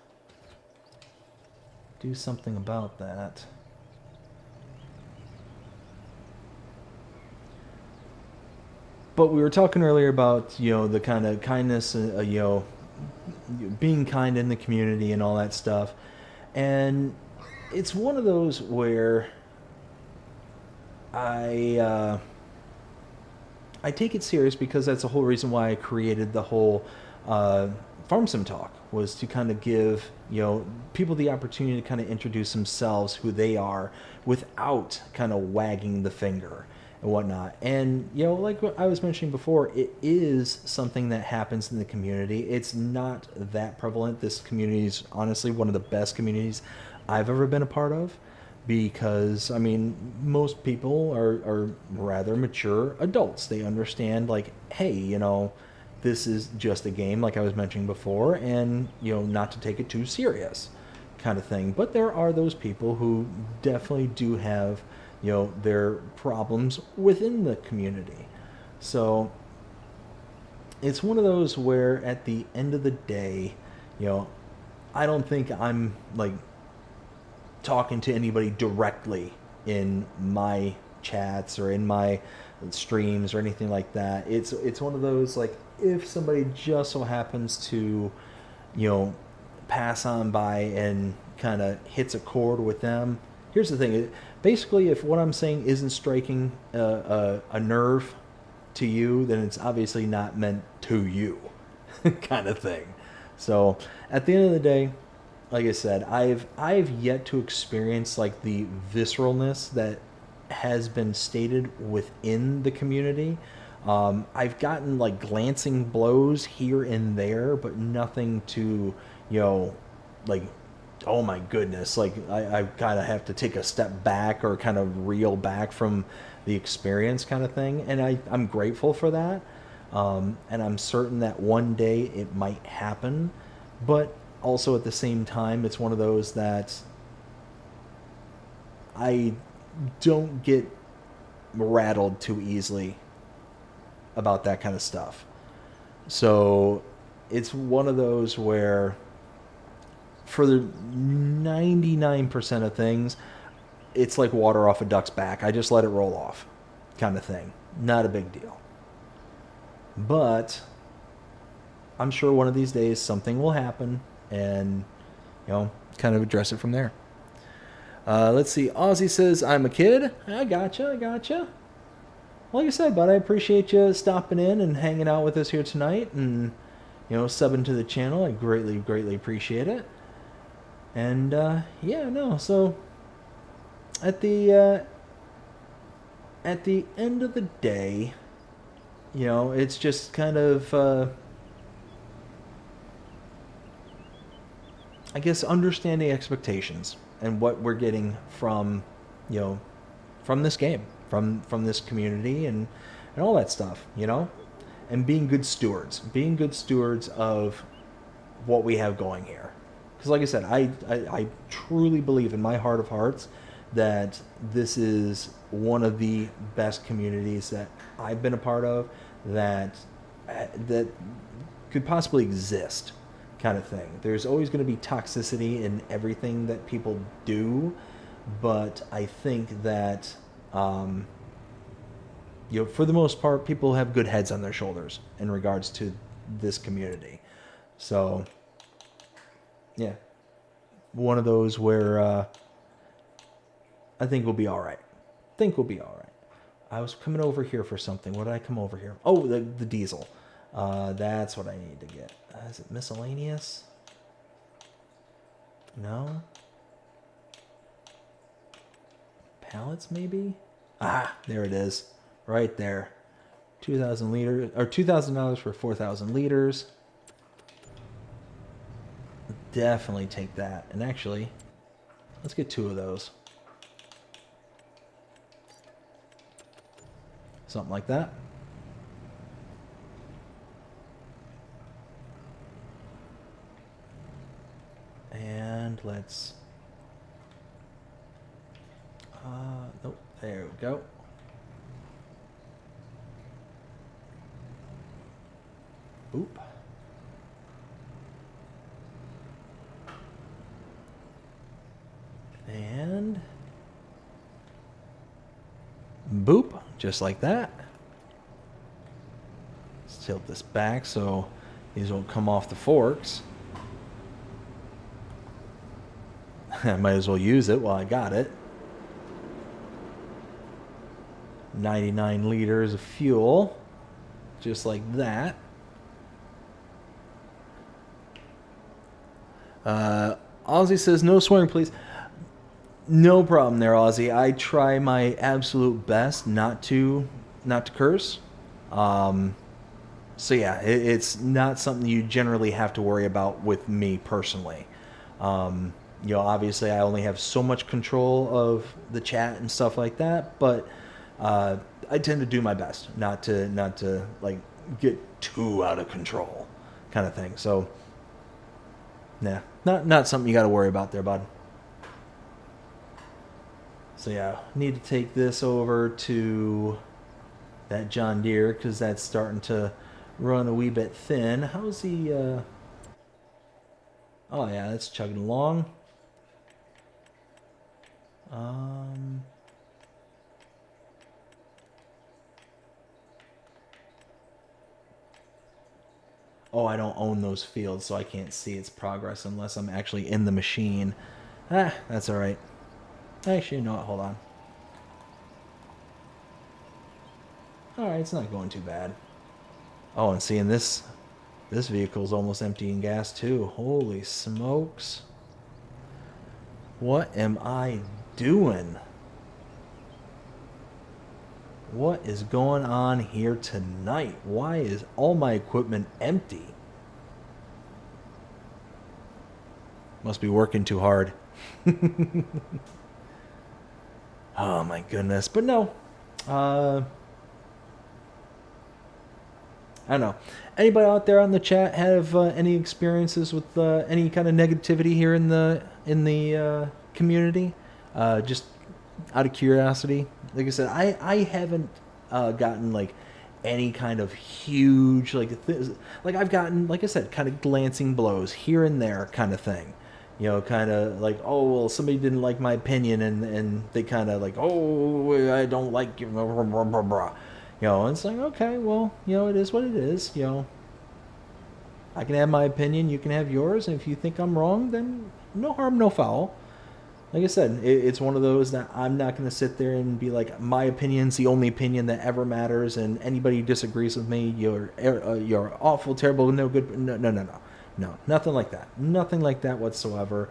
do something about that. But we were talking earlier about, the kind of kindness, being kind in the community and all that stuff. And it's one of those where I take it serious because that's the whole reason why I created the whole Farm Sim Talk, was to kind of give people the opportunity to kind of introduce themselves, who they are, without kind of wagging the finger and whatnot. And like what I was mentioning before, it is something that happens in the community. It's not that prevalent. This community is honestly one of the best communities I've ever been a part of, because most people are rather mature adults. They understand, like, hey, this is just a game, like I was mentioning before, and not to take it too serious, kind of thing. But there are those people who definitely do have their problems within the community. So it's one of those where at the end of the day, I don't think I'm like talking to anybody directly in my chats or in my streams or anything like that. It's one of those, like, if somebody just so happens to pass on by and kind of hits a chord with them. Here's the thing, basically, if what I'm saying isn't striking a nerve to you, then it's obviously not meant to you, kind of thing. So at the end of the day, like I said, I've yet to experience like the visceralness that has been stated within the community. I've gotten like glancing blows here and there, but nothing to like, oh my goodness, like I kind of have to take a step back or kind of reel back from the experience, kind of thing. And I'm grateful for that. And I'm certain that one day it might happen. But also at the same time, it's one of those that I don't get rattled too easily about that kind of stuff. So it's one of those where for the 99% of things, it's like water off a duck's back. I just let it roll off, kind of thing. Not a big deal. But I'm sure one of these days something will happen, and kind of address it from there. Let's see. Ozzy says, I'm a kid. I gotcha. Like I said, bud, I appreciate you stopping in and hanging out with us here tonight and, subbing to the channel. I greatly appreciate it. And, so at the end of the day, it's just kind of, I guess, understanding expectations and what we're getting from this game, from this community and all that stuff, and being good stewards of what we have going here. Because like I said, I truly believe in my heart of hearts that this is one of the best communities that I've been a part of that could possibly exist, kind of thing. There's always going to be toxicity in everything that people do, but I think that for the most part, people have good heads on their shoulders in regards to this community. So yeah, one of those where I think we'll be all right. I was coming over here for something. What did I come over here? Oh, the diesel. That's what I need to get. Is it miscellaneous? No. Pallets, maybe? Ah, there it is. Right there. 2,000 liters, or $2,000 for 4,000 liters. Definitely take that. And actually, let's get 2 of those. Something like that. And let's... nope, there we go. Oop. And... boop, just like that. Let's tilt this back so these won't come off the forks. I might as well use it while I got it. 99 liters of fuel, just like that. Ozzy says, no swearing, please. No problem there, Ozzy. I try my absolute best not to curse. So yeah, it's not something you generally have to worry about with me personally. Obviously I only have so much control of the chat and stuff like that, but I tend to do my best not to like get too out of control, kind of thing. So yeah, not something you got to worry about there, bud. So yeah, need to take this over to that John Deere because that's starting to run a wee bit thin. How's the oh yeah, that's chugging along. Oh, I don't own those fields, so I can't see its progress unless I'm actually in the machine. That's all right. Actually, no, hold on. All right, it's not going too bad. Oh, and seeing this vehicle's almost empty in gas too. Holy smokes. What am I doing? What is going on here tonight? Why is all my equipment empty? Must be working too hard. Oh my goodness. But no. I don't know. Anybody out there on the chat have any experiences with any kind of negativity here in the community? Just out of curiosity. Like I said, I haven't gotten like any kind of huge like I've gotten, like I said, kind of glancing blows here and there, kind of thing. Kind of like, oh well, somebody didn't like my opinion, and they kind of like, oh, I don't like you, blah, blah, blah, blah. And it's like, okay, well, it is what it is. I can have my opinion, you can have yours, and if you think I'm wrong, then no harm, no foul. Like I said, it's one of those that I'm not going to sit there and be like, my opinion's the only opinion that ever matters, and anybody who disagrees with me, you're awful, terrible, no good. No, nothing like that. Nothing like that whatsoever.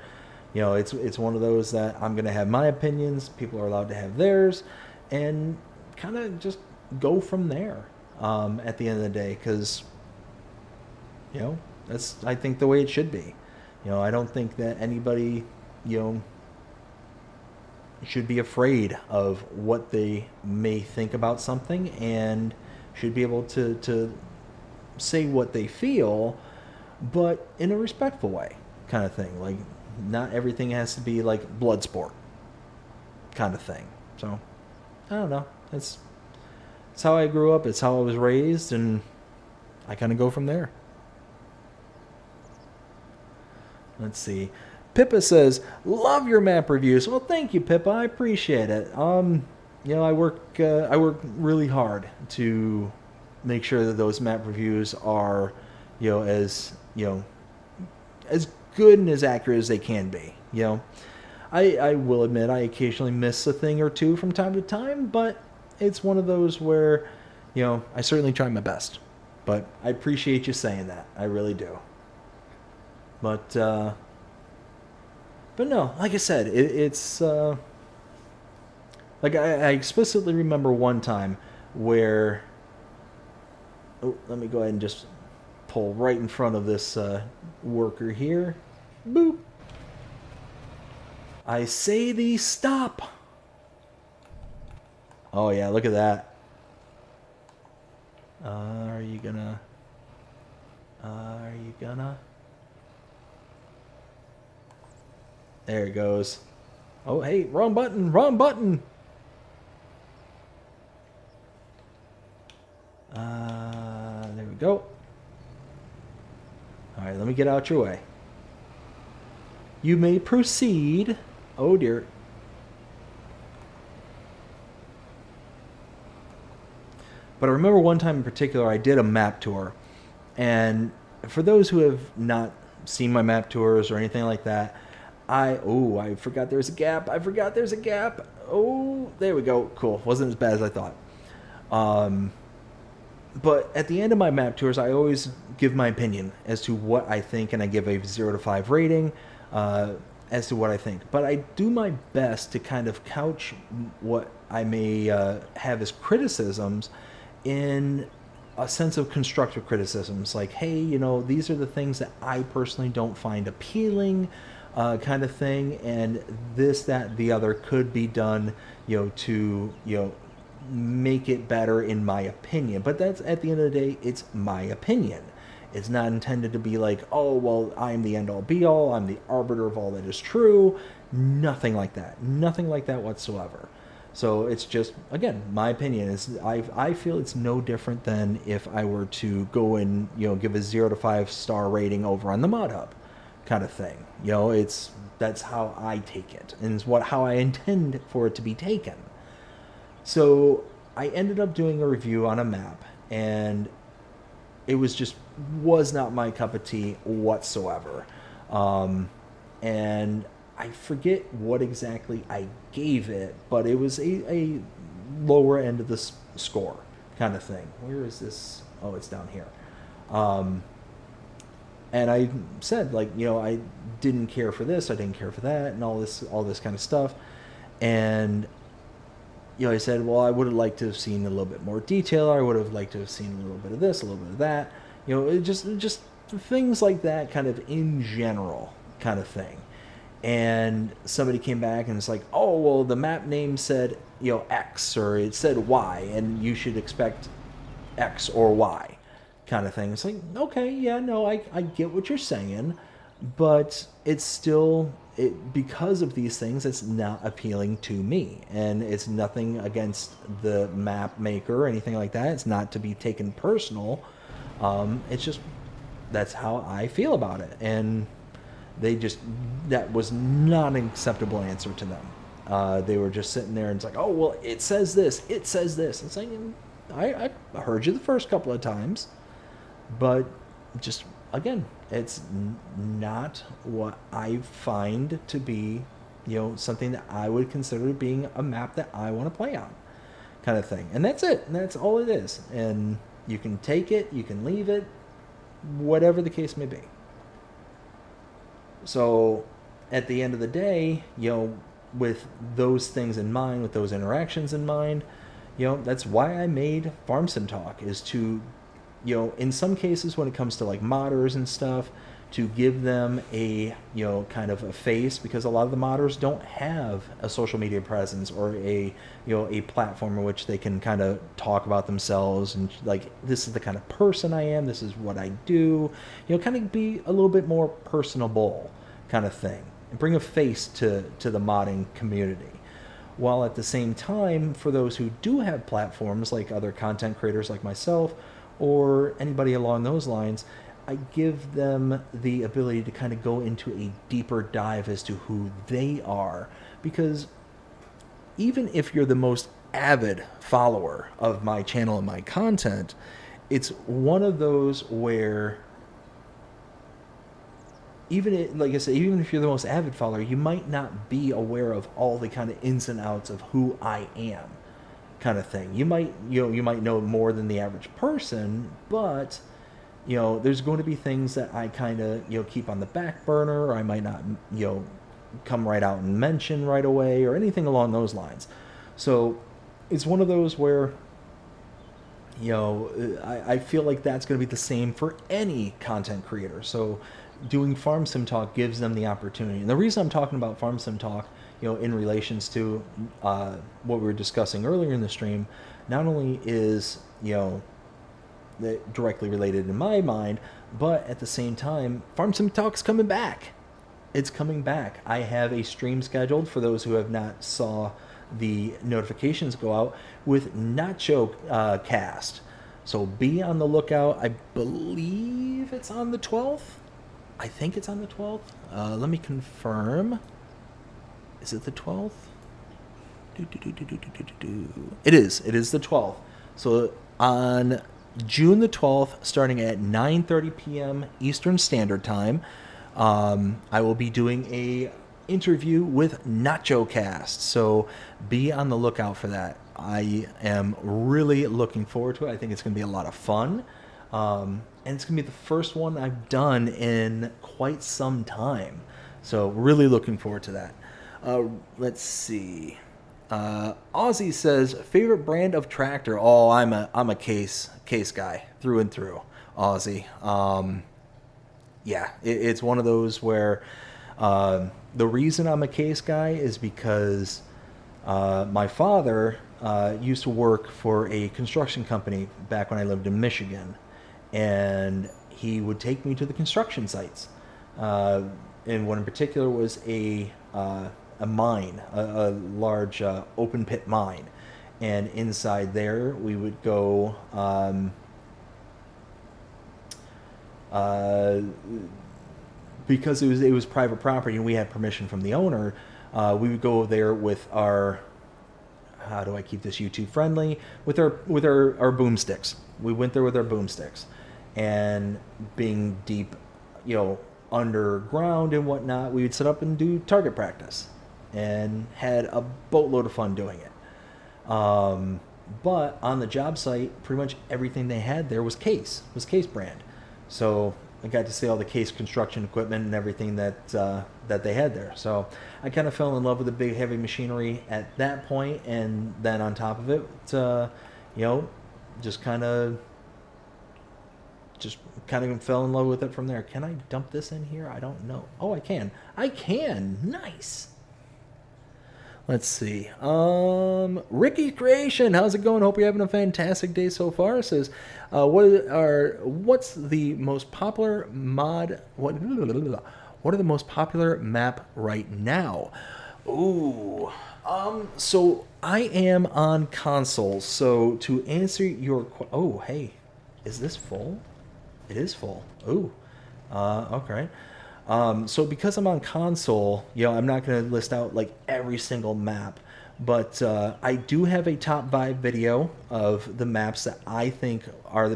You know, it's one of those that I'm going to have my opinions. People are allowed to have theirs, and kind of just go from there. At the end of the day, because you know that's, I think, the way it should be. You know, I don't think that anybody, you know, should be afraid of what they may think about something, and should be able to say what they feel, but in a respectful way, kind of thing. Like, not everything has to be like blood sport kind of thing. So I don't know. It's how I grew up. It's how I was raised, and I kind of go from there. Let's see. Pippa says, "Love your map reviews." Well, thank you, Pippa. I appreciate it. You know, I work really hard to make sure that those map reviews are, you know, as good and as accurate as they can be. You know, I will admit I occasionally miss a thing or two from time to time, but it's one of those where, you know, I certainly try my best. But I appreciate you saying that. I really do. But no, like I said, it's like I explicitly remember one time where, oh, let me go ahead and just pull right in front of this worker here. Boop. I say thee stop. Oh yeah, look at that. Are you gonna? There it goes. Oh, hey, wrong button, wrong button. There we go. All right, let me get out your way. You may proceed. Oh dear. But I remember one time in particular, I did a map tour. And for those who have not seen my map tours or anything like that, I forgot there's a gap. Oh, there we go. Cool. Wasn't as bad as I thought. But at the end of my map tours, I always give my opinion as to what I think, and I give a 0 to 5 rating as to what I think. But I do my best to kind of couch what I may have as criticisms in a sense of constructive criticisms. Like, hey, you know, these are the things that I personally don't find appealing, kind of thing, and this, that, the other could be done, you know, to, you know, make it better in my opinion. But that's, at the end of the day, it's my opinion. It's not intended to be like, oh, well, I'm the end all be all, I'm the arbiter of all that is true. Nothing like that. Nothing like that whatsoever. So it's just, again, my opinion is, I feel it's no different than if I were to go and, you know, give a 0 to 5 star rating over on the Mod Hub kind of thing. You know, that's how I take it, and it's how I intend for it to be taken. So I ended up doing a review on a map, and it was not my cup of tea whatsoever. And I forget what exactly I gave it, but it was a lower end of the score kind of thing. Where is this? Oh, it's down here. And I said, like, you know, I didn't care for this, I didn't care for that, and all this kind of stuff. And, you know, I said, well, I would have liked to have seen a little bit more detail. I would have liked to have seen a little bit of this, a little bit of that. You know, it just things like that, kind of in general kind of thing. And somebody came back and it's like, oh, well, the map name said, you know, X, or it said Y, and you should expect X or Y kind of thing. It's like, okay, yeah, no, I get what you're saying, but it's still, because of these things, it's not appealing to me. And it's nothing against the map maker or anything like that. It's not to be taken personal. It's just, that's how I feel about it. And that was not an acceptable answer to them. They were just sitting there and it's like, oh, well, it says this. It's like, I heard you the first couple of times, but just, again, it's not what I find to be, something that I would consider being a map that I want to play on, kind of thing. And that's it. And that's all it is. And you can take it, you can leave it, whatever the case may be. So at the end of the day, with those things in mind, with those interactions in mind, that's why I made Farm Sim Talk, is to, in some cases when it comes to like modders and stuff, to give them a, kind of a face, because a lot of the modders don't have a social media presence or a platform in which they can kind of talk about themselves and like, this is the kind of person I am, this is what I do, kind of be a little bit more personable kind of thing, and bring a face to the modding community. While at the same time, for those who do have platforms like other content creators like myself or anybody along those lines, I give them the ability to kind of go into a deeper dive as to who they are. Because even if you're the most avid follower of my channel and my content, it's one of those where like I said, even if you're the most avid follower, you might not be aware of all the kind of ins and outs of who I am, kind of thing. You might know more than the average person, but there's going to be things that I kind of keep on the back burner, or I might not come right out and mention right away, or anything along those lines. So it's one of those where I feel like that's going to be the same for any content creator. So doing Farm Sim Talk gives them the opportunity. And the reason I'm talking about Farm Sim Talk, in relations to what we were discussing earlier in the stream, not only is, directly related in my mind, but at the same time, Farm Sim Talk's coming back. It's coming back. I have a stream scheduled for those who have not saw the notifications go out with Nacho Cast. So be on the lookout. I believe it's on the 12th. I think it's on the 12th. Let me confirm. Is it the 12th? It is. It is the 12th. So on June the 12th, starting at 9:30 p.m. Eastern Standard Time, I will be doing a interview with Nacho Cast. So be on the lookout for that. I am really looking forward to it. I think it's going to be a lot of fun. And it's going to be the first one I've done in quite some time. So really looking forward to that. Let's see. Aussie says, favorite brand of tractor? Oh, I'm a case guy through and through. Aussie. Yeah, it's one of those where the reason I'm a case guy is because my father used to work for a construction company back when I lived in Michigan, and he would take me to the construction sites. And one in particular was a mine, a large open pit mine. And inside there, we would go, because it was private property and we had permission from the owner, we would go there with our, how do I keep this YouTube friendly? With our boomsticks. We went there with our boomsticks, and being deep, underground and whatnot, we would set up and do target practice, and had a boatload of fun doing it. But on the job site, pretty much everything they had there was Case brand. So I got to see all the Case construction equipment and everything that they had there. So I kind of fell in love with the big heavy machinery at that point, and then on top of it, just kind of fell in love with it from there. Can I dump this in here? I don't know. Oh, I can. Nice. Let's see. Ricky Creation, how's it going? Hope you're having a fantastic day so far. It says, what's the most popular mod? What are the most popular map right now? Ooh. So I am on console. So to answer your oh, hey, is this full? It is full. Ooh. Okay. So because I'm on console, I'm not going to list out like every single map, but I do have a top 5 video of the maps that I think are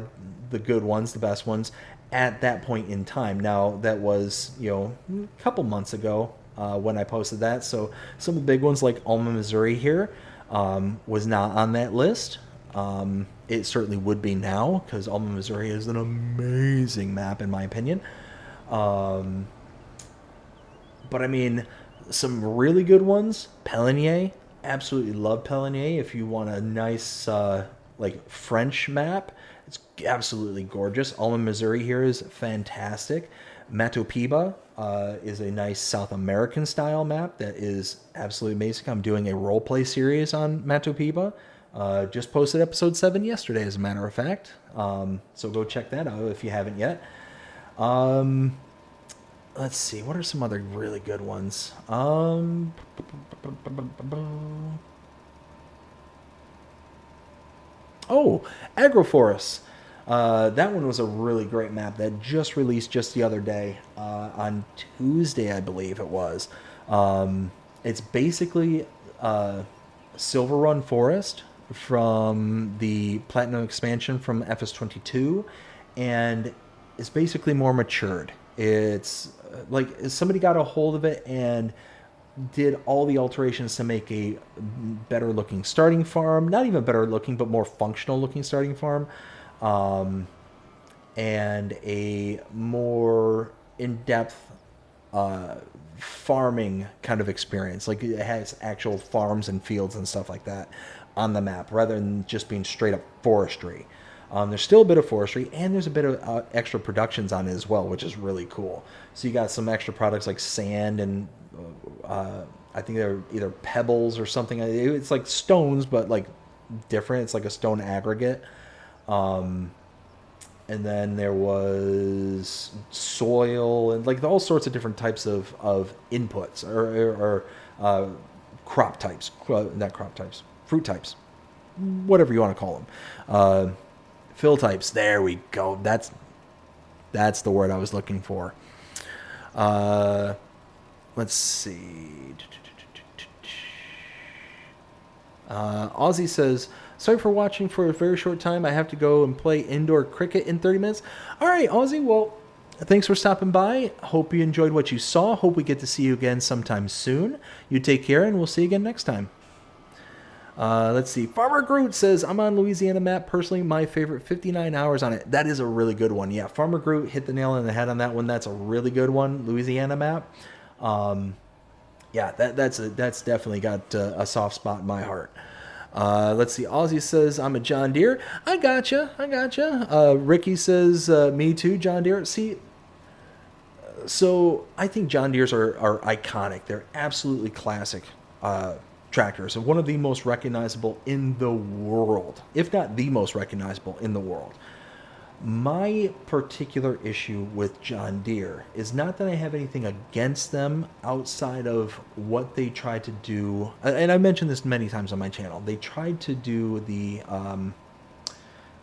the good ones, the best ones, at that point in time. Now, that was, a couple months ago when I posted that. So some of the big ones like Alma, Missouri here was not on that list. It certainly would be now because Alma, Missouri is an amazing map in my opinion. But I mean, some really good ones. Pelinier, absolutely love Pelinier. If you want a nice like French map, it's absolutely gorgeous. Alma, Missouri here is fantastic. Matopiba is a nice South American style map that is absolutely amazing. I'm doing a roleplay series on Matopiba. Just posted episode 7 yesterday, as a matter of fact. So go check that out if you haven't yet. Let's see, what are some other really good ones? Oh, Agroforest. That one was a really great map that just released just the other day, on Tuesday, I believe it was. It's basically Silver Run Forest from the Platinum expansion from FS22, and it's basically more matured. It's like somebody got a hold of it and did all the alterations to make a better looking starting farm, not even better looking, but more functional looking starting farm, and a more in-depth farming kind of experience. Like it has actual farms and fields and stuff like that on the map rather than just being straight up forestry. There's still a bit of forestry, and there's a bit of extra productions on it as well, which is really cool. So you got some extra products like sand and I think they're either pebbles or something. It's like stones, but like different. It's like a stone aggregate. And then there was soil and like all sorts of different types of inputs or crop types, not crop types, fruit types, whatever you want to call them. Fill types. There we go. That's the word I was looking for. Let's see. Aussie says, sorry for watching for a very short time. I have to go and play indoor cricket in 30 minutes. All right, Aussie. Well, thanks for stopping by. Hope you enjoyed what you saw. Hope we get to see you again sometime soon. You take care, and we'll see you again next time. Let's see. Farmer Groot says, I'm on Louisiana map. Personally, my favorite, 59 hours on it. That is a really good one. Yeah, Farmer Groot hit the nail on the head on that one. That's a really good one. Louisiana map. Yeah, that's definitely got a soft spot in my heart. Let's see. Aussie says, I'm a John Deere. I gotcha. Ricky says, me too, John Deere. See, so I think John Deeres are iconic. They're absolutely classic tractors, and one of the most recognizable in the world, if not the most recognizable in the world. My particular issue with John Deere is not that I have anything against them outside of what they tried to do, and I mentioned this many times on my channel. They tried to do the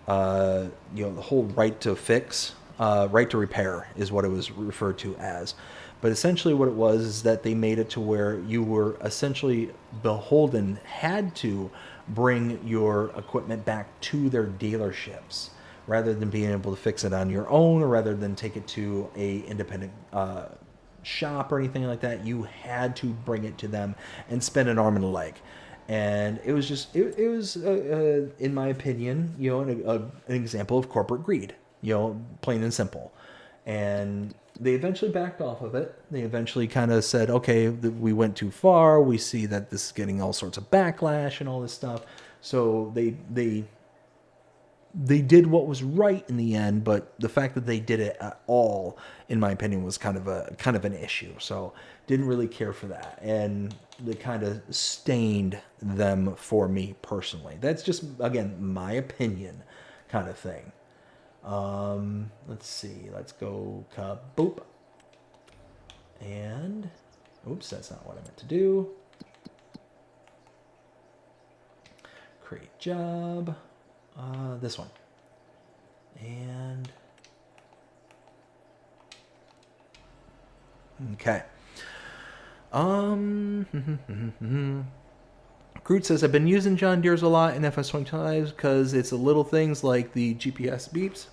the whole right to fix, right to repair is what it was referred to as. But essentially what it was is that they made it to where you were essentially beholden, had to bring your equipment back to their dealerships rather than being able to fix it on your own, or rather than take it to a independent shop or anything like that. You had to bring it to them and spend an arm and a leg. And it was just, it was in my opinion, an example of corporate greed, plain and simple. And they eventually backed off of it. They eventually kind of said, okay, we went too far. We see that this is getting all sorts of backlash and all this stuff. So they did what was right in the end, but the fact that they did it at all, in my opinion, was kind of an issue. So didn't really care for that. And they kind of stained them for me personally. That's just, again, my opinion kind of thing. Let's see. Let's go kaboop. And, oops, that's not what I meant to do. Create job. This one. And, okay. Groot says, I've been using John Deere's a lot in FS25 because it's the little things like the GPS beeps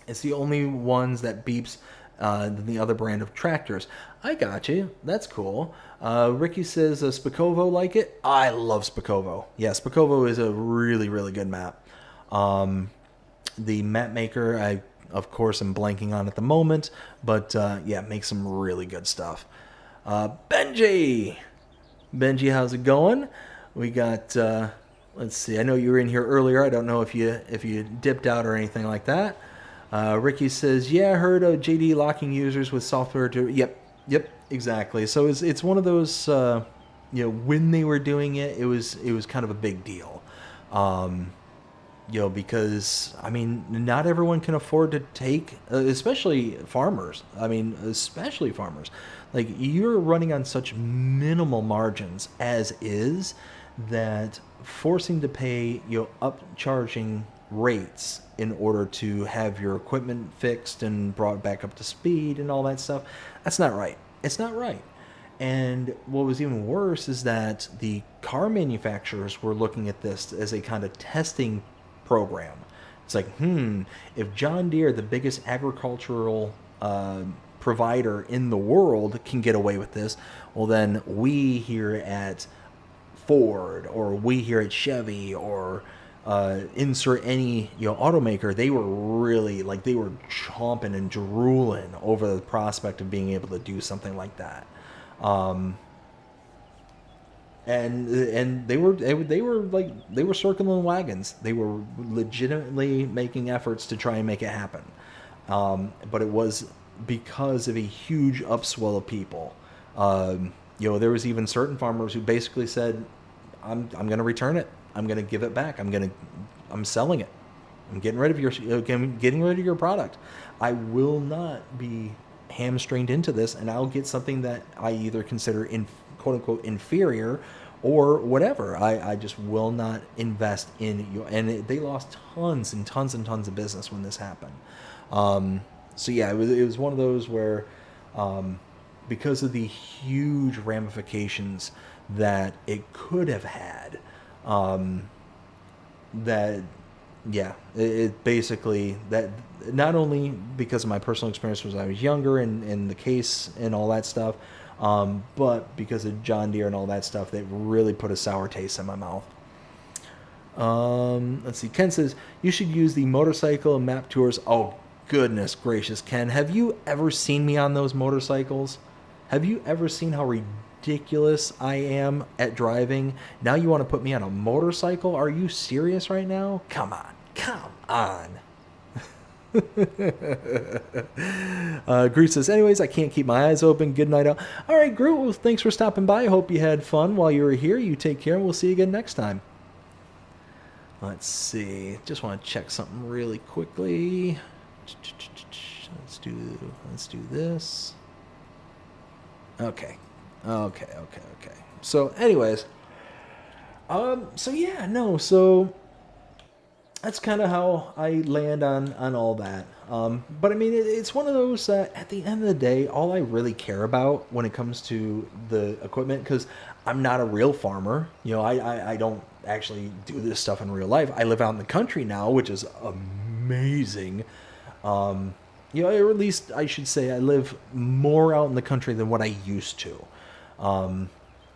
It's the only ones that beeps the other brand of tractors. I got you. That's cool. Ricky says, Spakovo like it? I love Spakovo. Yeah, Spakovo is a really, really good map. The map maker, I, of course, am blanking on at the moment. But, yeah, makes some really good stuff. Benji! Benji, how's it going? We got, let's see. I know you were in here earlier. I don't know if you dipped out or anything like that. Ricky says, yeah, I heard of JD locking users with software to... Yep, exactly. So it's one of those, when they were doing it, it was kind of a big deal. Because, I mean, not everyone can afford to take, especially farmers. Like, you're running on such minimal margins as is that forcing to pay, upcharging rates in order to have your equipment fixed and brought back up to speed and all that stuff, that's not right. It's not right. And what was even worse is that the car manufacturers were looking at this as a kind of testing program. It's like, if John Deere, the biggest agricultural provider in the world, can get away with this, well then we here at Ford or we here at Chevy or insert any automaker, they were really they were chomping and drooling over the prospect of being able to do something like that. And they were circling wagons. They were legitimately making efforts to try and make it happen. But it was because of a huge upswell of people. There was even certain farmers who basically said, I'm going to return it. I'm going to give it back. I'm selling it. I'm getting rid of your product. I will not be hamstringed into this, and I'll get something that I either consider quote unquote inferior or whatever. I just will not invest in you. And they lost tons and tons and tons of business when this happened. So yeah, it was one of those where, because of the huge ramifications that it could have had, it basically, that not only because of my personal experience when I was younger and the case and all that stuff, but because of John Deere and all that stuff, that really put a sour taste in my mouth. Let's see. Ken says, you should use the motorcycle and map tours. Oh, goodness gracious, Ken. Have you ever seen me on those motorcycles? Have you ever seen how ridiculous I am at driving? Now you want to put me on a motorcycle? Are you serious right now? Come on. Groot says, anyways, I can't keep my eyes open. Good night out. All right, Groot, well, thanks for stopping by. I hope you had fun while you were here. You take care, and we'll see you again next time. Let's see. Just want to check something really quickly. Let's do this. Okay. So anyways, so that's kind of how I land on all that. But I mean, it's one of those, at the end of the day, all I really care about when it comes to the equipment, because I'm not a real farmer, I don't actually do this stuff in real life. I live out in the country now, which is amazing. Or at least I should say I live more out in the country than what I used to.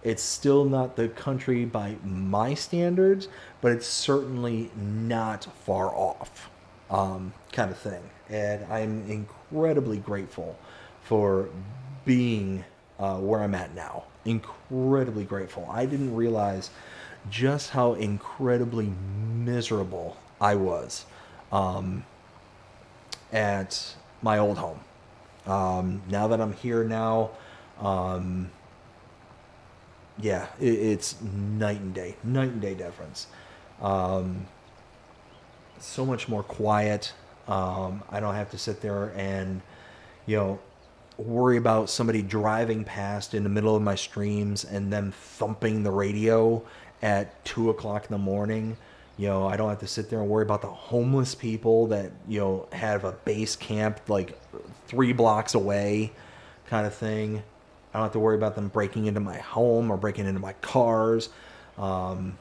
It's still not the country by my standards, but it's certainly not far off, kind of thing. And I'm incredibly grateful for being where I'm at now. Incredibly grateful. I didn't realize just how incredibly miserable I was at my old home. Now that I'm here now, it's night and day difference. So much more quiet. I don't have to sit there and, worry about somebody driving past in the middle of my streams and them thumping the radio at 2:00 in the morning. I don't have to sit there and worry about the homeless people that, have a base camp like 3 blocks away, kind of thing. I don't have to worry about them breaking into my home or breaking into my cars. I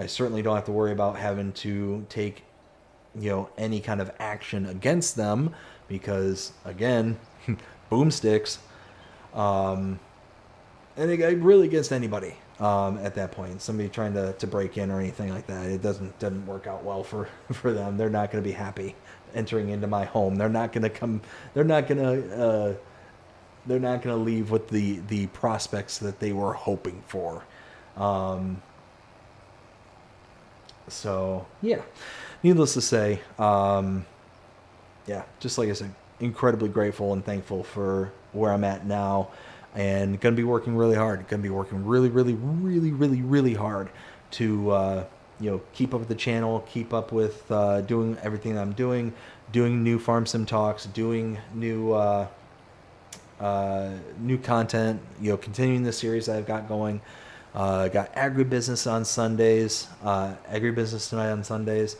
certainly don't have to worry about having to take any kind of action against them because, again, boomsticks. And really against anybody at that point. Somebody trying to break in or anything like that, it doesn't work out well for them. They're not going to be happy entering into my home. They're not going to come. They're not going to leave with the prospects that they were hoping for. So yeah, needless to say, just like I said, incredibly grateful and thankful for where I'm at now, and gonna be working really hard. Gonna be working really hard to keep up with the channel, keep up with doing everything that I'm doing new farm sim talks, doing new content, continuing the series that I've got going. Got AgriBusiness on Sundays, AgriBusiness Tonight on Sundays.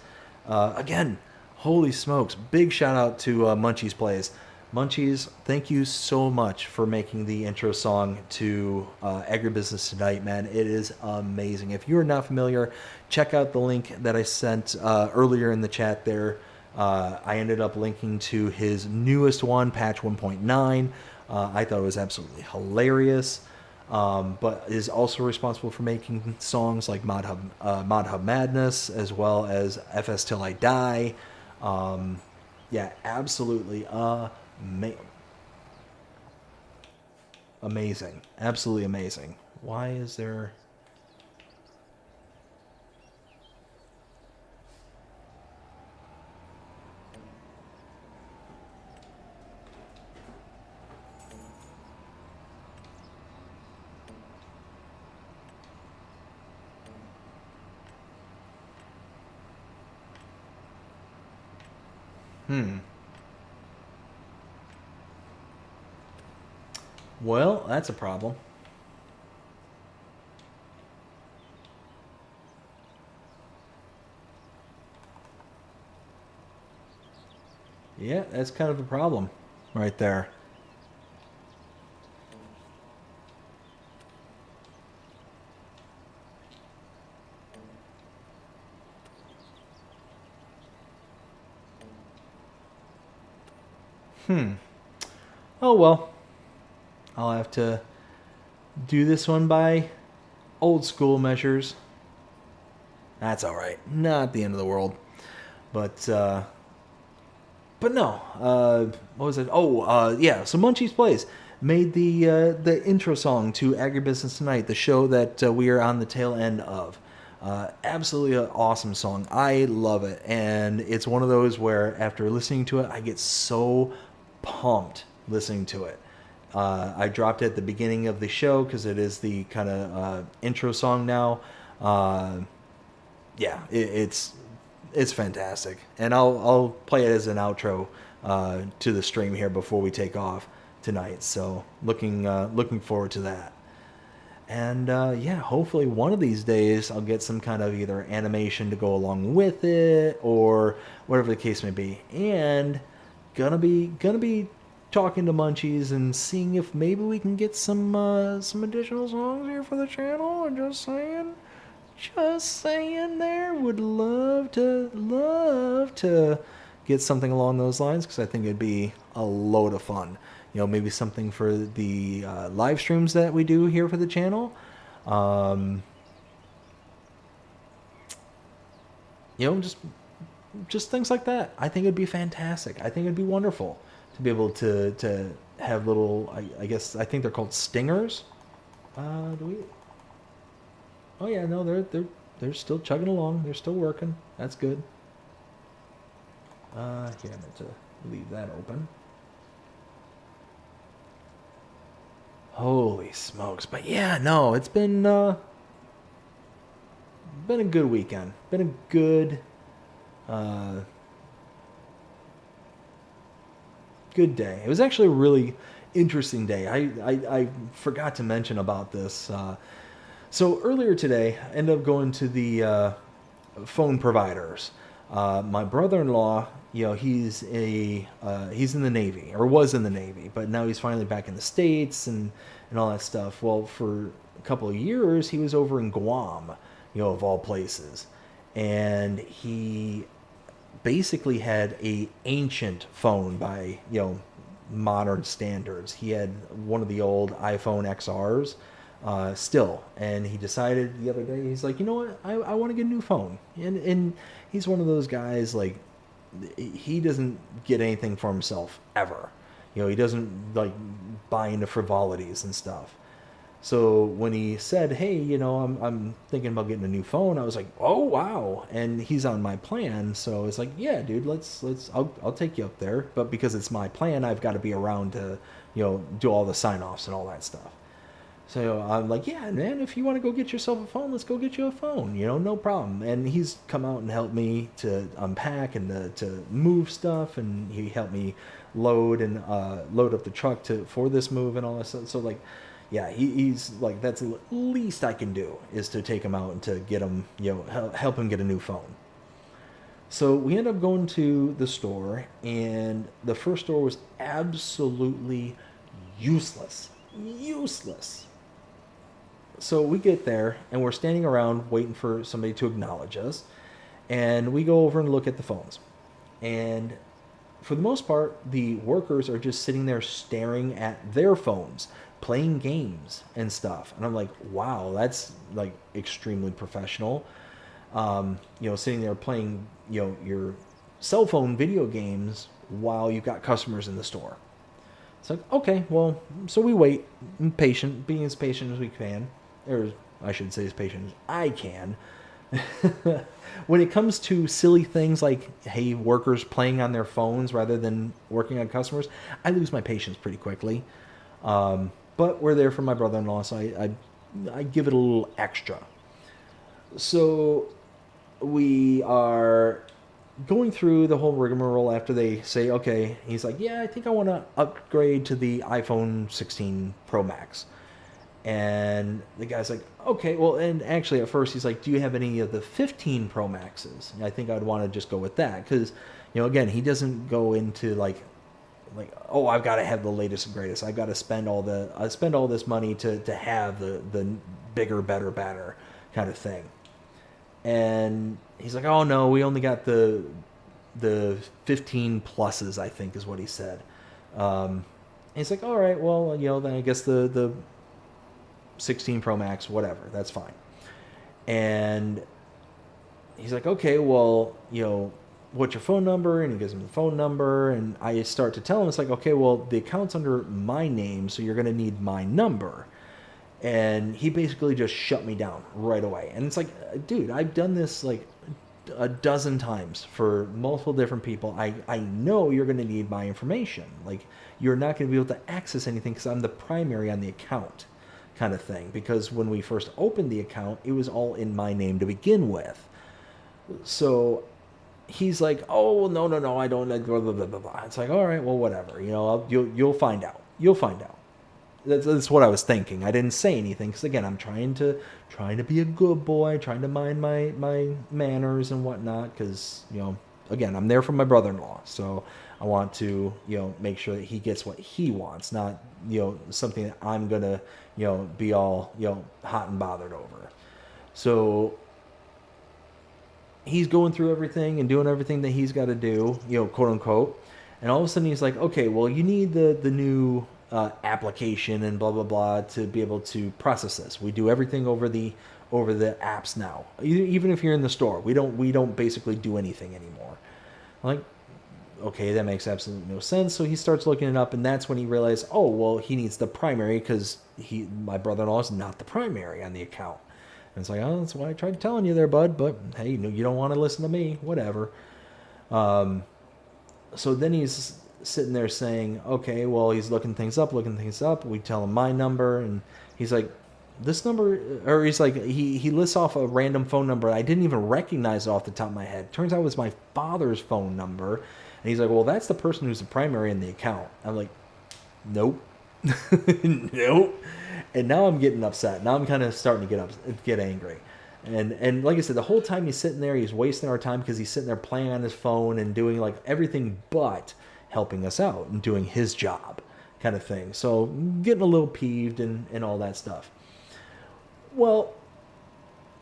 Again, holy smokes, big shout out to Munchies Plays. Munchies, thank you so much for making the intro song to AgriBusiness Tonight, man. It is amazing. If you are not familiar, check out the link that I sent earlier in the chat there. I ended up linking to his newest one, patch 1.9. I thought it was absolutely hilarious. But is also responsible for making songs like Mod Hub Madness, as well as FS Till I Die. Absolutely amazing. Absolutely amazing. Why is there... Well, that's a problem. Yeah, that's kind of a problem right there. Oh well. I'll have to do this one by old school measures. That's all right. Not the end of the world. But no. What was it? So Munchies Plays made the intro song to AgriBusiness Tonight, the show that we are on the tail end of. Absolutely an awesome song. I love it. And it's one of those where after listening to it, I get so pumped listening to it. I dropped it at the beginning of the show because it is the kind of intro song now. It's fantastic, and I'll play it as an outro to the stream here before we take off tonight. So looking forward to that. And hopefully one of these days I'll get some kind of either animation to go along with it or whatever the case may be. And gonna be talking to Munchies and seeing if maybe we can get some additional songs here for the channel. I'm just saying there. Would love to get something along those lines because I think it'd be a load of fun. Maybe something for the live streams that we do here for the channel. Just things like that. I think it'd be fantastic. I think it'd be wonderful to be able to have little, I guess, I think they're called stingers. Do we? Oh yeah, no, they're still chugging along. They're still working. That's good. Here, I meant to leave that open. Holy smokes. But yeah, no, it's been a good weekend. Been a good good day. It was actually a really interesting day. I forgot to mention about this. So earlier today, I ended up going to the phone providers. My brother-in-law, he's in the Navy, or was in the Navy, but now he's finally back in the States and all that stuff. Well, for a couple of years, he was over in Guam, of all places. And he basically had a ancient phone by, modern standards. He had one of the old iPhone XRs still, and he decided the other day, he's like, you know what, I want to get a new phone. And he's one of those guys, like, he doesn't get anything for himself ever. He doesn't like buy into frivolities and stuff. So when he said, hey, I'm thinking about getting a new phone, I was like, oh, wow. And he's on my plan. So it's like, yeah, dude, I'll take you up there. But because it's my plan, I've got to be around to, do all the sign-offs and all that stuff. So I'm like, yeah, man, if you want to go get yourself a phone, let's go get you a phone, no problem. And he's come out and helped me to unpack and to move stuff. And he helped me load up the truck for this move and all that stuff. So like, yeah, he's like, that's the least I can do is to take him out and to get him, help him get a new phone. So we end up going to the store, and the first store was absolutely useless. So we get there, and we're standing around waiting for somebody to acknowledge us, and we go over and look at the phones. And for the most part, the workers are just sitting there staring at their phones, playing games and stuff. And I'm like, wow, that's like extremely professional. Sitting there playing, your cell phone video games while you've got customers in the store. It's like, okay, well, so we wait, being as patient as we can, or I should say as patient as I can. When it comes to silly things like, hey, workers playing on their phones rather than working on customers, I lose my patience pretty quickly. But we're there for my brother-in-law, so I give it a little extra. So we are going through the whole rigmarole after they say, okay, he's like, yeah, I think I want to upgrade to the iPhone 16 Pro Max. And the guy's like, okay, well, and actually at first he's like, do you have any of the 15 Pro Maxes? And I think I'd want to just go with that because, again, he doesn't go into like, oh, I've got to have the latest and greatest. I've got to spend all this money to have the bigger, better kind of thing. And he's like, oh no, we only got the 15 pluses, I think is what he said. And he's like, all right, well, then I guess the 16 Pro Max, whatever, that's fine. And he's like, okay, well, what's your phone number? And he gives him the phone number, and I start to tell him, it's like, okay, well, the account's under my name, so you're going to need my number. And he basically just shut me down right away. And it's like, dude, I've done this like a dozen times for multiple different people. I know you're going to need my information. Like, you're not going to be able to access anything because I'm the primary on the account kind of thing. Because when we first opened the account, it was all in my name to begin with. So he's like, oh, no, I don't, blah, blah, blah, blah. It's like, all right, well, whatever, you'll find out. That's what I was thinking. I didn't say anything because, again, I'm trying to be a good boy, trying to mind my manners and whatnot because, again, I'm there for my brother-in-law, so I want to, make sure that he gets what he wants, not, something that I'm going to, be all, hot and bothered over. So he's going through everything and doing everything that he's got to do, quote unquote. And all of a sudden he's like, okay, well, you need the new application and blah, blah, blah to be able to process this. We do everything over the apps now. Even if you're in the store, we don't basically do anything anymore. I'm like, okay, that makes absolutely no sense. So he starts looking it up, and that's when he realized, oh, well, he needs the primary because my brother-in-law is not the primary on the account. And it's like, oh, that's why I tried telling you there, bud. But hey, you don't want to listen to me, whatever. So then he's sitting there saying, okay, well, he's looking things up. We tell him my number, and he's like, this number, or he's like, he lists off a random phone number. I didn't even recognize it off the top of my head. Turns out it was my father's phone number. And he's like, well, that's the person who's the primary in the account. I'm like, nope. Nope. And now I'm getting upset. Now I'm kind of starting to get angry. And like I said, the whole time he's sitting there, he's wasting our time because he's sitting there playing on his phone and doing like everything but helping us out and doing his job kind of thing. So getting a little peeved and all that stuff. Well,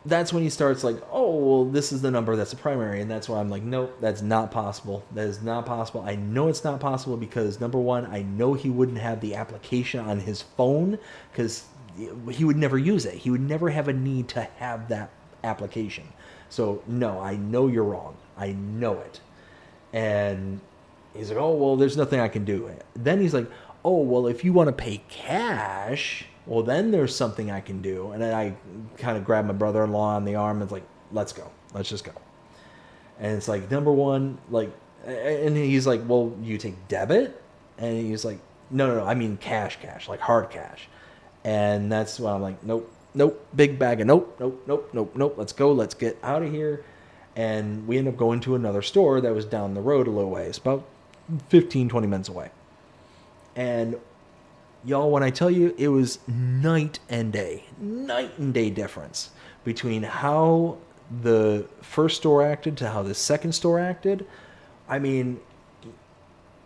that's when he starts like, oh, well, this is the number that's the primary. And that's why I'm like, nope, that's not possible. That is not possible. I know it's not possible because, number one, I know he wouldn't have the application on his phone because he would never use it. He would never have a need to have that application. So, no, I know you're wrong. I know it. And he's like, oh, well, there's nothing I can do. Then he's like, oh, well, if you want to pay cash, well, then there's something I can do. And then I kind of grab my brother-in-law on the arm and it's like, let's go. Let's just go. And it's like, number one, like, and he's like, well, you take debit? And he's like, no, I mean cash, like hard cash. And that's why I'm like, nope, big bag of nope. Let's go. Let's get out of here. And we end up going to another store that was down the road a little ways, about 15, 20 minutes away. And y'all, when I tell you, it was night and day difference between how the first store acted to how the second store acted. I mean,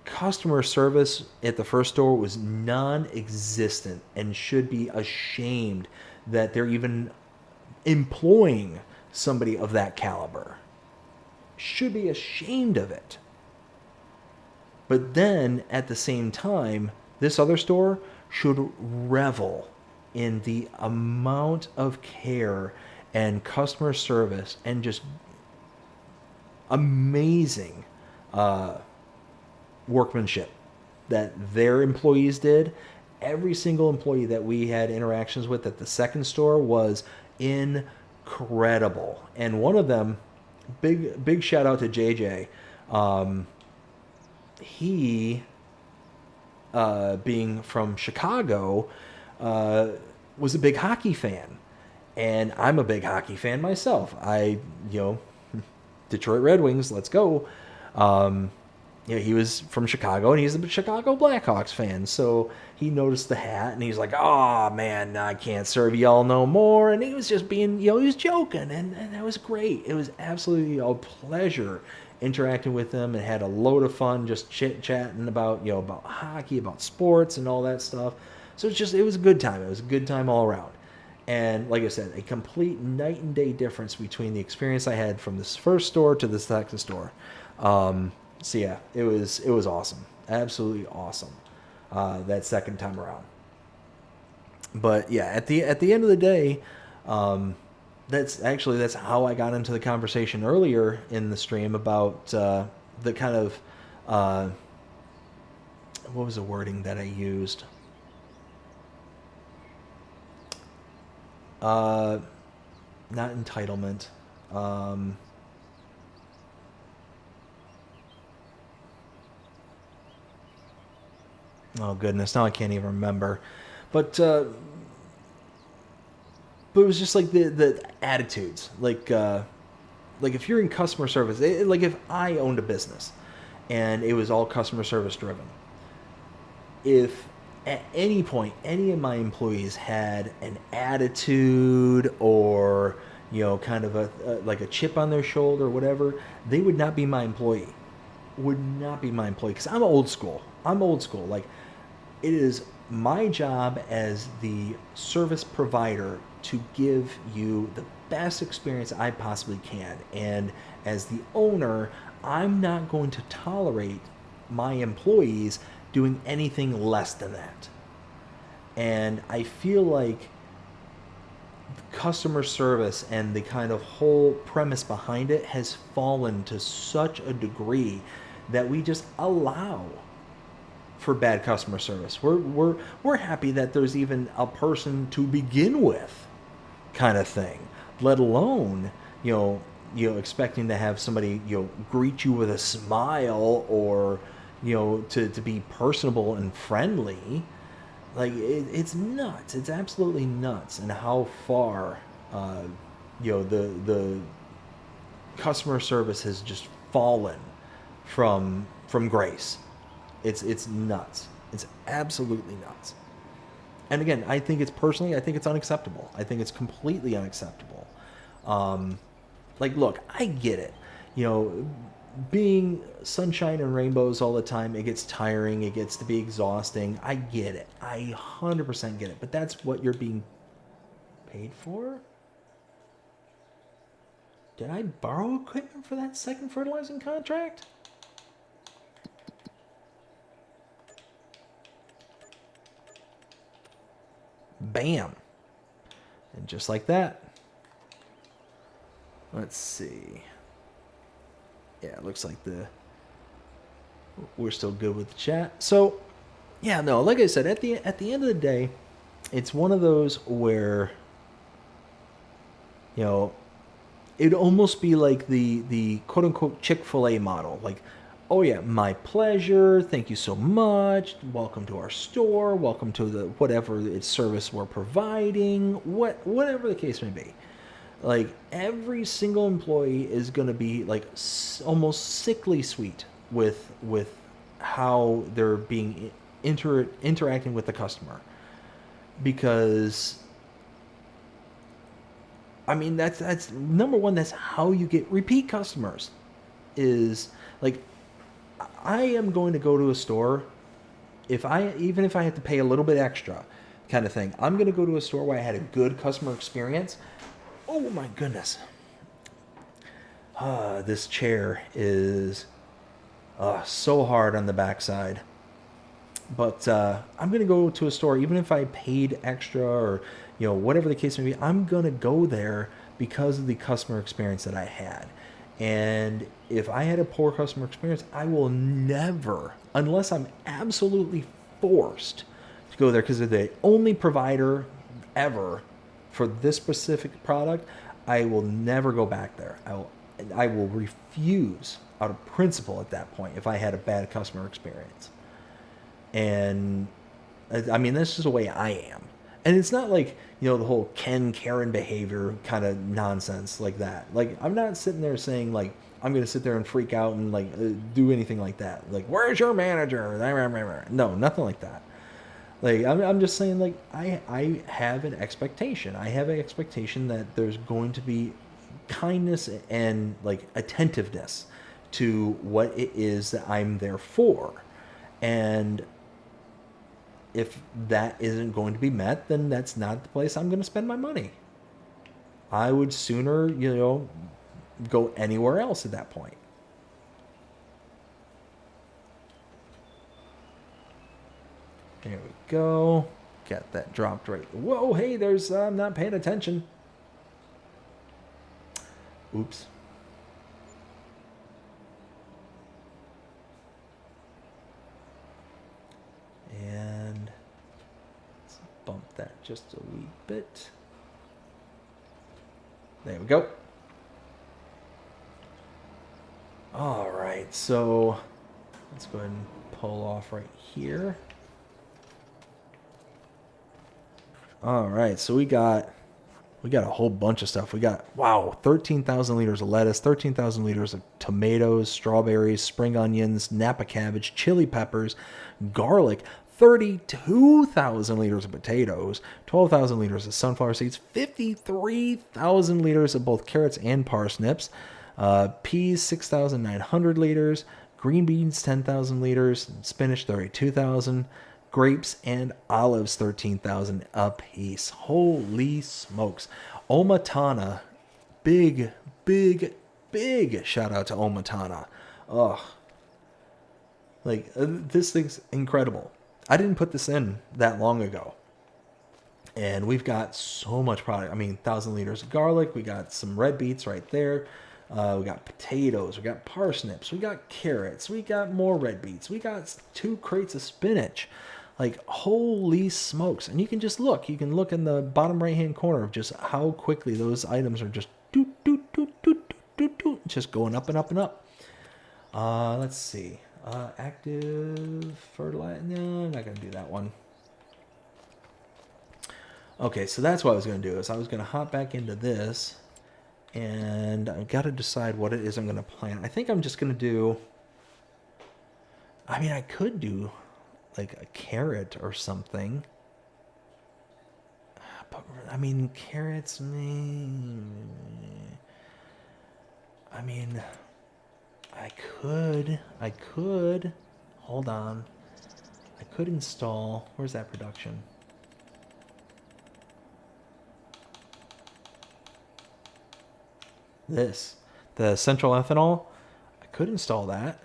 customer service at the first store was non-existent and should be ashamed that they're even employing somebody of that caliber. Should be ashamed of it. But then, at the same time, this other store should revel in the amount of care and customer service and just amazing workmanship that their employees did. Every single employee that we had interactions with at the second store was incredible. And one of them, big shout out to JJ. He, being from Chicago, was a big hockey fan. And I'm a big hockey fan myself. Detroit Red Wings, let's go. He was from Chicago, and he's a Chicago Blackhawks fan. So he noticed the hat, and he's like, oh, man, I can't serve y'all no more. And he was just being, he was joking, and that was great. It was absolutely a pleasure interacting with them, and had a load of fun just chit-chatting about, about hockey, about sports, and all that stuff. So it was a good time. It was a good time all around. And like I said, a complete night and day difference between the experience I had from this first store to this second store. So yeah, it was awesome, absolutely awesome. That second time around. But yeah, at the end of the day, that's how I got into the conversation earlier in the stream about the kind of what was the wording that I used? Not entitlement. Oh goodness, now I can't even remember. But it was just like the attitudes. Like if you're in customer service, like if I owned a business and it was all customer service driven, if at any point any of my employees had an attitude or kind of a chip on their shoulder or whatever, they would not be my employee. Would not be my employee, because I'm old school. Like, it is my job as the service provider to give you the best experience I possibly can. And as the owner, I'm not going to tolerate my employees doing anything less than that. And I feel like customer service and the kind of whole premise behind it has fallen to such a degree that we just allow for bad customer service. We're happy that there's even a person to begin with, kind of thing. Let alone expecting to have somebody greet you with a smile or to be personable and friendly. Like it's nuts. It's absolutely nuts, and how far the customer service has just fallen from grace. It's nuts. It's absolutely nuts. And again, I think it's unacceptable. I think it's completely unacceptable. Look, I get it. Being sunshine and rainbows all the time, it gets tiring. It gets to be exhausting. I get it. I 100% get it. But that's what you're being paid for? Did I borrow equipment for that second fertilizing contract? Bam. And just like that. Let's see. Yeah, it looks like we're still good with the chat. So, yeah, no, like I said, at the end of the day, it's one of those where, you know, it'd almost be like the quote unquote Chick-fil-A model. Like, oh yeah, my pleasure. Thank you so much. Welcome to our store. Welcome to the whatever it's service we're providing. Whatever the case may be. Like, every single employee is going to be like almost sickly sweet with how they're being interacting with the customer, because I mean that's number one. That's how you get repeat customers. Is like, I am going to go to a store even if I have to pay a little bit extra, kind of thing. I'm going to go to a store where I had a good customer experience. Oh my goodness. This chair is so hard on the backside. But I'm going to go to a store, even if I paid extra or, you know, whatever the case may be, I'm going to go there because of the customer experience that I had. And if I had a poor customer experience, I will never, unless I'm absolutely forced to go there because they're the only provider ever for this specific product, I will never go back there. I will refuse out of principle at that point if I had a bad customer experience. And I mean, that's just the way I am. And it's not like, you know, the whole Karen behavior kind of nonsense like that. Like, I'm not sitting there saying like I'm going to sit there and freak out and like do anything like that. Like, where's your manager? No, nothing like that. Like, I'm just saying, like, I have an expectation. I have an expectation that there's going to be kindness and, like, attentiveness to what it is that I'm there for. And if that isn't going to be met, then that's not the place I'm going to spend my money. I would sooner, you know, go anywhere else at that point. There we go. Got that dropped right. Whoa, hey, there's, I'm not paying attention. Oops. And let's bump that just a wee bit. There we go. All right, so let's go ahead and pull off right here. All right, so we got a whole bunch of stuff. We got, wow, 13,000 liters of lettuce, 13,000 liters of tomatoes, strawberries, spring onions, Napa cabbage, chili peppers, garlic, 32,000 liters of potatoes, 12,000 liters of sunflower seeds, 53,000 liters of both carrots and parsnips, peas, 6,900 liters, green beans, 10,000 liters, spinach, 32,000, grapes and olives, 13,000 a piece. Holy smokes. Omatana, big shout out to Omatana. Ugh. Like, this thing's incredible. I didn't put this in that long ago. And we've got so much product. I mean, 1,000 liters of garlic. We got some red beets right there. We got potatoes. We got parsnips. We got carrots. We got more red beets. We got 2 crates of spinach. Like, holy smokes. And you can just look. You can look in the bottom right-hand corner of just how quickly those items are just just going up and up and up. Let's see. Active fertilizer. No, I'm not going to do that one. Okay, so that's what I was going to do. Is I was going to hop back into this. And I've got to decide what it is I'm going to plant. I think I'm just going to do... I mean, I could do like a carrot or something. But, I mean, carrots... I mean... I could, hold on. I could install, where's that production? This. The central ethanol. I could install that.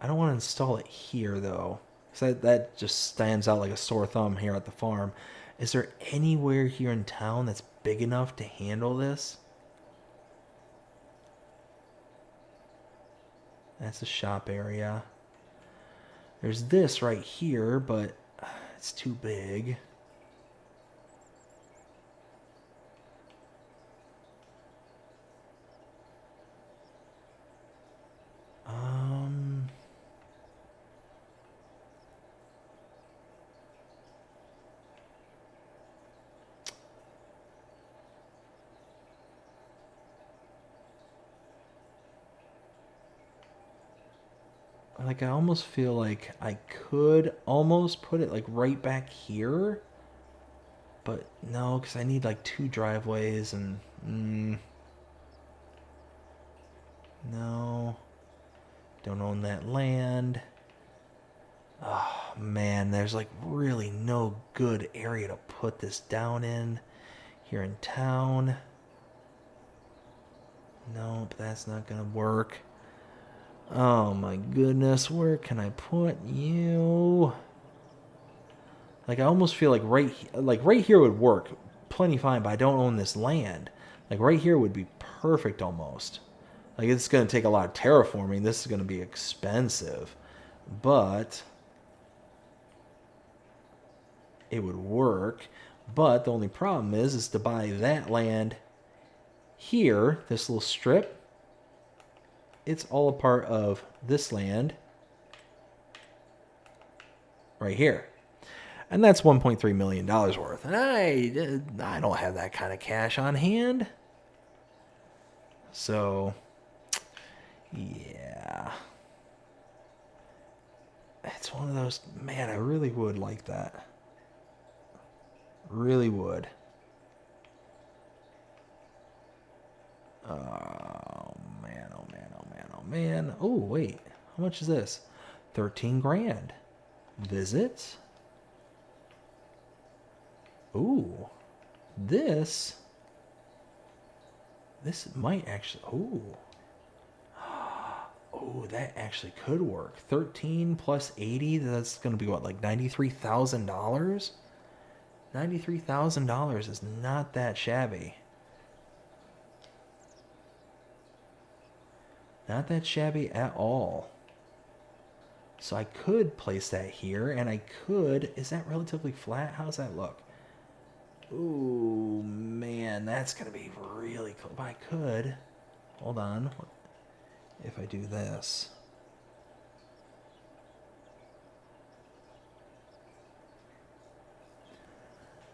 I don't want to install it here, though. Because that just stands out like a sore thumb here at the farm. Is there anywhere here in town that's big enough to handle this? That's a shop area. There's this right here, but it's too big. Like, I almost feel like I could almost put it like right back here, but no, because I need like 2 driveways and no, don't own that land. Oh man, there's like really no good area to put this down in here in town. Nope, that's not gonna work. Oh my goodness, where can I put you? Like, I almost feel like right here would work plenty fine, but I don't own this land. Like, right here would be perfect almost. Like, it's going to take a lot of terraforming. This is going to be expensive, but it would work. But the only problem is to buy that land here, this little strip. It's all a part of this land right here. And that's $1.3 million worth. And I don't have that kind of cash on hand. So, yeah. It's one of those, man, I really would like that. Really would. Oh, man, oh, man, oh, man, oh, man. Oh, wait. How much is this? 13 grand. Visits? Ooh, this might actually, oh, that actually could work. 13 plus 80, that's going to be what, like $93,000? $93,000 is not that shabby. Not that shabby at all. So I could place that here, and I could, is that relatively flat? How's that look? Ooh, man, that's going to be really cool. But I could, hold on, if I do this.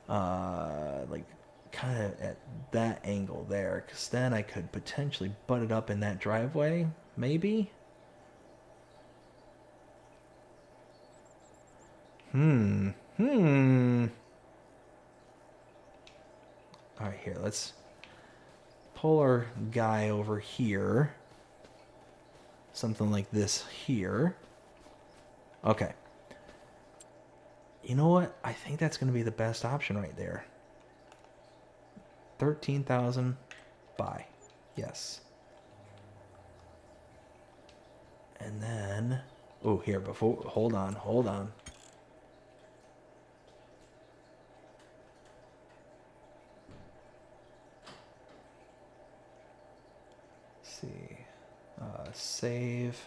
Like, kind of at that angle there, because then I could potentially butt it up in that driveway, maybe? Alright, here, let's pull our guy over here. Something like this here. Okay. You know what? I think that's going to be the best option right there. 13,000. Buy. Yes. And then... oh, here, before... hold on. See, save,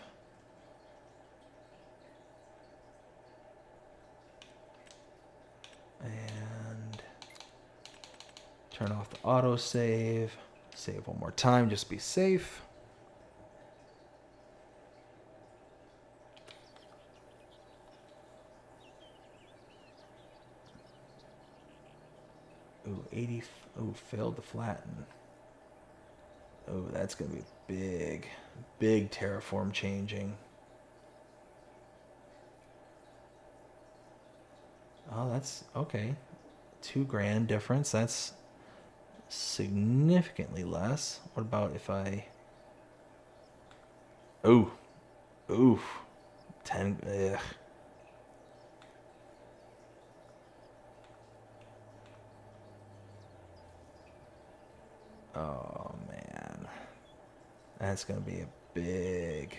and turn off the autosave, save one more time, just be safe. Ooh, 80, ooh, failed to flatten. Oh, that's going to be big terraform changing. Oh, that's okay. 2 grand difference. That's significantly less. What about if I... ooh. 10... ugh. Oh, That's going to be a big...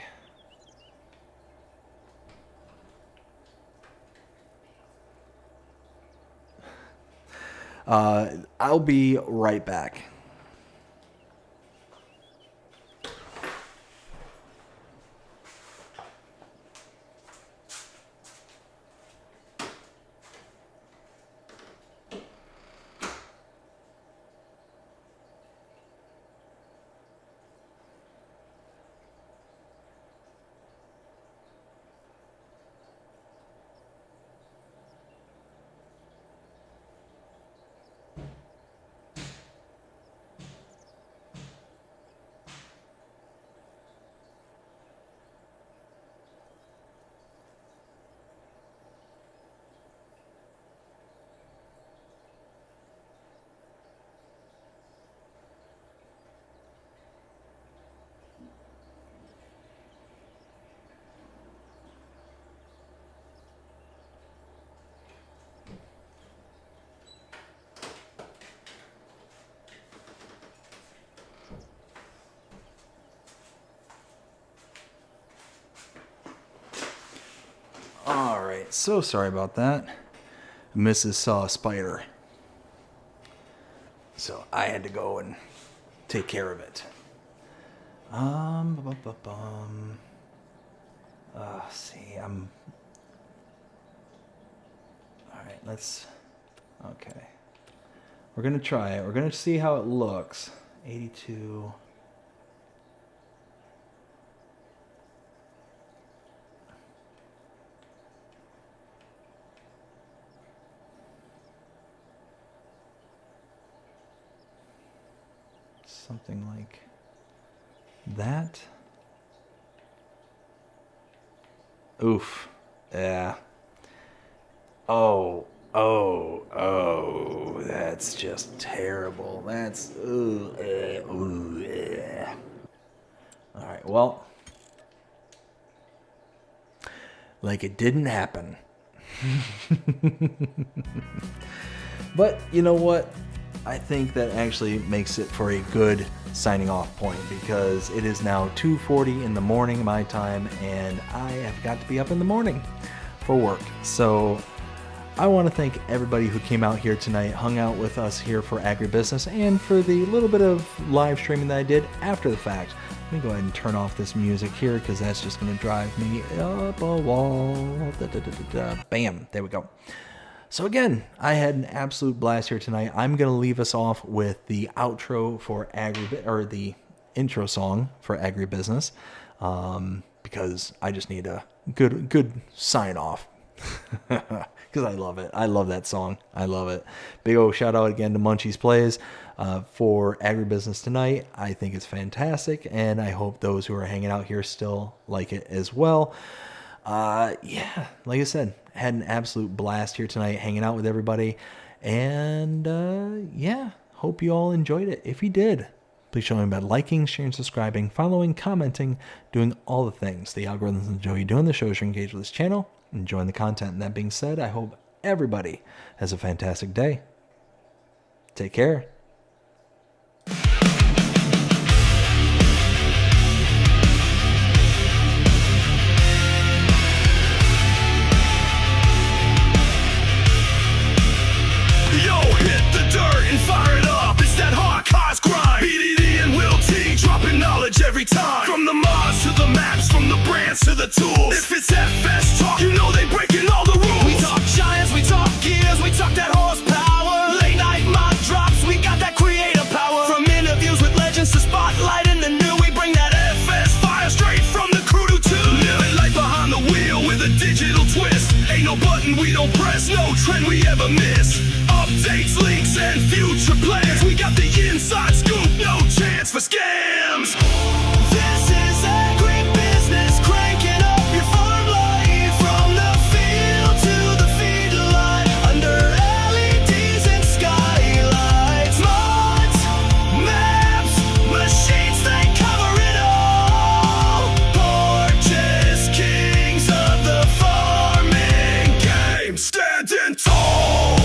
I'll be right back. Alright, so sorry about that. Mrs. saw a spider. So I had to go and take care of it. See, Alright, let's... Okay. We're gonna try it. We're gonna see how it looks. 82... Something like that. Oof. Yeah. Oh, that's just terrible. That's, yeah. All right, well, like it didn't happen. But you know what? I think that actually makes it for a good signing off point, because it is now 2:40 in the morning my time, and I have got to be up in the morning for work. So I want to thank everybody who came out here tonight, hung out with us here for AgriBusiness, and for the little bit of live streaming that I did after the fact. Let me go ahead and turn off this music here, because that's just going to drive me up a wall. Bam, there we go. So again, I had an absolute blast here tonight. I'm going to leave us off with the outro for the intro song for AgriBusiness, because I just need a good sign off, because I love it. I love that song. I love it. Big old shout out again to Munchies Plays for AgriBusiness Tonight. I think it's fantastic, and I hope those who are hanging out here still like it as well. Yeah, like I said, had an absolute blast here tonight hanging out with everybody, and yeah, hope you all enjoyed it. If you did, please show me by liking, sharing, subscribing, following, commenting, doing all the things. The algorithms enjoy you doing the shows. You're engaged with this channel, enjoying the content. And that being said, I hope everybody has a fantastic day. Take care. Every time, from the mods to the maps, from the brands to the tools. If it's FS talk, you know they breaking all the rules. We talk giants, we talk gears, we talk that horsepower. Late night mod drops, we got that creative power. From interviews with legends to spotlighting the new, we bring that FS fire straight from the crew to two. Living life behind the wheel with a digital twist. Ain't no button we don't press, no trend we ever miss. Updates, leaks, and future plans. We got the inside scoop, no chance for scams. This is AgriBusiness, cranking up your farm life. From the field to the feedlot, under LEDs and skylights. Mods, maps, machines, they cover it all. Gorgeous kings of the farming game, standing tall.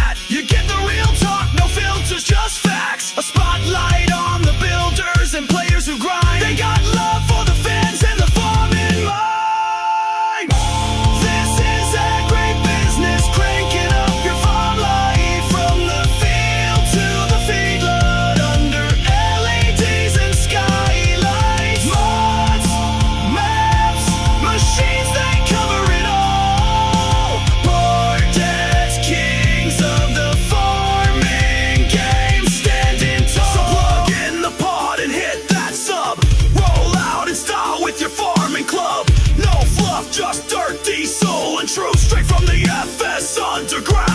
chat. You get the real talk, no filters, just facts. A spotlight on the builders and players who grind. They got love for the fans and the farm in mind. This is AgriBusiness, cranking up your farm life. From the field to the feedlot, under LEDs and skylights. Mods, maps, machines, they cover it all. Vortex, kings of the farming game, standing tall. So plug in the pod and hit that sub. Roll out and style with your farming club. No fluff, just dirt, diesel and truth, straight from the FS underground.